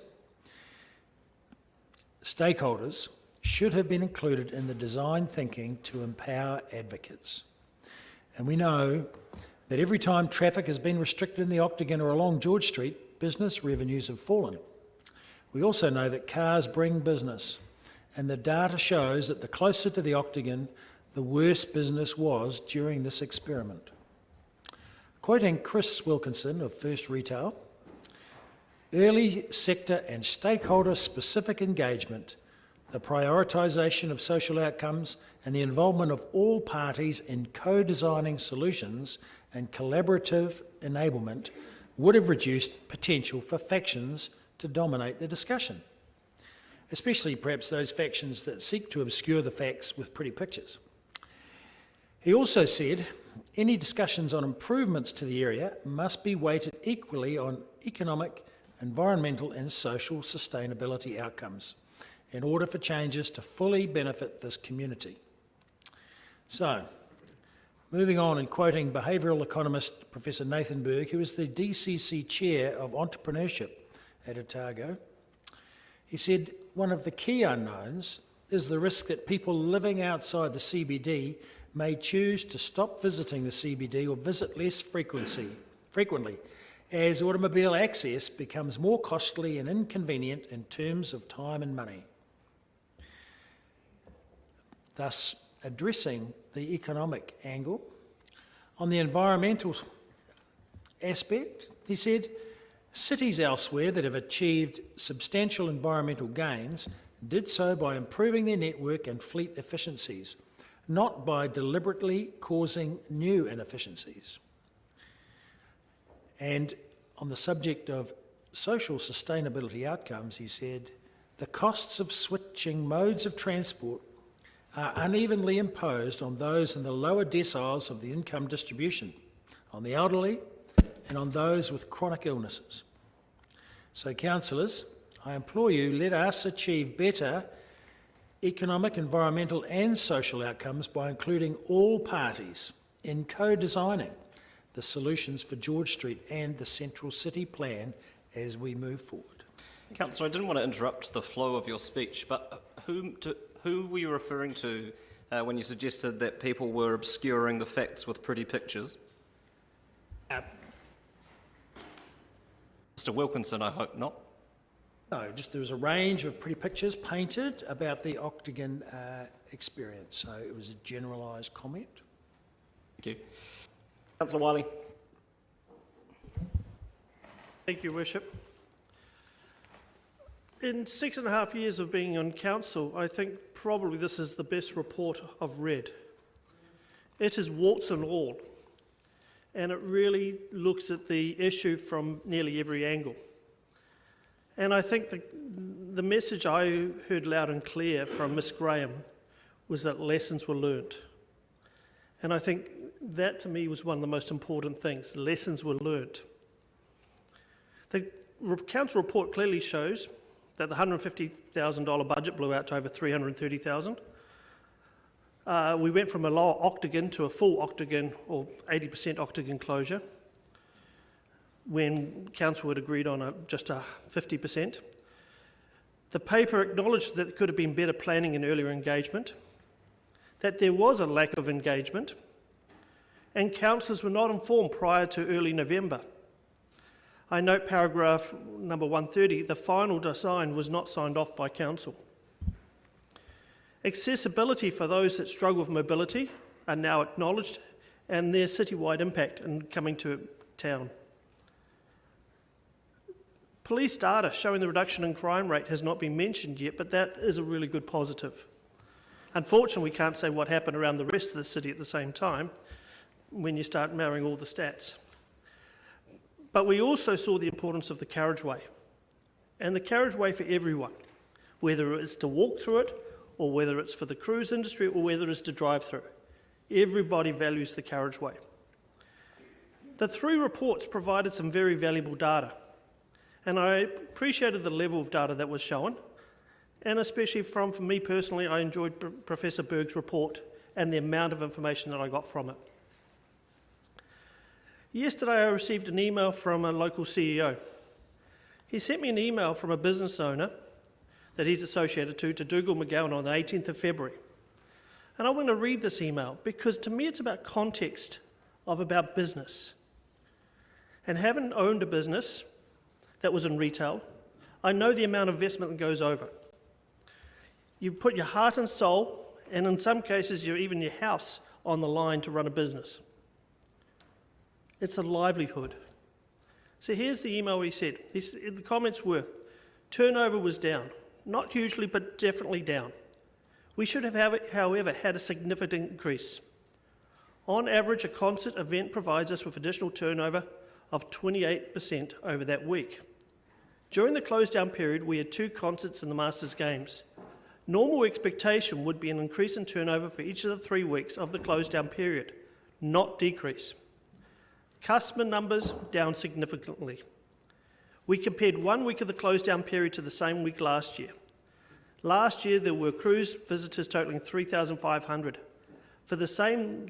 Stakeholders should have been included in the design thinking to empower advocates. And we know that every time traffic has been restricted in the Octagon or along George Street, business revenues have fallen. We also know that cars bring business, and the data shows that the closer to the Octagon, the worse business was during this experiment. Quoting Chris Wilkinson of First Retail, early sector and stakeholder specific engagement, the prioritisation of social outcomes and the involvement of all parties in co-designing solutions and collaborative enablement would have reduced potential for factions to dominate the discussion, especially perhaps those factions that seek to obscure the facts with pretty pictures. He also said, any discussions on improvements to the area must be weighted equally on economic, environmental and social sustainability outcomes in order for changes to fully benefit this community. So, moving on and quoting behavioural economist Professor Nathan Berg, who is the DCC Chair of Entrepreneurship at Otago, he said, one of the key unknowns is the risk that people living outside the CBD may choose to stop visiting the CBD or visit less frequently, as automobile access becomes more costly and inconvenient in terms of time and money. Thus, addressing the economic angle. On the environmental aspect, he said, cities elsewhere that have achieved substantial environmental gains did so by improving their network and fleet efficiencies, not by deliberately causing new inefficiencies. And on the subject of social sustainability outcomes, he said, the costs of switching modes of transport are unevenly imposed on those in the lower deciles of the income distribution, on the elderly and on those with chronic illnesses. So, councillors, I implore you, let us achieve better economic, environmental and social outcomes by including all parties in co-designing the solutions for George Street and the Central City Plan as we move forward. Councillor, I didn't want to interrupt the flow of your speech, but who were you referring to when you suggested that people were obscuring the facts with pretty pictures? Mr. Wilkinson, I hope not. No, just there was a range of pretty pictures painted about the Octagon experience, so it was a generalised comment. Thank you. Councillor Wiley. Thank you, Worship. In 6.5 years of being on council, I think probably this is the best report I've read. It is warts and all, and it really looks at the issue from nearly every angle. And I think the message I heard loud and clear from Miss Graham was that lessons were learnt. And I think that to me was one of the most important things, lessons were learnt. The council report clearly shows that the $150,000 budget blew out to over $330,000. We went from a lower octagon to a full octagon or 80% octagon closure when council had agreed on just a 50%. The paper acknowledged that there could have been better planning and earlier engagement, that there was a lack of engagement, and councillors were not informed prior to early November. I note paragraph number 130, the final design was not signed off by council. Accessibility for those that struggle with mobility are now acknowledged and their citywide impact in coming to town. Police data showing the reduction in crime rate has not been mentioned yet, but that is a really good positive. Unfortunately, we can't say what happened around the rest of the city at the same time when you start marrying all the stats. But we also saw the importance of the carriageway, and the carriageway for everyone, whether it's to walk through it, or whether it's for the cruise industry, or whether it's to drive through. Everybody values the carriageway. The three reports provided some very valuable data, and I appreciated the level of data that was shown, and especially for me personally, I enjoyed Professor Berg's report and the amount of information that I got from it. Yesterday, I received an email from a local CEO. He sent me an email from a business owner that he's associated to Dougal McGowan, on the 18th of February. And I want to read this email because to me it's about context of about business. And having owned a business that was in retail, I know the amount of investment that goes over. You put your heart and soul, and in some cases even your house, on the line to run a business. It's a livelihood. So here's the email he said. The comments were, turnover was down. Not hugely, but definitely down. We should have, however, had a significant increase. On average, a concert event provides us with additional turnover of 28% over that week. During the close-down period, we had 2 concerts in the Masters Games. Normal expectation would be an increase in turnover for each of the 3 weeks of the close-down period, not decrease. Customer numbers down significantly. We compared 1 week of the close down period to the same week last year. Last year there were cruise visitors totalling 3,500. For the same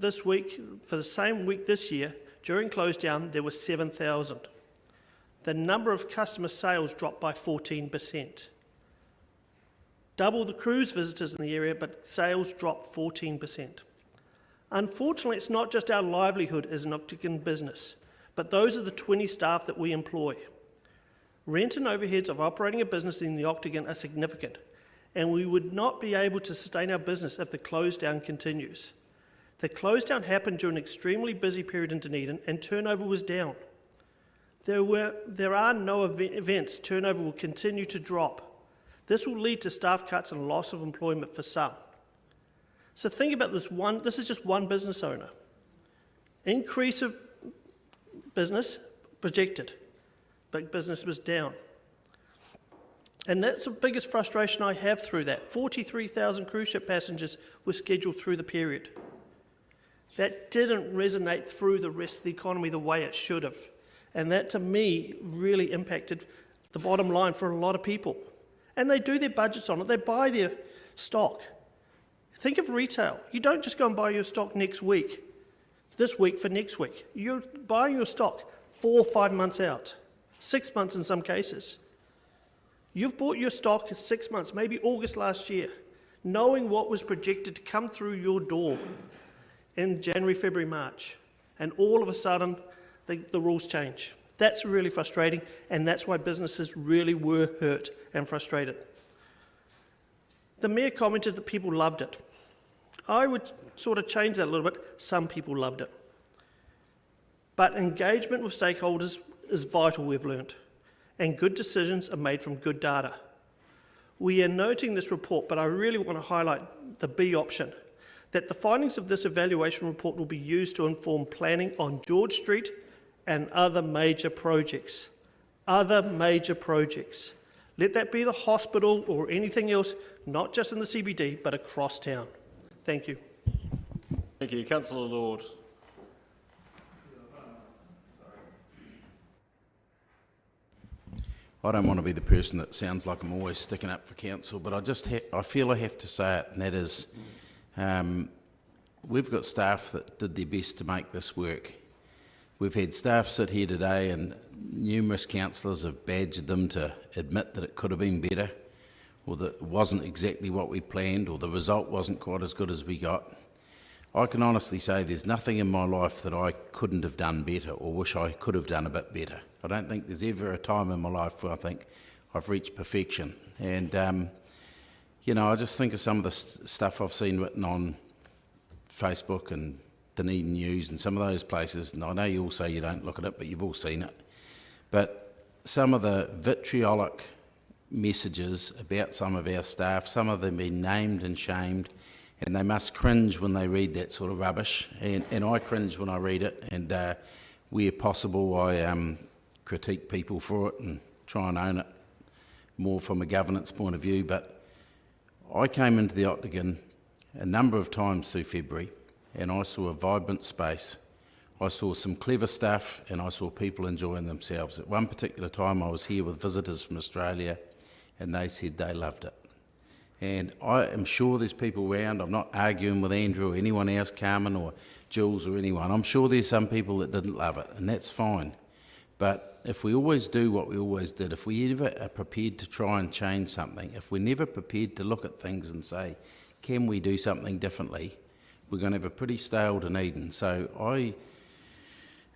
week this year, during close down, there were 7,000. The number of customer sales dropped by 14%. Double the cruise visitors in the area, but sales dropped 14%. Unfortunately, it's not just our livelihood as an Octagon business, but those are the 20 staff that we employ. Rent and overheads of operating a business in the Octagon are significant, and we would not be able to sustain our business if the close down continues. The close down happened during an extremely busy period in Dunedin, and turnover was down. There are no events, turnover will continue to drop. This will lead to staff cuts and loss of employment for some. So think about this is just one business owner. Increase of business projected, but business was down. And that's the biggest frustration I have through that. 43,000 cruise ship passengers were scheduled through the period. That didn't resonate through the rest of the economy the way it should have. And that, to me, really impacted the bottom line for a lot of people. And they do their budgets on it. They buy their stock. Think of retail. You don't just go and buy your stock next week, this week for next week. You're buying your stock 4 or 5 months out, 6 months in some cases. You've bought your stock 6 months, maybe August last year, knowing what was projected to come through your door in January, February, March. And all of a sudden, the rules change. That's really frustrating, and that's why businesses really were hurt and frustrated. The Mayor commented that people loved it. I would sort of change that a little bit. Some people loved it. But engagement with stakeholders is vital, we've learnt, and good decisions are made from good data. We are noting this report, but I really want to highlight the B option, that the findings of this evaluation report will be used to inform planning on George Street and other major projects. Other major projects. Let that be the hospital or anything else, not just in the CBD, but across town. Thank you. Thank you. Councillor Lord. I don't want to be the person that sounds like I'm always sticking up for council, but I feel I have to say it, and that is we've got staff that did their best to make this work. We've had staff sit here today and numerous councillors have badgered them to admit that it could have been better, or that it wasn't exactly what we planned, or the result wasn't quite as good as we got. I can honestly say there's nothing in my life that I couldn't have done better or wish I could have done a bit better. I don't think there's ever a time in my life where I think I've reached perfection. And, I just think of some of the stuff I've seen written on Facebook and Dunedin News and some of those places, and I know you all say you don't look at it, but you've all seen it. But some of the vitriolic messages about some of our staff, some of them being named and shamed, and they must cringe when they read that sort of rubbish, and I cringe when I read it, and where possible I critique people for it and try and own it more from a governance point of view. But I came into the Octagon a number of times through February, and I saw a vibrant space. I saw some clever stuff, and I saw people enjoying themselves. At one particular time I was here with visitors from Australia, and they said they loved it. And I am sure there's people around, I'm not arguing with Andrew or anyone else, Carmen or Jules or anyone, I'm sure there's some people that didn't love it, and that's fine. But if we always do what we always did, if we ever are prepared to try and change something, if we're never prepared to look at things and say, can we do something differently, we're going to have a pretty stale Dunedin. So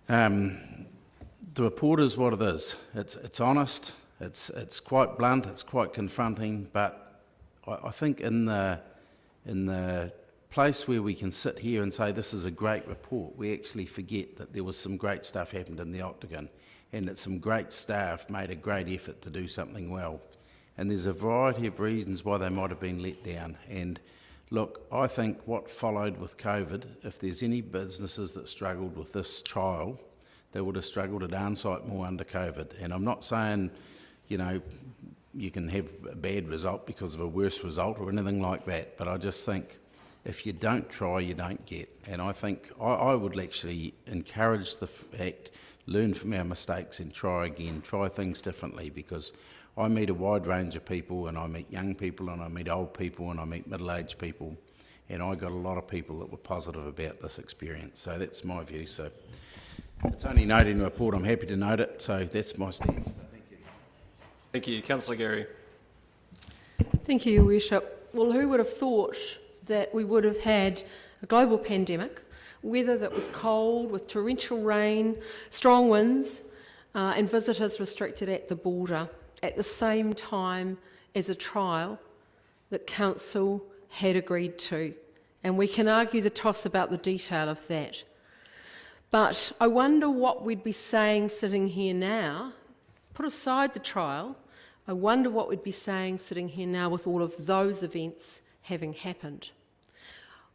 the report is what it is. It's honest, it's quite blunt, it's quite confronting, but I think in the place where we can sit here and say this is a great report, we actually forget that there was some great stuff happened in the Octagon, and that some great staff made a great effort to do something well. And there's a variety of reasons why they might have been let down. And look, I think what followed with COVID, if there's any businesses that struggled with this trial, they would have struggled at Arnside more under COVID. And I'm not saying, you can have a bad result because of a worse result or anything like that, but I just think if you don't try, you don't get. And I think I would actually encourage the fact, learn from our mistakes and try again, try things differently, because I meet a wide range of people, and I meet young people, and I meet old people, and I meet middle-aged people, and I got a lot of people that were positive about this experience. So that's my view. So it's only noting the report, I'm happy to note it, so that's my stance. So thank you. Thank you. Councillor Gary. Thank you, Your Worship. Well, who would have thought that we would have had a global pandemic, weather that was cold with torrential rain, strong winds, and visitors restricted at the border at the same time as a trial that Council had agreed to. And we can argue the toss about the detail of that. But I wonder what we'd be saying sitting here now, put aside the trial, I wonder what we'd be saying sitting here now with all of those events having happened.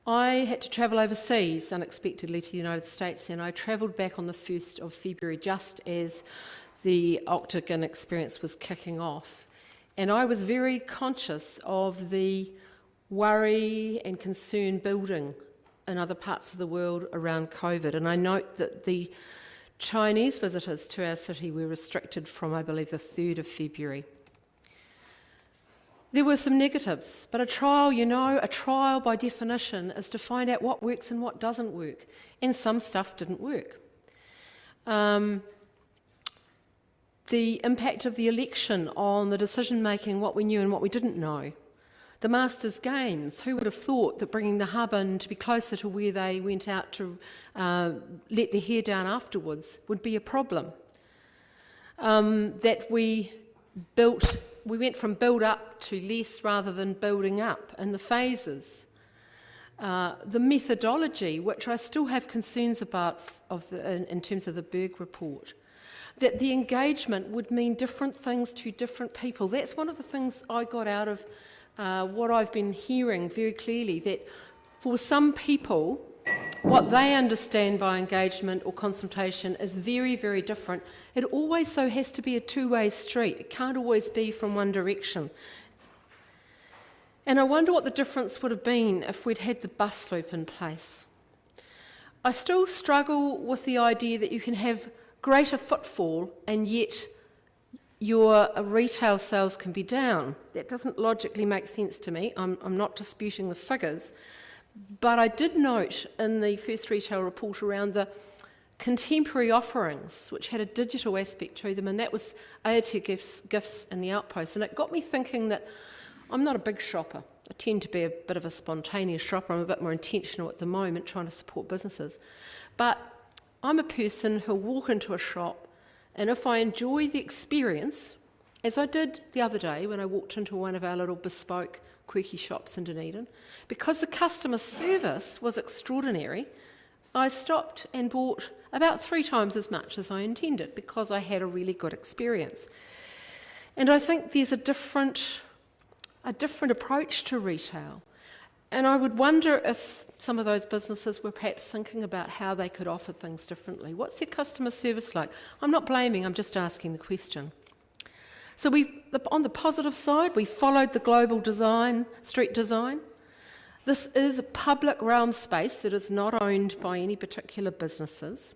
I had to travel overseas unexpectedly to the United States, and I travelled back on the 1st of February just as the Octagon experience was kicking off. And I was very conscious of the worry and concern building in other parts of the world around COVID. And I note that the Chinese visitors to our city were restricted from, I believe, the 3rd of February. There were some negatives, but a trial, you know, a trial by definition is to find out what works and what doesn't work, and some stuff didn't work. The impact of the election on the decision-making, what we knew and what we didn't know. The Masters Games, who would have thought that bringing the hub in to be closer to where they went out to let their hair down afterwards would be a problem. That we went from build up to less rather than building up in the phases. The methodology, which I still have concerns about in terms of the Berg report, that the engagement would mean different things to different people. That's one of the things I got out of what I've been hearing very clearly, that for some people, what they understand by engagement or consultation is very, very different. It always, though, has to be a two-way street. It can't always be from one direction. And I wonder what the difference would have been if we'd had the bus loop in place. I still struggle with the idea that you can have greater footfall and yet your retail sales can be down. That doesn't logically make sense to me. I'm not disputing the figures. But I did note in the first retail report around the contemporary offerings, which had a digital aspect to them, and that was Aotea gifts and the Outpost. And it got me thinking that I'm not a big shopper. I tend to be a bit of a spontaneous shopper. I'm a bit more intentional at the moment, trying to support businesses. But I'm a person who'll walk into a shop, and if I enjoy the experience, as I did the other day when I walked into one of our little bespoke quirky shops in Dunedin, because the customer service was extraordinary, I stopped and bought about 3 times as much as I intended because I had a really good experience. And I think there's a different approach to retail. And I would wonder if some of those businesses were perhaps thinking about how they could offer things differently. What's their customer service like? I'm not blaming, I'm just asking the question. So on the positive side, we followed the global design, street design. This is a public realm space that is not owned by any particular businesses.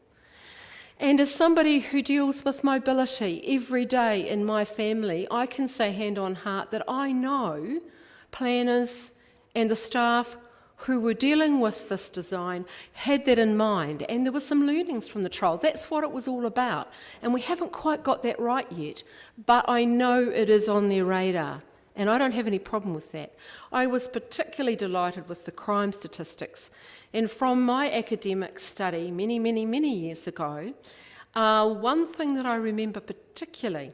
And as somebody who deals with mobility every day in my family, I can say hand on heart that I know planners and the staff who were dealing with this design had that in mind, and there were some learnings from the trial. That's what it was all about, and we haven't quite got that right yet, but I know it is on their radar, and I don't have any problem with that. I was particularly delighted with the crime statistics, and from my academic study many, many, many years ago, one thing that I remember particularly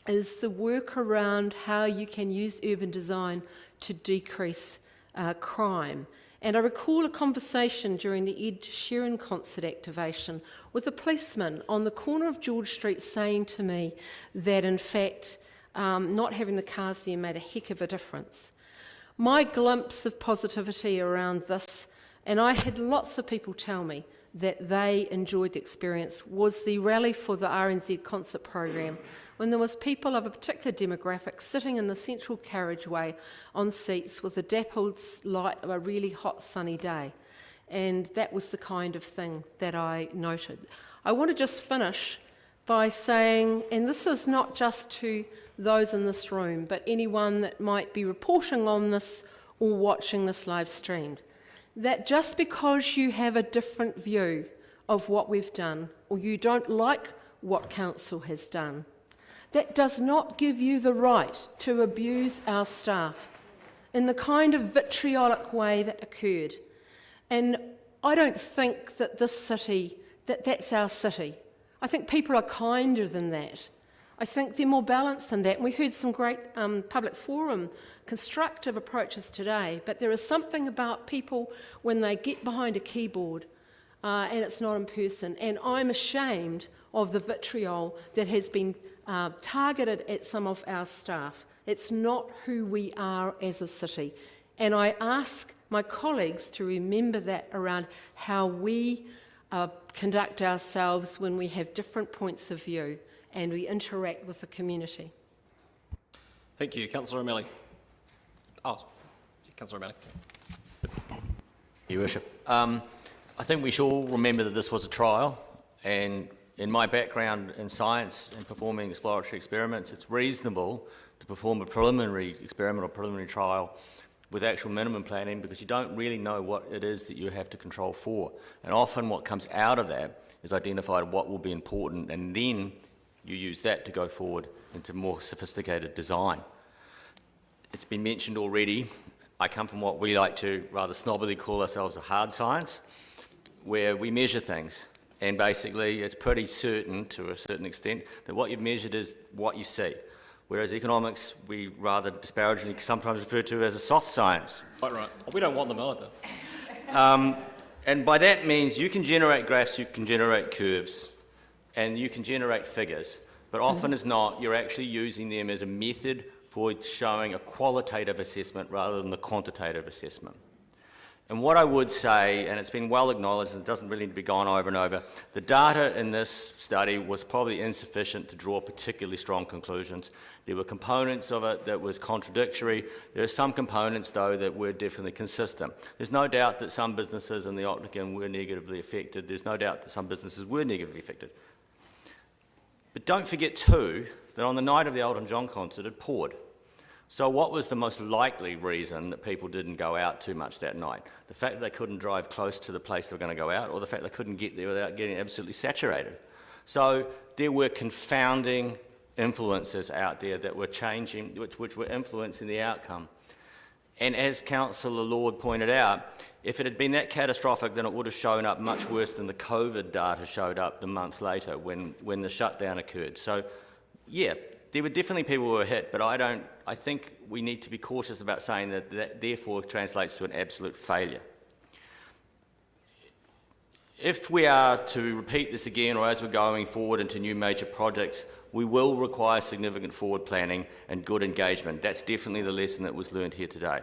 is the work around how you can use urban design to decrease crime. And I recall a conversation during the Ed Sheeran concert activation with a policeman on the corner of George Street saying to me that, in fact, not having the cars there made a heck of a difference. My glimpse of positivity around this, and I had lots of people tell me that they enjoyed the experience, was the rally for the RNZ concert program, when there was people of a particular demographic sitting in the central carriageway on seats with a dappled light of a really hot sunny day. And that was the kind of thing that I noted. I want to just finish by saying, and this is not just to those in this room, but anyone that might be reporting on this or watching this live streamed, that just because you have a different view of what we've done, or you don't like what council has done, that does not give you the right to abuse our staff in the kind of vitriolic way that occurred. And I don't think that this city, that's our city. I think people are kinder than that. I think they're more balanced than that. And we heard some great public forum, constructive approaches today, but there is something about people when they get behind a keyboard and it's not in person. And I'm ashamed of the vitriol that has been targeted at some of our staff. It's not who we are as a city. And I ask my colleagues to remember that around how we conduct ourselves when we have different points of view and we interact with the community. Thank you. Councillor O'Malley. Oh, Councillor O'Malley. Your Worship. I think we should all remember that this was a trial, and in my background in science and performing exploratory experiments, it's reasonable to perform a preliminary experiment or preliminary trial with actual minimum planning, because you don't really know what it is that you have to control for. And often what comes out of that is identified what will be important, and then you use that to go forward into more sophisticated design. It's been mentioned already, I come from what we like to rather snobbily call ourselves a hard science, where we measure things. And basically it's pretty certain, to a certain extent, that what you've measured is what you see. Whereas economics, we rather disparagingly sometimes refer to as a soft science. Quite right. We don't want them either. And by that means you can generate graphs, you can generate curves, and you can generate figures. But often as not, you're actually using them as a method for showing a qualitative assessment rather than the quantitative assessment. And what I would say, and it's been well acknowledged and it doesn't really need to be gone over and over, the data in this study was probably insufficient to draw particularly strong conclusions. There were components of it that was contradictory. There are some components, though, that were definitely consistent. There's no doubt that some businesses in the Octagon were negatively affected. There's no doubt that some businesses were negatively affected. But don't forget, too, that on the night of the Elton John concert, it poured. So what was the most likely reason that people didn't go out too much that night? The fact that they couldn't drive close to the place they were going to go out, or the fact they couldn't get there without getting absolutely saturated? So there were confounding influences out there that were changing, which were influencing the outcome. And as Councillor Lord pointed out, if it had been that catastrophic, then it would have shown up much worse than the COVID data showed up the month later when the shutdown occurred. So, yeah, there were definitely people who were hit, but I think we need to be cautious about saying that that therefore translates to an absolute failure. If we are to repeat this again, or as we're going forward into new major projects, we will require significant forward planning and good engagement. That's definitely the lesson that was learned here today.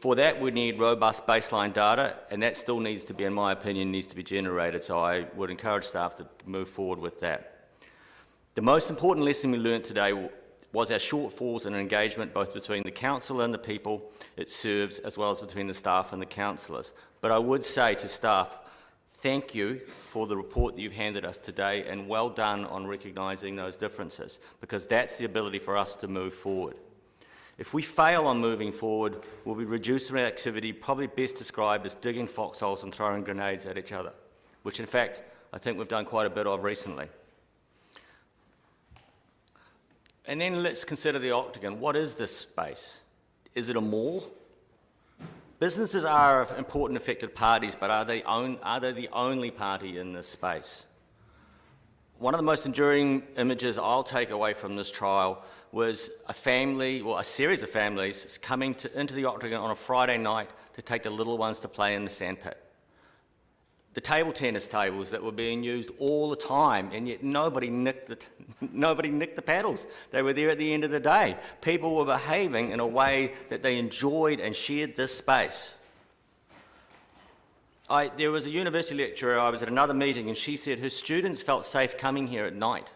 For that, we need robust baseline data, and that still needs to be, in my opinion, needs to be generated, so I would encourage staff to move forward with that. The most important lesson we learned today was our shortfalls in engagement, both between the council and the people it serves, as well as between the staff and the councillors. But I would say to staff, thank you for the report that you've handed us today, and well done on recognising those differences, because that's the ability for us to move forward. If we fail on moving forward, we'll be reducing our activity, probably best described as digging foxholes and throwing grenades at each other, which in fact I think we've done quite a bit of recently. And then let's consider the Octagon. What is this space? Is it a mall? Businesses are important affected parties, but are they the only party in this space? One of the most enduring images I'll take away from this trial was a family, or a series of families, coming into the Octagon on a Friday night to take the little ones to play in the sandpit. The table tennis tables that were being used all the time, and yet nobody nicked the paddles. They were there at the end of the day. People were behaving in a way that they enjoyed and shared this space. There was a university lecturer, I was at another meeting, and she said her students felt safe coming here at night.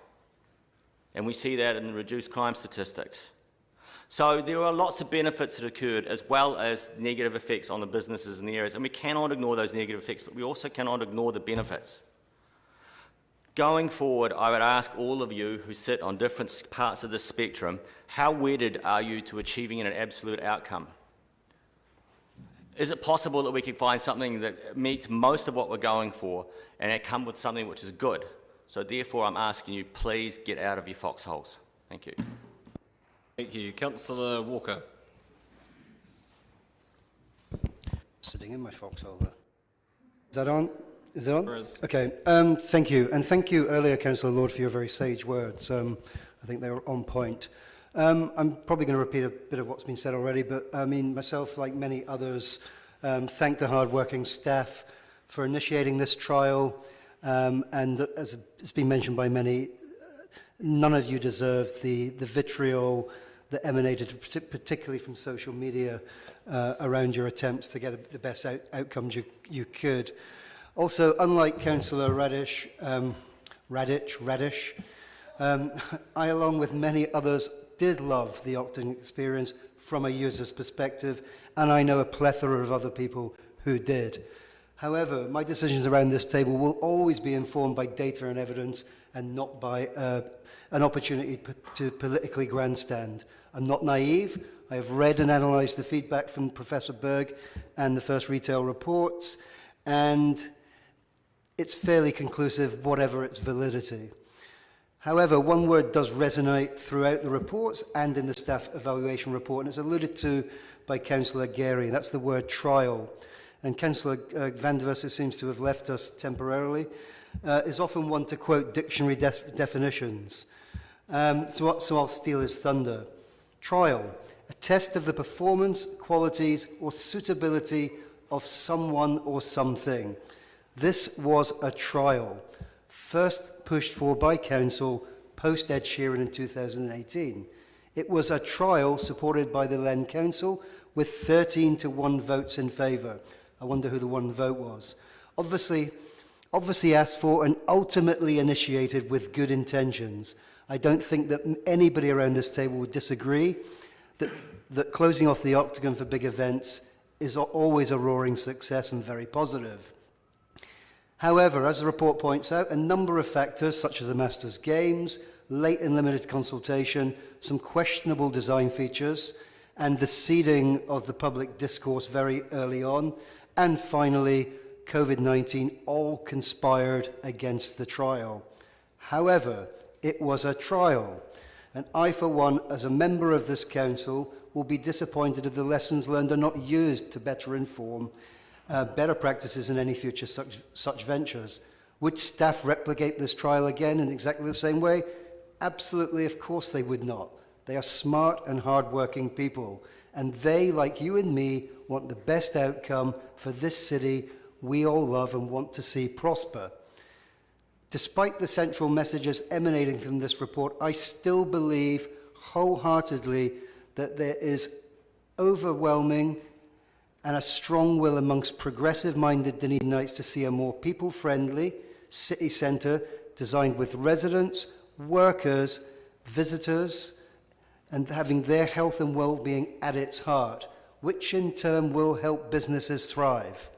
And we see that in the reduced crime statistics. So there are lots of benefits that occurred, as well as negative effects on the businesses in the areas. And we cannot ignore those negative effects, but we also cannot ignore the benefits. Going forward, I would ask all of you who sit on different parts of the spectrum, how wedded are you to achieving an absolute outcome? Is it possible that we could find something that meets most of what we're going for and come with something which is good? So therefore, I'm asking you, please get out of your foxholes. Thank you. Thank you. Councillor Walker. Sitting in my foxhole there. Is that on? Is it on? There is. Okay, thank you. And thank you earlier, Councillor Lord, for your very sage words. I think they were on point. I'm probably going to repeat a bit of what's been said already, but I mean, myself, like many others, thank the hard-working staff for initiating this trial. And as it's been mentioned by many, none of you deserve the vitriol that emanated particularly from social media around your attempts to get the best outcomes you could. Also, unlike Councillor Radish, I, along with many others, did love the Octagon experience from a user's perspective, and I know a plethora of other people who did. However, my decisions around this table will always be informed by data and evidence and not by an opportunity to politically grandstand. I'm not naive. I have read and analysed the feedback from Professor Berg and the first retail reports, and it's fairly conclusive, whatever its validity. However, one word does resonate throughout the reports and in the staff evaluation report, and it's alluded to by Councillor Gary. That's the word trial. And Councillor Van der Vos, who seems to have left us temporarily, is often one to quote dictionary definitions. So I'll steal his thunder. Trial, a test of the performance, qualities, or suitability of someone or something. This was a trial, first pushed for by Council post Ed Sheeran in 2018. It was a trial supported by the Len Council with 13-1 votes in favour. I wonder who the one vote was. Obviously asked for and ultimately initiated with good intentions. I don't think that anybody around this table would disagree that closing off the Octagon for big events is always a roaring success and very positive. However, as the report points out, a number of factors such as the Masters Games, late and limited consultation, some questionable design features, and the seeding of the public discourse very early on, and finally, COVID-19 all conspired against the trial. However, it was a trial, and I, for one, as a member of this council, will be disappointed if the lessons learned are not used to better inform better practices in any future such ventures. Would staff replicate this trial again in exactly the same way? Absolutely, of course they would not. They are smart and hard-working people, and they, like you and me, want the best outcome for this city we all love and want to see prosper. Despite the central messages emanating from this report, I still believe wholeheartedly that there is overwhelming and a strong will amongst progressive-minded Dunedinites to see a more people-friendly city centre designed with residents, workers, visitors, and having their health and well-being at its heart, which in turn will help businesses thrive.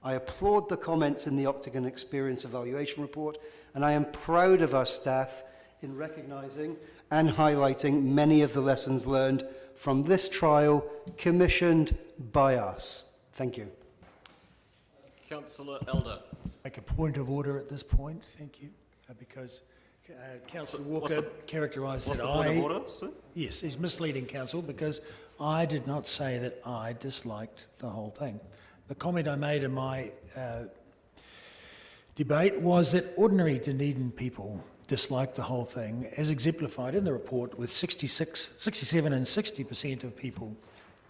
I applaud the comments in the Octagon Experience Evaluation Report, and I am proud of our staff in recognising and highlighting many of the lessons learned from this trial commissioned by us. Thank you. Councillor Elder. Make a point of order at this point, thank you, because Councillor Walker characterised that What's the point of order, sir? Yes, he's misleading, Council, because I did not say that I disliked the whole thing. The comment I made in my debate was that ordinary Dunedin people disliked the whole thing, as exemplified in the report, with 67 and 60% of people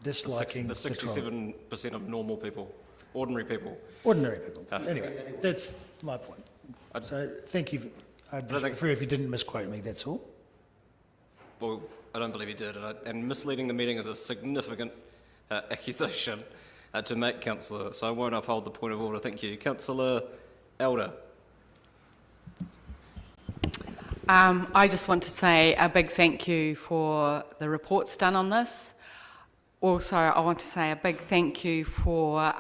disliking the 67% of normal people, ordinary people. Ordinary people. Anyway, that's my point. So thank you. I'd prefer if you didn't misquote me, that's all. Well, I don't believe you did, and misleading the meeting is a significant accusation to make, Councillor, so I won't uphold the point of order. Thank you. Councillor Elder. I just want to say a big thank you for the reports done on this. Also, I want to say a big thank you for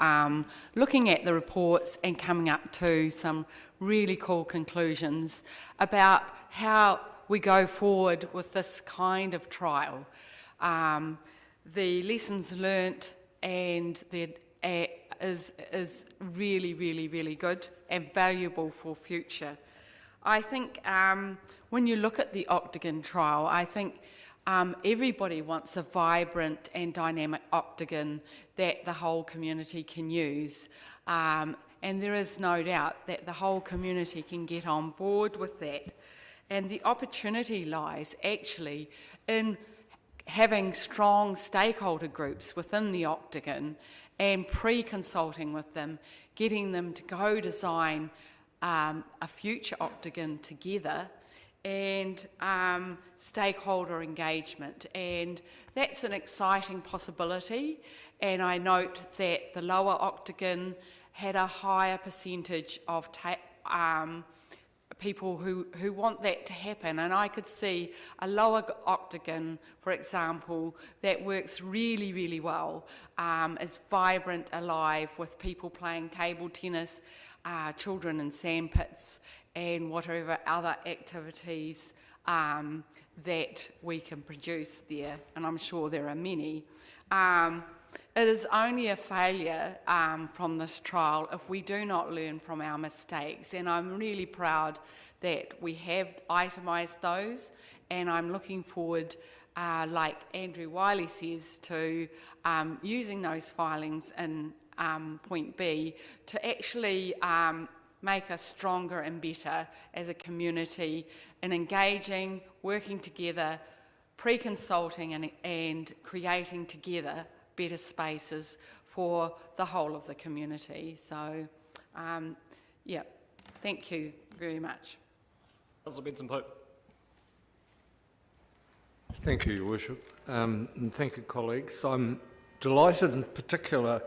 looking at the reports and coming up to some really cool conclusions about how we go forward with this kind of trial. The lessons learnt and the is really, really, really good and valuable for future. I think when you look at the Octagon trial, I think everybody wants a vibrant and dynamic Octagon that the whole community can use. And there is no doubt that the whole community can get on board with that. And the opportunity lies actually in having strong stakeholder groups within the Octagon and pre-consulting with them, getting them to go design a future Octagon together, and stakeholder engagement. And that's an exciting possibility. And I note that the lower Octagon had a higher percentage of people who want that to happen. And I could see a lower Octagon, for example, that works really, really well, is vibrant, alive, with people playing table tennis, children in sandpits, and whatever other activities that we can produce there. And I'm sure there are many. It is only a failure from this trial if we do not learn from our mistakes, and I'm really proud that we have itemised those, and I'm looking forward, like Andrew Wiley says, to using those filings in point B to actually make us stronger and better as a community in engaging, working together, pre-consulting and creating together better spaces for the whole of the community. So, yeah, thank you very much. Councillor Benson-Pope. Thank you, Your Worship, and thank you, colleagues. I'm delighted in particular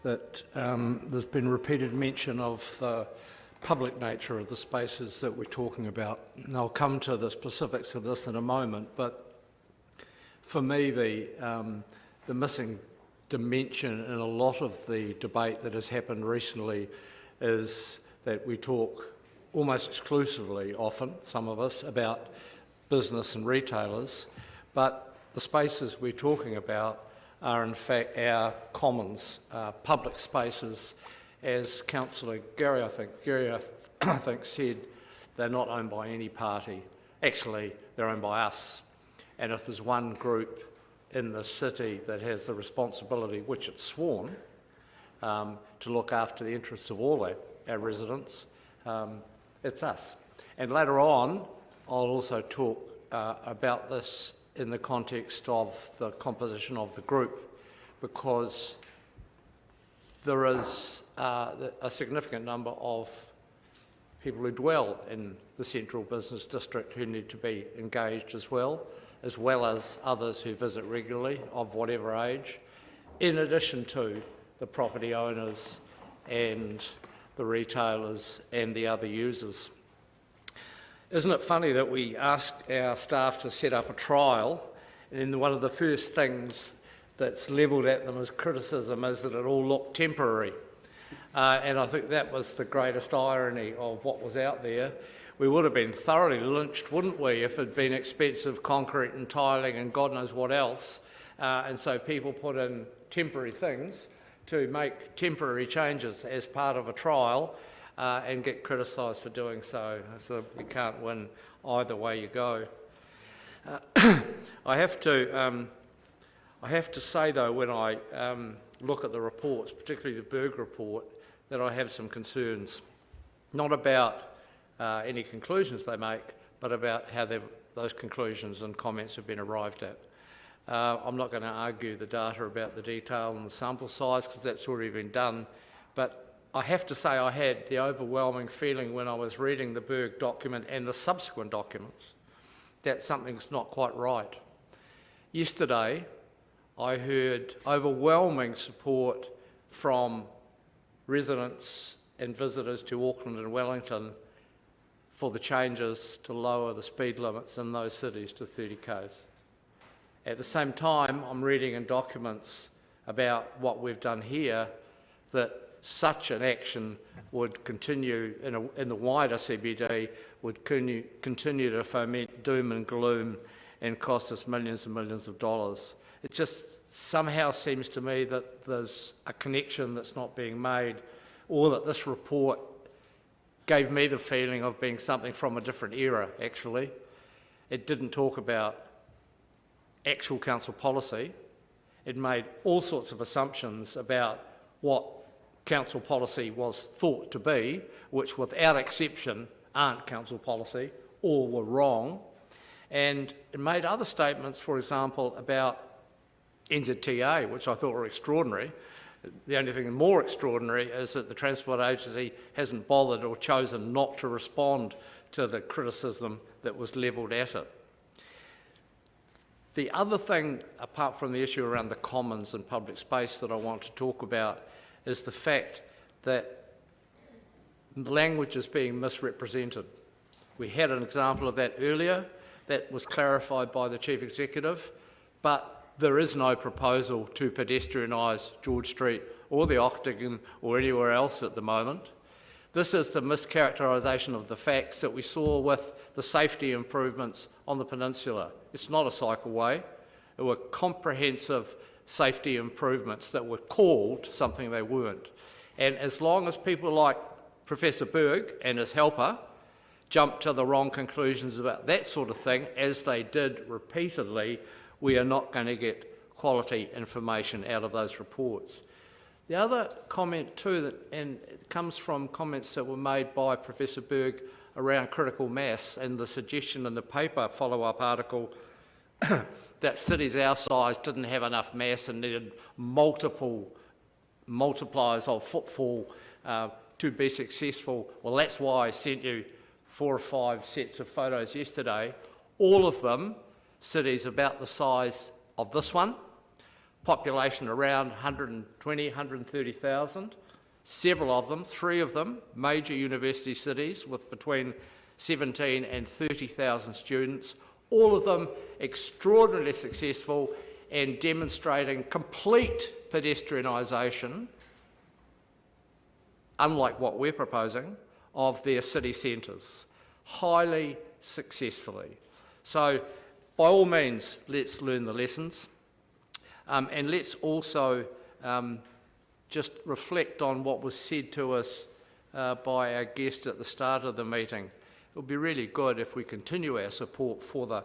that there's been repeated mention of the public nature of the spaces that we're talking about. And I'll come to the specifics of this in a moment, but for me, the missing dimension in a lot of the debate that has happened recently is that we talk almost exclusively, often, some of us, about business and retailers, but the spaces we're talking about are in fact our commons, public spaces. As Councillor Gary, I think, said, they're not owned by any party. Actually, they're owned by us. And if there's one group in the city that has the responsibility, which it's sworn, to look after the interests of all our residents, it's us. And later on, I'll also talk about this in the context of the composition of the group, because there is a significant number of people who dwell in the central business district who need to be engaged as well as others who visit regularly of whatever age, in addition to the property owners and the retailers and the other users. Isn't it funny that we asked our staff to set up a trial, and one of the first things that's levelled at them as criticism is that it all looked temporary. And I think that was the greatest irony of what was out there. We would have been thoroughly lynched, wouldn't we, if it had been expensive concrete and tiling and God knows what else. And so people put in temporary things to make temporary changes as part of a trial and get criticised for doing so. So you can't win either way you go. I have to say, though, when I look at the reports, particularly the Berg report, that I have some concerns, not about any conclusions they make, but about how those conclusions and comments have been arrived at. I'm not going to argue the data about the detail and the sample size, because that's already been done, but I have to say I had the overwhelming feeling when I was reading the Berg document and the subsequent documents that something's not quite right. Yesterday, I heard overwhelming support from residents and visitors to Auckland and Wellington for the changes to lower the speed limits in those cities to 30 k's. At the same time, I'm reading in documents about what we've done here, that such an action would continue in the wider CBD, would continue to foment doom and gloom and cost us millions and millions of dollars. It just somehow seems to me that there's a connection that's not being made, or that this report gave me the feeling of being something from a different era, actually. It didn't talk about actual council policy. It made all sorts of assumptions about what council policy was thought to be, which without exception aren't council policy, or were wrong. And it made other statements, for example, about NZTA, which I thought were extraordinary. The only thing more extraordinary is that the Transport Agency hasn't bothered or chosen not to respond to the criticism that was levelled at it. The other thing, apart from the issue around the commons and public space, that I want to talk about is the fact that the language is being misrepresented. We had an example of that earlier that was clarified by the Chief Executive, but there is no proposal to pedestrianise George Street or the Octagon or anywhere else at the moment. This is the mischaracterisation of the facts that we saw with the safety improvements on the peninsula. It's not a cycleway. It were comprehensive safety improvements that were called something they weren't. And as long as people like Professor Berg and his helper jump to the wrong conclusions about that sort of thing, as they did repeatedly, we are not going to get quality information out of those reports. The other comment too, and it comes from comments that were made by Professor Berg around critical mass, and the suggestion in the paper follow-up article that cities our size didn't have enough mass and needed multiple multipliers of footfall to be successful. Well, that's why I sent you 4 or 5 sets of photos yesterday, all of them cities about the size of this one, population around 120, 130,000, several of them, 3 of them, major university cities with between 17 and 30,000 students, all of them extraordinarily successful and demonstrating complete pedestrianisation, unlike what we're proposing, of their city centres, highly successfully. So by all means, let's learn the lessons, and let's also just reflect on what was said to us by our guest at the start of the meeting. It would be really good if we continue our support for the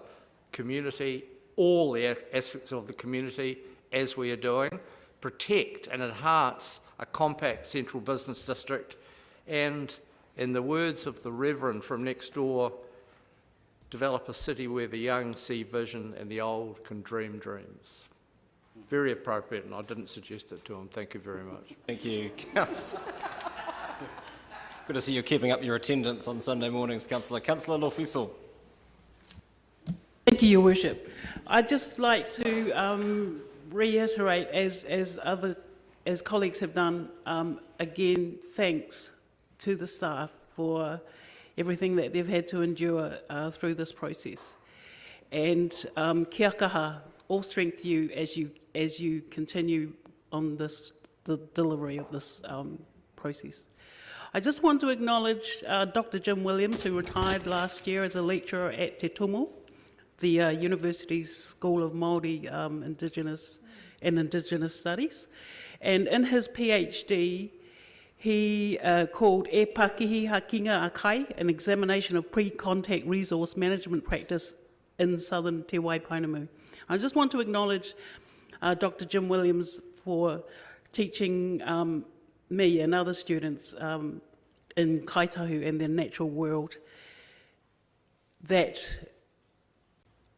community, all the aspects of the community, as we are doing, protect and enhance a compact central business district, and, in the words of the Reverend from next door, develop a city where the young see vision and the old can dream dreams. Very appropriate, and I didn't suggest it to him. Thank you very much. Thank you, Good to see you keeping up your attendance on Sunday mornings, Councillor. Councillor Lofiso. Thank you, Your Worship. I'd just like to reiterate, as colleagues have done, again, thanks to the staff for everything that they've had to endure through this process. And kia kaha, all strength to you as you continue on the delivery of this process. I just want to acknowledge Dr. Jim Williams, who retired last year as a lecturer at Te Tumu, the University's School of Māori Indigenous Studies. And in his PhD, he called E Pakihi Hakinga Akai, an examination of pre-contact resource management practice in southern Te Waipounamu. I just want to acknowledge Dr. Jim Williams for teaching me and other students in Kaitahu and the natural world that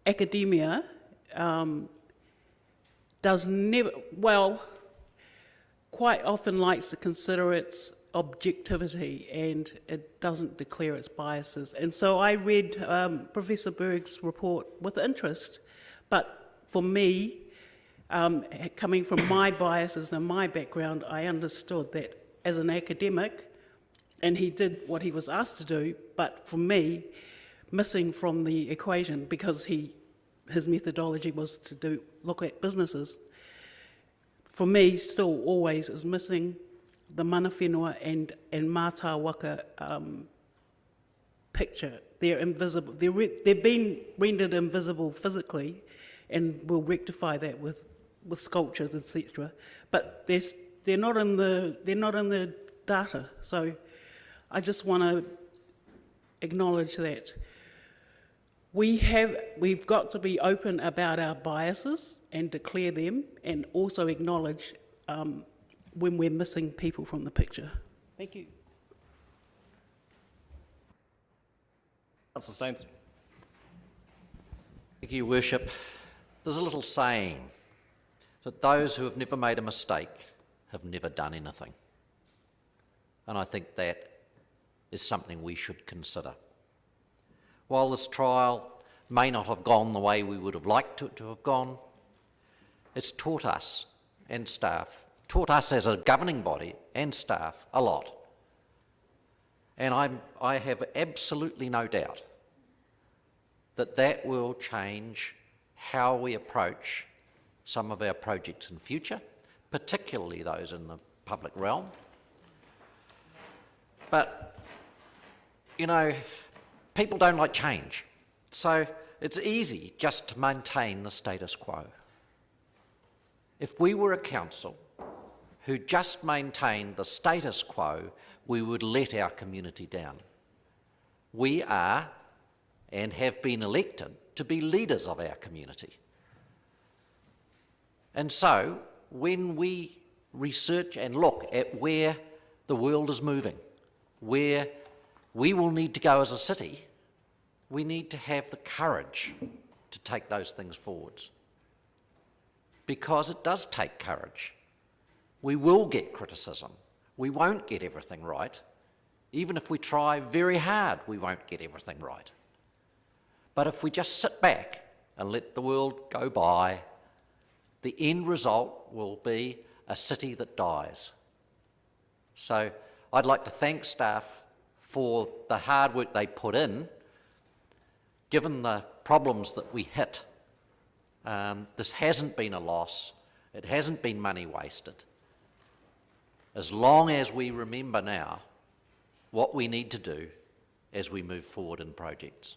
academia quite often likes to consider its objectivity, and it doesn't declare its biases. And so I read Professor Berg's report with interest, but for me, coming from my biases and my background, I understood that as an academic, and he did what he was asked to do, but for me, missing from the equation, because his methodology was to look at businesses. For me, still always is missing the mana whenua and mātā waka picture. They're invisible. They've been rendered invisible physically, and we'll rectify that with sculptures, etc. But they're not in the data. So I just want to acknowledge that we've got to be open about our biases and declare them, and also acknowledge when we're missing people from the picture. Thank you. Councillor Staines. Thank you, Worship. There's a little saying that those who have never made a mistake have never done anything. And I think that is something we should consider. While this trial may not have gone the way we would have liked it to have gone, it's taught us and staff, taught us as a governing body and staff a lot. And I have absolutely no doubt that that will change how we approach some of our projects in future, particularly those in the public realm. But, you know, people don't like change. So it's easy just to maintain the status quo. If we were a council who just maintained the status quo, we would let our community down. We are and have been elected to be leaders of our community. And so when we research and look at where the world is moving, where we will need to go as a city, we need to have the courage to take those things forwards. Because it does take courage. We will get criticism. We won't get everything right. Even if we try very hard, we won't get everything right. But if we just sit back and let the world go by, the end result will be a city that dies. So I'd like to thank staff for the hard work they put in. Given the problems that we hit, this hasn't been a loss. It hasn't been money wasted. As long as we remember now what we need to do as we move forward in projects.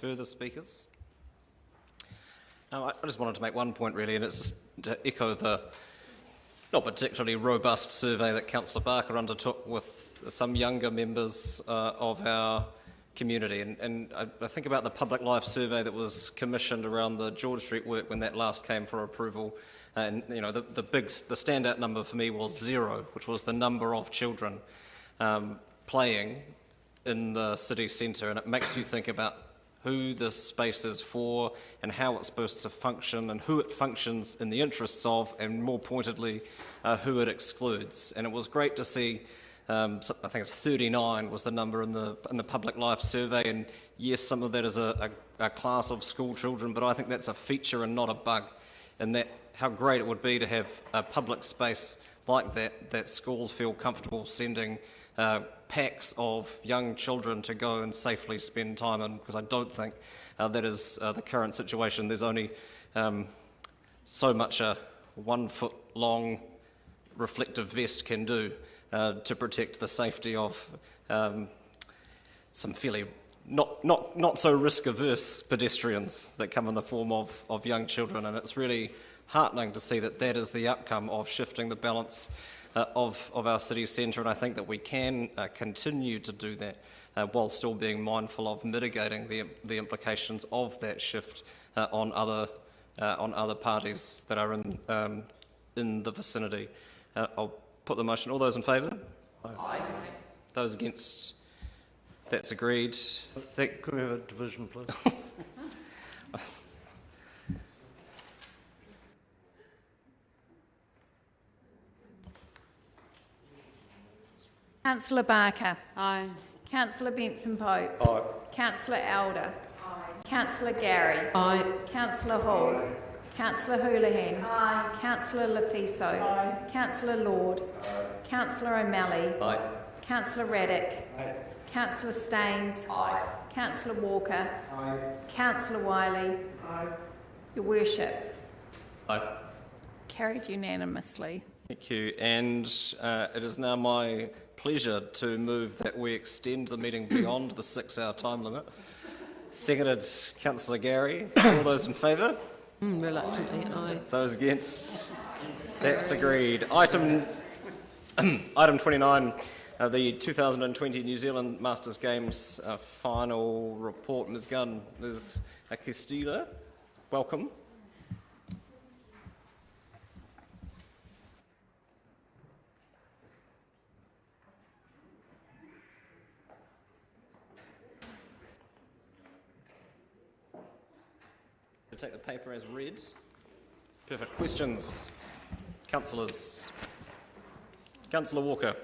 Further speakers? I just wanted to make one point really, and it's just to echo the not particularly robust survey that Councillor Barker undertook with some younger members of our community. And I think about the public life survey that was commissioned around the George Street work when that last came for approval. And you know, the standout number for me was 0, which was the number of children playing in the city centre, and it makes you think about who this space is for and how it's supposed to function and who it functions in the interests of, and more pointedly, who it excludes. And it was great to see, I think it's 39 was the number in the public life survey, and yes, some of that is a class of school children, but I think that's a feature and not a bug, and that how great it would be to have a public space like that schools feel comfortable sending packs of young children to go and safely spend time in, because I don't think that is the current situation. There's only so much a 1 foot long reflective vest can do to protect the safety of some fairly not so risk averse pedestrians that come in the form of young children, and it's really heartening to see that is the outcome of shifting the balance of our city centre, and I think that we can continue to do that while still being mindful of mitigating the implications of that shift on other parties that are in the vicinity. I'll put the motion. All those in favour? Aye. Those against? That's agreed. Could we have a division, please? Councillor Barker. Aye. Councillor Benson Pope. Aye. Councillor Elder. Aye. Councillor Gary. Aye. Councillor Hall. Councillor Houlihan. Aye. Councillor Lefiso. Aye. Councillor Lord. Aye. Councillor O'Malley. Aye. Councillor Raddick. Aye. Councillor Staines. Aye. Councillor Walker. Aye. Councillor Wiley. Aye. Your Worship. Aye. Carried unanimously. Thank you. And it is now my pleasure to move that we extend the meeting beyond the 6-hour time limit. Seconded, Councillor Gary. All those in favour? Reluctantly, aye. Those against? That's agreed. Item 29, the 2020 New Zealand Masters Games final report. Ms Gunn, Ms Castillo, welcome. To take the paper as read. Perfect. Questions? Councillors? Councillor Walker.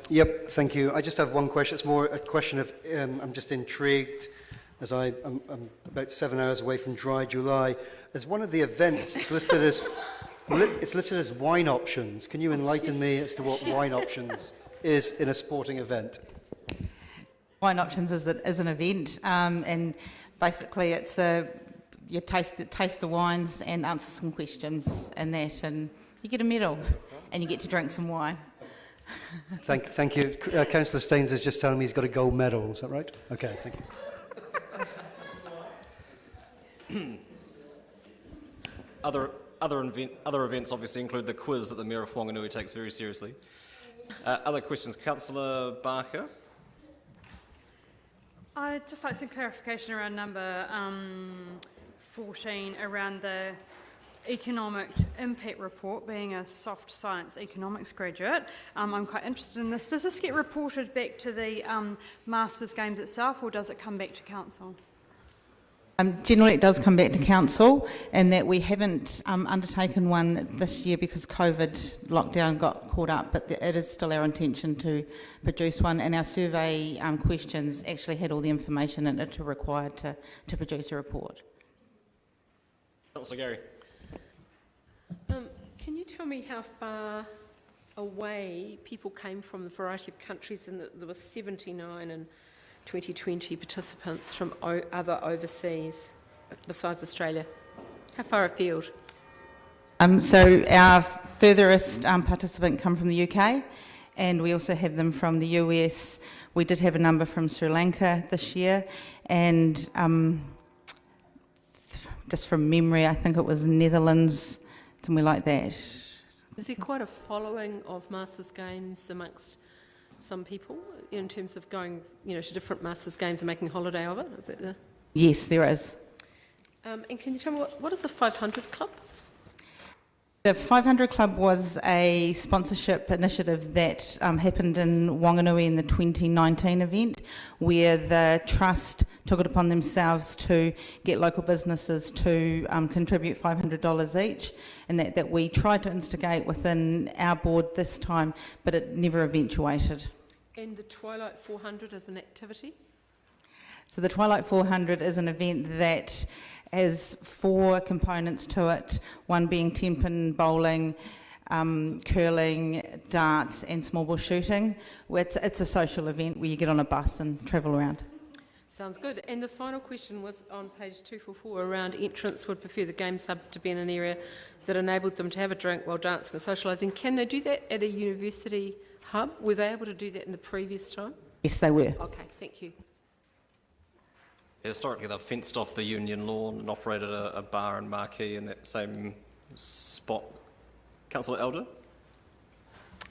Yep, thank you. I just have one question. It's more a question of, I'm just intrigued, as I'm about 7 hours away from Dry July. As one of the events, it's listed as wine options. Can you enlighten me as to what wine options is in a sporting event? Wine Options is an event, and basically it's you taste the wines and answer some questions and that, and you get a medal, and you get to drink some wine. Thank you. Councillor Staines is just telling me he's got a gold medal. Is that right? Okay, thank you. Other events obviously include the quiz that the Mayor of Whanganui takes very seriously. Other questions? Councillor Barker. I'd just like some clarification around number 14 around the economic impact report. Being a soft science economics graduate, I'm quite interested in this. Does this get reported back to the Masters Games itself, or does it come back to Council? Generally it does come back to Council, and that we haven't undertaken one this year because COVID lockdown got caught up, but it is still our intention to produce one, and our survey questions actually had all the information in it required to produce a report. Councillor Gary. Can you tell me how far away people came from the variety of countries, and there were 79 and 2020 participants from other overseas besides Australia? How far afield? So our furthest participant come from the UK, and we also have them from the US. We did have a number from Sri Lanka this year, and just from memory, I think it was Netherlands, somewhere like that. Is there quite a following of Masters Games amongst some people in terms of going, to different Masters Games and making a holiday of it? Is that the... Yes, there is. And can you tell me what is the 500 Club? The 500 Club was a sponsorship initiative that happened in Whanganui in the 2019 event, where the Trust took it upon themselves to get local businesses to contribute $500 each, and that we tried to instigate within our board this time, but it never eventuated. And the Twilight 400 as an activity? So the Twilight 400 is an event that has 4 components to it, one being 10-pin bowling, curling, darts and small ball shooting. It's a social event where you get on a bus and travel around. Sounds good. And the final question was on page 244 around entrants would prefer the Games Hub to be in an area that enabled them to have a drink while dancing and socialising. Can they do that at a university hub? Were they able to do that in the previous time? Yes, they were. Okay, thank you. Historically, they've fenced off the Union lawn and operated a bar and marquee in that same spot. Councillor Elder?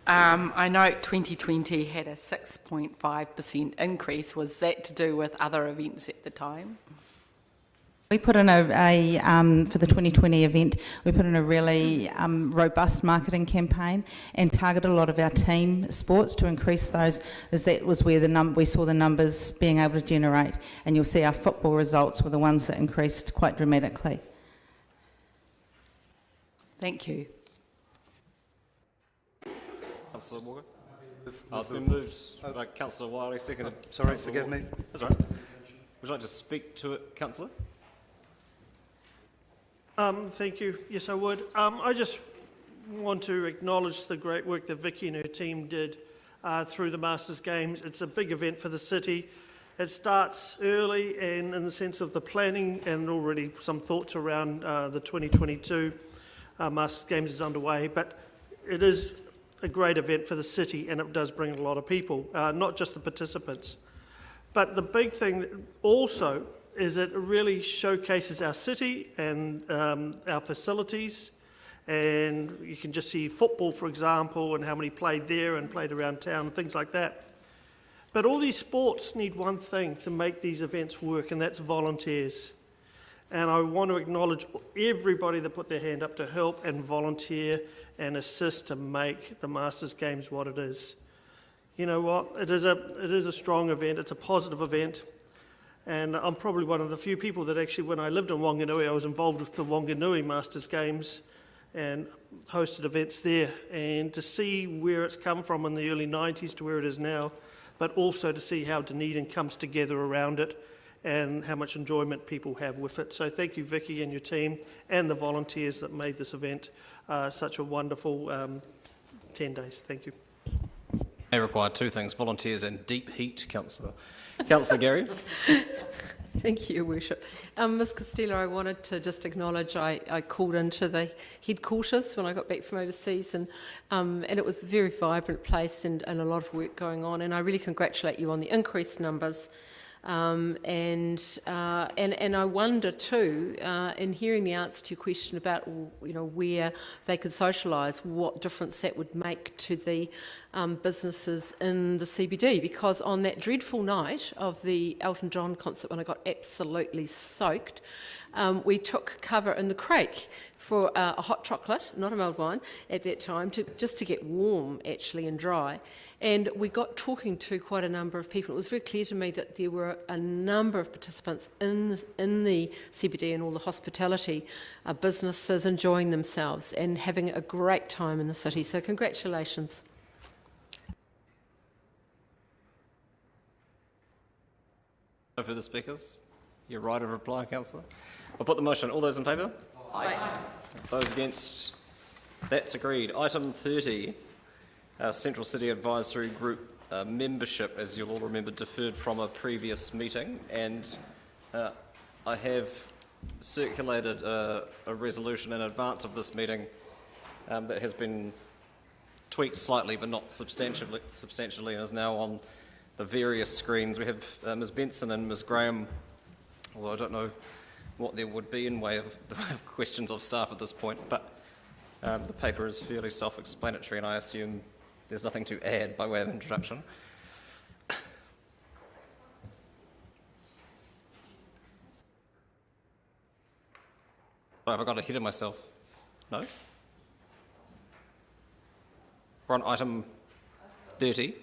I note 2020 had a 6.5% increase. Was that to do with other events at the time? We put in for the 2020 event, we put in a really robust marketing campaign and targeted a lot of our team sports to increase those, as that was where we saw the numbers being able to generate. And you'll see our football results were the ones that increased quite dramatically. Thank you. Councillor Walker? It's been moved by Councillor Wiley, seconded. Sorry, Councillor forgive Ward. me. That's all right. Would you like to speak to it, Councillor? Thank you. Yes, I would. I just want to acknowledge the great work that Vicky and her team did through the Masters Games. It's a big event for the city. It starts early and in the sense of the planning, and already some thoughts around the 2022 Masters Games is underway, but it is a great event for the city, and it does bring a lot of people, not just the participants. But the big thing also is it really showcases our city and our facilities, and you can just see football, for example, and how many played there and played around town and things like that. But all these sports need one thing to make these events work, and that's volunteers. And I want to acknowledge everybody that put their hand up to help and volunteer and assist to make the Masters Games what it is. You know what? It is a strong event. It's a positive event. And I'm probably one of the few people that actually, when I lived in Wanganui, I was involved with the Wanganui Masters Games and hosted events there. And to see where it's come from in the early 90s to where it is now, but also to see how Dunedin comes together around it and how much enjoyment people have with it. So thank you, Vicky, and your team, and the volunteers that made this event such a wonderful 10 days. Thank you. They require two things, volunteers and deep heat, Councillor. Councillor Gary. Thank you, Your Worship. Ms Costello, I wanted to just acknowledge I called into the headquarters when I got back from overseas, and it was a very vibrant place and a lot of work going on, and I really congratulate you on the increased numbers. And I wonder too, in hearing the answer to your question about where they could socialise, what difference that would make to the businesses in the CBD, because on that dreadful night of the Elton John concert, when I got absolutely soaked, we took cover in the Crake for a hot chocolate, not a mulled wine at that time, just to get warm actually and dry. And we got talking to quite a number of people. It was very clear to me that there were a number of participants in the CBD and all the hospitality businesses enjoying themselves and having a great time in the city. So congratulations. No further speakers? Your right of reply, Councillor. I'll put the motion. All those in favour? Aye. Those against? That's agreed. Item 30. Central City Advisory Group membership, as you'll all remember, deferred from a previous meeting, and I have circulated a resolution in advance of this meeting that has been tweaked slightly but not substantially, and is now on the various screens. We have Ms Benson and Ms Graham, although I don't know what there would be in way of questions of staff at this point, but the paper is fairly self-explanatory, and I assume there's nothing to add by way of introduction. Have I got ahead of myself? No? We're on item 30.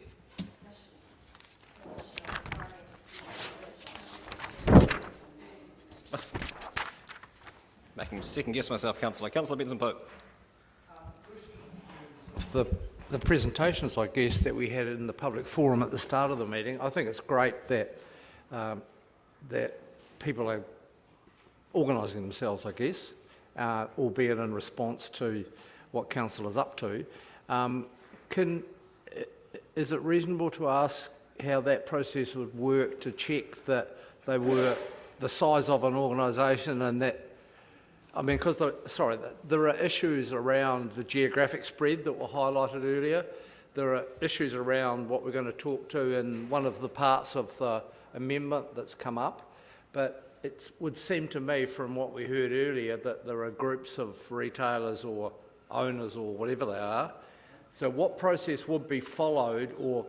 Making me second guess myself, Councillor. Councillor Benson-Pope. The presentations, I guess, that we had in the public forum at the start of the meeting, I think it's great that that people are organising themselves, I guess, albeit in response to what council is up to. Is it reasonable to ask how that process would work to check that they were the size of an organisation, and that, I mean, because there are issues around the geographic spread that were highlighted earlier. There are issues around what we're going to talk to in one of the parts of the amendment that's come up. But it would seem to me, from what we heard earlier, that there are groups of retailers or owners or whatever they are. So what process would be followed, or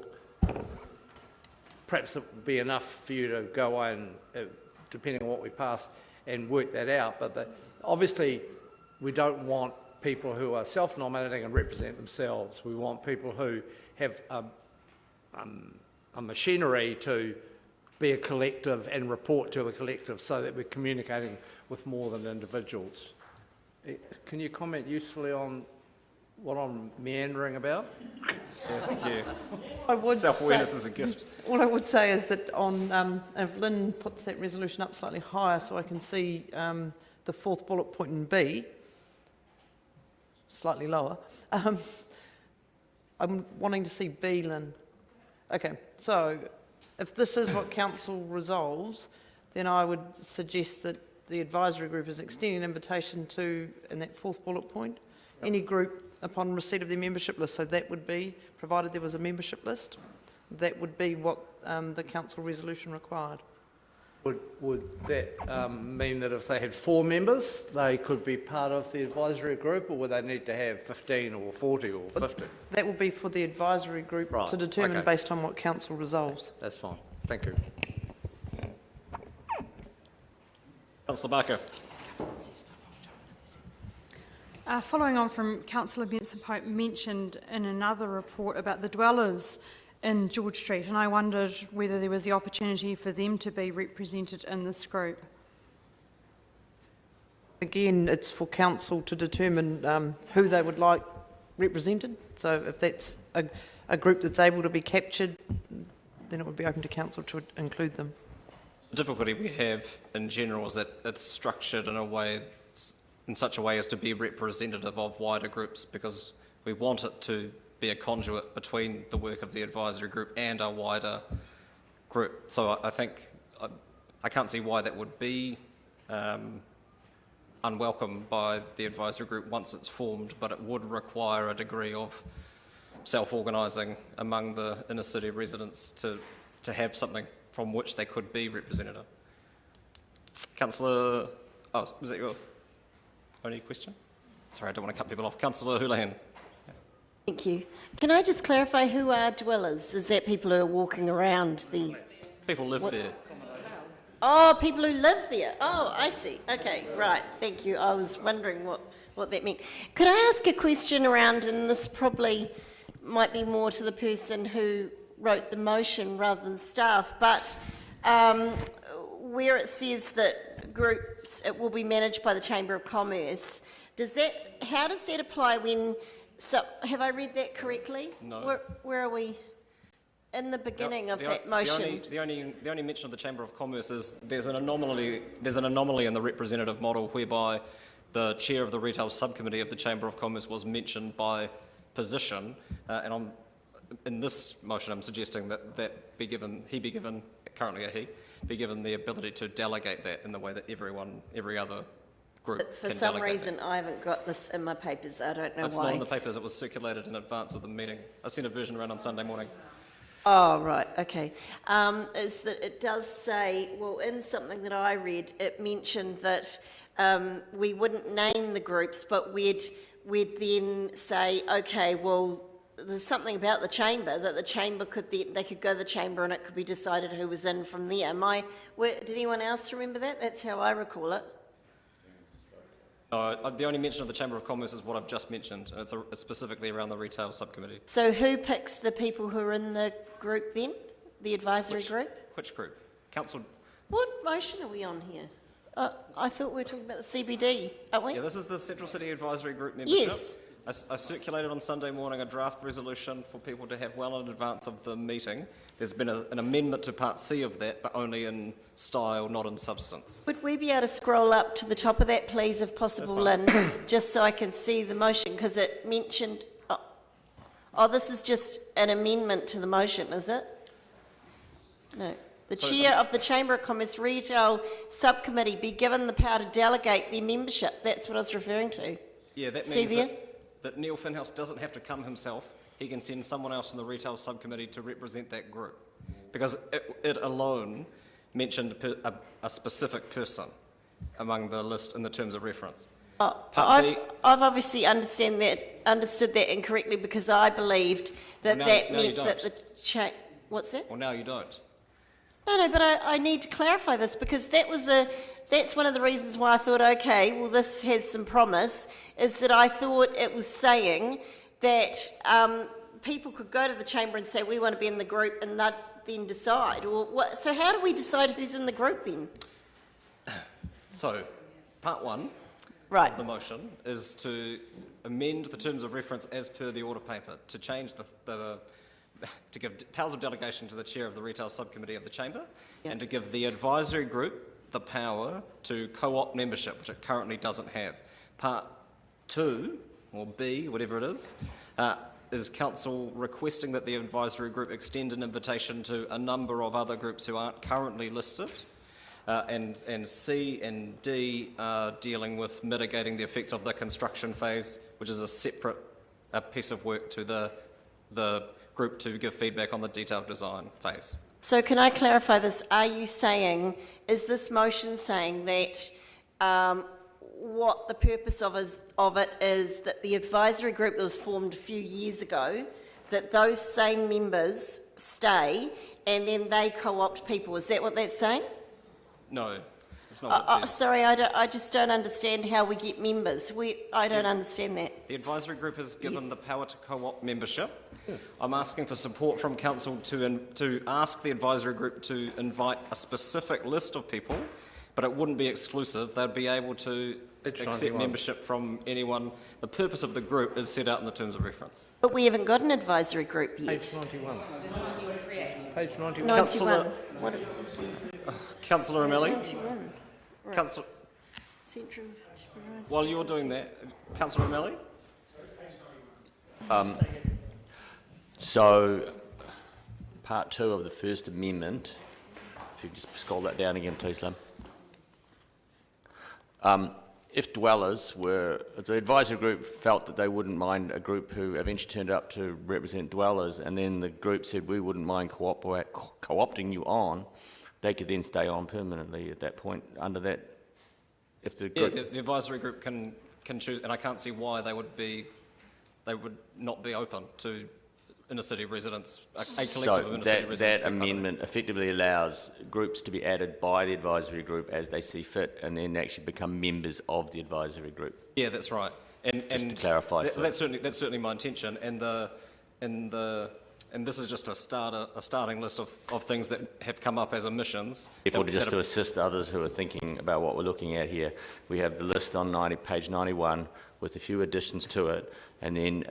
perhaps it would be enough for you to go away and, depending on what we pass, and work that out. But obviously, we don't want people who are self-nominating and represent themselves. We want people who have a machinery to be a collective and report to a collective, so that we're communicating with more than individuals. Can you comment usefully on what I'm meandering about? Thank you. I would Self-awareness say- is a gift. All I would say is that on, if Lynn puts that resolution up slightly higher so I can see the fourth bullet point in B, slightly lower, I'm wanting to see B, Lynn. Okay, so if this is what council resolves, then I would suggest that the advisory group is extending an invitation to, in that fourth bullet point, any group upon receipt of their membership list. So that would be, provided there was a membership list, that would be what the council resolution required. Would that mean that if they had 4 members, they could be part of the advisory group, or would they need to have 15 or 40 or 50? That would be for the advisory group Right, to determine okay. based on what council resolves. That's fine. Thank you. Councillor Barker. Following on from Councillor Benson-Pope mentioned in another report about the dwellers in George Street, and I wondered whether there was the opportunity for them to be represented in this group. Again, it's for council to determine who they would like represented. So if that's a group that's able to be captured, then it would be open to council to include them. The difficulty we have in general is that it's structured in a way, in such a way as to be representative of wider groups, because we want it to be a conduit between the work of the advisory group and a wider group. So I think I can't see why that would be unwelcome by the advisory group once it's formed, but it would require a degree of self-organising among the inner city residents to have something from which they could be representative. Councillor, oh, was that your only question? Sorry, I don't want to cut people off. Councillor Houlihan. Thank you. Can I just clarify who are dwellers? Is that people who are walking around the... People live there. Oh, people who live there. Oh, I see. Okay, right. Thank you. I was wondering what that meant. Could I ask a question around, and this probably might be more to the person who wrote the motion rather than staff, but where it says that groups, it will be managed by the Chamber of Commerce, how does that apply when... So, have I read that correctly? No. Where are we? In the beginning of that motion. The only mention of the Chamber of Commerce is there's an anomaly in the representative model whereby the chair of the retail subcommittee of the Chamber of Commerce was mentioned by position, and in this motion I'm suggesting that he be given the ability to delegate that in the way that every other group For can some delegate reason, I haven't got this in my papers. I don't know It's why. not in the papers. It was circulated in advance of the meeting. I sent a version around on Sunday morning. Oh, right, okay. Is that it does say, well, in something that I read, it mentioned that we wouldn't name the groups, but we'd then say, okay, well, there's something about the chamber, that the chamber they could go to the chamber and it could be decided who was in from there. Did anyone else remember that? That's how I recall it. The only mention of the Chamber of Commerce is what I've just mentioned. It's specifically around the retail subcommittee. So who picks the people who are in the group then? The advisory group? Which group? Council. What motion are we on here? I thought we were talking about the CBD, aren't we? Yeah, this is the Central City Advisory Group membership. Yes. I circulated on Sunday morning a draft resolution for people to have well in advance of the meeting. There's been an amendment to Part C of that, but only in style, not in substance. Would we be able to scroll up to the top of that, please, if possible, Lynn, just so I can see the motion, because it mentioned... Oh, this is just an amendment to the motion, is it? No. The chair of the Chamber of Commerce Retail Subcommittee be given the power to delegate their membership. That's what I was referring to. Yeah, that See means there? that Neil Finhouse doesn't have to come himself. He can send someone else in the retail subcommittee to represent that group, because it alone mentioned a specific person among the list in the terms of reference. I've obviously understood that incorrectly, because I believed that that meant that the what's that? Well, now you don't. No, but I need to clarify this, because that's one of the reasons why I thought, okay, well, this has some promise, is that I thought it was saying that people could go to the chamber and say, we want to be in the group, and they'd then decide. So how do we decide who's in the group then? So, part one, Right. of the motion is to amend the terms of reference as per the order paper, to change to give powers of delegation to the chair of the retail subcommittee of the chamber, and to give the advisory group the power to co-opt membership, which it currently doesn't have. Part 2, or B, whatever it is council requesting that the advisory group extend an invitation to a number of other groups who aren't currently listed. And C and D are dealing with mitigating the effects of the construction phase, which is a separate piece of work to the group to give feedback on the detailed design phase. So can I clarify this? Are you saying, is this motion saying that what the purpose of it is that the advisory group that was formed a few years ago, that those same members stay and then they co-opt people? Is that what that's saying? No, it's not what it says. Sorry, I just don't understand how we get members. I don't understand that. The advisory group is given the power to co-opt membership. I'm asking for support from council to ask the advisory group to invite a specific list of people, but it wouldn't be exclusive. They'd be able to accept membership from anyone. The purpose of the group is set out in the terms of reference. But we haven't got an advisory group yet. Page 91. Page 91. 91. Councillor O'Malley? 91. Right. Councillor, Central Supervisor. while you're doing that, Councillor O'Malley? So, part 2 of the First Amendment, if you just scroll that down again, please, Lim. If dwellers were, the advisory group felt that they wouldn't mind a group who eventually turned up to represent dwellers, and then the group said we wouldn't mind co-opting you on, they could then stay on permanently at that point under that. If the group the advisory group can choose, and I can't see why they would not be open to inner city residents, a collective of inner city residents. That amendment effectively allows groups to be added by the advisory group as they see fit, and then actually become members of the advisory group. Yeah, that's right. And to clarify, that's certainly my intention. And this is just a starting list of things that have come up as omissions. Therefore, just to assist others who are thinking about what we're looking at here, we have the list on page 91 with a few additions to it, and then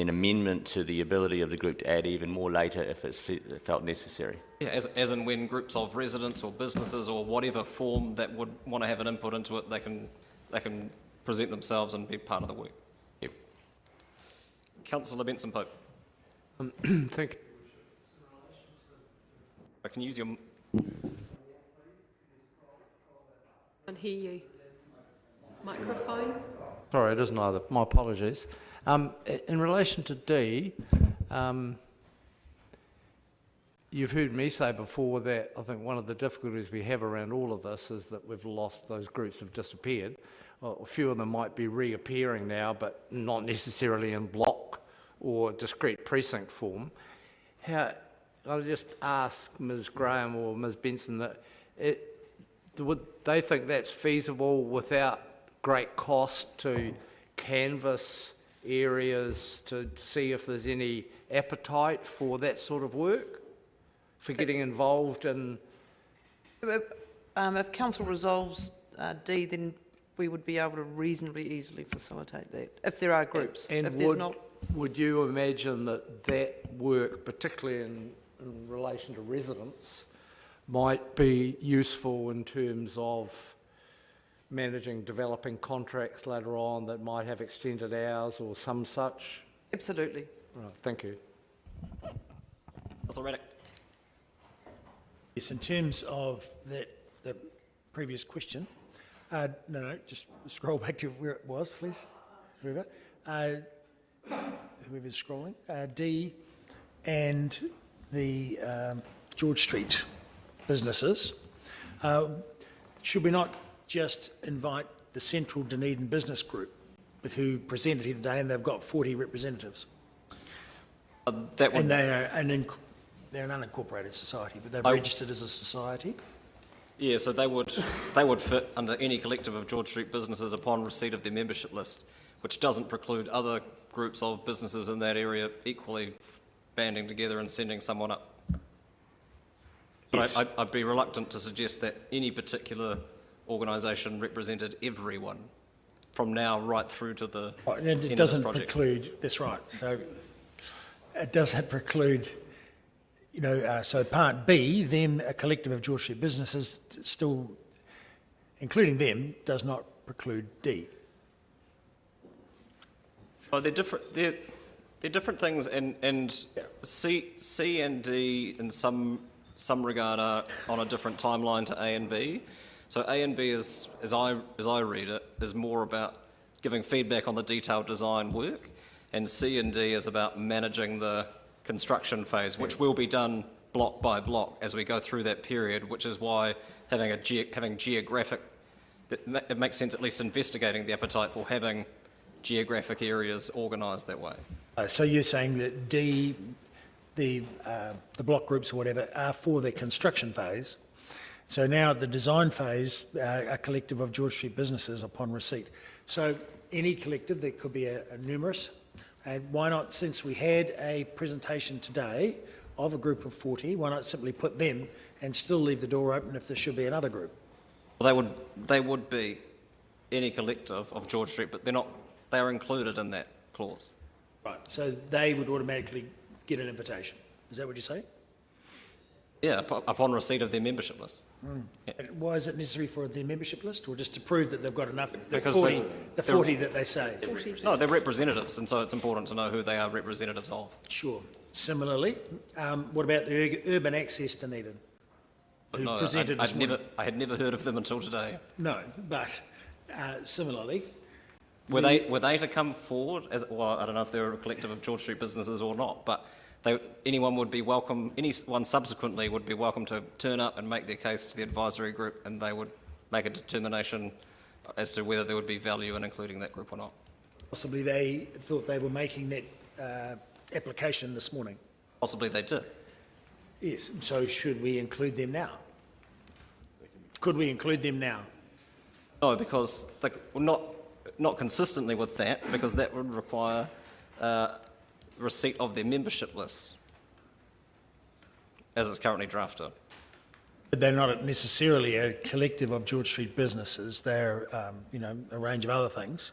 amendment to the ability of the group to add even more later if it's felt necessary. Yeah, as and when groups of residents or businesses or whatever form that would want to have an input into it, they can present themselves and be part of the work. Yep. Councillor Benson Pope. Thank you. I can use your... Can't hear you. Microphone? Sorry, it isn't either. My apologies. In relation to D, you've heard me say before that I think one of the difficulties we have around all of this is that we've lost, those groups have disappeared. Well, a few of them might be reappearing now, but not necessarily in block or discrete precinct form. I'll just ask Ms. Graham or Ms. Benson that would they think that's feasible without great cost to canvass areas to see if there's any appetite for that sort of work, for getting involved in? If council resolves D, then we would be able to reasonably easily facilitate that, if there are groups. And if there's not, would you imagine that work, particularly in relation to residents, might be useful in terms of managing developing contracts later on that might have extended hours or some such? Absolutely. Right, thank you. Councillor Raddick. Yes, in terms of the previous question, no, just scroll back to where it was, please. Whoever's scrolling. D and the George Street businesses. Should we not just invite the Central Dunedin Business Group, who presented here today, and they've got 40 representatives? And they're an unincorporated society, but they've registered as a society. Yeah, so they would fit under any collective of George Street businesses upon receipt of their membership list, which doesn't preclude other groups of businesses in that area equally banding together and sending someone up. But yes. I'd be reluctant to suggest that any particular organisation represented everyone. from now right through to the Right, and end of it this doesn't project. preclude, that's right, so it doesn't preclude, so part B, them, a collective of George Street businesses, still, including them, does not preclude D. Oh, they're different. They're different things, and C and D in some regard are on a different timeline to A and B. So A and B is, as I read it, is more about giving feedback on the detailed design work, and C and D is about managing the construction phase, which will be done block by block as we go through that period. Which is why having geographic, it makes sense at least investigating the appetite for having geographic areas organised that way. So you're saying that D, the block groups or whatever, are for the construction phase. So now at the design phase, a collective of George Street businesses upon receipt. So any collective, there could be a numerous, and why not, since we had a presentation today of a group of 40, why not simply put them and still leave the door open if there should be another group? Well, they would be any collective of George Street, but they're not. They are included in that clause. Right, so they would automatically get an invitation. Is that what you say? Yeah, upon receipt of their membership list. Yeah. And why is it necessary for their membership list, or just to prove that they've got enough, Because the 40 that they say? No, they're representatives, and so it's important to know who they are representatives of. Sure. Similarly, what about the urban access Dunedin? Who No, presented this morning? I had never heard of them until today. No, but similarly, Were they to come forward as, well, I don't know if they're a collective of George Street businesses or not, but anyone would be welcome, anyone subsequently would be welcome to turn up and make their case to the advisory group, and they would make a determination as to whether there would be value in including that group or not. possibly they thought they were making that application this morning. Possibly they did. Yes, so should we include them now? Could we include them now? No, because not consistently with that, because that would require receipt of their membership list, as it's currently drafted. But they're not necessarily a collective of George Street businesses. They're, a range of other things.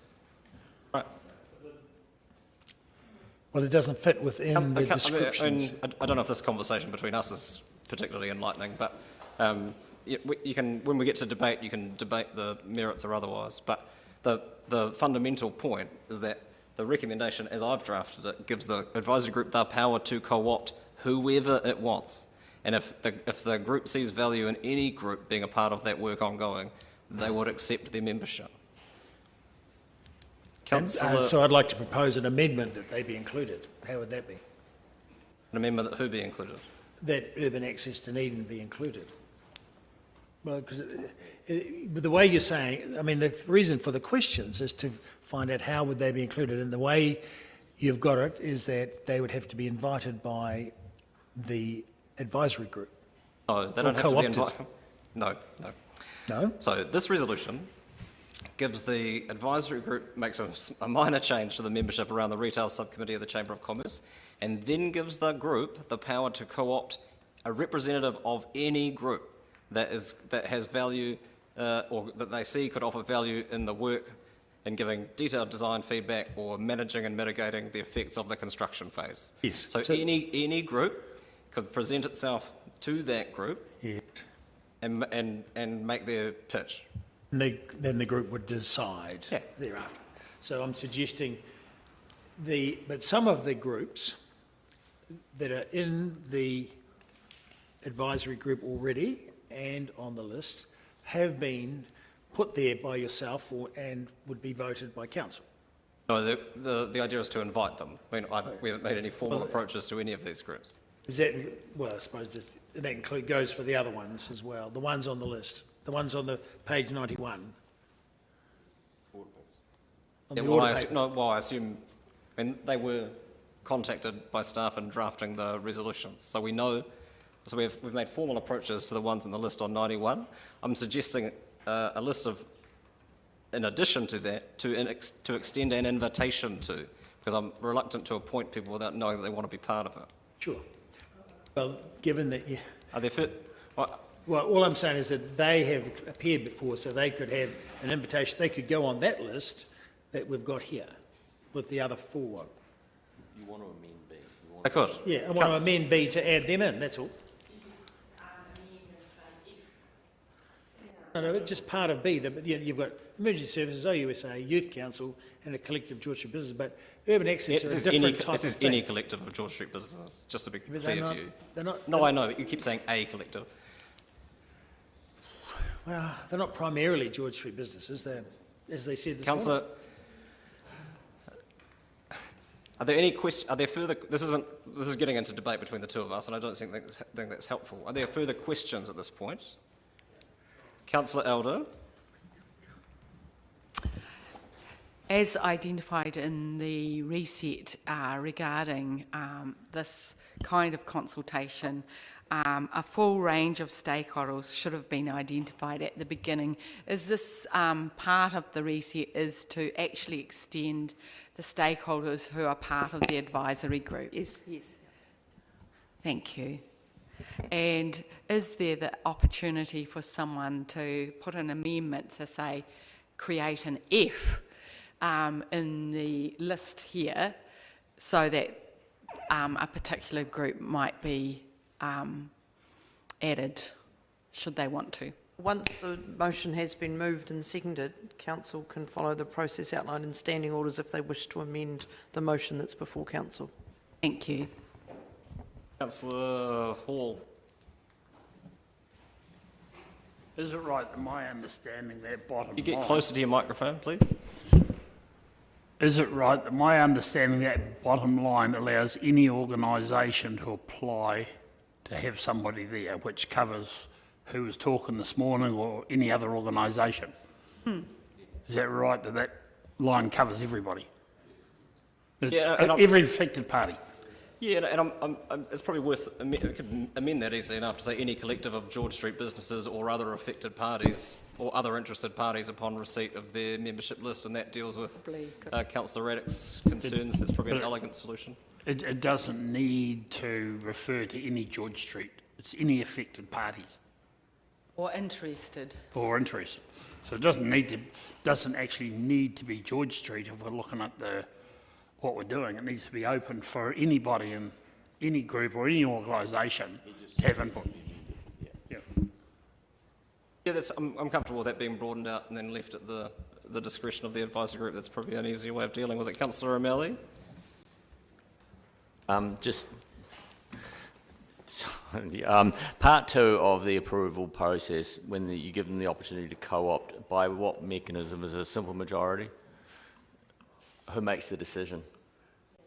Right. Well, it doesn't fit within the descriptions. I don't know if this conversation between us is particularly enlightening, but you can, when we get to debate, you can debate the merits or otherwise. But the fundamental point is that the recommendation, as I've drafted it, gives the advisory group the power to co-opt whoever it wants. And if the group sees value in any group being a part of that work ongoing, they would accept their membership. So I'd like to propose an amendment that they be included. How would that be? An amendment that who be included? That urban access to Dunedin be included. Well, because with the way you're saying, I mean, the reason for the questions is to find out how would they be included, and the way you've got it is that they would have to be invited by the advisory group. No, they don't have to be invited. No. No? So this resolution gives the advisory group, makes a minor change to the membership around the retail subcommittee of the Chamber of Commerce, and then gives the group the power to co-opt a representative of any group that has value or that they see could offer value in the work in giving detailed design feedback or managing and mitigating the effects of the construction phase. Yes. So any group could present itself to that group, yes, and make their pitch. Then the group would decide thereafter. So I'm suggesting but some of the groups that are in the advisory group already and on the list have been put there by yourself and would be voted by council. No, the idea is to invite them. I mean, we haven't made any formal approaches to any of these groups. Is that, well, I suppose that goes for the other ones as well, the ones on the list, the ones on the page 91. I assume, and they were contacted by staff in drafting the resolutions, so we know. So we've made formal approaches to the ones on the list on 91. I'm suggesting a list of, in addition to that, to extend an invitation to, because I'm reluctant to appoint people without knowing that they want to be part of it. Sure. Well, given that Are there Well, all I'm saying is that they have appeared before, so they could have an invitation. They could go on that list that we've got here with the other 4. You want to amend B? I could. Yeah, I want to amend B to add them in, that's all. No, it's just part of B. You've got Emergency Services, OUSA, Youth Council, and a collective George Street business, but urban access are a different type of This is thing. any collective of George Street businesses, just to be But clear to you. No, I know, but you keep saying a collective. Well, they're not primarily George Street businesses, they're, as they said this Councillor, morning. are there any questions? Are there further? This is getting into debate between the two of us, and I don't think that's helpful. Are there further questions at this point? Councillor Elder. As identified in the reset regarding this kind of consultation, a full range of stakeholders should have been identified at the beginning. Is this part of the reset is to actually extend the stakeholders who are part of the advisory group? Yes, yes. Thank you. And is there the opportunity for someone to put an amendment to say, create an F in the list here so that a particular group might be added, should they want to? Once the motion has been moved and seconded, council can follow the process outlined in standing orders if they wish to amend the motion that's before council. Thank you. Councillor Hall. Is it right that my understanding that bottom You get line, closer to your microphone, please. is it right that my understanding that bottom line allows any organisation to apply to have somebody there, which covers who was talking this morning or any other organisation? Is that right that that line covers everybody? It's every affected party. Yeah, and it's probably worth amend that easily enough to say any collective of George Street businesses or other affected parties or other interested parties upon receipt of their membership list, and that deals with Councillor Raddick's concerns. It's probably an elegant solution. It doesn't need to refer to any George Street. It's any affected parties. Or interested. Or interested. So it doesn't actually need to be George Street if we're looking at what we're doing. It needs to be open for anybody in any group or any organisation to have input. Yeah, I'm comfortable with that being broadened out and then left at the discretion of the advisory group. That's probably an easier way of dealing with it. Councillor O'Malley? Part 2 of the approval process, when you give them the opportunity to co-opt, by what mechanism? Is it a simple majority? Who makes the decision?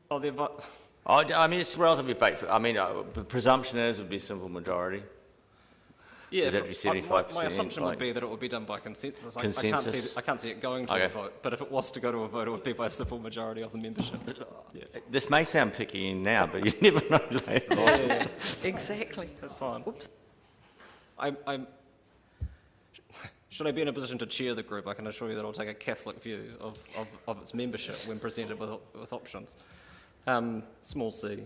I mean, it's relatively baked. I mean, the presumption is it would be a simple majority. Yeah, Is that 75%? my assumption would be that it would be done by consensus. Consensus? I can't see it going to a vote, but if it was to go to a vote, it would be by a simple majority of the membership. Yeah. This may sound picky now, but you never know later on. Yeah. Exactly. That's fine. Oops. Should I be in a position to chair the group, I can assure you that I'll take a Catholic view of its membership when presented with options. Small c.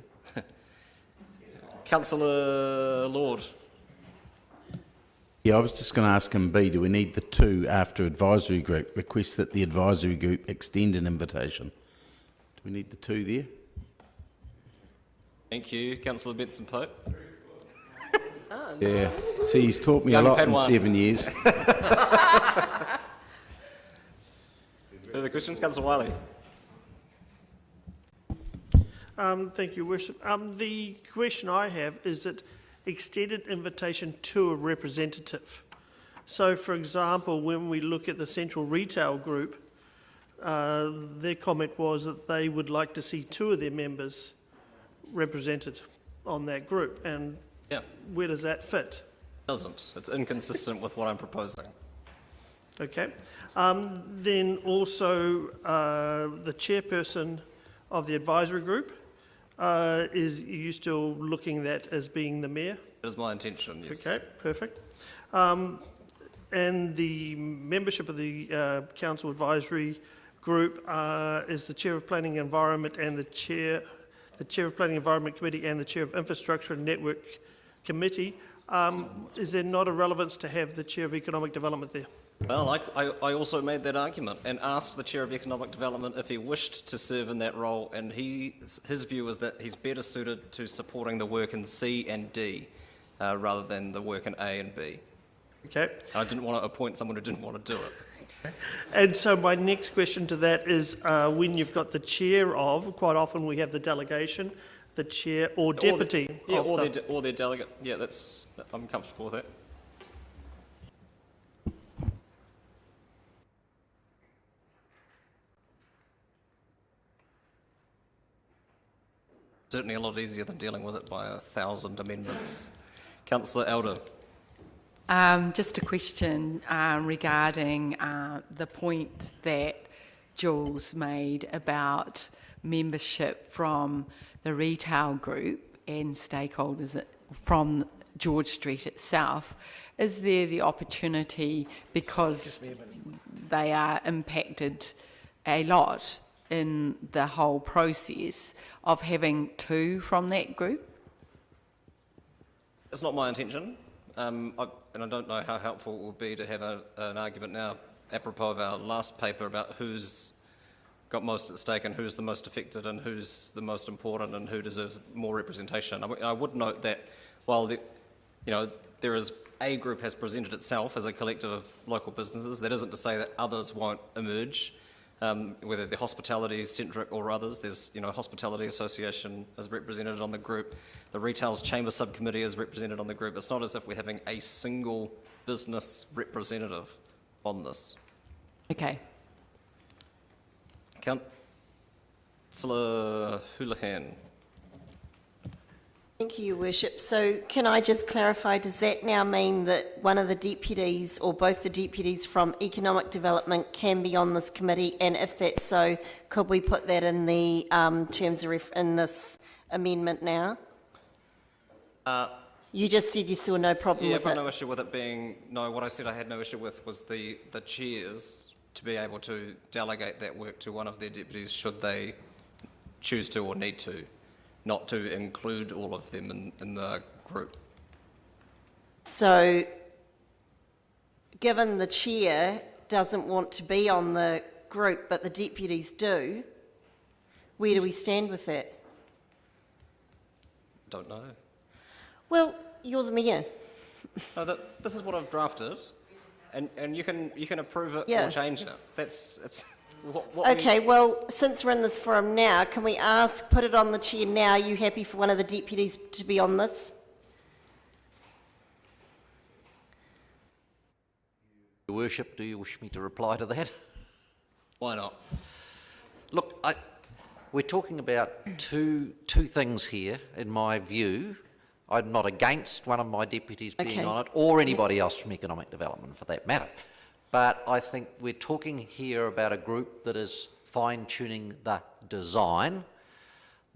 Councillor Lord. Yeah, I was just going to ask him B, do we need the 2 after advisory group? Request that the advisory group extend an invitation. Do we need the 2 there? Thank you. Councillor Benson Pope. Yeah, see, he's taught me a lot in 7 years. Further questions? Councillor Wiley. Thank you, Worship. The question I have is that extended invitation to a representative. So, for example, when we look at the Central Retail Group, their comment was that they would like to see 2 of their members represented on that group. And where does that fit? Doesn't. It's inconsistent with what I'm proposing. Okay. Then also the chairperson of the advisory group, are you still looking at that as being the mayor? It is my intention, yes. Okay, perfect. And the membership of the council advisory group is the chair of Planning and Environment and the chair of Planning and Environment Committee and the chair of Infrastructure and Network Committee. is there not a relevance to have the Chair of Economic Development there? Well, I also made that argument and asked the Chair of Economic Development if he wished to serve in that role, and his view was that he's better suited to supporting the work in C and D rather than the work in A and B. Okay. I didn't want to appoint someone who didn't want to do it. And so my next question to that is when you've got the chair of, quite often we have the delegation, the chair or deputy or their delegate. Yeah, I'm comfortable with that. Certainly a lot easier than dealing with it by 1,000 amendments. Councillor Elder. Just a question regarding the point that Jules made about membership from the retail group and stakeholders from George Street itself. Is there the opportunity, because they are impacted a lot in the whole process, of having two from that group? It's not my intention. And I don't know how helpful it will be to have an argument now apropos of our last paper about who's got most at stake and who's the most affected and who's the most important and who deserves more representation. I would note that while there is a group has presented itself as a collective of local businesses, that isn't to say that others won't emerge, whether they're hospitality-centric or others. There's, Hospitality Association is represented on the group. The Retail's Chamber Subcommittee is represented on the group. It's not as if we're having a single business representative on this. Okay. Councillor Houlihan. Thank you, Your Worship. So can I just clarify, does that now mean that one of the deputies or both the deputies from Economic Development can be on this committee? And if that's so, could we put that in the terms of in this amendment now? You just said you saw no problem with it. Yeah, I've got no issue with it being, no, what I said I had no issue with was the chairs to be able to delegate that work to one of their deputies should they choose to or need to, not to include all of them in the group. So, given the chair doesn't want to be on the group, but the deputies do, where do we stand with that? Don't know. Well, you're the mayor. No, this is what I've drafted, and you can approve it or change it. It's what okay, well, since we're in this forum now, can we put it on the chair now? Are you happy for one of the deputies to be on this? Your Worship, do you wish me to reply to that? Why not? Look, we're talking about two things here, in my view. I'm not against one of my deputies being on it, or anybody else from Economic Development for that matter. But I think we're talking here about a group that is fine-tuning the design.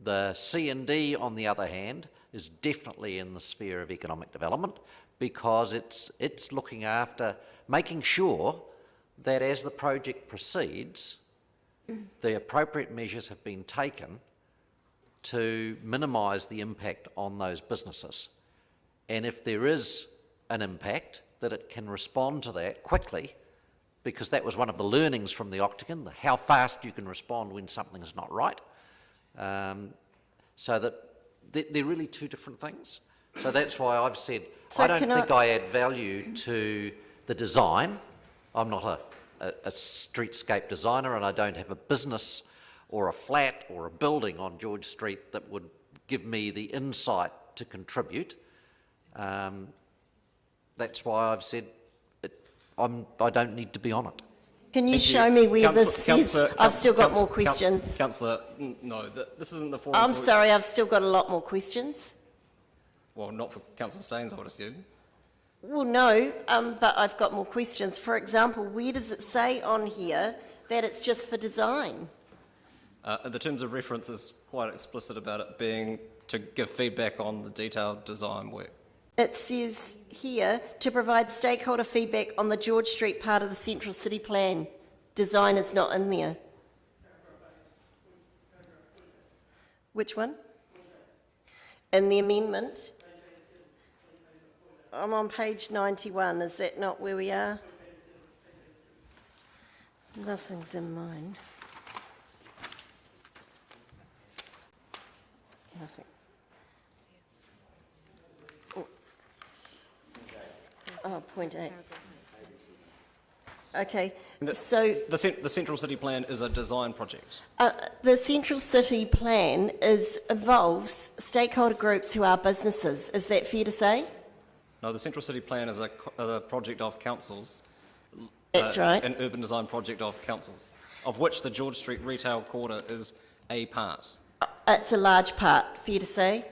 The C&D, on the other hand, is definitely in the sphere of economic development because it's looking after making sure that as the project proceeds, the appropriate measures have been taken to minimise the impact on those businesses. And if there is an impact, that it can respond to that quickly, because that was one of the learnings from the Octagon, how fast you can respond when something is not right. So that they're really two different things. So that's why I've said, I don't think I add value to the design. I'm not a streetscape designer, and I don't have a business or a flat or a building on George Street that would give me the insight to contribute. That's why I've said I don't need to be on it. Can you show me where this is? I've still got more questions. Councillor, no, this isn't the forum. I'm sorry, I've still got a lot more questions. Well, not for Councillor Staines, I would assume. Well, no, but I've got more questions. For example, where does it say on here that it's just for design? The terms of reference is quite explicit about it being to give feedback on the detailed design work. It says here to provide stakeholder feedback on the George Street part of the Central City Plan. Design is not in there. Which one? In the amendment? I'm on page 91. Is that not where we are? Nothing's in mine. Nothing's. Oh, point 8. Okay, so... The Central City Plan is a design project. The Central City Plan involves stakeholder groups who are businesses. Is that fair to say? No, the Central City Plan is a project of councils. That's right. An urban design project of councils, of which the George Street Retail Quarter is a part. It's a large part, fair to say?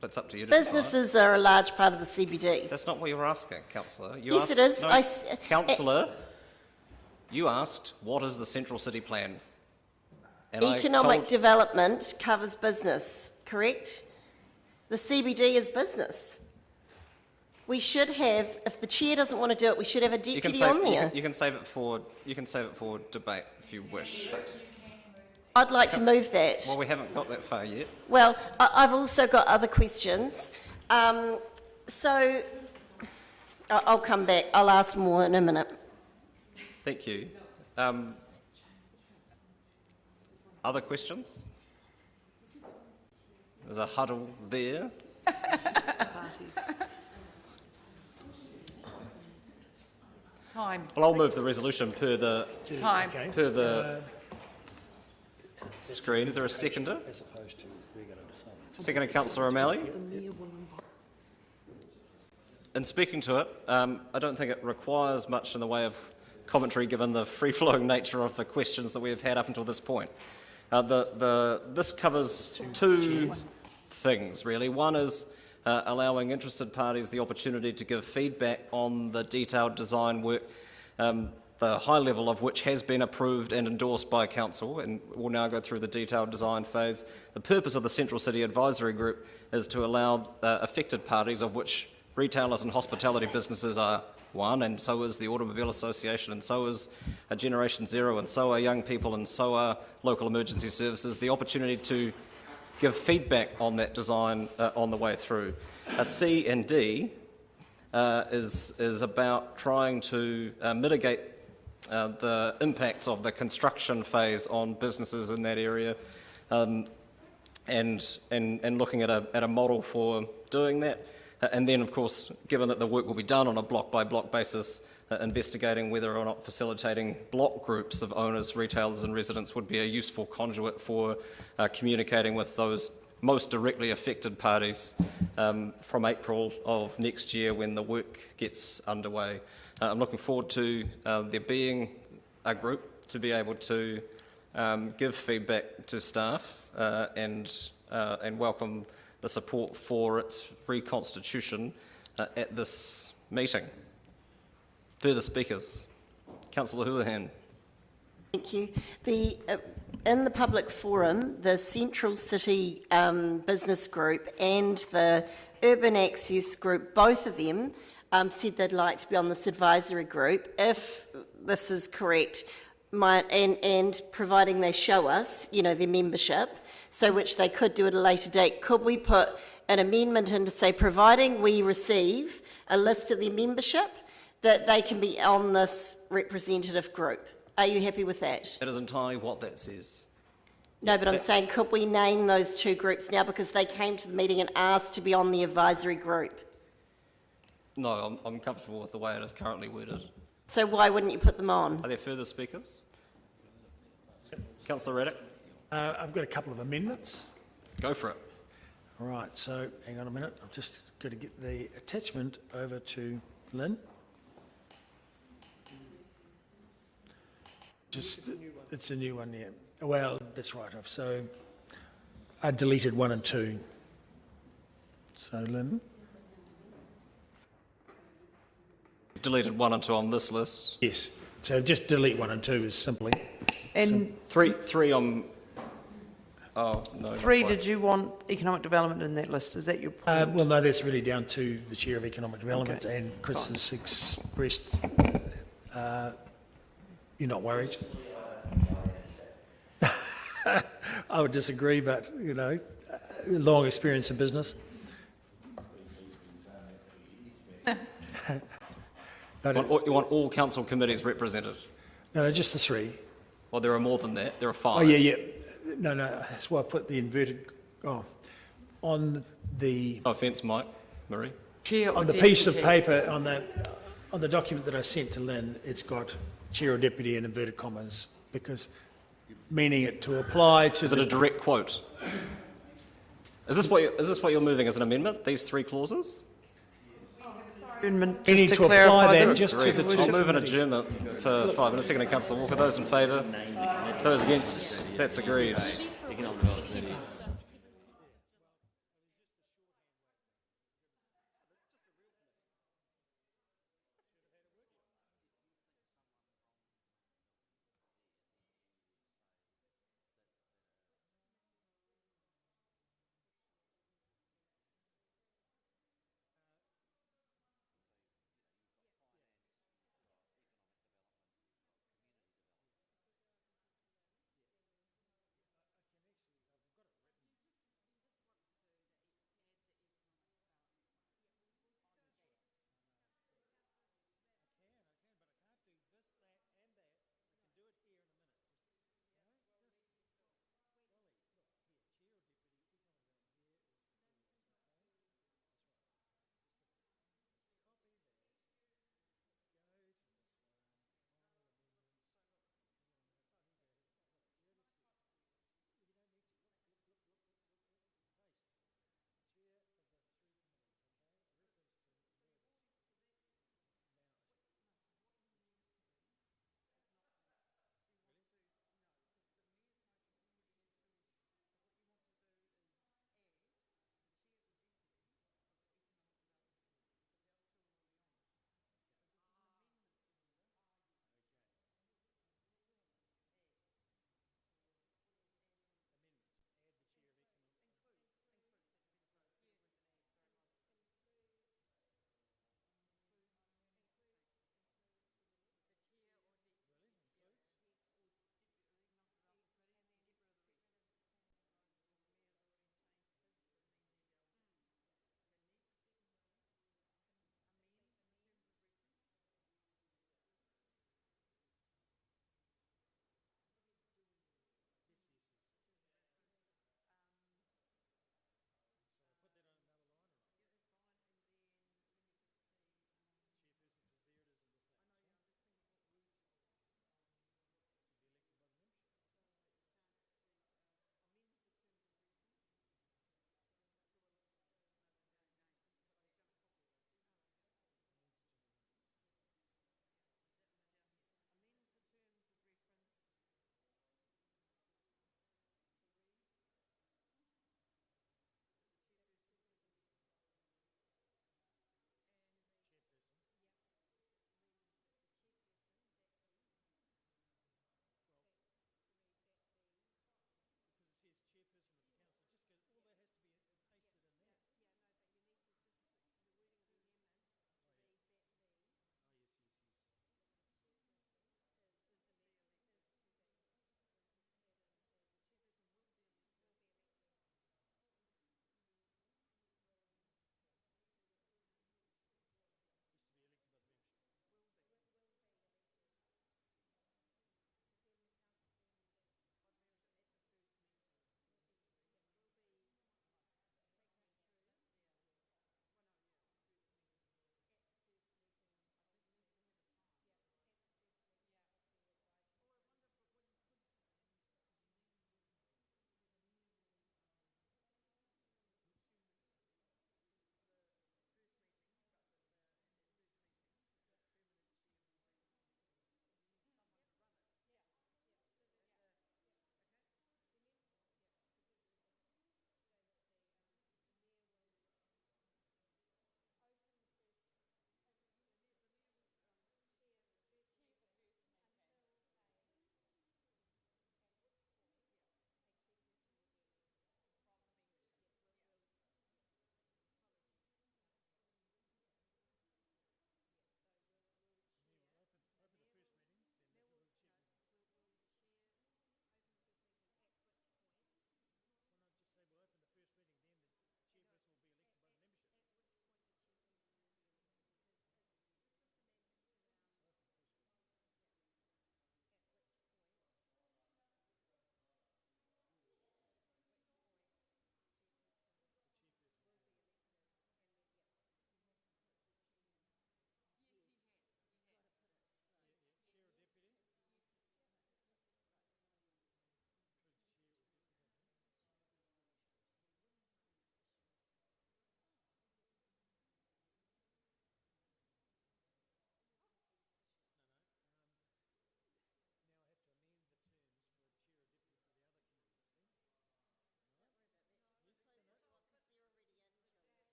That's up to you to Businesses are a large part of the CBD. That's not what you were asking, Councillor. Yes, it is. No, Councillor, you asked, what is the Central City Plan? And Economic development covers business, correct? The CBD is business. We should have, if the chair doesn't want to do it, we should have a deputy on there. You can save it for debate if you wish. I'd like to move that. Well, we haven't got that far yet. Well, I've also got other questions. So I'll come back. I'll ask more in a minute. Thank you. Other questions? There's a huddle there. Time. Well, I'll move the resolution per the Time. per the screen. Is there a seconder? Seconder, Councillor O'Malley. In speaking to it, I don't think it requires much in the way of commentary given the free-flowing nature of the questions that we have had up until this point. This covers two things, really. One is allowing interested parties the opportunity to give feedback on the detailed design work, the high level of which has been approved and endorsed by Council, and will now go through the detailed design phase. The purpose of the Central City Advisory Group is to allow affected parties, of which retailers and hospitality businesses are one, and so is the Automobile Association, and so is Generation Zero, and so are young people, and so are local emergency services, the opportunity to give feedback on that design on the way through. C and D is about trying to mitigate the impacts of the construction phase on businesses in that area, and looking at a model for doing that. And then, of course, given that the work will be done on a block-by-block basis, investigating whether or not facilitating block groups of owners, retailers and residents would be a useful conduit for communicating with those most directly affected parties from April of next year when the work gets underway. I'm looking forward to there being a group to be able to give feedback to staff and welcome the support for its reconstitution at this meeting. Further speakers. Councillor Houlihan. Thank you. In the public forum, the Central City Business Group and the Urban Access Group, both of them, said they'd like to be on this advisory group. If this is correct, and providing they show us, their membership, so which they could do at a later date, could we put an amendment in to say, providing we receive a list of their membership, that they can be on this representative group? Are you happy with that? That is entirely what that says. No, but I'm saying, could we name those two groups now because they came to the meeting and asked to be on the advisory group? No, I'm comfortable with the way it is currently worded. So why wouldn't you put them on? Are there further speakers? Councillor Raddick. I've got a couple of amendments. Go for it. All right, so hang on a minute. I've just got to get the attachment over to Lynn. It's a new one, yeah. Well, that's right. So I deleted 1 and 2. So Lynn. You've deleted 1 and 2 on this list. Yes. So just delete 1 and 2 is simply. And three on. Oh no. 3, did you want economic development in that list? Is that your point? Well, no, that's really down to the Chair of Economic Development, Okay. and Chris has expressed you're not worried. I would disagree, but long experience in business. You want all council committees represented? No, just the three. Well, there are more than that. There are 5. Oh, yeah. No, that's why I put the inverted, on the... No offence, Mike, Marie. Chair or On the deputy. piece of paper, on the document that I sent to Lynn, it's got chair or deputy in inverted commas, because meaning it to apply to... Is it a direct quote? Is this what you're moving as an amendment, these 3 clauses? Amendment, We need just to apply clarify them the- just to the two I'll move an committees. adjournment for 5 minutes. Second, Councillor Walker. Those in favour? Those against? That's agreed.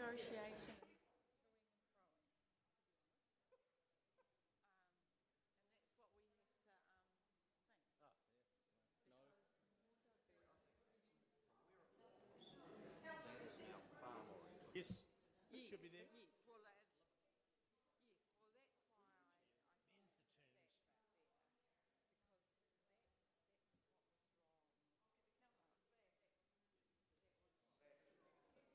Negotiation. Yes, it should be there. Oh, yeah, no, that sounds right. Thank you. I just need it for my list. Thanks.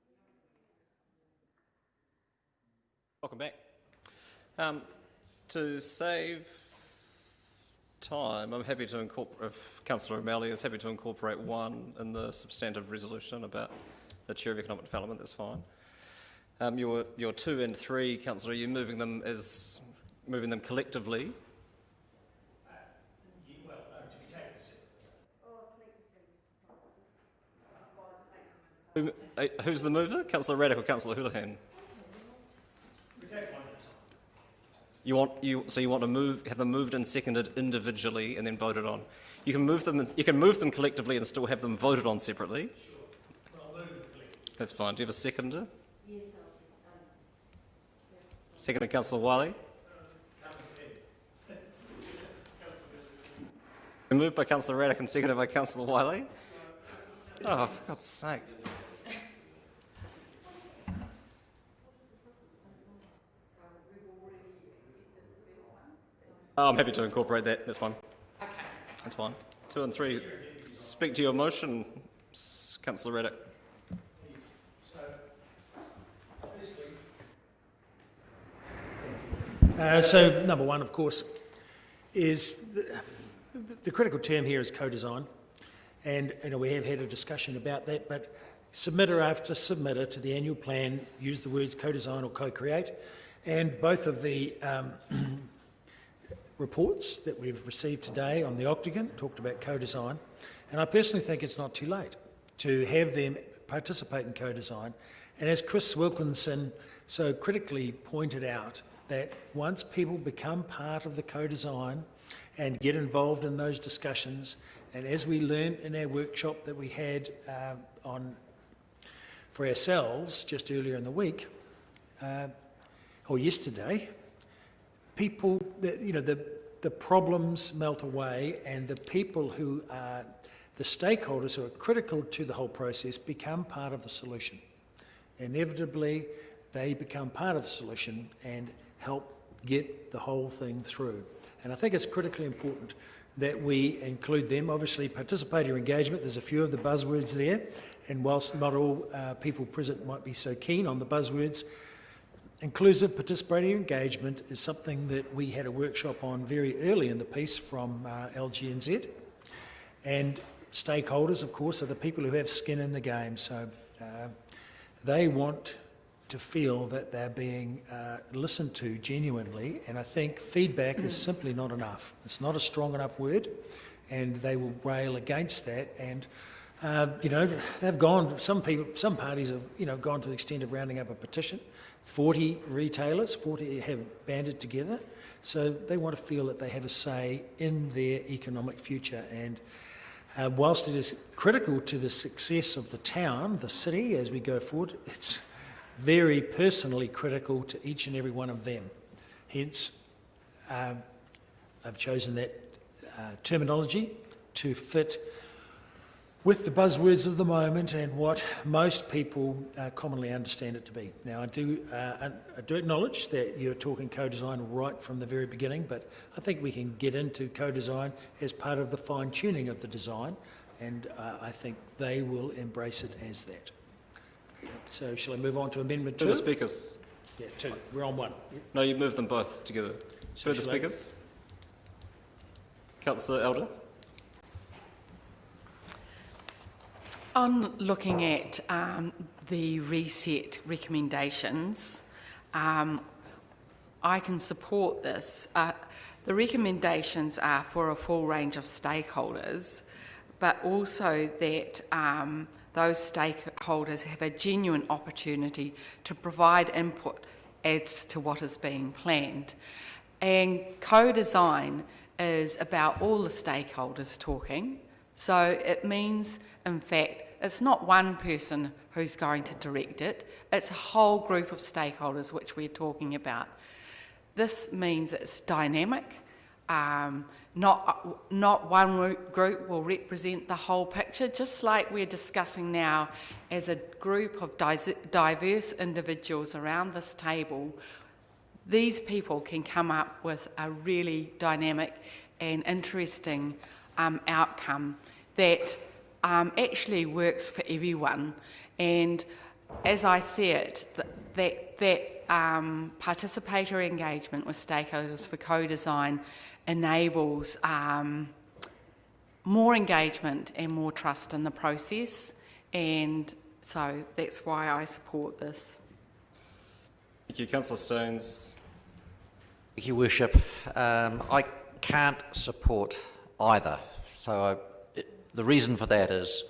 Yeah, no, thank you. Welcome back. To save time, I'm happy to incorporate, if Councillor O'Malley is happy to incorporate one in the substantive resolution about the Chair of Economic Development, that's fine. Your 2 and 3, Councillor, are you moving them collectively? Well, to be taken separately. Who's the mover? Councillor Raddick or Councillor Houlihan? We take one at a time. You want to have them moved and seconded individually and then voted on. You can move them collectively and still have them voted on separately. Sure. Well, I'll move them collectively. That's fine. Do you have a seconder? Yes, I'll second. Seconded, Councillor Wiley. Moved by Councillor Raddick and seconded by Councillor Wiley. Oh, for God's sake. Oh, I'm happy to incorporate that. That's fine. Okay. That's fine. 2 and 3. Speak to your motion, Councillor Raddick. So number one, of course, is the critical term here is co-design, and we have had a discussion about that, but submitter after submitter to the annual plan use the words co-design or co-create, and both of the reports that we've received today on the Octagon talked about co-design, and I personally think it's not too late to have them participate in co-design. And as Chris Wilkinson so critically pointed out, that once people become part of the co-design and get involved in those discussions, and as we learned in our workshop that we had for ourselves just earlier in the week, or yesterday, people, the problems melt away, and the people who are the stakeholders who are critical to the whole process become part of the solution. Inevitably, they become part of the solution and help get the whole thing through. And I think it's critically important that we include them. Obviously, participatory engagement, there's a few of the buzzwords there, and whilst not all people present might be so keen on the buzzwords, inclusive participatory engagement is something that we had a workshop on very early in the piece from LGNZ. And stakeholders, of course, are the people who have skin in the game, so they want to feel that they're being listened to genuinely, and I think feedback is simply not enough. It's not a strong enough word, and they will rail against that. And you know, they've gone. Some parties have gone to the extent of rounding up a petition. 40 retailers, 40 have banded together, so they want to feel that they have a say in their economic future. And whilst it is critical to the success of the town, the city, as we go forward, it's very personally critical to each and every one of them. Hence, I've chosen that terminology to fit with the buzzwords of the moment and what most people commonly understand it to be. Now, I do acknowledge that you're talking co-design right from the very beginning, but I think we can get into co-design as part of the fine-tuning of the design, and I think they will embrace it as that. So shall I move on to Amendment 2? Further speakers? Yeah, 2. We're on 1. No, you moved them both together. Further speakers? Councillor Elder? On looking at the reset recommendations, I can support this. The recommendations are for a full range of stakeholders, but also that those stakeholders have a genuine opportunity to provide input as to what is being planned. And co-design is about all the stakeholders talking, so it means, in fact, it's not one person who's going to direct it, it's a whole group of stakeholders which we're talking about. This means it's dynamic. Not one group will represent the whole picture, just like we're discussing now as a group of diverse individuals around this table. These people can come up with a really dynamic and interesting outcome that actually works for everyone. And as I see it, that participatory engagement with stakeholders for co-design enables more engagement and more trust in the process, and so that's why I support this. Thank you. Councillor Stones. Thank you, Worship. I can't support either. So the reason for that is,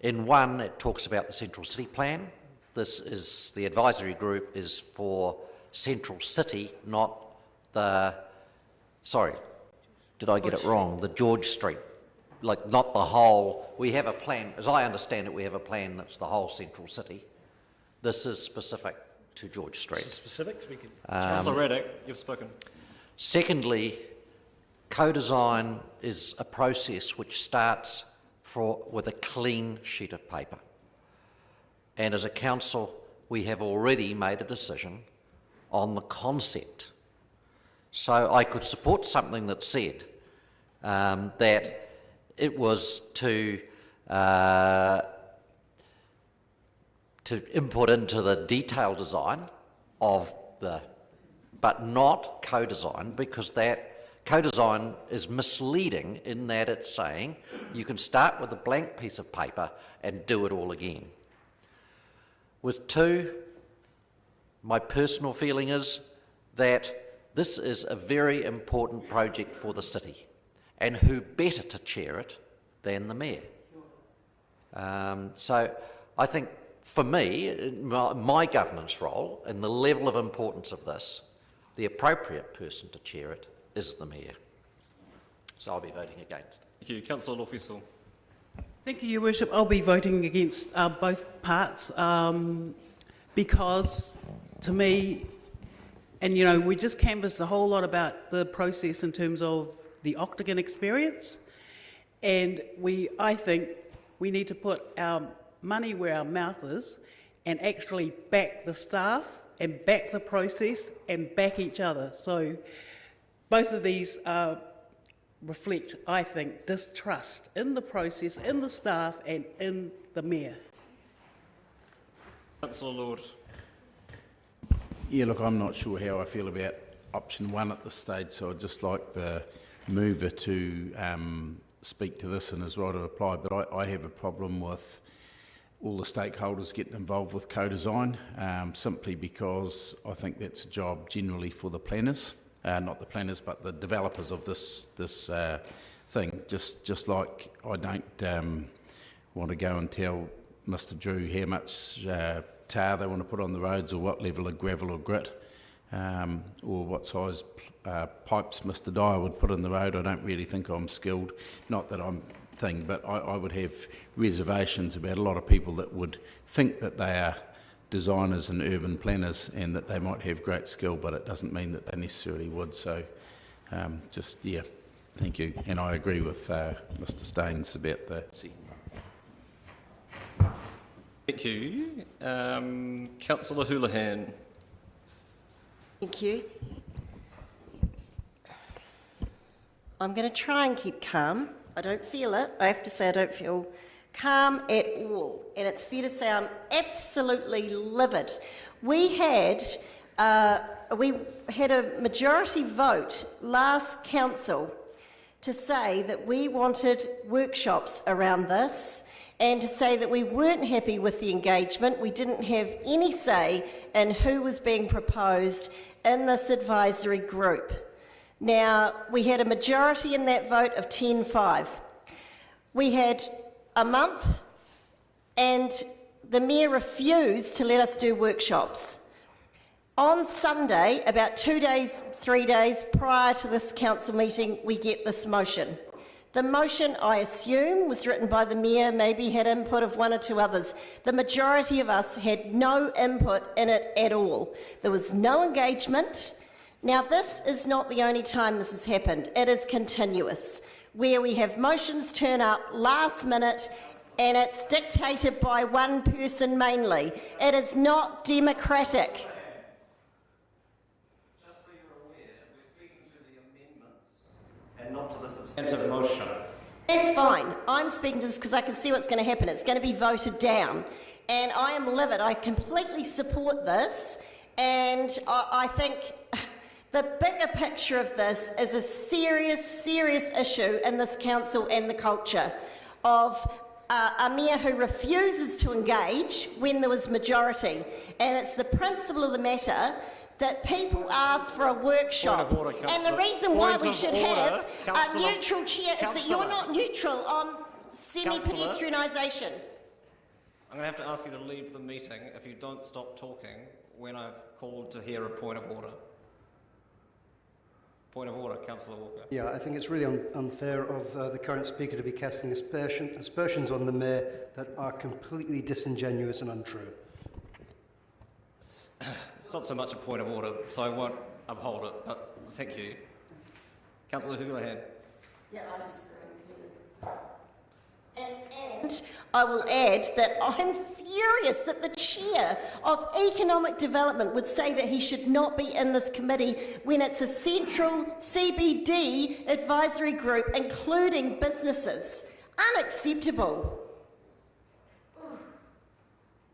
in one, it talks about the Central City Plan. This is, the advisory group is for Central City, not the, sorry, did I get it wrong? The George Street, like not the whole, we have a plan, as I understand it, we have a plan that's the whole Central City. This is specific to George Street. Specifics we can. Councillor Radek, you've spoken. Secondly, co-design is a process which starts with a clean sheet of paper. And as a council, we have already made a decision on the concept. So I could support something that said that it was to input into the detailed design of the, but not co-design, because that co-design is misleading in that it's saying you can start with a blank piece of paper and do it all again. With 2, my personal feeling is that this is a very important project for the city, and who better to chair it than the mayor? So I think for me, my governance role and the level of importance of this, the appropriate person to chair it is the mayor. So I'll be voting against. Thank you. Councillor Lawfisel. Thank you, Your Worship. I'll be voting against both parts because, to me, and you know, we just canvassed a whole lot about the process in terms of the Octagon experience, and I think we need to put our money where our mouth is and actually back the staff and back the process and back each other. So both of these reflect, I think, distrust in the process, in the staff and in the Mayor. Councillor Lord. Yeah, look, I'm not sure how I feel about option 1 at this stage, so I'd just like the mover to speak to this in his right of reply, but I have a problem with all the stakeholders getting involved with co-design, simply because I think that's a job generally for the planners, not the planners, but the developers of this thing. Just like I don't want to go and tell Mr. Drew how much tar they want to put on the roads, or what level of gravel or grit, or what size pipes Mr. Dyer would put in the road. I don't really think I'm skilled, not that I'm thing, but I would have reservations about a lot of people that would think that they are designers and urban planners and that they might have great skill, but it doesn't mean that they necessarily would. So yeah, thank you. And I agree with Mr. Staines about the... Thank you. Councillor Houlihan. Thank you. I'm going to try and keep calm. I don't feel it. I have to say I don't feel calm at all. And it's fair to say I'm absolutely livid. We had a majority vote last council to say that we wanted workshops around this, and to say that we weren't happy with the engagement. We didn't have any say in who was being proposed in this advisory group. Now, we had a majority in that vote of 10-5. We had a month and the Mayor refused to let us do workshops. On Sunday, about 2 days, 3 days prior to this council meeting, we get this motion. The motion, I assume, was written by the Mayor, maybe had input of 1 or 2 others. The majority of us had no input in it at all. There was no engagement. Now, this is not the only time this has happened. It is continuous, where we have motions turn up last minute and it's dictated by one person mainly. It is not democratic. And not to the substantive motion. That's fine. I'm speaking to this because I can see what's going to happen. It's going to be voted down. And I am livid. I completely support this. And I think the bigger picture of this is a serious, serious issue in this council and the culture of a mayor who refuses to engage when there was majority. And it's the principle of the matter that people ask for a workshop. Order, and the reason why we should have a Councillor, neutral chair is that you're not neutral on semi-pedestrianisation. I'm going to have to ask you to leave the meeting if you don't stop talking when I've called to hear a point of order. Point of order, Councillor Walker. Yeah, I think it's really unfair of the current speaker to be casting aspersions on the Mayor that are completely disingenuous and untrue. It's not so much a point of order, so I won't uphold it, but thank you. Councillor Houlihan. Yeah, I disagree. And I will add that I'm furious that the chair of economic development would say that he should not be in this committee when it's a central CBD advisory group, including businesses. Unacceptable.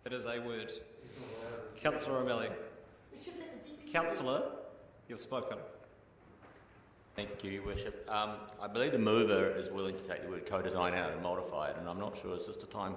It is a word. Councillor O'Malley. Councillor, you've spoken. Thank you, Your Worship. I believe the mover is willing to take the word co-design out and modify it, and I'm not sure it's just a time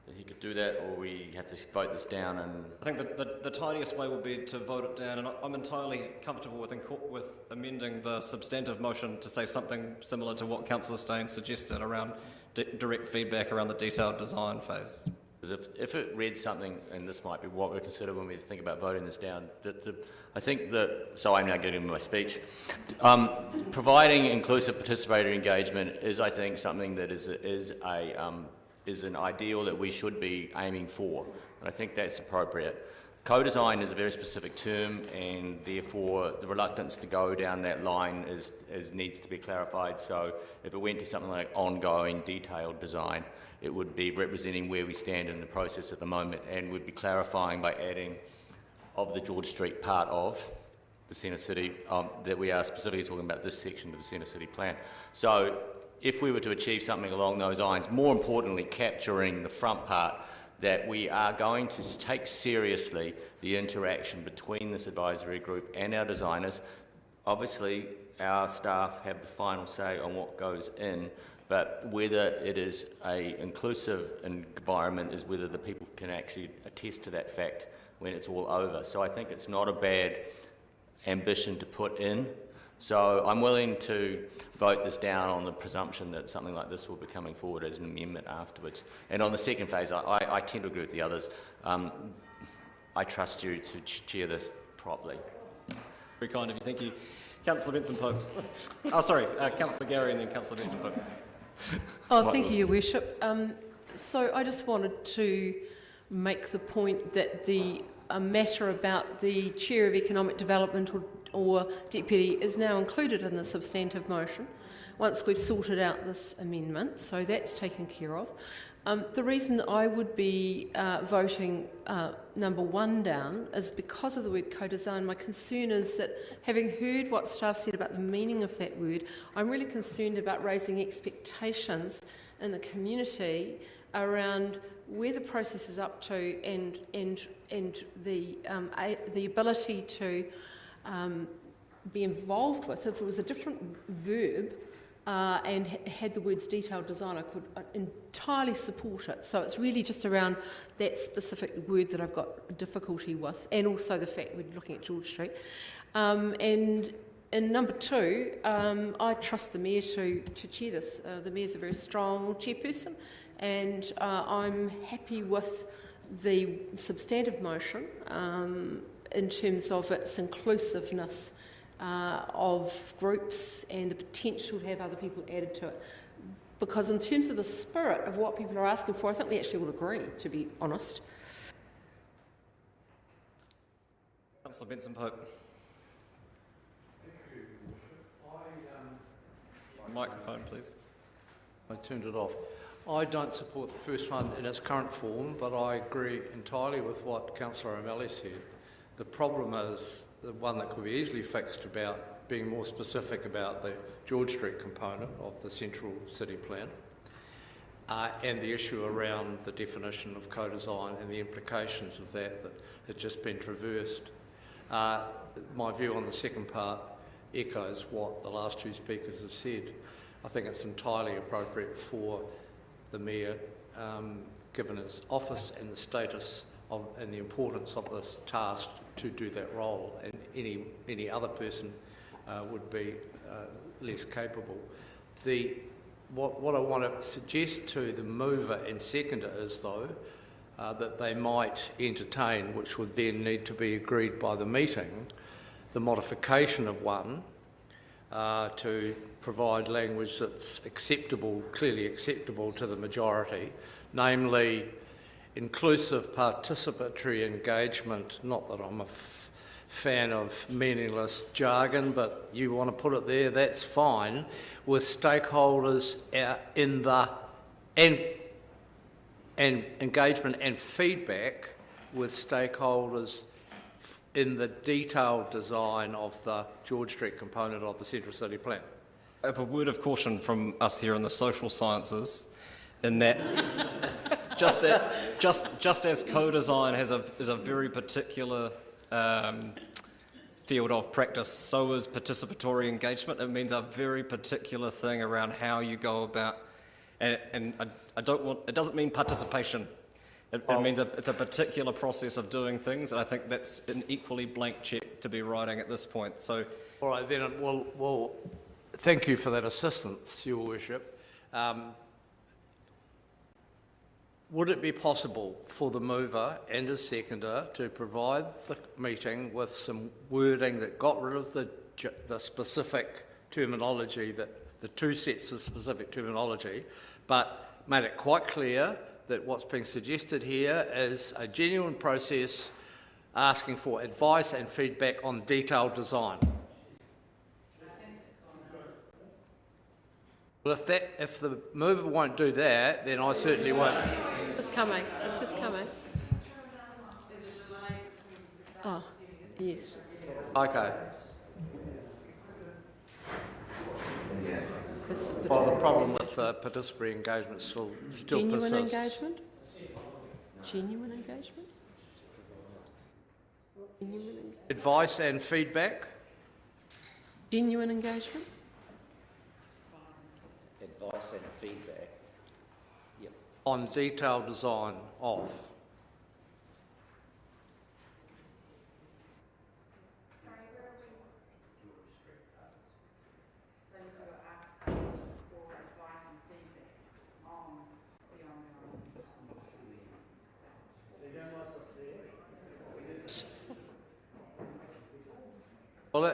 that he could do that, or we have to vote this down. And I think that the tidiest way would be to vote it down, and I'm entirely comfortable with amending the substantive motion to say something similar to what Councillor Staines suggested around direct feedback around the detailed design phase. Because if it read something, and this might be what we consider when we think about voting this down, I think that, so I'm now getting into my speech, providing inclusive participatory engagement is, I think, something that is an ideal that we should be aiming for, and I think that's appropriate. Co-design is a very specific term, and therefore the reluctance to go down that line needs to be clarified. So if it went to something like ongoing detailed design, it would be representing where we stand in the process at the moment, and would be clarifying by adding of the George Street part of the Centre City, that we are specifically talking about this section of the Centre City plan. So if we were to achieve something along those lines, more importantly capturing the front part, that we are going to take seriously the interaction between this advisory group and our designers. Obviously, our staff have the final say on what goes in, but whether it is an inclusive environment is whether the people can actually attest to that fact when it's all over. So I think it's not a bad ambition to put in. So I'm willing to vote this down on the presumption that something like this will be coming forward as an amendment afterwards. And on the second phase, I tend to agree with the others. I trust you to chair this properly. Very kind of you, thank you. Councillor Benson-Pope. Oh, sorry, Councillor Gary and then Councillor Benson-Pope. Oh, thank you, Your Worship. So I just wanted to make the point that a matter about the Chair of Economic Development or Deputy is now included in the substantive motion once we've sorted out this amendment, so that's taken care of. The reason I would be voting number 1 down is because of the word co-design. My concern is that, having heard what staff said about the meaning of that word, I'm really concerned about raising expectations in the community around where the process is up to and the ability to be involved with. If it was a different verb and had the words detailed design, I could entirely support it. So it's really just around that specific word that I've got difficulty with, and also the fact we're looking at George Street. And number 2, I trust the Mayor to chair this. The Mayor's a very strong chairperson, and I'm happy with the substantive motion in terms of its inclusiveness of groups and the potential to have other people added to it. Because in terms of the spirit of what people are asking for, I think we actually all agree, to be honest. Councillor Benson-Pope. Microphone, please. I turned it off. I don't support the first one in its current form, but I agree entirely with what Councillor O'Malley said. The problem is the one that could be easily fixed about being more specific about the George Street component of the central city plan, and the issue around the definition of co-design and the implications of that has just been traversed. My view on the second part echoes what the last 2 speakers have said. I think it's entirely appropriate for the Mayor, given his office and the status and the importance of this task, to do that role, and any other person would be less capable. What I want to suggest to the mover and seconder is, though, that they might entertain, which would then need to be agreed by the meeting, the modification of 1 to provide language that's acceptable, clearly acceptable to the majority, namely inclusive participatory engagement. Not that I'm a fan of meaningless jargon, but you want to put it there, that's fine, with stakeholders and engagement and feedback with stakeholders in the detailed design of the George Street component of the Central City Plan. I have a word of caution from us here in the social sciences, in that just as co-design is a very particular field of practice, so is participatory engagement. It means a very particular thing around how you go about, and I don't want, it doesn't mean participation. It means it's a particular process of doing things, and I think that's an equally blank check to be writing at this point. So, all right, then, well, thank you for that assistance, Your Worship. Would it be possible for the mover and his seconder to provide the meeting with some wording that got rid of the specific terminology, the 2 sets of specific terminology, but made it quite clear that what's being suggested here is a genuine process asking for advice and feedback on detailed design? Well, if the mover won't do that, then I certainly won't. It's coming. It's just coming. Oh. Yes. Okay. Well, the problem with participatory engagement still Genuine persists. engagement? Genuine engagement? Advice and feedback. Genuine engagement? Advice and feedback. Yep. On detailed design of. Well,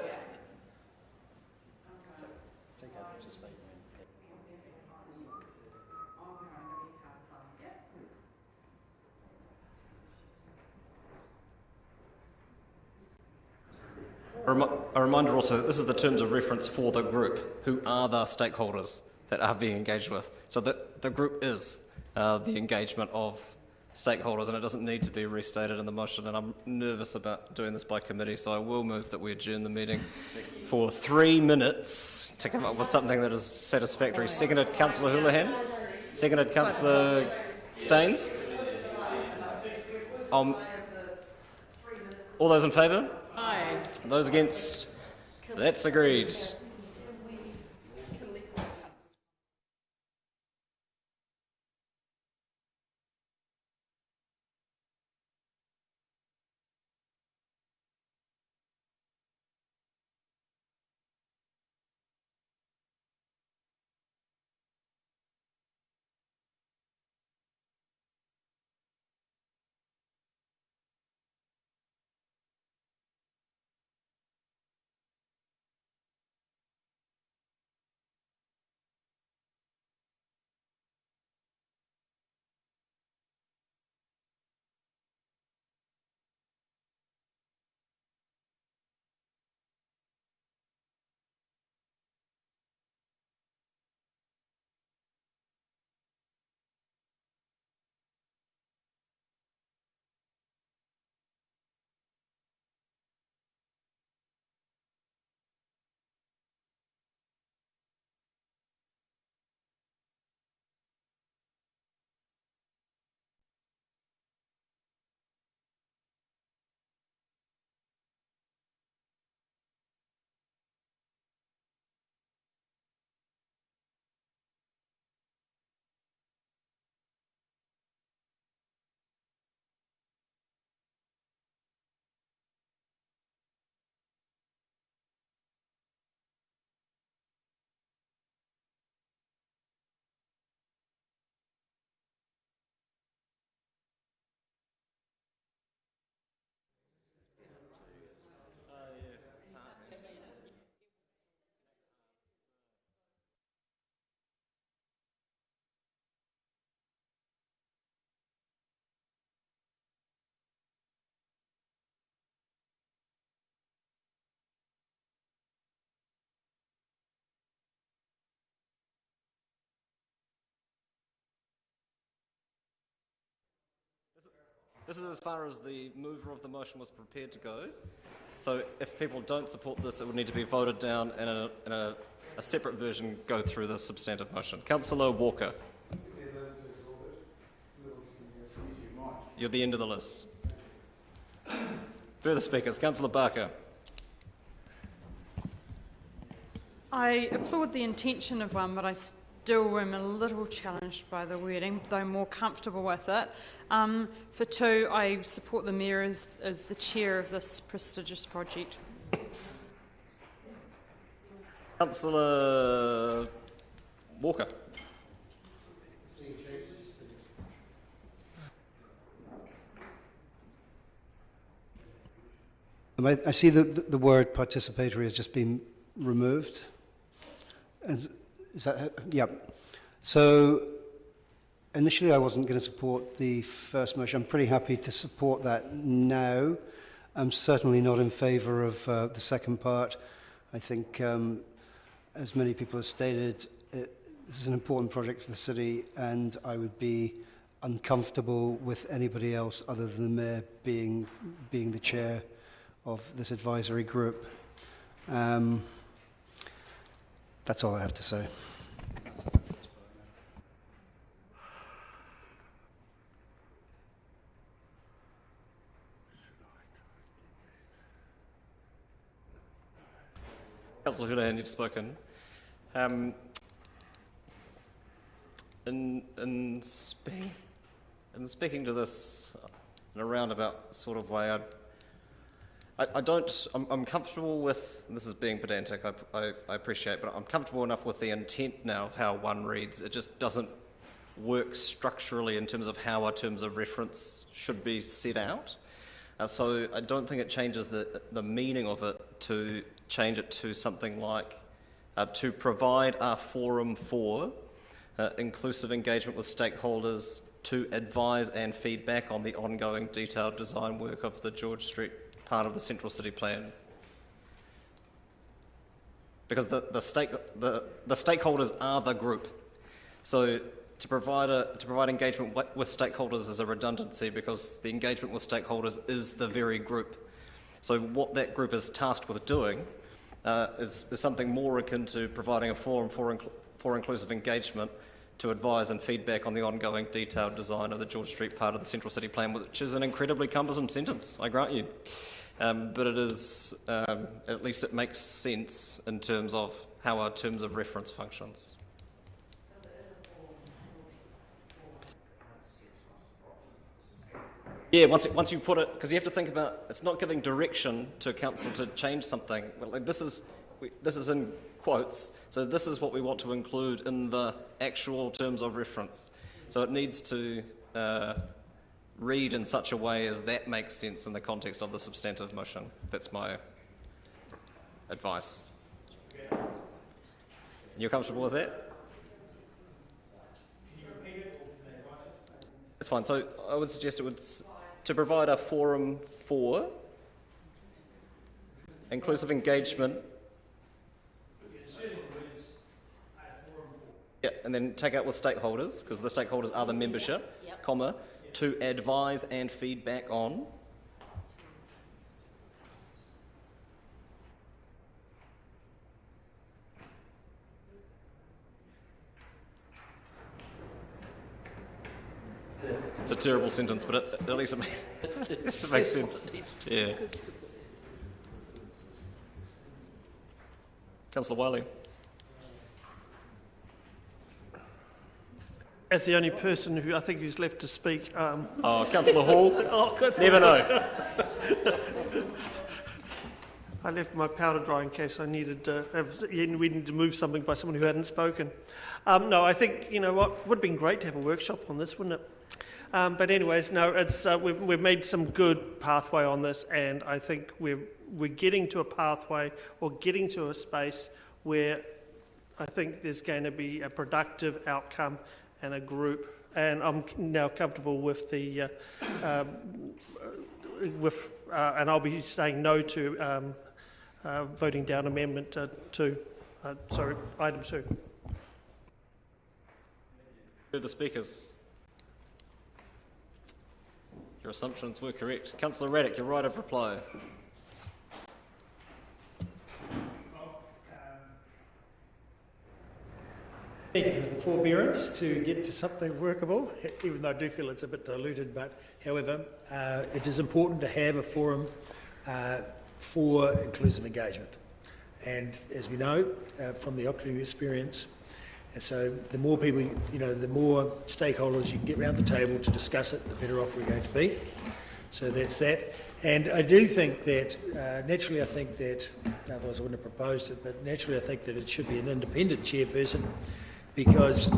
A reminder also that this is the terms of reference for the group, who are the stakeholders that are being engaged with. So the group is the engagement of stakeholders, and it doesn't need to be restated in the motion, and I'm nervous about doing this by committee, so I will move that we adjourn the meeting for 3 minutes to come up with something that is satisfactory. Seconded, Councillor Houlihan. Seconded, Councillor Staines. All those in favour? Aye. Those against? That's agreed. This is as far as the mover of the motion was prepared to go. So if people don't support this, it would need to be voted down and in a separate version go through the substantive motion. Councillor Walker. You're the end of the list. Further speakers. Councillor Barker. I applaud the intention of one, but I still am a little challenged by the wording, though more comfortable with it. For 2, I support the Mayor as the chair of this prestigious project. Councillor Walker. I see that the word participatory has just been removed. Is that, yeah. So initially I wasn't going to support the first motion. I'm pretty happy to support that now. I'm certainly not in favour of the second part. I think, as many people have stated, this is an important project for the city, and I would be uncomfortable with anybody else other than the Mayor being the chair of this advisory group. That's all I have to say. Councillor Houlihan, you've spoken. In speaking to this in a roundabout sort of way, I'm comfortable with, and this is being pedantic, I appreciate, but I'm comfortable enough with the intent now of how one reads. It just doesn't work structurally in terms of how our terms of reference should be set out. So I don't think it changes the meaning of it to change it to something like to provide a forum for inclusive engagement with stakeholders to advise and feedback on the ongoing detailed design work of the George Street part of the Central City Plan. Because the stakeholders are the group. So to provide engagement with stakeholders is a redundancy because the engagement with stakeholders is the very group. So what that group is tasked with doing is something more akin to providing a forum for inclusive engagement to advise and feedback on the ongoing detailed design of the George Street part of the Central City Plan, which is an incredibly cumbersome sentence, I grant you. But it is, at least it makes sense in terms of how our terms of reference functions. Yeah, once you put it, because you have to think about, it's not giving direction to council to change something. But like this is in quotes, so this is what we want to include in the actual terms of reference. So it needs to read in such a way as that makes sense in the context of the substantive motion. That's my advice. You're comfortable with that? That's fine. So I would suggest it would to provide a forum for inclusive engagement. Yeah, and then take out with stakeholders, because the stakeholders are the membership, comma, to advise and feedback on. It's a terrible sentence, but at least it makes sense. Yeah. Councillor Wiley. As the only person who I think who's left to speak. Councillor Hall. Never know. I left my powder dry in case I needed we needed to move something by someone who hadn't spoken. No, I think, you know what, would have been great to have a workshop on this, wouldn't it? But anyways, no, it's we've made some good pathway on this, and I think we're getting to a pathway or getting to a space where I think there's going to be a productive outcome and a group, and I'm now comfortable with the and I'll be saying no to voting down amendment 2. Item 2. The speakers. Your assumptions were correct. Councillor Raddick, your right of reply. Thank you for the forbearance to get to something workable, even though I do feel it's a bit diluted, but however, it is important to have a forum for inclusive engagement. And as we know from the Oxley experience, and so the more people, you know, the more stakeholders you can get around the table to discuss it, the better off we're going to be. So that's that. And I do think that, naturally I think that, otherwise I wouldn't have proposed it, but naturally I think that it should be an independent chairperson, because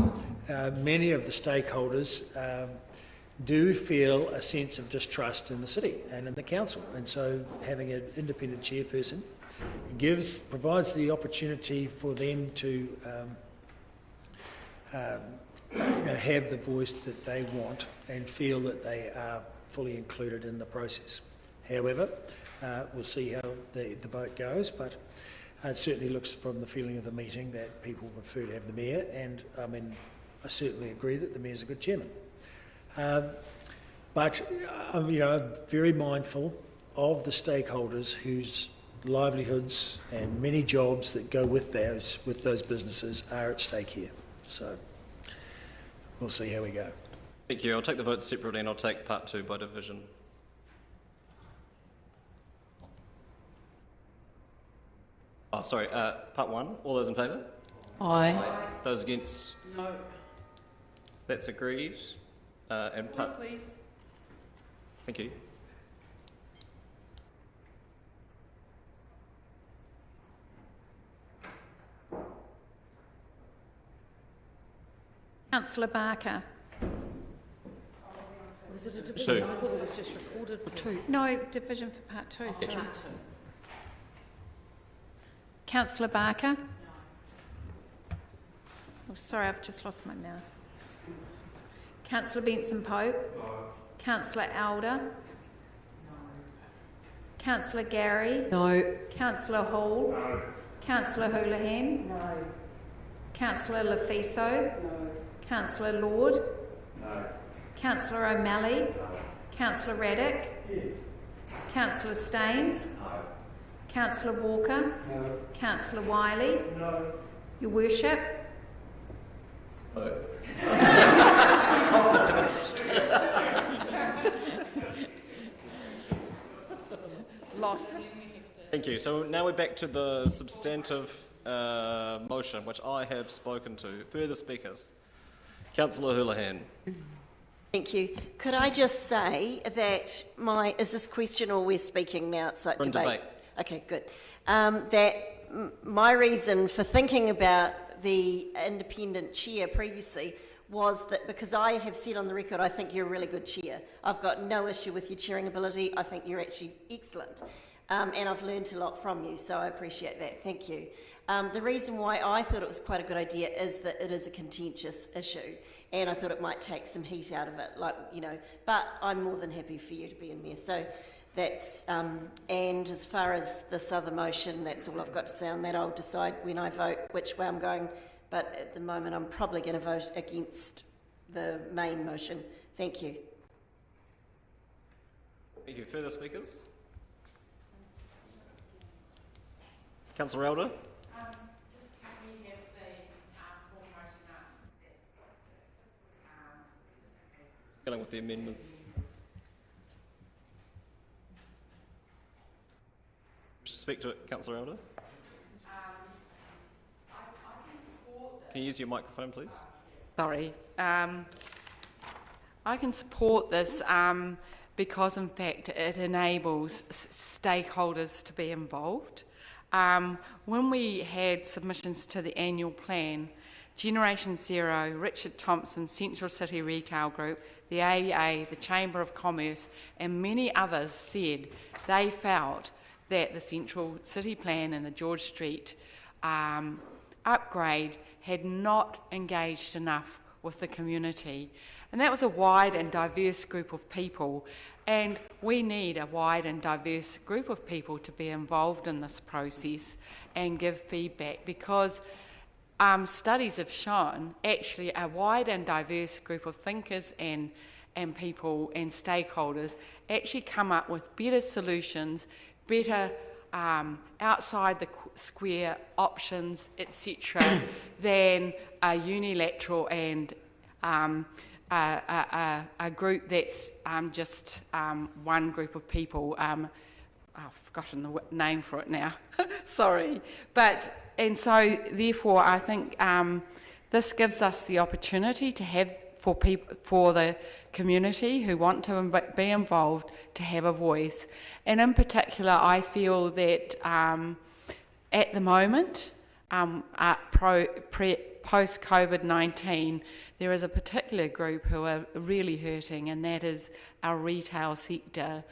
many of the stakeholders do feel a sense of distrust in the city and in the council. And so having an independent chairperson provides the opportunity for them to have the voice that they want and feel that they are fully included in the process. However, we'll see how the vote goes, but it certainly looks from the feeling of the meeting that people prefer to have the mayor, and I mean, I certainly agree that the mayor's a good chairman. But I'm very mindful of the stakeholders whose livelihoods and many jobs that go with those businesses are at stake here. So we'll see how we go. Thank you. I'll take the votes separately and I'll take part 2 by division. Oh, sorry, part 1. All those in favour? Aye. Those against? No. That's agreed. And part... Please. Thank you. Councillor Barker. Was it a division? 2. I thought it was just recorded for 2. No, division for part 2, sorry. Yeah. Councillor Barker. Oh, sorry, I've just lost my mouse. Councillor Benson Pope. Councillor Elder. Councillor Gary. No. Councillor Hall. No. Councillor Houlihan. No. Councillor Lefiso. No. Councillor Lord. No. Councillor O'Malley. No. Councillor Raddick. Yes. Councillor Staines. No. Councillor Walker. No. Councillor Wiley. No. Your Worship. No. Conflict of interest. Lost. Thank you. So now we're back to the substantive motion, which I have spoken to. Further speakers? Councillor Houlihan. Thank you. Could I just say that is this question or we're speaking now? It's like debate. Okay, good. My reason for thinking about the independent chair previously was that because I have said on the record I think you're a really good chair. I've got no issue with your chairing ability. I think you're actually excellent. And I've learned a lot from you, so I appreciate that. Thank you. The reason why I thought it was quite a good idea is that it is a contentious issue, and I thought it might take some heat out of it, but I'm more than happy for you to be in there. So that's, and as far as this other motion, that's all I've got to say on that. I'll decide when I vote which way I'm going, but at the moment I'm probably going to vote against the main motion. Thank you. Thank you. Further speakers? Councillor Elder? Just can you have the full motion up? Dealing with the amendments. Speak to it, Councillor Elder. Can you use your microphone, please? Sorry. I can support this because, in fact, it enables stakeholders to be involved. When we had submissions to the annual plan, Generation Zero, Richard Thompson, Central City Retail Group, the AEA, the Chamber of Commerce, and many others said they felt that the Central City Plan and the George Street upgrade had not engaged enough with the community. And that was a wide and diverse group of people, and we need a wide and diverse group of people to be involved in this process and give feedback, because studies have shown actually a wide and diverse group of thinkers and people and stakeholders actually come up with better solutions, better outside the square options, etc., than a unilateral and a group that's just one group of people. I've forgotten the name for it now. Sorry. And so therefore I think this gives us the opportunity to have for the community who want to be involved to have a voice. And in particular, I feel that at the moment, post-COVID-19, there is a particular group who are really hurting, and that is our retail sector.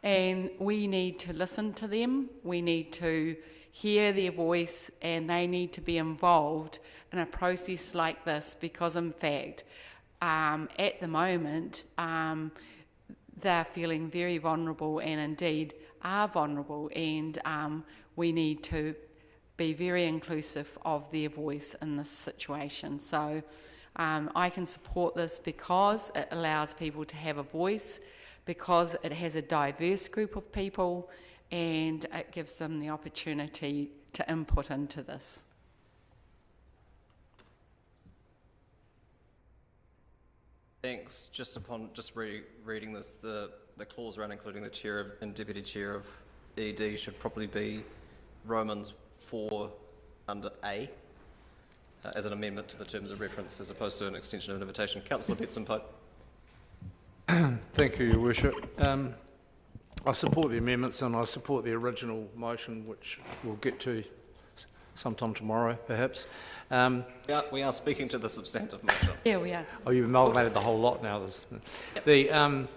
And we need to listen to them, we need to hear their voice, and they need to be involved in a process like this, because in fact, at the moment, they're feeling very vulnerable, and indeed are vulnerable, and we need to be very inclusive of their voice in this situation. So I can support this because it allows people to have a voice, because it has a diverse group of people and it gives them the opportunity to input into this. Thanks. Just reading this, the clause around including the chair and deputy chair of ED should probably be Romans 4 under A as an amendment to the terms of reference as opposed to an extension of an invitation. Councillor Betson-Pope. Thank you, Your Worship. I support the amendments and I support the original motion, which we'll get to sometime tomorrow, perhaps. We are speaking to the substantive motion. Yeah, we are. Oh, you've amalgamated the whole lot now. Yep.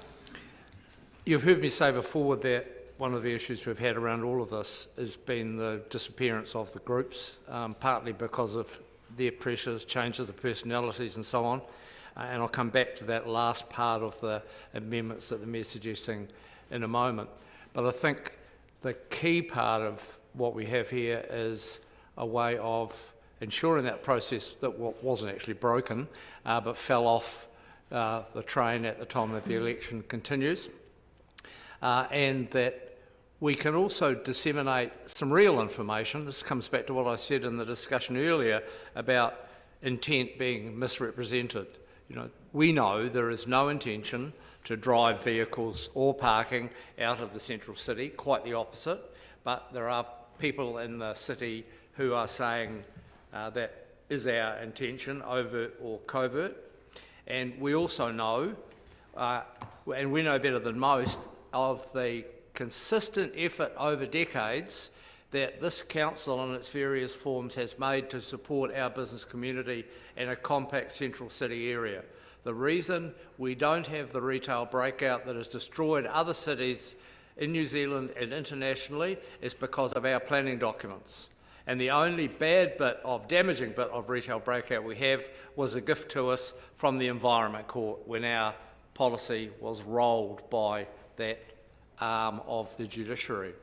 You've heard me say before that one of the issues we've had around all of this has been the disappearance of the groups, partly because of their pressures, changes of personalities and so on. And I'll come back to that last part of the amendments that the Mayor's suggesting in a moment. But I think the key part of what we have here is a way of ensuring that process that wasn't actually broken, but fell off the train at the time of the election continues. And that we can also disseminate some real information. This comes back to what I said in the discussion earlier about intent being misrepresented. You know, we know there is no intention to drive vehicles or parking out of the central city, quite the opposite, but there are people in the city who are saying that is our intention, overt or covert. And we also know, and we know better than most, of the consistent effort over decades that this council in its various forms has made to support our business community in a compact central city area. The reason we don't have the retail breakout that has destroyed other cities in New Zealand and internationally is because of our planning documents. And the only bad bit of, damaging bit of retail breakout we have was a gift to us from the Environment Court when our policy was rolled by that arm of the judiciary.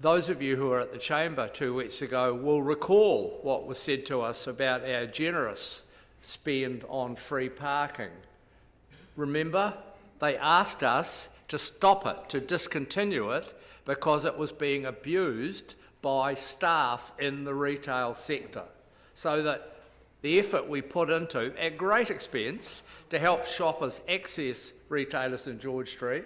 Those of you who were at the chamber 2 weeks ago will recall what was said to us about our generous spend on free parking. Remember, they asked us to stop it, to discontinue it, because it was being abused by staff in the retail sector. So that the effort we put into, at great expense, to help shoppers access retailers in George Street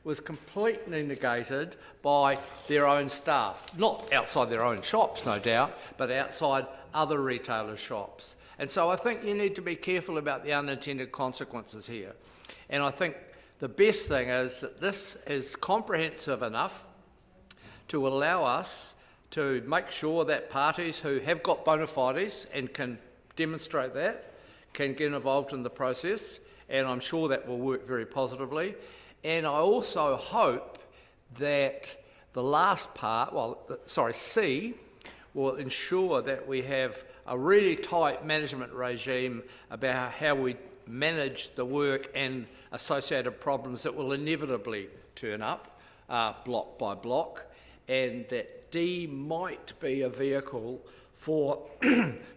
was completely negated by their own staff. Not outside their own shops, no doubt, but outside other retailers' shops. And so I think you need to be careful about the unintended consequences here. And I think the best thing is that this is comprehensive enough to allow us to make sure that parties who have got bona fides and can demonstrate that can get involved in the process, and I'm sure that will work very positively. And I also hope that the last part, C, will ensure that we have a really tight management regime about how we manage the work and associated problems that will inevitably turn up block by block, and that D might be a vehicle for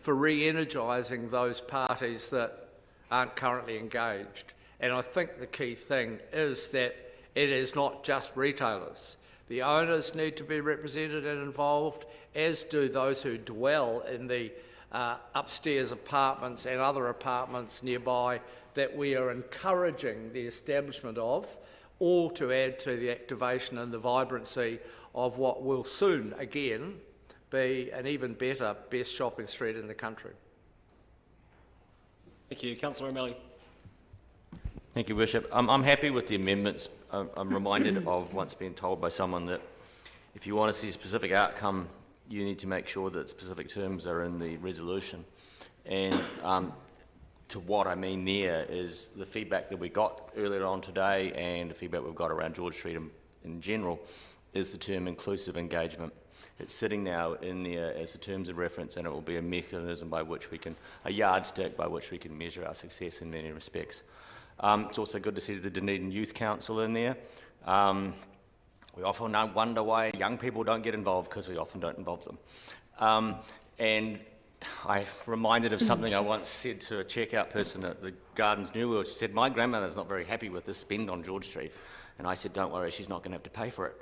re-energising those parties that aren't currently engaged. And I think the key thing is that it is not just retailers. The owners need to be represented and involved, as do those who dwell in the upstairs apartments and other apartments nearby that we are encouraging the establishment of, all to add to the activation and the vibrancy of what will soon, again, be an even better best shopping street in the country. Thank you. Councillor O'Malley. Thank you, Worship. I'm happy with the amendments. I'm reminded of once being told by someone that if you want to see a specific outcome, you need to make sure that specific terms are in the resolution. And to what I mean there is the feedback that we got earlier on today and the feedback we've got around George Street in general is the term inclusive engagement. It's sitting now in there as a terms of reference, and it will be a mechanism by which we can, a yardstick by which we can measure our success in many respects. It's also good to see the Dunedin Youth Council in there. We often wonder why young people don't get involved, because we often don't involve them. And I reminded of something I once said to a checkout person at the Gardens New World. She said, my grandmother's not very happy with this spend on George Street. And I said, don't worry, she's not going to have to pay for it.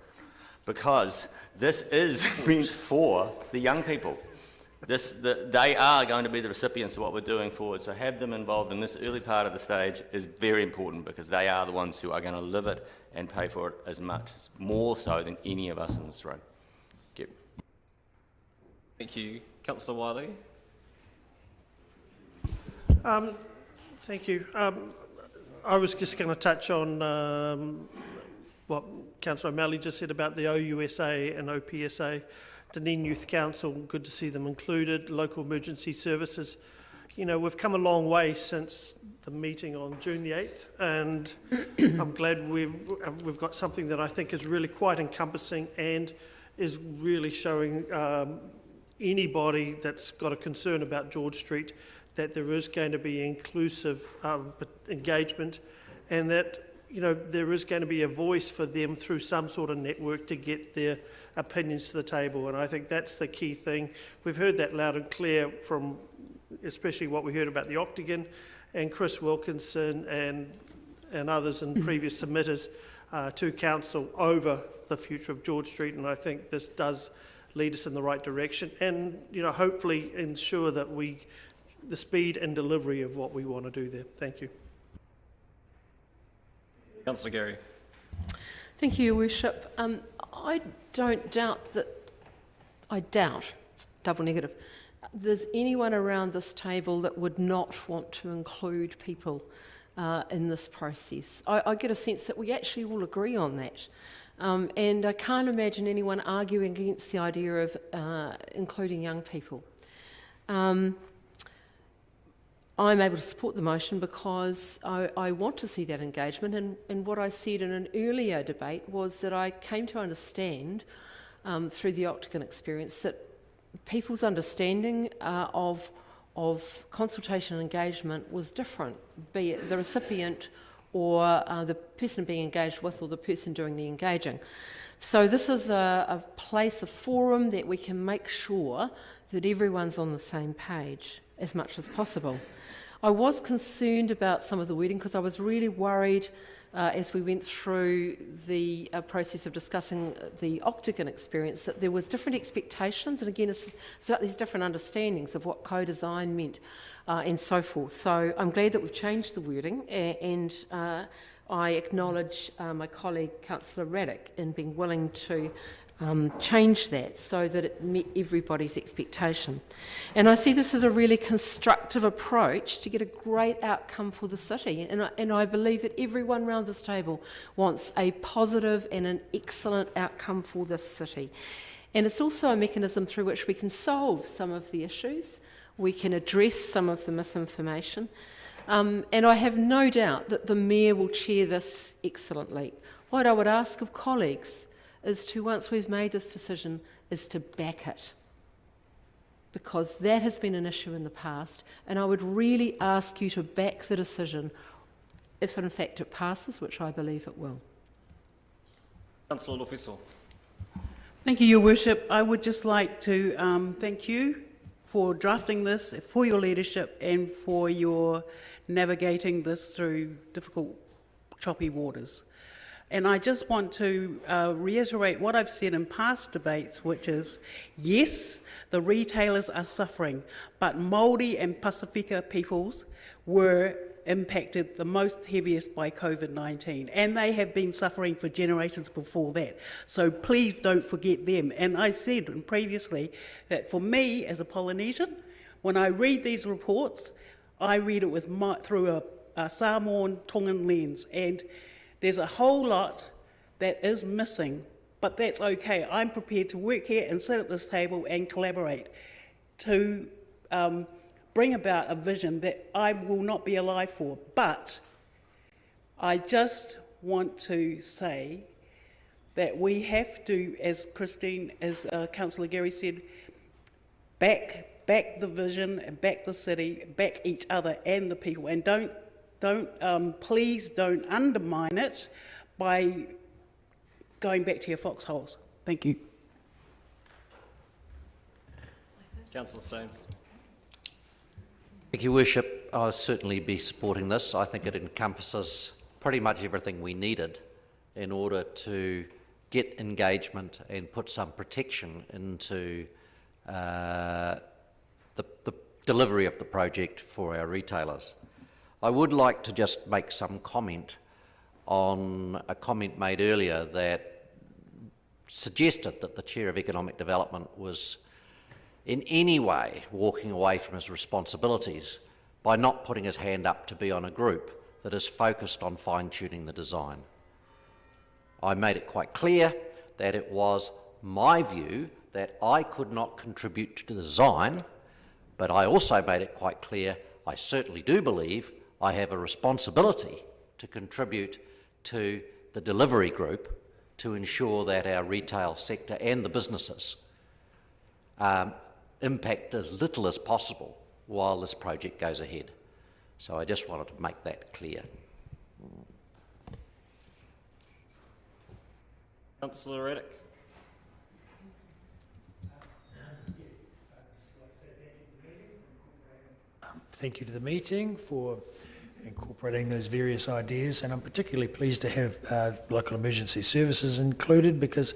Because this is meant for the young people. They are going to be the recipients of what we're doing forward. So have them involved in this early part of the stage is very important, because they are the ones who are going to live it and pay for it as much, more so than any of us in this room. Thank you. Thank you. Councillor Wiley. Thank you. I was just going to touch on what Councillor O'Malley just said about the OUSA and OPSA. Dunedin Youth Council, good to see them included. Local emergency services. You know, we've come a long way since the meeting on June the 8th, and I'm glad we've got something that I think is really quite encompassing and is really showing anybody that's got a concern about George Street that there is going to be inclusive engagement, and that, you know, there is going to be a voice for them through some sort of network to get their opinions to the table. And I think that's the key thing. We've heard that loud and clear from especially what we heard about the Octagon and Chris Wilkinson and others and previous submitters to Council over the future of George Street. And I think this does lead us in the right direction, and, you know, hopefully ensure that the speed and delivery of what we want to do there. Thank you. Councillor Gary. Thank you, Your Worship. I doubt, double negative, there's anyone around this table that would not want to include people in this process. I get a sense that we actually all agree on that. And I can't imagine anyone arguing against the idea of including young people. I'm able to support the motion because I want to see that engagement, and what I said in an earlier debate was that I came to understand through the Octagon experience that people's understanding of consultation and engagement was different, be it the recipient or the person being engaged with or the person doing the engaging. So this is a place, a forum that we can make sure that everyone's on the same page as much as possible. I was concerned about some of the wording because I was really worried as we went through the process of discussing the Octagon experience that there was different expectations, and again it's about these different understandings of what co-design meant and so forth. So I'm glad that we've changed the wording, and I acknowledge my colleague Councillor Raddick in being willing to change that so that it met everybody's expectation. And I see this as a really constructive approach to get a great outcome for the city, and I believe that everyone around this table wants a positive and an excellent outcome for this city. And it's also a mechanism through which we can solve some of the issues, we can address some of the misinformation, and I have no doubt that the Mayor will chair this excellently. What I would ask of colleagues is to, once we've made this decision, is to back it. Because that has been an issue in the past, and I would really ask you to back the decision if in fact it passes, which I believe it will. Councillor Lofeso. Thank you, Your Worship. I would just like to thank you for drafting this, for your leadership and for your navigating this through difficult, choppy waters. And I just want to reiterate what I've said in past debates, which is, yes, the retailers are suffering, but Māori and Pasifika peoples were impacted the most heaviest by COVID-19, and they have been suffering for generations before that. So please don't forget them. And I said previously that for me, as a Polynesian, when I read these reports, I read it through a Samoan Tongan lens, and there's a whole lot that is missing, but that's okay. I'm prepared to work here and sit at this table and collaborate to bring about a vision that I will not be alive for. But I just want to say that we have to, as Councillor Gary said, back the vision and back the city, back each other and the people, and please don't undermine it by going back to your foxholes. Thank you. Councillor Staines. Your Worship. I'll certainly be supporting this. I think it encompasses pretty much everything we needed in order to get engagement and put some protection into the delivery of the project for our retailers. I would like to just make some comment on a comment made earlier that suggested that the Chair of Economic Development was in any way walking away from his responsibilities by not putting his hand up to be on a group that is focused on fine-tuning the design. I made it quite clear that it was my view that I could not contribute to the design, but I also made it quite clear I certainly do believe I have a responsibility to contribute to the delivery group to ensure that our retail sector and the businesses impact as little as possible while this project goes ahead. So I just wanted to make that clear. Councillor Reddick. Thank you to the meeting for incorporating those various ideas, and I'm particularly pleased to have local emergency services included, because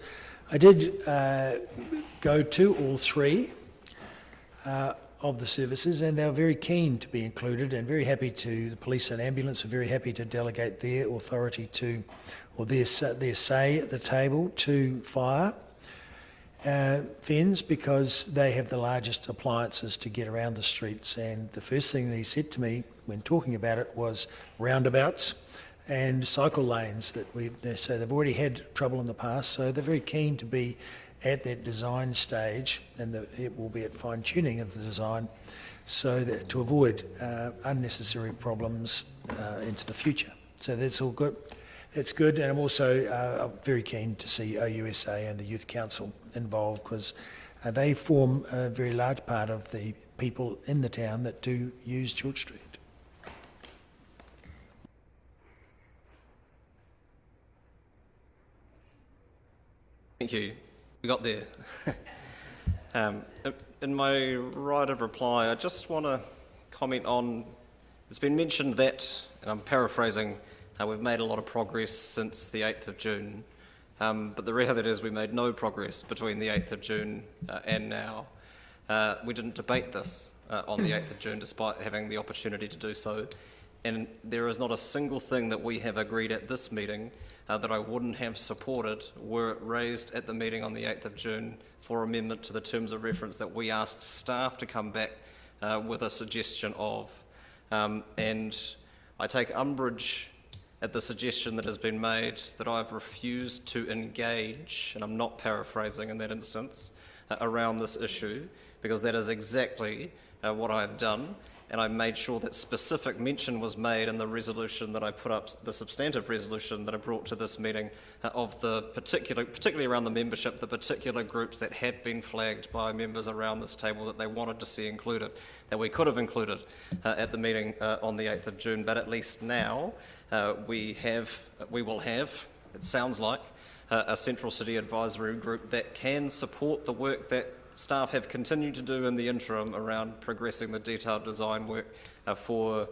I did go to all three of the services, and they were very keen to be included, and very happy to, the police and ambulance are very happy to delegate their authority to, or their say at the table to fire fens, because they have the largest appliances to get around the streets. And the first thing they said to me when talking about it was roundabouts and cycle lanes so they've already had trouble in the past, so they're very keen to be at that design stage, and it will be at fine-tuning of the design, so that to avoid unnecessary problems into the future. So that's all good. That's good, and I'm also very keen to see OUSA and the Youth Council involved, because they form a very large part of the people in the town that do use George Street. Thank you. We got there. In my right of reply, I just want to comment on, it's been mentioned that, and I'm paraphrasing, we've made a lot of progress since the 8th of June, but the reality is we made no progress between the 8th of June and now. We didn't debate this on the 8th of June despite having the opportunity to do so, and there is not a single thing that we have agreed at this meeting that I wouldn't have supported were it raised at the meeting on the 8th of June for amendment to the terms of reference that we asked staff to come back with a suggestion of. And I take umbrage at the suggestion that has been made that I've refused to engage, and I'm not paraphrasing in that instance, around this issue, because that is exactly what I have done. And I made sure that specific mention was made in the resolution that I put up, the substantive resolution that I brought to this meeting, of the particularly around the membership, the particular groups that had been flagged by members around this table that they wanted to see included, that we could have included at the meeting on the 8th of June. But at least now we will have, it sounds like, a Central City Advisory Group that can support the work that staff have continued to do in the interim around progressing the detailed design work for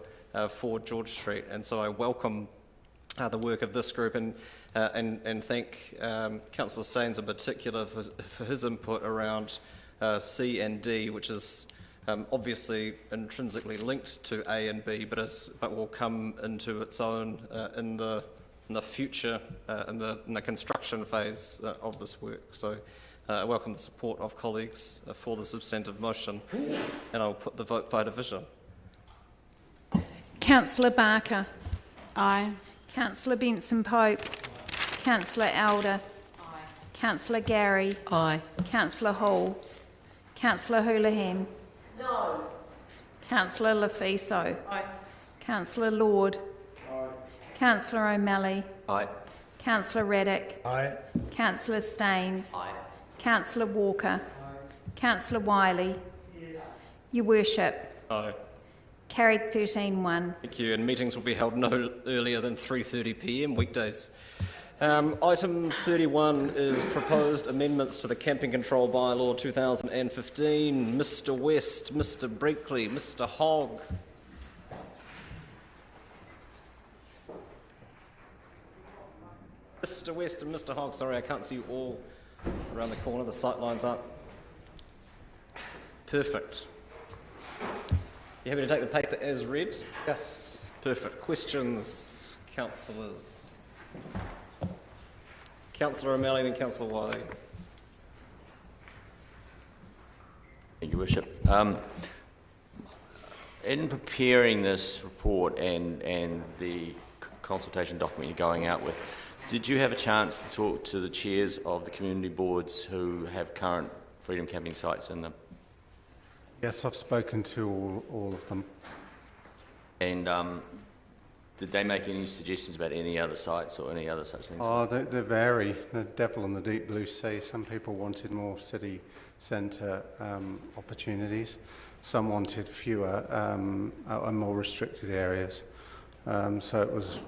George Street. And so I welcome the work of this group, and thank Councillor Staines in particular for his input around C and D, which is obviously intrinsically linked to A and B, but will come into its own in the future, in the construction phase of this work. So I welcome the support of colleagues for the substantive motion, and I'll put the vote by division. Councillor Barker. Aye. Councillor Benson-Pope. Councillor Elder. Aye. Councillor Gary. Aye. Councillor Hall. Councillor Houlihan. No. Councillor Lefiso. Aye. Councillor Lord. Aye. Councillor O'Malley. Aye. Councillor Reddick. Aye. Councillor Staines. Aye. Councillor Walker. Councillor Wiley. Yes. Your Worship. Aye. Carried 13-1. Thank you, and meetings will be held no earlier than 3:30 p.m. weekdays. Item 31 is proposed amendments to the Camping Control Bylaw 2015. Mr West, Mr Brinkley, Mr Hogg. Mr West and Mr Hogg, sorry, I can't see you all around the corner. The sight line's up. Perfect. You happy to take the paper as read? Yes. Perfect. Questions, councillors? Councillor O'Malley, then Councillor Wiley. Thank you, Worship. In preparing this report and the consultation document you're going out with, did you have a chance to talk to the chairs of the community boards who have current freedom camping sites in them? Yes, I've spoken to all of them. And did they make any suggestions about any other sites or any other such things? Oh, they vary. The devil in the deep blue sea. Some people wanted more city centre opportunities. Some wanted fewer and more restricted areas. So it was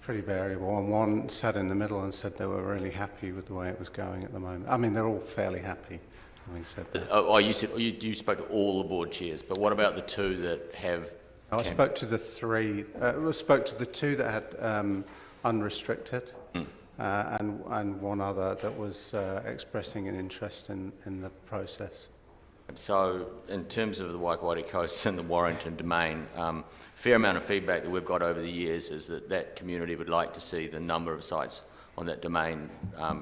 pretty variable. And one sat in the middle and said they were really happy with the way it was going at the moment. I mean, they're all fairly happy, having said that. You said you spoke to all the board chairs, but what about the two that have? I spoke to the three. Spoke to the two that had unrestricted, and one other that was expressing an interest in the process. So, in terms of the Waikato Coast and the Warrington Domain, fair amount of feedback that we've got over the years is that that community would like to see the number of sites on that domain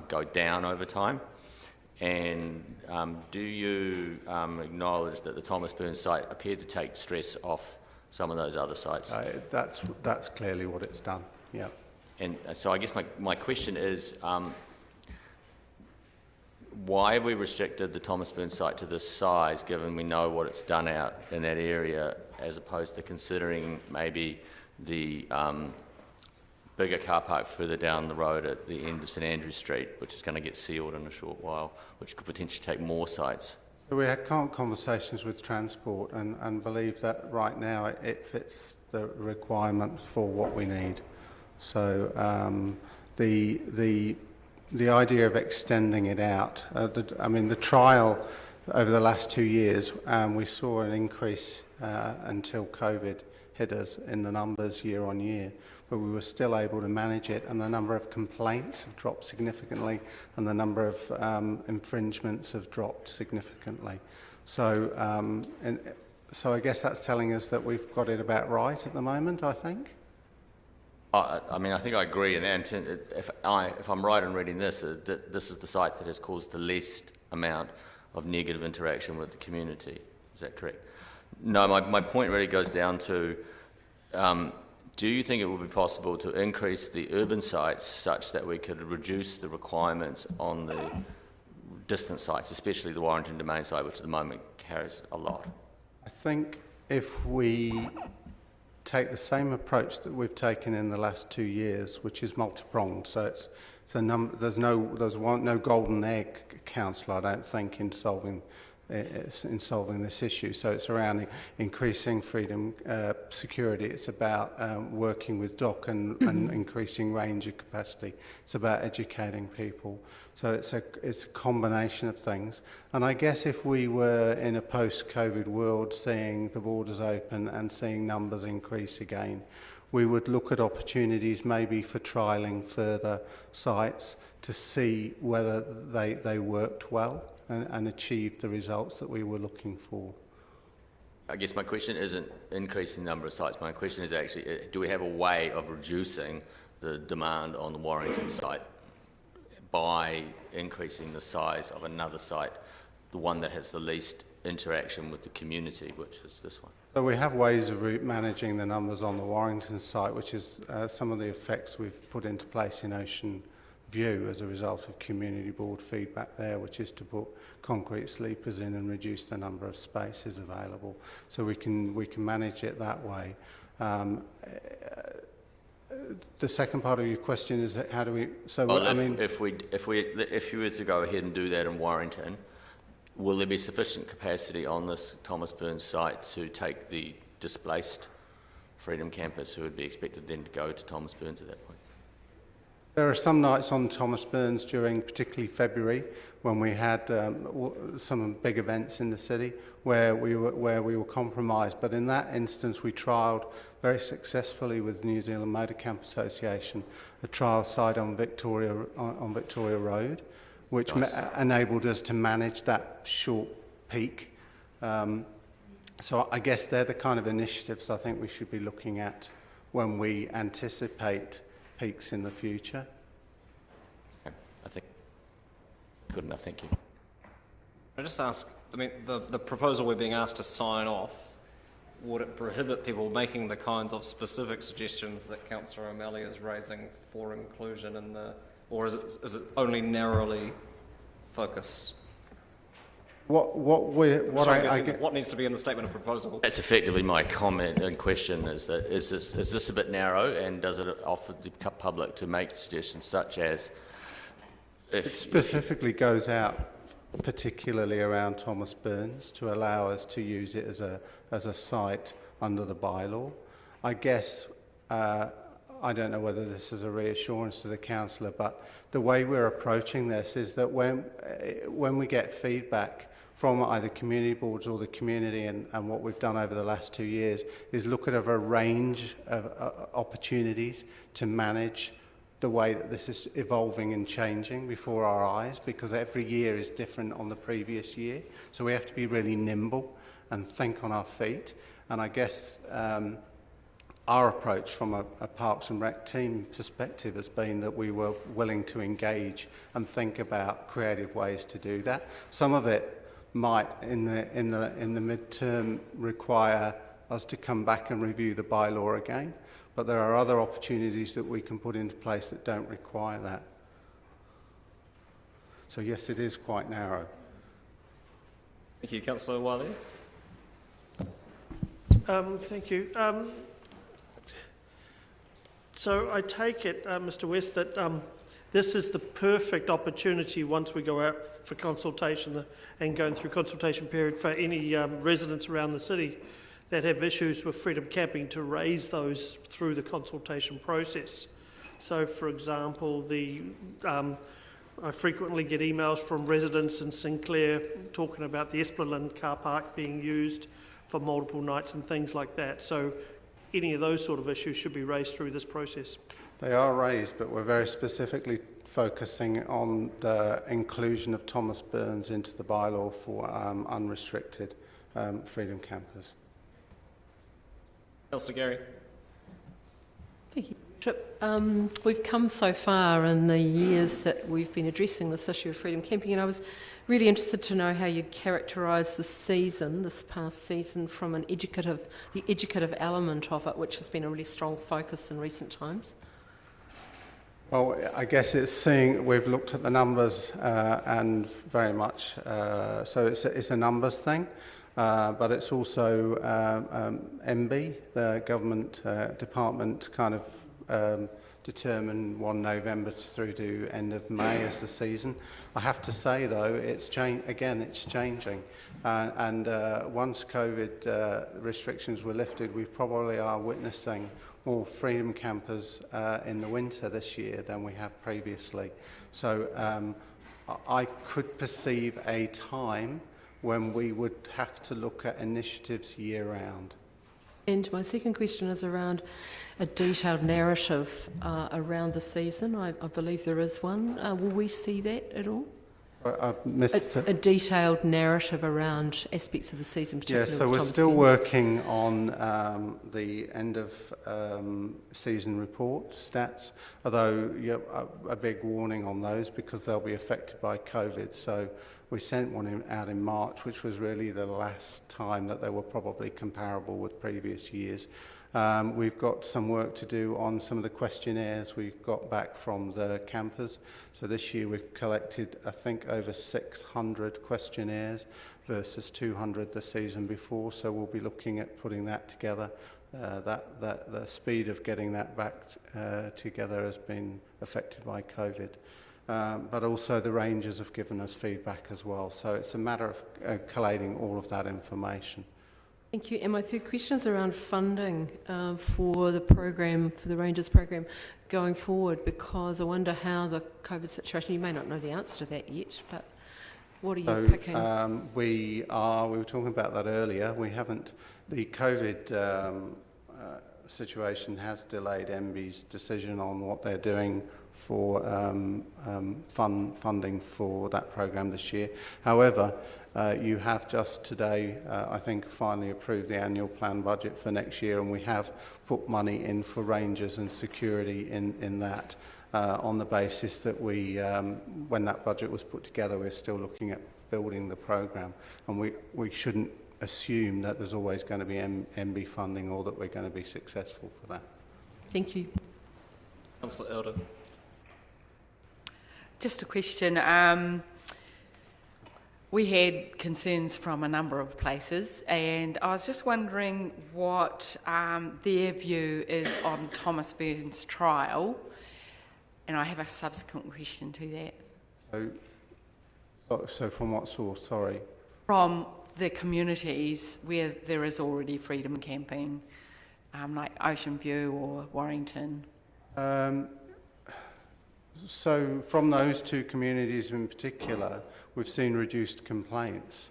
go down over time. And do you acknowledge that the Thomas Burns site appeared to take stress off some of those other sites? That's clearly what it's done, yeah. And so I guess my question is, why have we restricted the Thomas Burns site to this size, given we know what it's done out in that area, as opposed to considering maybe the bigger car park further down the road at the end of St Andrew Street, which is going to get sealed in a short while, which could potentially take more sites? We had conversations with Transport and believe that right now it fits the requirement for what we need. So the idea of extending it out, the trial over the last 2 years, we saw an increase until COVID hit us in the numbers year on year, but we were still able to manage it, and the number of complaints have dropped significantly, and the number of infringements have dropped significantly. So, so I guess that's telling us that we've got it about right at the moment, I think. I think I agree. And if I'm right in reading this, this is the site that has caused the least amount of negative interaction with the community. Is that correct? No, my point really goes down to, do you think it would be possible to increase the urban sites such that we could reduce the requirements on the distant sites, especially the Warrington Domain site, which at the moment carries a lot? I think if we take the same approach that we've taken in the last 2 years, which is multi-pronged. So there's no golden egg, councillor, I don't think, in solving this issue. So it's around increasing freedom, security. It's about working with DOC and increasing range of capacity. It's about educating people. So it's a combination of things. And I guess if we were in a post-COVID world, seeing the borders open and seeing numbers increase again, we would look at opportunities maybe for trialling further sites to see whether they worked well and achieved the results that we were looking for. I guess my question isn't increasing the number of sites. My question is actually, do we have a way of reducing the demand on the Warrington site by increasing the size of another site, the one that has the least interaction with the community, which is this one? So we have ways of managing the numbers on the Warrington site, which is some of the effects we've put into place in Ocean View as a result of community board feedback there, which is to put concrete sleepers in and reduce the number of spaces available. So we can manage it that way. The second part of your question is how do we? So well, if you were to go ahead and do that in Warrington, will there be sufficient capacity on this Thomas Burns site to take the displaced freedom campers who would be expected then to go to Thomas Burns at that point? There are some nights on Thomas Burns during particularly February when we had some big events in the city where we were compromised. But in that instance, we trialled very successfully with the New Zealand Motor Camp Association a trial site on Victoria Road, which enabled us to manage that short peak. So I guess they're the kind of initiatives I think we should be looking at when we anticipate peaks in the future. Okay. I think good enough, thank you. I just ask, I mean, the proposal we're being asked to sign off, would it prohibit people making the kinds of specific suggestions that Councillor O'Malley is raising for inclusion in the, or is it only narrowly focused? What needs to be in the statement of proposal? That's effectively my comment and question: is this a bit narrow, and does it offer the public to make suggestions such as? It specifically goes out, particularly around Thomas Burns, to allow us to use it as a site under the bylaw. I guess I don't know whether this is a reassurance to the councillor, but the way we're approaching this is that when we get feedback from either community boards or the community, and what we've done over the last 2 years is look at a range of opportunities to manage the way that this is evolving and changing before our eyes, because every year is different on the previous year. So we have to be really nimble and think on our feet. And I guess our approach from a Parks and Rec team perspective has been that we were willing to engage and think about creative ways to do that. Some of it might, in the midterm, require us to come back and review the bylaw again, but there are other opportunities that we can put into place that don't require that. So yes, it is quite narrow. Thank you. Councillor Wiley. Thank you. So I take it, Mr. West, that this is the perfect opportunity once we go out for consultation and going through consultation period for any residents around the city that have issues with freedom camping to raise those through the consultation process. So, for example, I frequently get emails from residents in Sinclair talking about the Esplanade car park being used for multiple nights and things like that. So any of those sort of issues should be raised through this process. They are raised, but we're very specifically focusing on the inclusion of Thomas Burns into the bylaw for unrestricted freedom campers. Councillor Gary. Thank you. We've come so far in the years that we've been addressing this issue of freedom camping, and I was really interested to know how you'd characterise this past season, from the educative element of it, which has been a really strong focus in recent times. Well, I guess we've looked at the numbers and very much, so it's a numbers thing. But it's also MB, the government department, kind of determined 1 November through to end of May as the season. I have to say, though, it's changing. And once COVID restrictions were lifted, we probably are witnessing more freedom campers in the winter this year than we have previously. So I could perceive a time when we would have to look at initiatives year-round. And my second question is around a detailed narrative around the season. I believe there is one. Will we see that at all? A detailed narrative around aspects of the season, particularly. Yes, so we're still working on the end of season report stats, although a big warning on those because they'll be affected by COVID. So we sent one out in March, which was really the last time that they were probably comparable with previous years. We've got some work to do on some of the questionnaires we've got back from the campers. So this year we've collected, I think, over 600 questionnaires versus 200 the season before. So we'll be looking at putting that together. The speed of getting that back together has been affected by COVID. But also the rangers have given us feedback as well. So it's a matter of collating all of that information. Thank you. And my third question is around funding for the program, for the Rangers program going forward, because I wonder how the COVID situation, you may not know the answer to that yet, but what are you picking? We were talking about that earlier. We haven't, the COVID situation has delayed MB's decision on what they're doing for funding for that program this year. However, you have just today, I think, finally approved the annual plan budget for next year, and we have put money in for Rangers and security in that on the basis that we, when that budget was put together, we're still looking at building the program, and we shouldn't assume that there's always going to be MB funding or that we're going to be successful for that. Thank you. Councillor Elder. Just a question. We had concerns from a number of places, and I was just wondering what their view is on Thomas Burns' trial, and I have a subsequent question to that. So from what source, sorry? From the communities where there is already freedom camping, like Ocean View or Warrington. So from those two communities in particular, we've seen reduced complaints,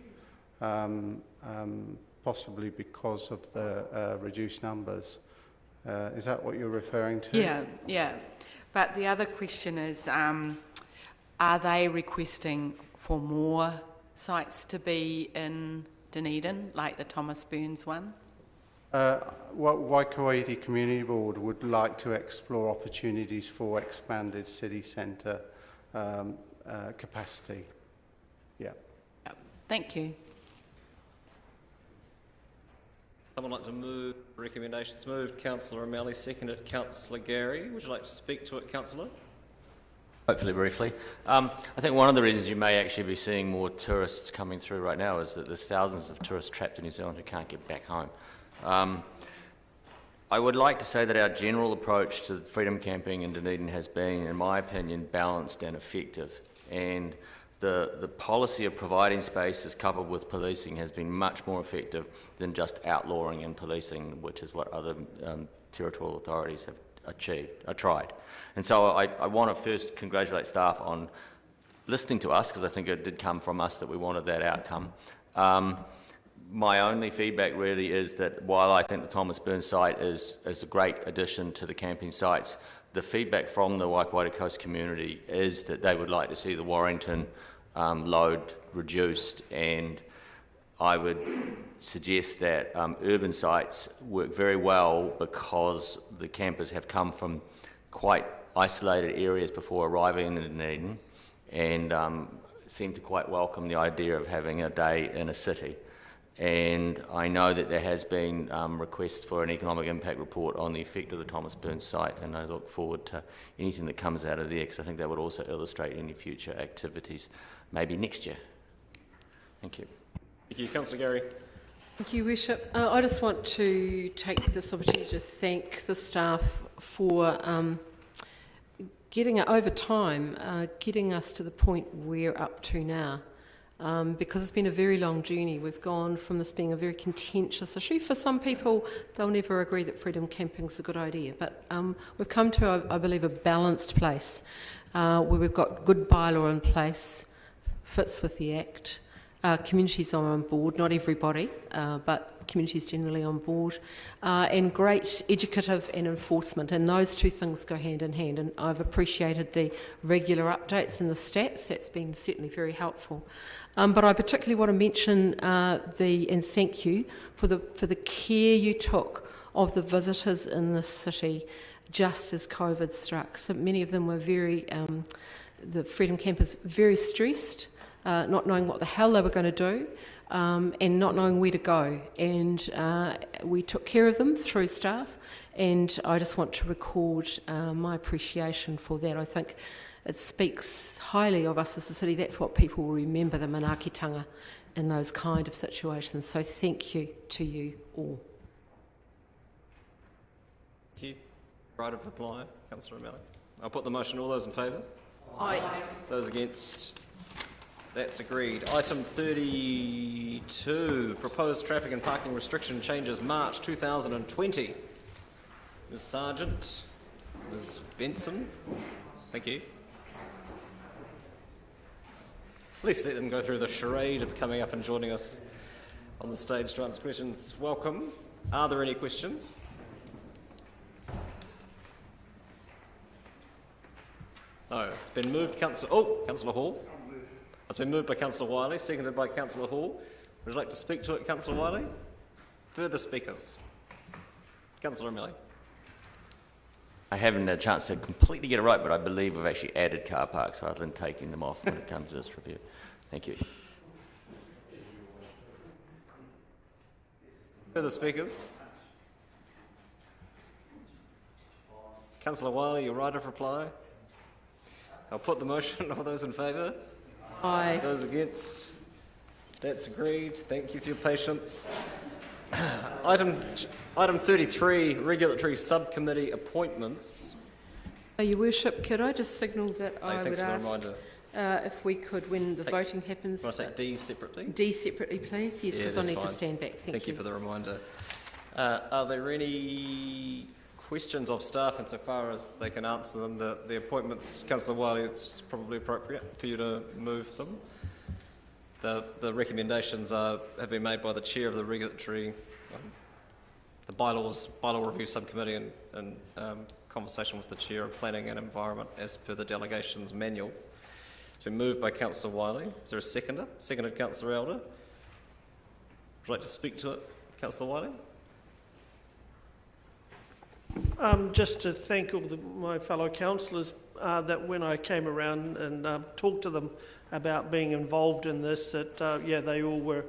possibly because of the reduced numbers. Is that what you're referring to? Yeah. But the other question is, are they requesting for more sites to be in Dunedin, like the Thomas Burns one? Waikawaiti Community Board would like to explore opportunities for expanded city centre capacity. Yeah. Thank you. Someone like to move recommendations? Moved. Councillor O'Malley, seconded. Councillor Gary, would you like to speak to it, Councillor? Hopefully briefly. I think one of the reasons you may actually be seeing more tourists coming through right now is that there's thousands of tourists trapped in New Zealand who can't get back home. I would like to say that our general approach to freedom camping in Dunedin has been, in my opinion, balanced and effective. And the policy of providing spaces coupled with policing has been much more effective than just outlawing and policing, which is what other territorial authorities have tried. And so I want to first congratulate staff on listening to us, because I think it did come from us that we wanted that outcome. My only feedback really is that while I think the Thomas Burns site is a great addition to the camping sites, the feedback from the Waikato Coast community is that they would like to see the Warrington load reduced, and I would suggest that urban sites work very well because the campers have come from quite isolated areas before arriving in Dunedin and seem to quite welcome the idea of having a day in a city. And I know that there has been requests for an economic impact report on the effect of the Thomas Burns site, and I look forward to anything that comes out of there, because I think that would also illustrate any future activities, maybe next year. Thank you. Thank you. Councillor Gary. Thank you, Worship. I just want to take this opportunity to thank the staff for getting over time, getting us to the point we're up to now. Because it's been a very long journey. We've gone from this being a very contentious issue. For some people, they'll never agree that freedom camping is a good idea, but we've come to, I believe, a balanced place where we've got good bylaw in place, fits with the Act, communities are on board, not everybody, but communities generally on board, and great educative and enforcement, and those two things go hand in hand, and I've appreciated the regular updates and the stats. That's been certainly very helpful. But I particularly want to mention and thank you for the care you took of the visitors in this city just as COVID struck. So many of them were the freedom campers, very stressed, not knowing what the hell they were going to do, and not knowing where to go. And we took care of them through staff, and I just want to record my appreciation for that. I think it speaks highly of us as a city. That's what people will remember, the manaakitanga in those kind of situations. So thank you to you all. Thank you. Right of reply, Councillor O'Malley. I'll put the motion. All those in favour? Aye. Those against? That's agreed. Item 32, proposed traffic and parking restriction changes March 2020. Ms. Sargent, Ms. Benson, thank you. At least let them go through the charade of coming up and joining us on the stage to answer questions. Welcome. Are there any questions? No. It's been moved, Councillor Hall. It's been moved by Councillor Wiley, seconded by Councillor Hall. Would you like to speak to it, Councillor Wiley? Further speakers? Councillor O'Malley. I haven't had a chance to completely get it right, but I believe we've actually added car parks rather than taking them off when it comes to this review. Thank you. Further speakers? Councillor Wiley, your right of reply. I'll put the motion. All those in favour? Aye. Those against? That's agreed. Thank you for your patience. Item 33, regulatory subcommittee appointments. Your Worship, could I just signal that I would Thanks for the ask reminder. if we could, when the voting happens... Do you want to take D separately? D separately, please. Yes, because I need to stand back. Thank you for the reminder. Are there any questions of staff insofar as they can answer them? The appointments, Councillor Wiley, it's probably appropriate for you to move them. The recommendations have been made by the chair of the regulatory, the bylaw review subcommittee and conversation with the chair of planning and environment as per the delegations manual. It's been moved by Councillor Wiley. Is there a seconder? Seconded Councillor Elder. Would you like to speak to it, Councillor Wiley? Just to thank all my fellow councillors that when I came around and talked to them about being involved in this, that they all were,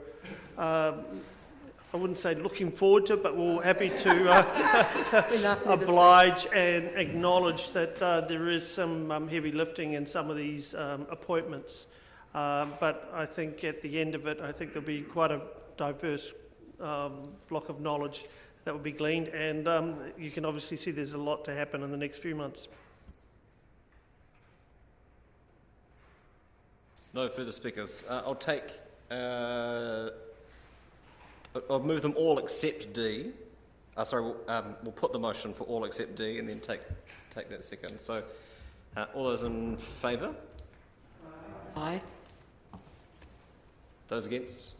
I wouldn't say looking forward to it, but were happy to oblige and acknowledge that there is some heavy lifting in some of these appointments. But I think at the end of it, I think there'll be quite a diverse block of knowledge that will be gleaned, and you can obviously see there's a lot to happen in the next few months. No further speakers. I'll move them all except D. We'll put the motion for all except D and then take that second. So, all those in favour? Aye. Those against?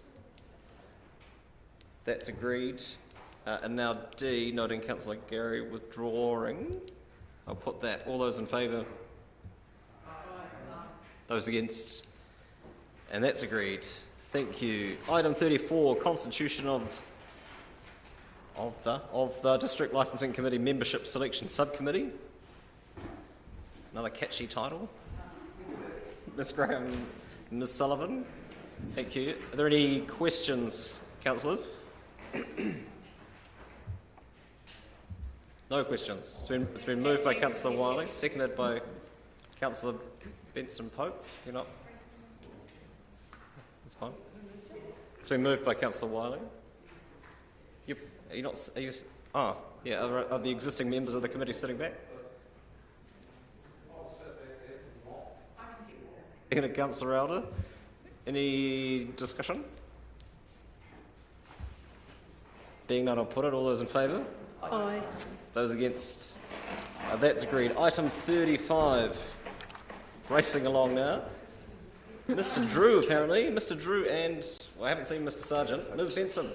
That's agreed. And now D, noting Councillor Gary withdrawing. I'll put that. All those in favour? Those against? And that's agreed. Thank you. Item 34, constitution of the District Licensing Committee Membership Selection Subcommittee. Another catchy title. Ms. Graham, Ms. Sullivan. Thank you. Are there any questions, councillors? No questions. It's been moved by Councillor Wiley, seconded by Councillor Benson Pope. You're not? That's fine. It's been moved by Councillor Wiley. Are you not? Are you? Oh, yeah. Are the existing members of the committee sitting back? And Councillor Elder. Any discussion? Being none, I'll put it. All those in favour? Aye. Those against? That's agreed. Item 35. Racing along now. Mr. Drew, apparently. Mr. Drew and, well, I haven't seen Mr. Sargent. Ms. Benson.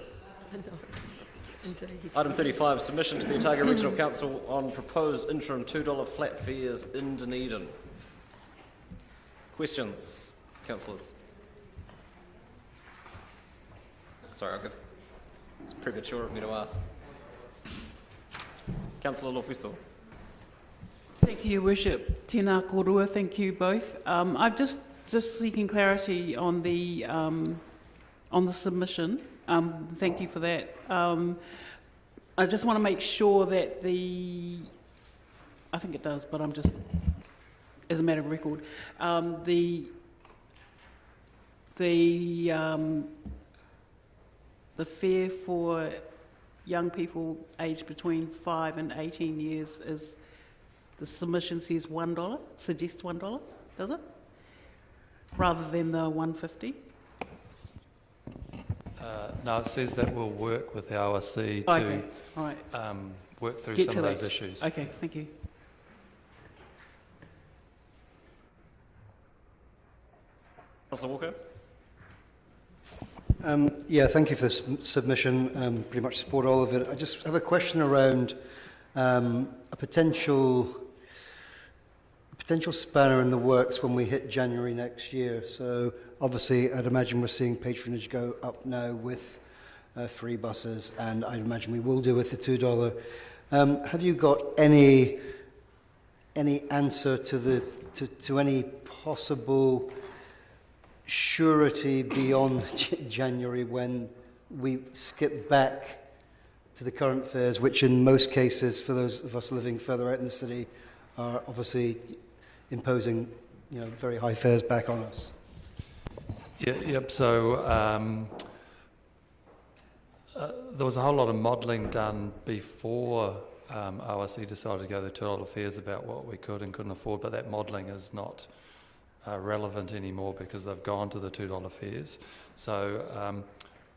Indeed. Item 35, submission to the Otago Regional Council on proposed interim $2 flat fares in Dunedin. Questions, councillors? Sorry, it's premature of me to ask. Councillor Lofiso. Thank you, Your Worship. Tēnā korua, thank you both. I'm just seeking clarity on the submission. Thank you for that. I just want to make sure that I think it does, but I'm just, as a matter of record, the fare for young people aged between 5 and 18 years is, the submission says $1, suggests $1, does it? rather than the 150? No, it says that we'll work with the ORC to Okay, all right. work through Get some to of those that. issues. Okay, thank you. Councillor Walker? Yeah, thank you for this submission. Pretty much support all of it. I just have a question around a potential spanner in the works when we hit January next year. So obviously, I'd imagine we're seeing patronage go up now with free buses, and I'd imagine we will do with the $2. Have you got any answer to any possible surety beyond January when we skip back to the current fares, which in most cases, for those of us living further out in the city, are obviously imposing, very high fares back on us? Yep. So there was a whole lot of modelling done before ORC decided to go the $2 fares about what we could and couldn't afford, but that modelling is not relevant anymore because they've gone to the $2 fares. So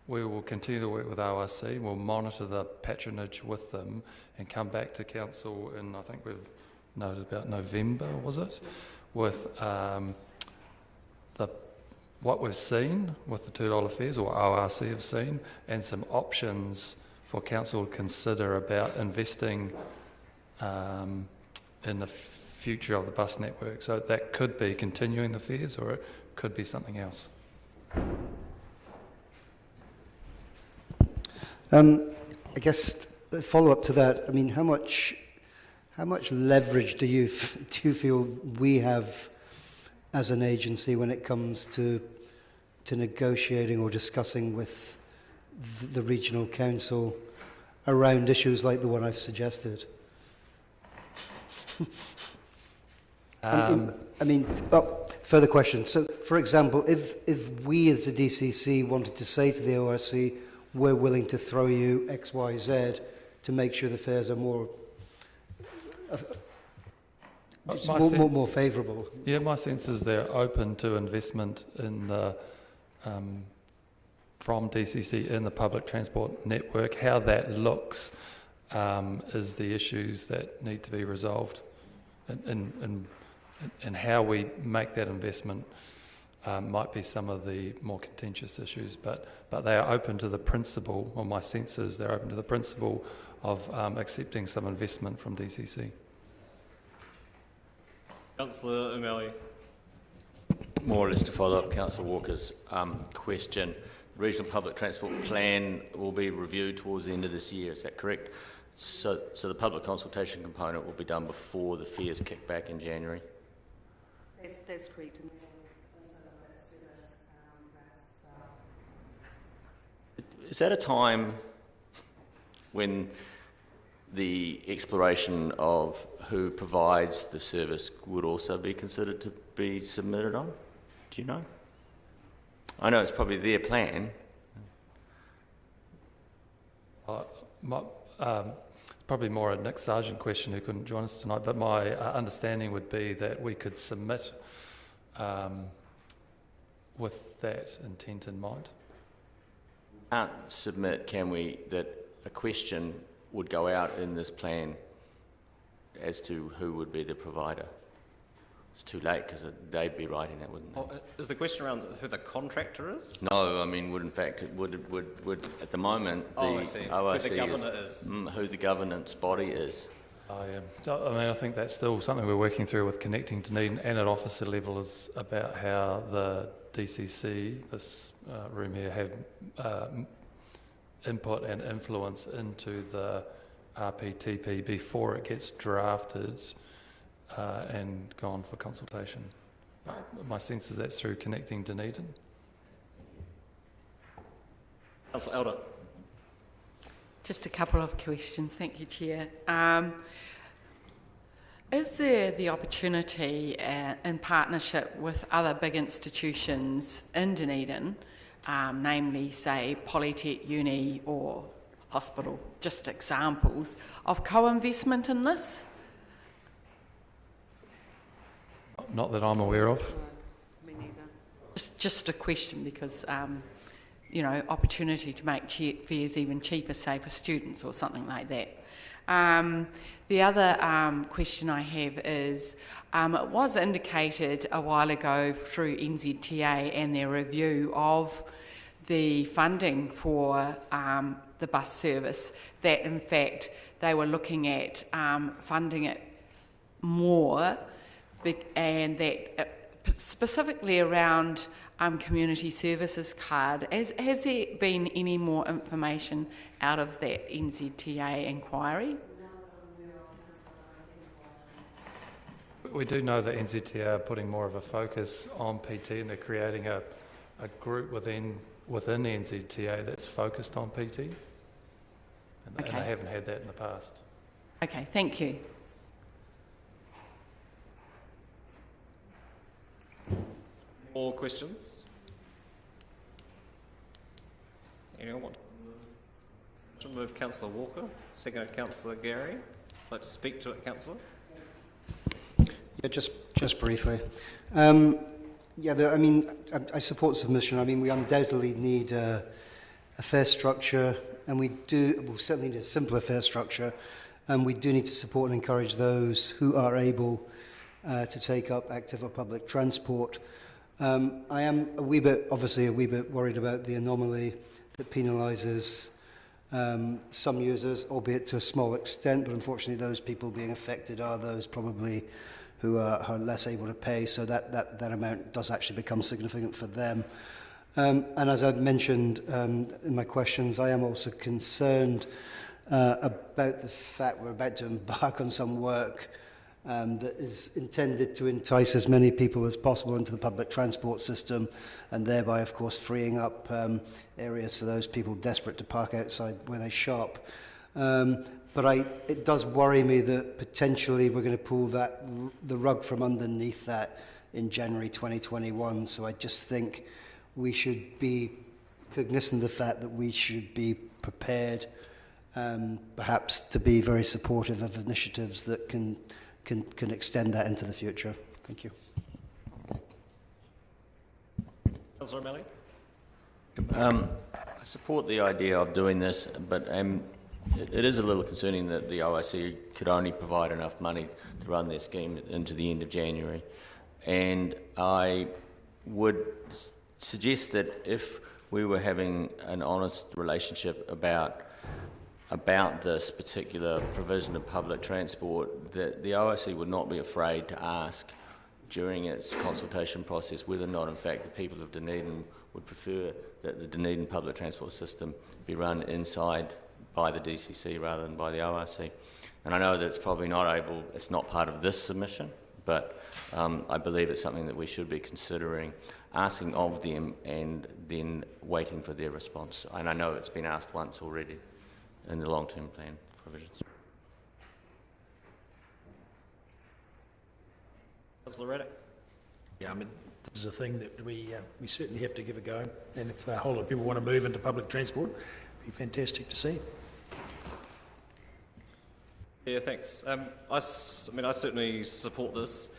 we will continue to work with ORC. We'll monitor the patronage with them and come back to council in, I think we've noted about November, was it? With what we've seen with the $2 fares, or ORC have seen, and some options for council to consider about investing in the future of the bus network. So that could be continuing the fares, or it could be something else. I guess a follow-up to that. I mean, how much leverage do you feel we have as an agency when it comes to negotiating or discussing with the regional council around issues like the one I've suggested? Further question. So, for example, if we as the DCC wanted to say to the ORC, we're willing to throw you X, Y, Z to make sure the fares are more favourable. Yeah, my sense is they're open to investment in the from DCC in the public transport network. How that looks is the issues that need to be resolved, and how we make that investment might be some of the more contentious issues. But they are open to the principle, or my sense is they're open to the principle of accepting some investment from DCC. Councillor O'Malley. More or less to follow up Councillor Walker's question. The Regional Public Transport Plan will be reviewed towards the end of this year, is that correct? So the public consultation component will be done before the fares kick back in January? That's correct. Is that a time when the exploration of who provides the service would also be considered to be submitted on? Do you know? I know it's probably their plan. Probably more a Nick Sargent question, who couldn't join us tonight, but my understanding would be that we could submit with that intent in mind. We can't submit, can we, that a question would go out in this plan as to who would be the provider? It's too late because they'd be writing that, wouldn't they? Oh, is the question around who the contractor is? No, I mean, would in fact, it would at the moment, the ORC who the governor is. Who the governance body is. Oh, yeah. So, I mean, I think that's still something we're working through with Connecting Dunedin, and at officer level, is about how the DCC, this room here, have input and influence into the RPTP before it gets drafted and gone for consultation. My sense is that's through Connecting Dunedin. Councillor Elder. Just a couple of questions. Thank you, Chair. Is there the opportunity in partnership with other big institutions in Dunedin, namely, say, Polytech, Uni or hospital, just examples, of co-investment in this? Not that I'm aware of. Me neither. just a question because, you know, opportunity to make fares even cheaper, say for students or something like that. The other question I have is, it was indicated a while ago through NZTA and their review of the funding for the bus service that in fact they were looking at funding it more, and that specifically around community services card. Has there been any more information out of that NZTA inquiry? We do know that NZTA are putting more of a focus on PT, and they're creating a group within NZTA that's focused on PT, and they haven't had that in the past. Okay, thank you. More questions? Anyone want to move? Councillor Walker, seconded Councillor Gary. Like to speak to it, Councillor? Yeah, just briefly. Yeah, I mean, I support submission. I mean, we undoubtedly need a fare structure, and we'll certainly need a simpler fare structure, and we do need to support and encourage those who are able to take up active or public transport. I am obviously a wee bit worried about the anomaly that penalises some users, albeit to a small extent, but unfortunately those people being affected are those probably who are less able to pay, so that amount does actually become significant for them. And as I've mentioned in my questions, I am also concerned about the fact we're about to embark on some work that is intended to entice as many people as possible into the public transport system, and thereby, of course, freeing up areas for those people desperate to park outside where they shop. But it does worry me that potentially we're going to pull the rug from underneath that in January 2021. So I just think we should be cognizant of the fact that we should be prepared, perhaps to be very supportive of initiatives that can extend that into the future. Thank you. Councillor O'Malley? I support the idea of doing this, but it is a little concerning that the OIC could only provide enough money to run their scheme into the end of January. And I would suggest that if we were having an honest relationship about this particular provision of public transport, that the OIC would not be afraid to ask during its consultation process whether or not, in fact, the people of Dunedin would prefer that the Dunedin public transport system be run inside by the DCC rather than by the ORC. And I know that it's probably it's not part of this submission, but I believe it's something that we should be considering asking of them and then waiting for their response. And I know it's been asked once already in the long-term plan provisions. Councillor Reddick? Yeah, I mean, this is a thing that we certainly have to give a go, and if a whole lot of people want to move into public transport, it'd be fantastic to see. Yeah, thanks. I certainly support this.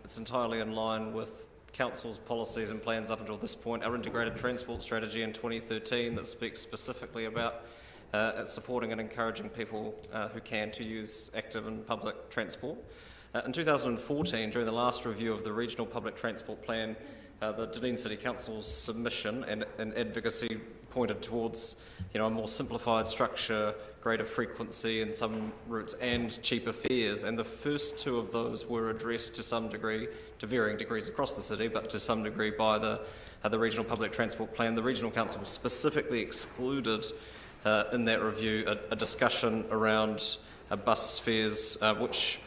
It's entirely in line with Council's policies and plans up until this point. Our integrated transport strategy in 2013 that speaks specifically about supporting and encouraging people who can to use active and public transport. In 2014, during the last review of the Regional Public Transport Plan, the Dunedin City Council's submission and advocacy pointed towards a more simplified structure, greater frequency in some routes and cheaper fares, and the first two of those were addressed to some degree, to varying degrees across the city, but to some degree by the Regional Public Transport Plan. The Regional Council specifically excluded in that review a discussion around bus fares, which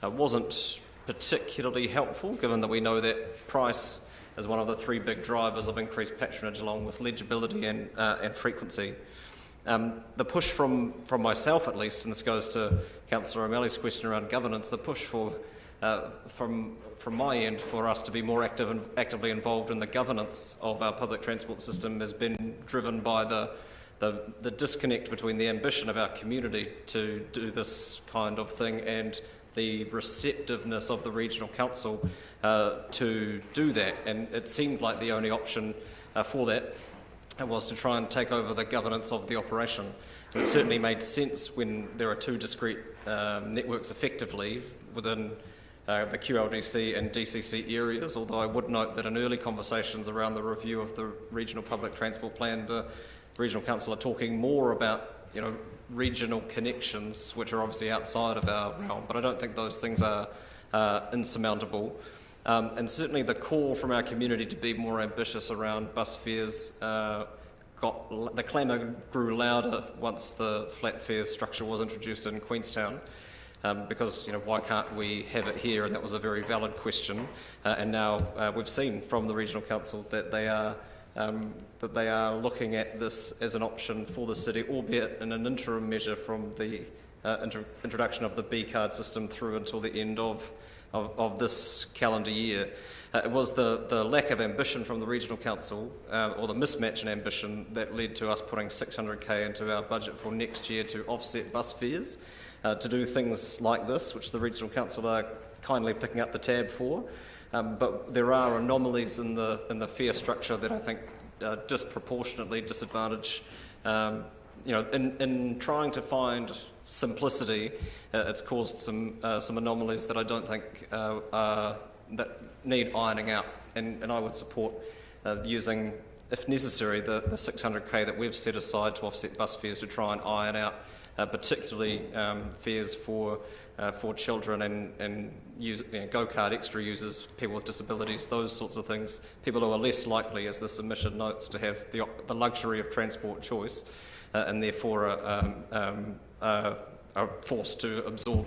wasn't particularly helpful, given that we know that price is one of the three big drivers of increased patronage, along with legibility and frequency. The push from myself, at least, and this goes to Councillor O'Malley's question around governance, the push from my end for us to be more actively involved in the governance of our public transport system has been driven by the disconnect between the ambition of our community to do this kind of thing and the receptiveness of the regional council to do that, and it seemed like the only option for that was to try and take over the governance of the operation. And it certainly made sense when there are two discrete networks effectively within the QLDC and DCC areas, although I would note that in early conversations around the review of the Regional Public Transport Plan, the Regional Council are talking more about, you know, regional connections, which are obviously outside of our realm, but I don't think those things are insurmountable. And certainly the call from our community to be more ambitious around bus fares the clamour grew louder once the flat fare structure was introduced in Queenstown. Because, you know, why can't we have it here? And that was a very valid question. And now we've seen from the Regional Council that they are looking at this as an option for the city, albeit in an interim measure from the introduction of the B card system through until the end of this calendar year. It was the lack of ambition from the Regional Council, or the mismatch in ambition, that led to us putting $600,000 into our budget for next year to offset bus fares. To do things like this, which the Regional Council are kindly picking up the tab for. But there are anomalies in the fare structure that I think disproportionately disadvantage. You know, in trying to find simplicity, it's caused some anomalies that I don't think that need ironing out. And I would support using, if necessary, the $600,000 that we've set aside to offset bus fares to try and iron out particularly fares for children and go-kart extra users, people with disabilities, those sorts of things, people who are less likely, as the submission notes, to have the luxury of transport choice and therefore are forced to absorb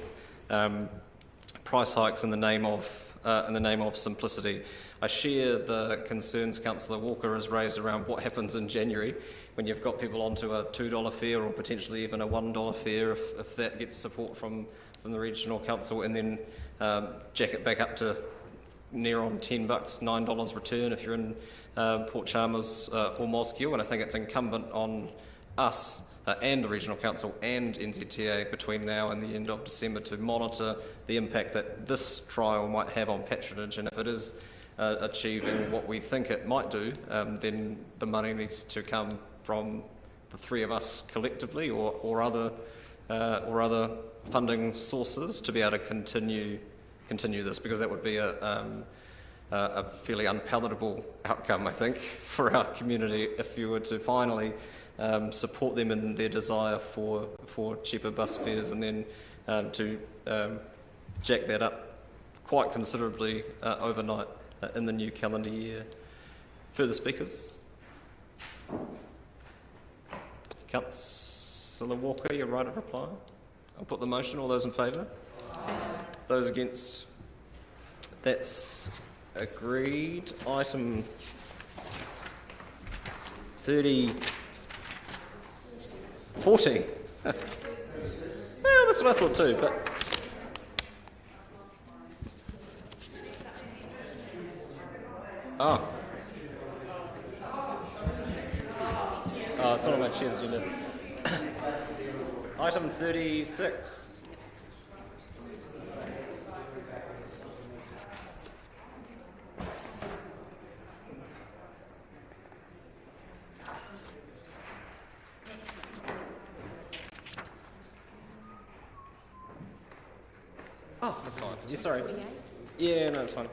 price hikes in the name of simplicity. I share the concerns Councillor Walker has raised around what happens in January when you've got people onto a $2 fare or potentially even a $1 fare if that gets support from the Regional Council, and then jack it back up to near on $10, $9 return if you're in Port Chalmers or Mosgiel. And I think it's incumbent on us and the Regional Council and NZTA between now and the end of December to monitor the impact that this trial might have on patronage, and if it is achieving what we think it might do, then the money needs to come from the three of us collectively or other funding sources to be able to continue this, because that would be a fairly unpalatable outcome, I think, for our community if you were to finally support them in their desire for cheaper bus fares and then to jack that up quite considerably overnight in the new calendar year. Further speakers? Councillor Walker, your right of reply. I'll put the motion. All those in favour? Those against? That's agreed. Item 40. Well, that's what I thought too, but... Oh. Oh, it's not on my chair's agenda. Item 36. Oh, that's fine. Yeah, sorry. Yeah, no, it's fine.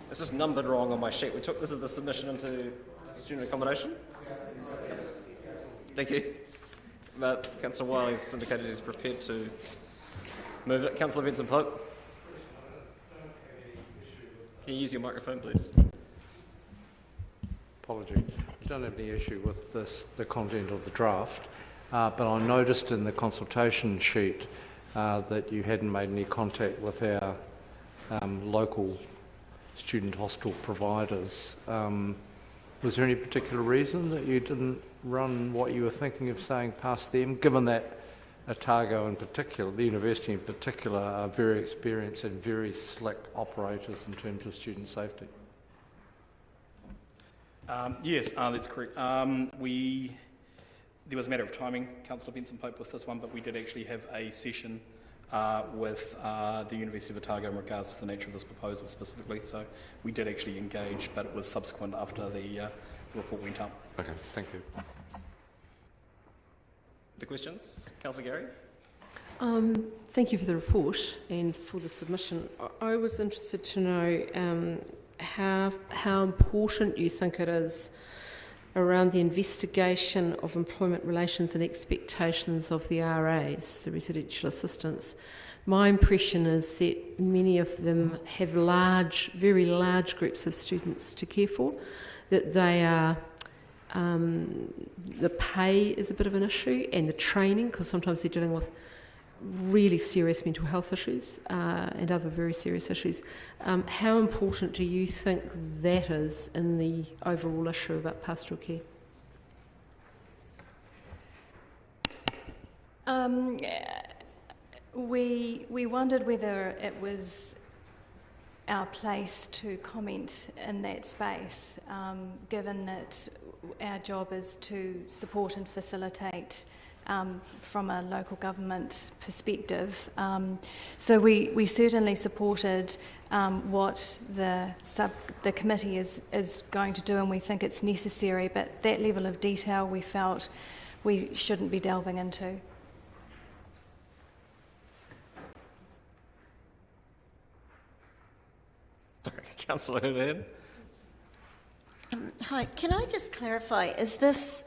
It's just numbered wrong on my sheet. This is the submission into student accommodation. Thank you. Councillor Wiley's indicated he's prepared to move it. Councillor Vincent Pope. Can you use your microphone, please? Apologies. I don't have any issue with the content of the draft, but I noticed in the consultation sheet that you hadn't made any contact with our local student hostel providers. Was there any particular reason that you didn't run what you were thinking of saying past them, given that Otago in particular, the university in particular, are very experienced and very slick operators in terms of student safety? Yes, that's correct. There was a matter of timing, Councillor Benson Pope, with this one, but we did actually have a session with the University of Otago in regards to the nature of this proposal specifically. So we did actually engage, but it was subsequent after the report went up. Okay, thank you. The questions? Councillor Gary? Thank you for the report and for the submission. I was interested to know how important you think it is around the investigation of employment relations and expectations of the RAs, the residential assistants. My impression is that many of them have very large groups of students to care for, that they are the pay is a bit of an issue, and the training, because sometimes they're dealing with really serious mental health issues and other very serious issues. How important do you think that is in the overall issue about pastoral care? We wondered whether it was our place to comment in that space, given that our job is to support and facilitate from a local government perspective. So we certainly supported what the committee is going to do, and we think it's necessary, but that level of detail we felt we shouldn't be delving into. Sorry, Councillor Hurley. Hi, can I just clarify, is this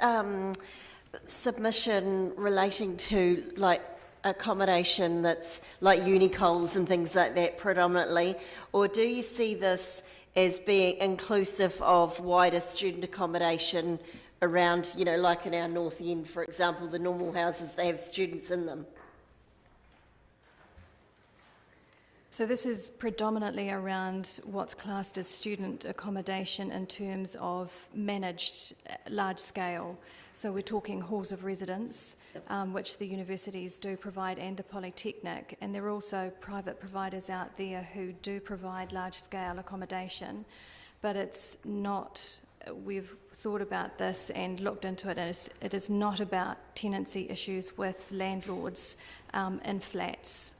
submission relating to like accommodation that's like unicoles and things like that predominantly, or do you see this as being inclusive of wider student accommodation around, you know, like in our North End, for example, the normal houses, they have students in them? So this is predominantly around what's classed as student accommodation in terms of managed large scale. So we're talking halls of residence, which the universities do provide, and the Polytechnic, and there are also private providers out there who do provide large scale accommodation, but it's not, we've thought about this and looked into it, and it is not about tenancy issues with landlords in flats.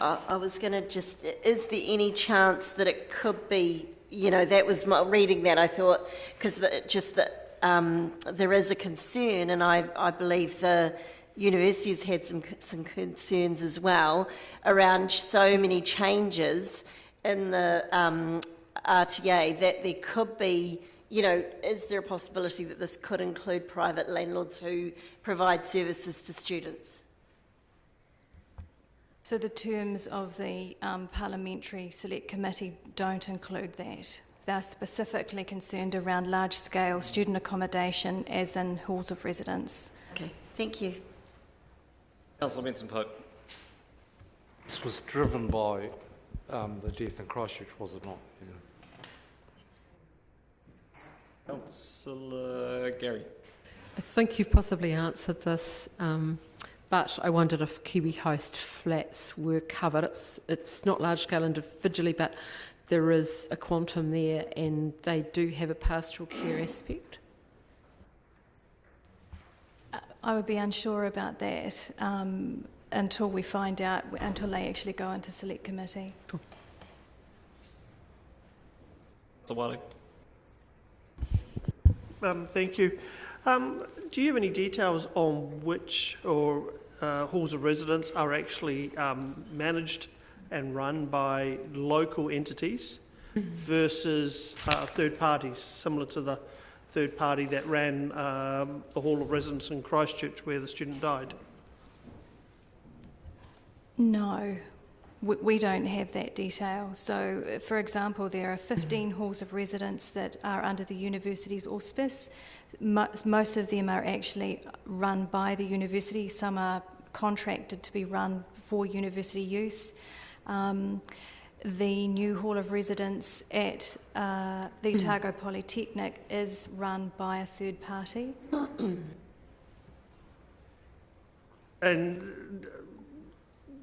I was going to just, is there any chance that it could be, you know, that was my reading that I thought, because there is a concern, and I believe the university has had some concerns as well around so many changes in the RTA that there could be, you know, is there a possibility that this could include private landlords who provide services to students? So the terms of the Parliamentary Select Committee don't include that. They're specifically concerned around large-scale student accommodation, as in halls of residence. Okay, thank you. Councillor Benson-Pope. This was driven by the death in Christchurch, was it not? Yeah. Councillor Gary. I think you've possibly answered this, but I wondered if Kiwi Host flats were covered. It's not large scale individually, but there is a quantum there, and they do have a pastoral care aspect. I would be unsure about that until we find out, until they actually go into Select Committee. Cool. Councillor Wiley. Thank you. Do you have any details on which halls of residence are actually managed and run by local entities versus third parties, similar to the third party that ran the hall of residence in Christchurch where the student died? No, we don't have that detail. So, for example, there are 15 halls of residence that are under the university's auspice. Most of them are actually run by the university. Some are contracted to be run for university use. The new hall of residence at the Otago Polytechnic is run by a third party. And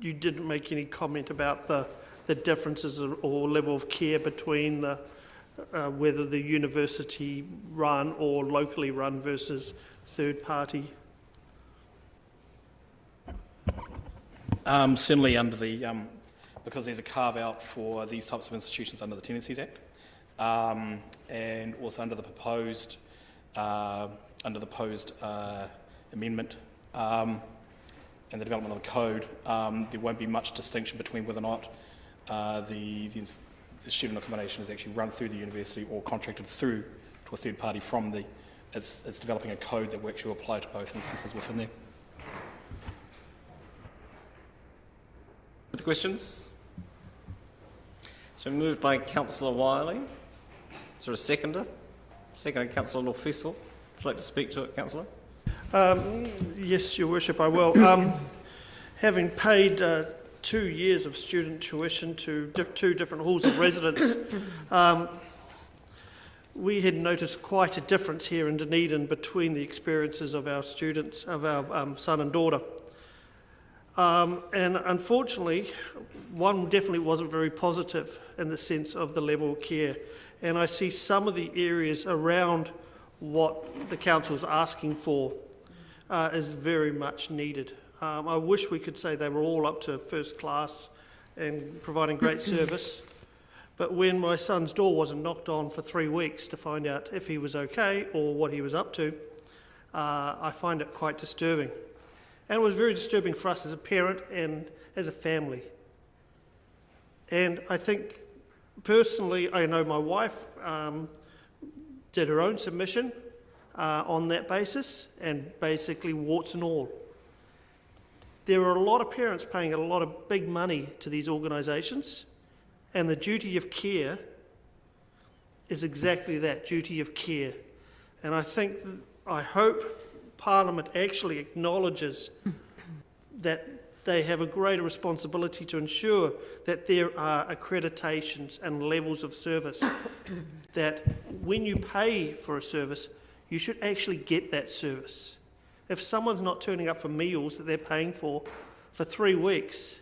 you didn't make any comment about the differences or level of care between whether the university run or locally run versus third party? Certainly under the, because there's a carve-out for these types of institutions under the Tenancies Act, and also under the proposed amendment and the development of the code, there won't be much distinction between whether or not the student accommodation is actually run through the university or contracted through to a third party from the. It's developing a code that will actually apply to both instances within there. Other questions? It's been moved by Councillor Wiley. Is there a seconder? Seconded, Councillor Lawfisel. Would you like to speak to it, Councillor? Yes, Your Worship, I will. Having paid 2 years of student tuition to two different halls of residence, we had noticed quite a difference here in Dunedin between the experiences of our students, of our son and daughter. And unfortunately, one definitely wasn't very positive in the sense of the level of care. And I see some of the areas around what the council is asking for is very much needed. I wish we could say they were all up to first class and providing great service. But when my son's door wasn't knocked on for 3 weeks to find out if he was okay or what he was up to, I find it quite disturbing. And it was very disturbing for us as a parent and as a family. And I think, personally, I know my wife did her own submission on that basis, and basically warts and all. There are a lot of parents paying a lot of big money to these organisations, and the duty of care is exactly that, duty of care. And I hope Parliament actually acknowledges that they have a greater responsibility to ensure that there are accreditations and levels of service, that when you pay for a service, you should actually get that service. If someone's not turning up for meals that they're paying for 3 weeks,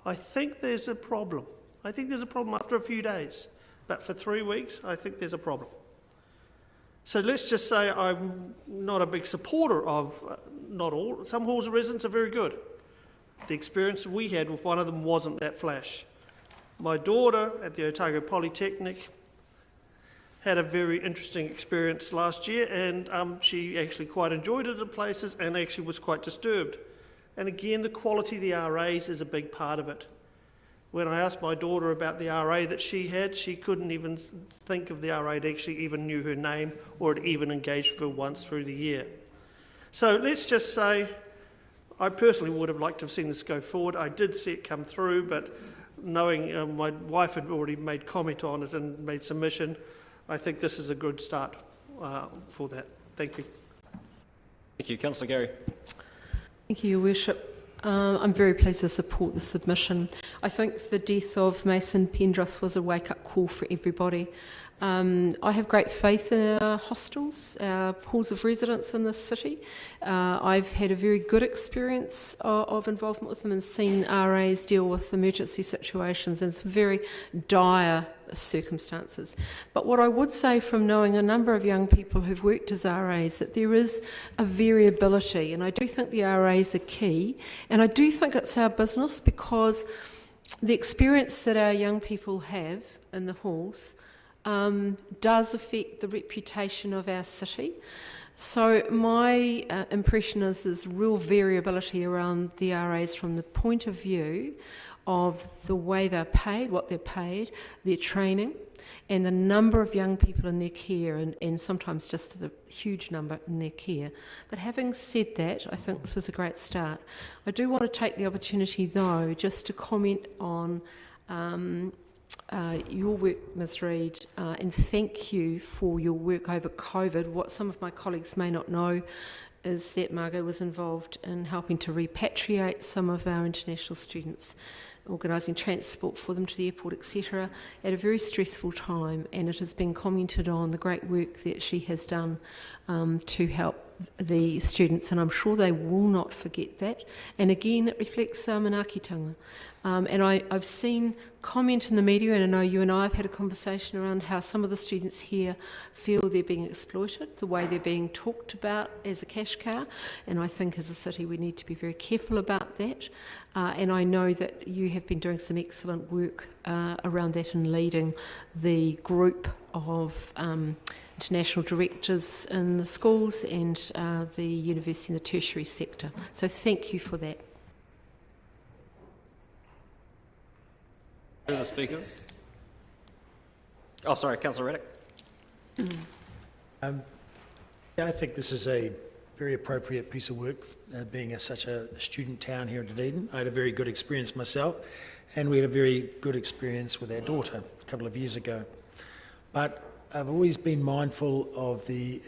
I think there's a problem. I think there's a problem after a few days, but for 3 weeks, I think there's a problem. So let's just say I'm not a big supporter of, not all, some halls of residence are very good. The experience we had with one of them wasn't that flash. My daughter at the Otago Polytechnic had a very interesting experience last year, and she actually quite enjoyed it at places and actually was quite disturbed. And again, the quality of the RAs is a big part of it. When I asked my daughter about the RA that she had, she couldn't even think of the RA that actually even knew her name or had even engaged with her once through the year. So let's just say, I personally would have liked to have seen this go forward. I did see it come through, but knowing my wife had already made comment on it and made submission, I think this is a good start for that. Thank you. Thank you. Councillor Gary. Thank you, Your Worship. I'm very pleased to support the submission. I think the death of Mason Pendros was a wake-up call for everybody. I have great faith in our hostels, our halls of residence in this city. I've had a very good experience of involvement with them and seen RAs deal with emergency situations in some very dire circumstances. But what I would say from knowing a number of young people who've worked as RAs, that there is a variability, and I do think the RAs are key, and I do think it's our business, because the experience that our young people have in the halls does affect the reputation of our city. So my impression is there's real variability around the RAs from the point of view of the way they're paid, what they're paid, their training, and the number of young people in their care, and sometimes just the huge number in their care. But having said that, I think this is a great start. I do want to take the opportunity, though, just to comment on your work, Ms Reid, and thank you for your work over COVID. What some of my colleagues may not know is that Margot was involved in helping to repatriate some of our international students, organising transport for them to the airport, etc., at a very stressful time, and it has been commented on the great work that she has done to help the students, and I'm sure they will not forget that. And again, it reflects manaakitanga. And I've seen comment in the media, and I know you and I have had a conversation around how some of the students here feel they're being exploited, the way they're being talked about as a cash cow, and I think as a city we need to be very careful about that. And I know that you have been doing some excellent work around that and leading the group of international directors in the schools and the university and the tertiary sector. So thank you for that. Further speakers? Oh, sorry, Councillor Reddick. I think this is a very appropriate piece of work, being such a student town here in Dunedin. I had a very good experience myself, and we had a very good experience with our daughter a couple of years ago. But I've always been mindful of the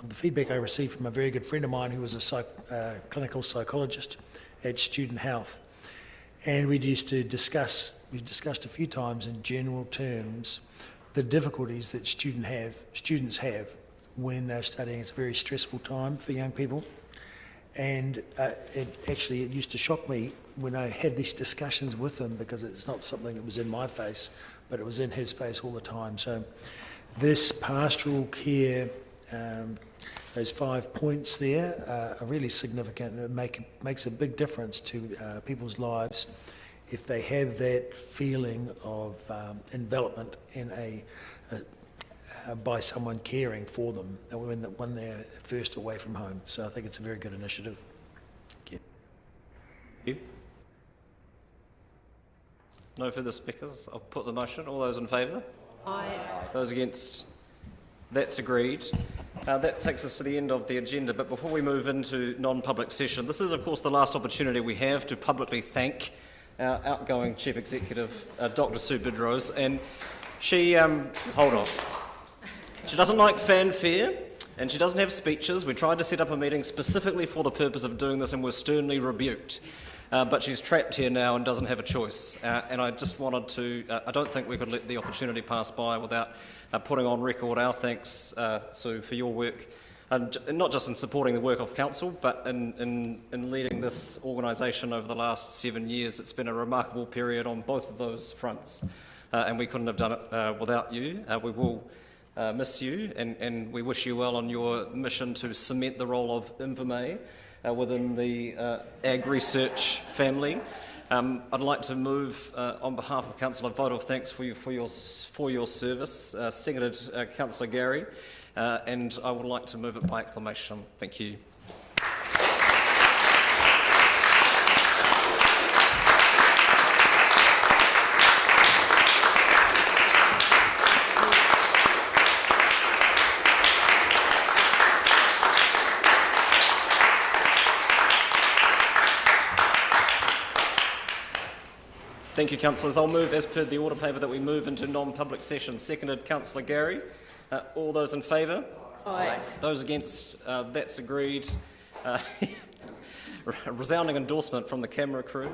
feedback I received from a very good friend of mine who was a clinical psychologist at Student Health. And we discussed a few times in general terms the difficulties that students have when they're studying. It's a very stressful time for young people. And it used to shock me when I had these discussions with him, because it's not something that was in my face, but it was in his face all the time. So this pastoral care, those 5 points there are really significant. It makes a big difference to people's lives if they have that feeling of envelopment in by someone caring for them when they're first away from home. So I think it's a very good initiative. Thank you. No further speakers. I'll put the motion. All those in favour? Aye. Those against? That's agreed. That takes us to the end of the agenda, but before we move into non-public session, this is of course the last opportunity we have to publicly thank our outgoing Chief Executive, Dr. Sue Bidrose, and she, hold on, she doesn't like fanfare and she doesn't have speeches. We tried to set up a meeting specifically for the purpose of doing this and were sternly rebuked. But she's trapped here now and doesn't have a choice. And I just wanted to, I don't think we could let the opportunity pass by without putting on record our thanks, Sue, for your work, and not just in supporting the work of Council, but in leading this organisation over the last 7 years. It's been a remarkable period on both of those fronts, and we couldn't have done it without you. We will miss you, and we wish you well on your mission to cement the role of Infirme within the Ag Research family. I'd like to move on behalf of Council a vote of thanks for your service, seconded Councillor Gary, and I would like to move it by acclamation. Thank you. Thank you, councillors. I'll move, as per the order paper, that we move into non-public session. Seconded, Councillor Gary. All those in favour? Aye. Those against? That's agreed. A resounding endorsement from the camera crew.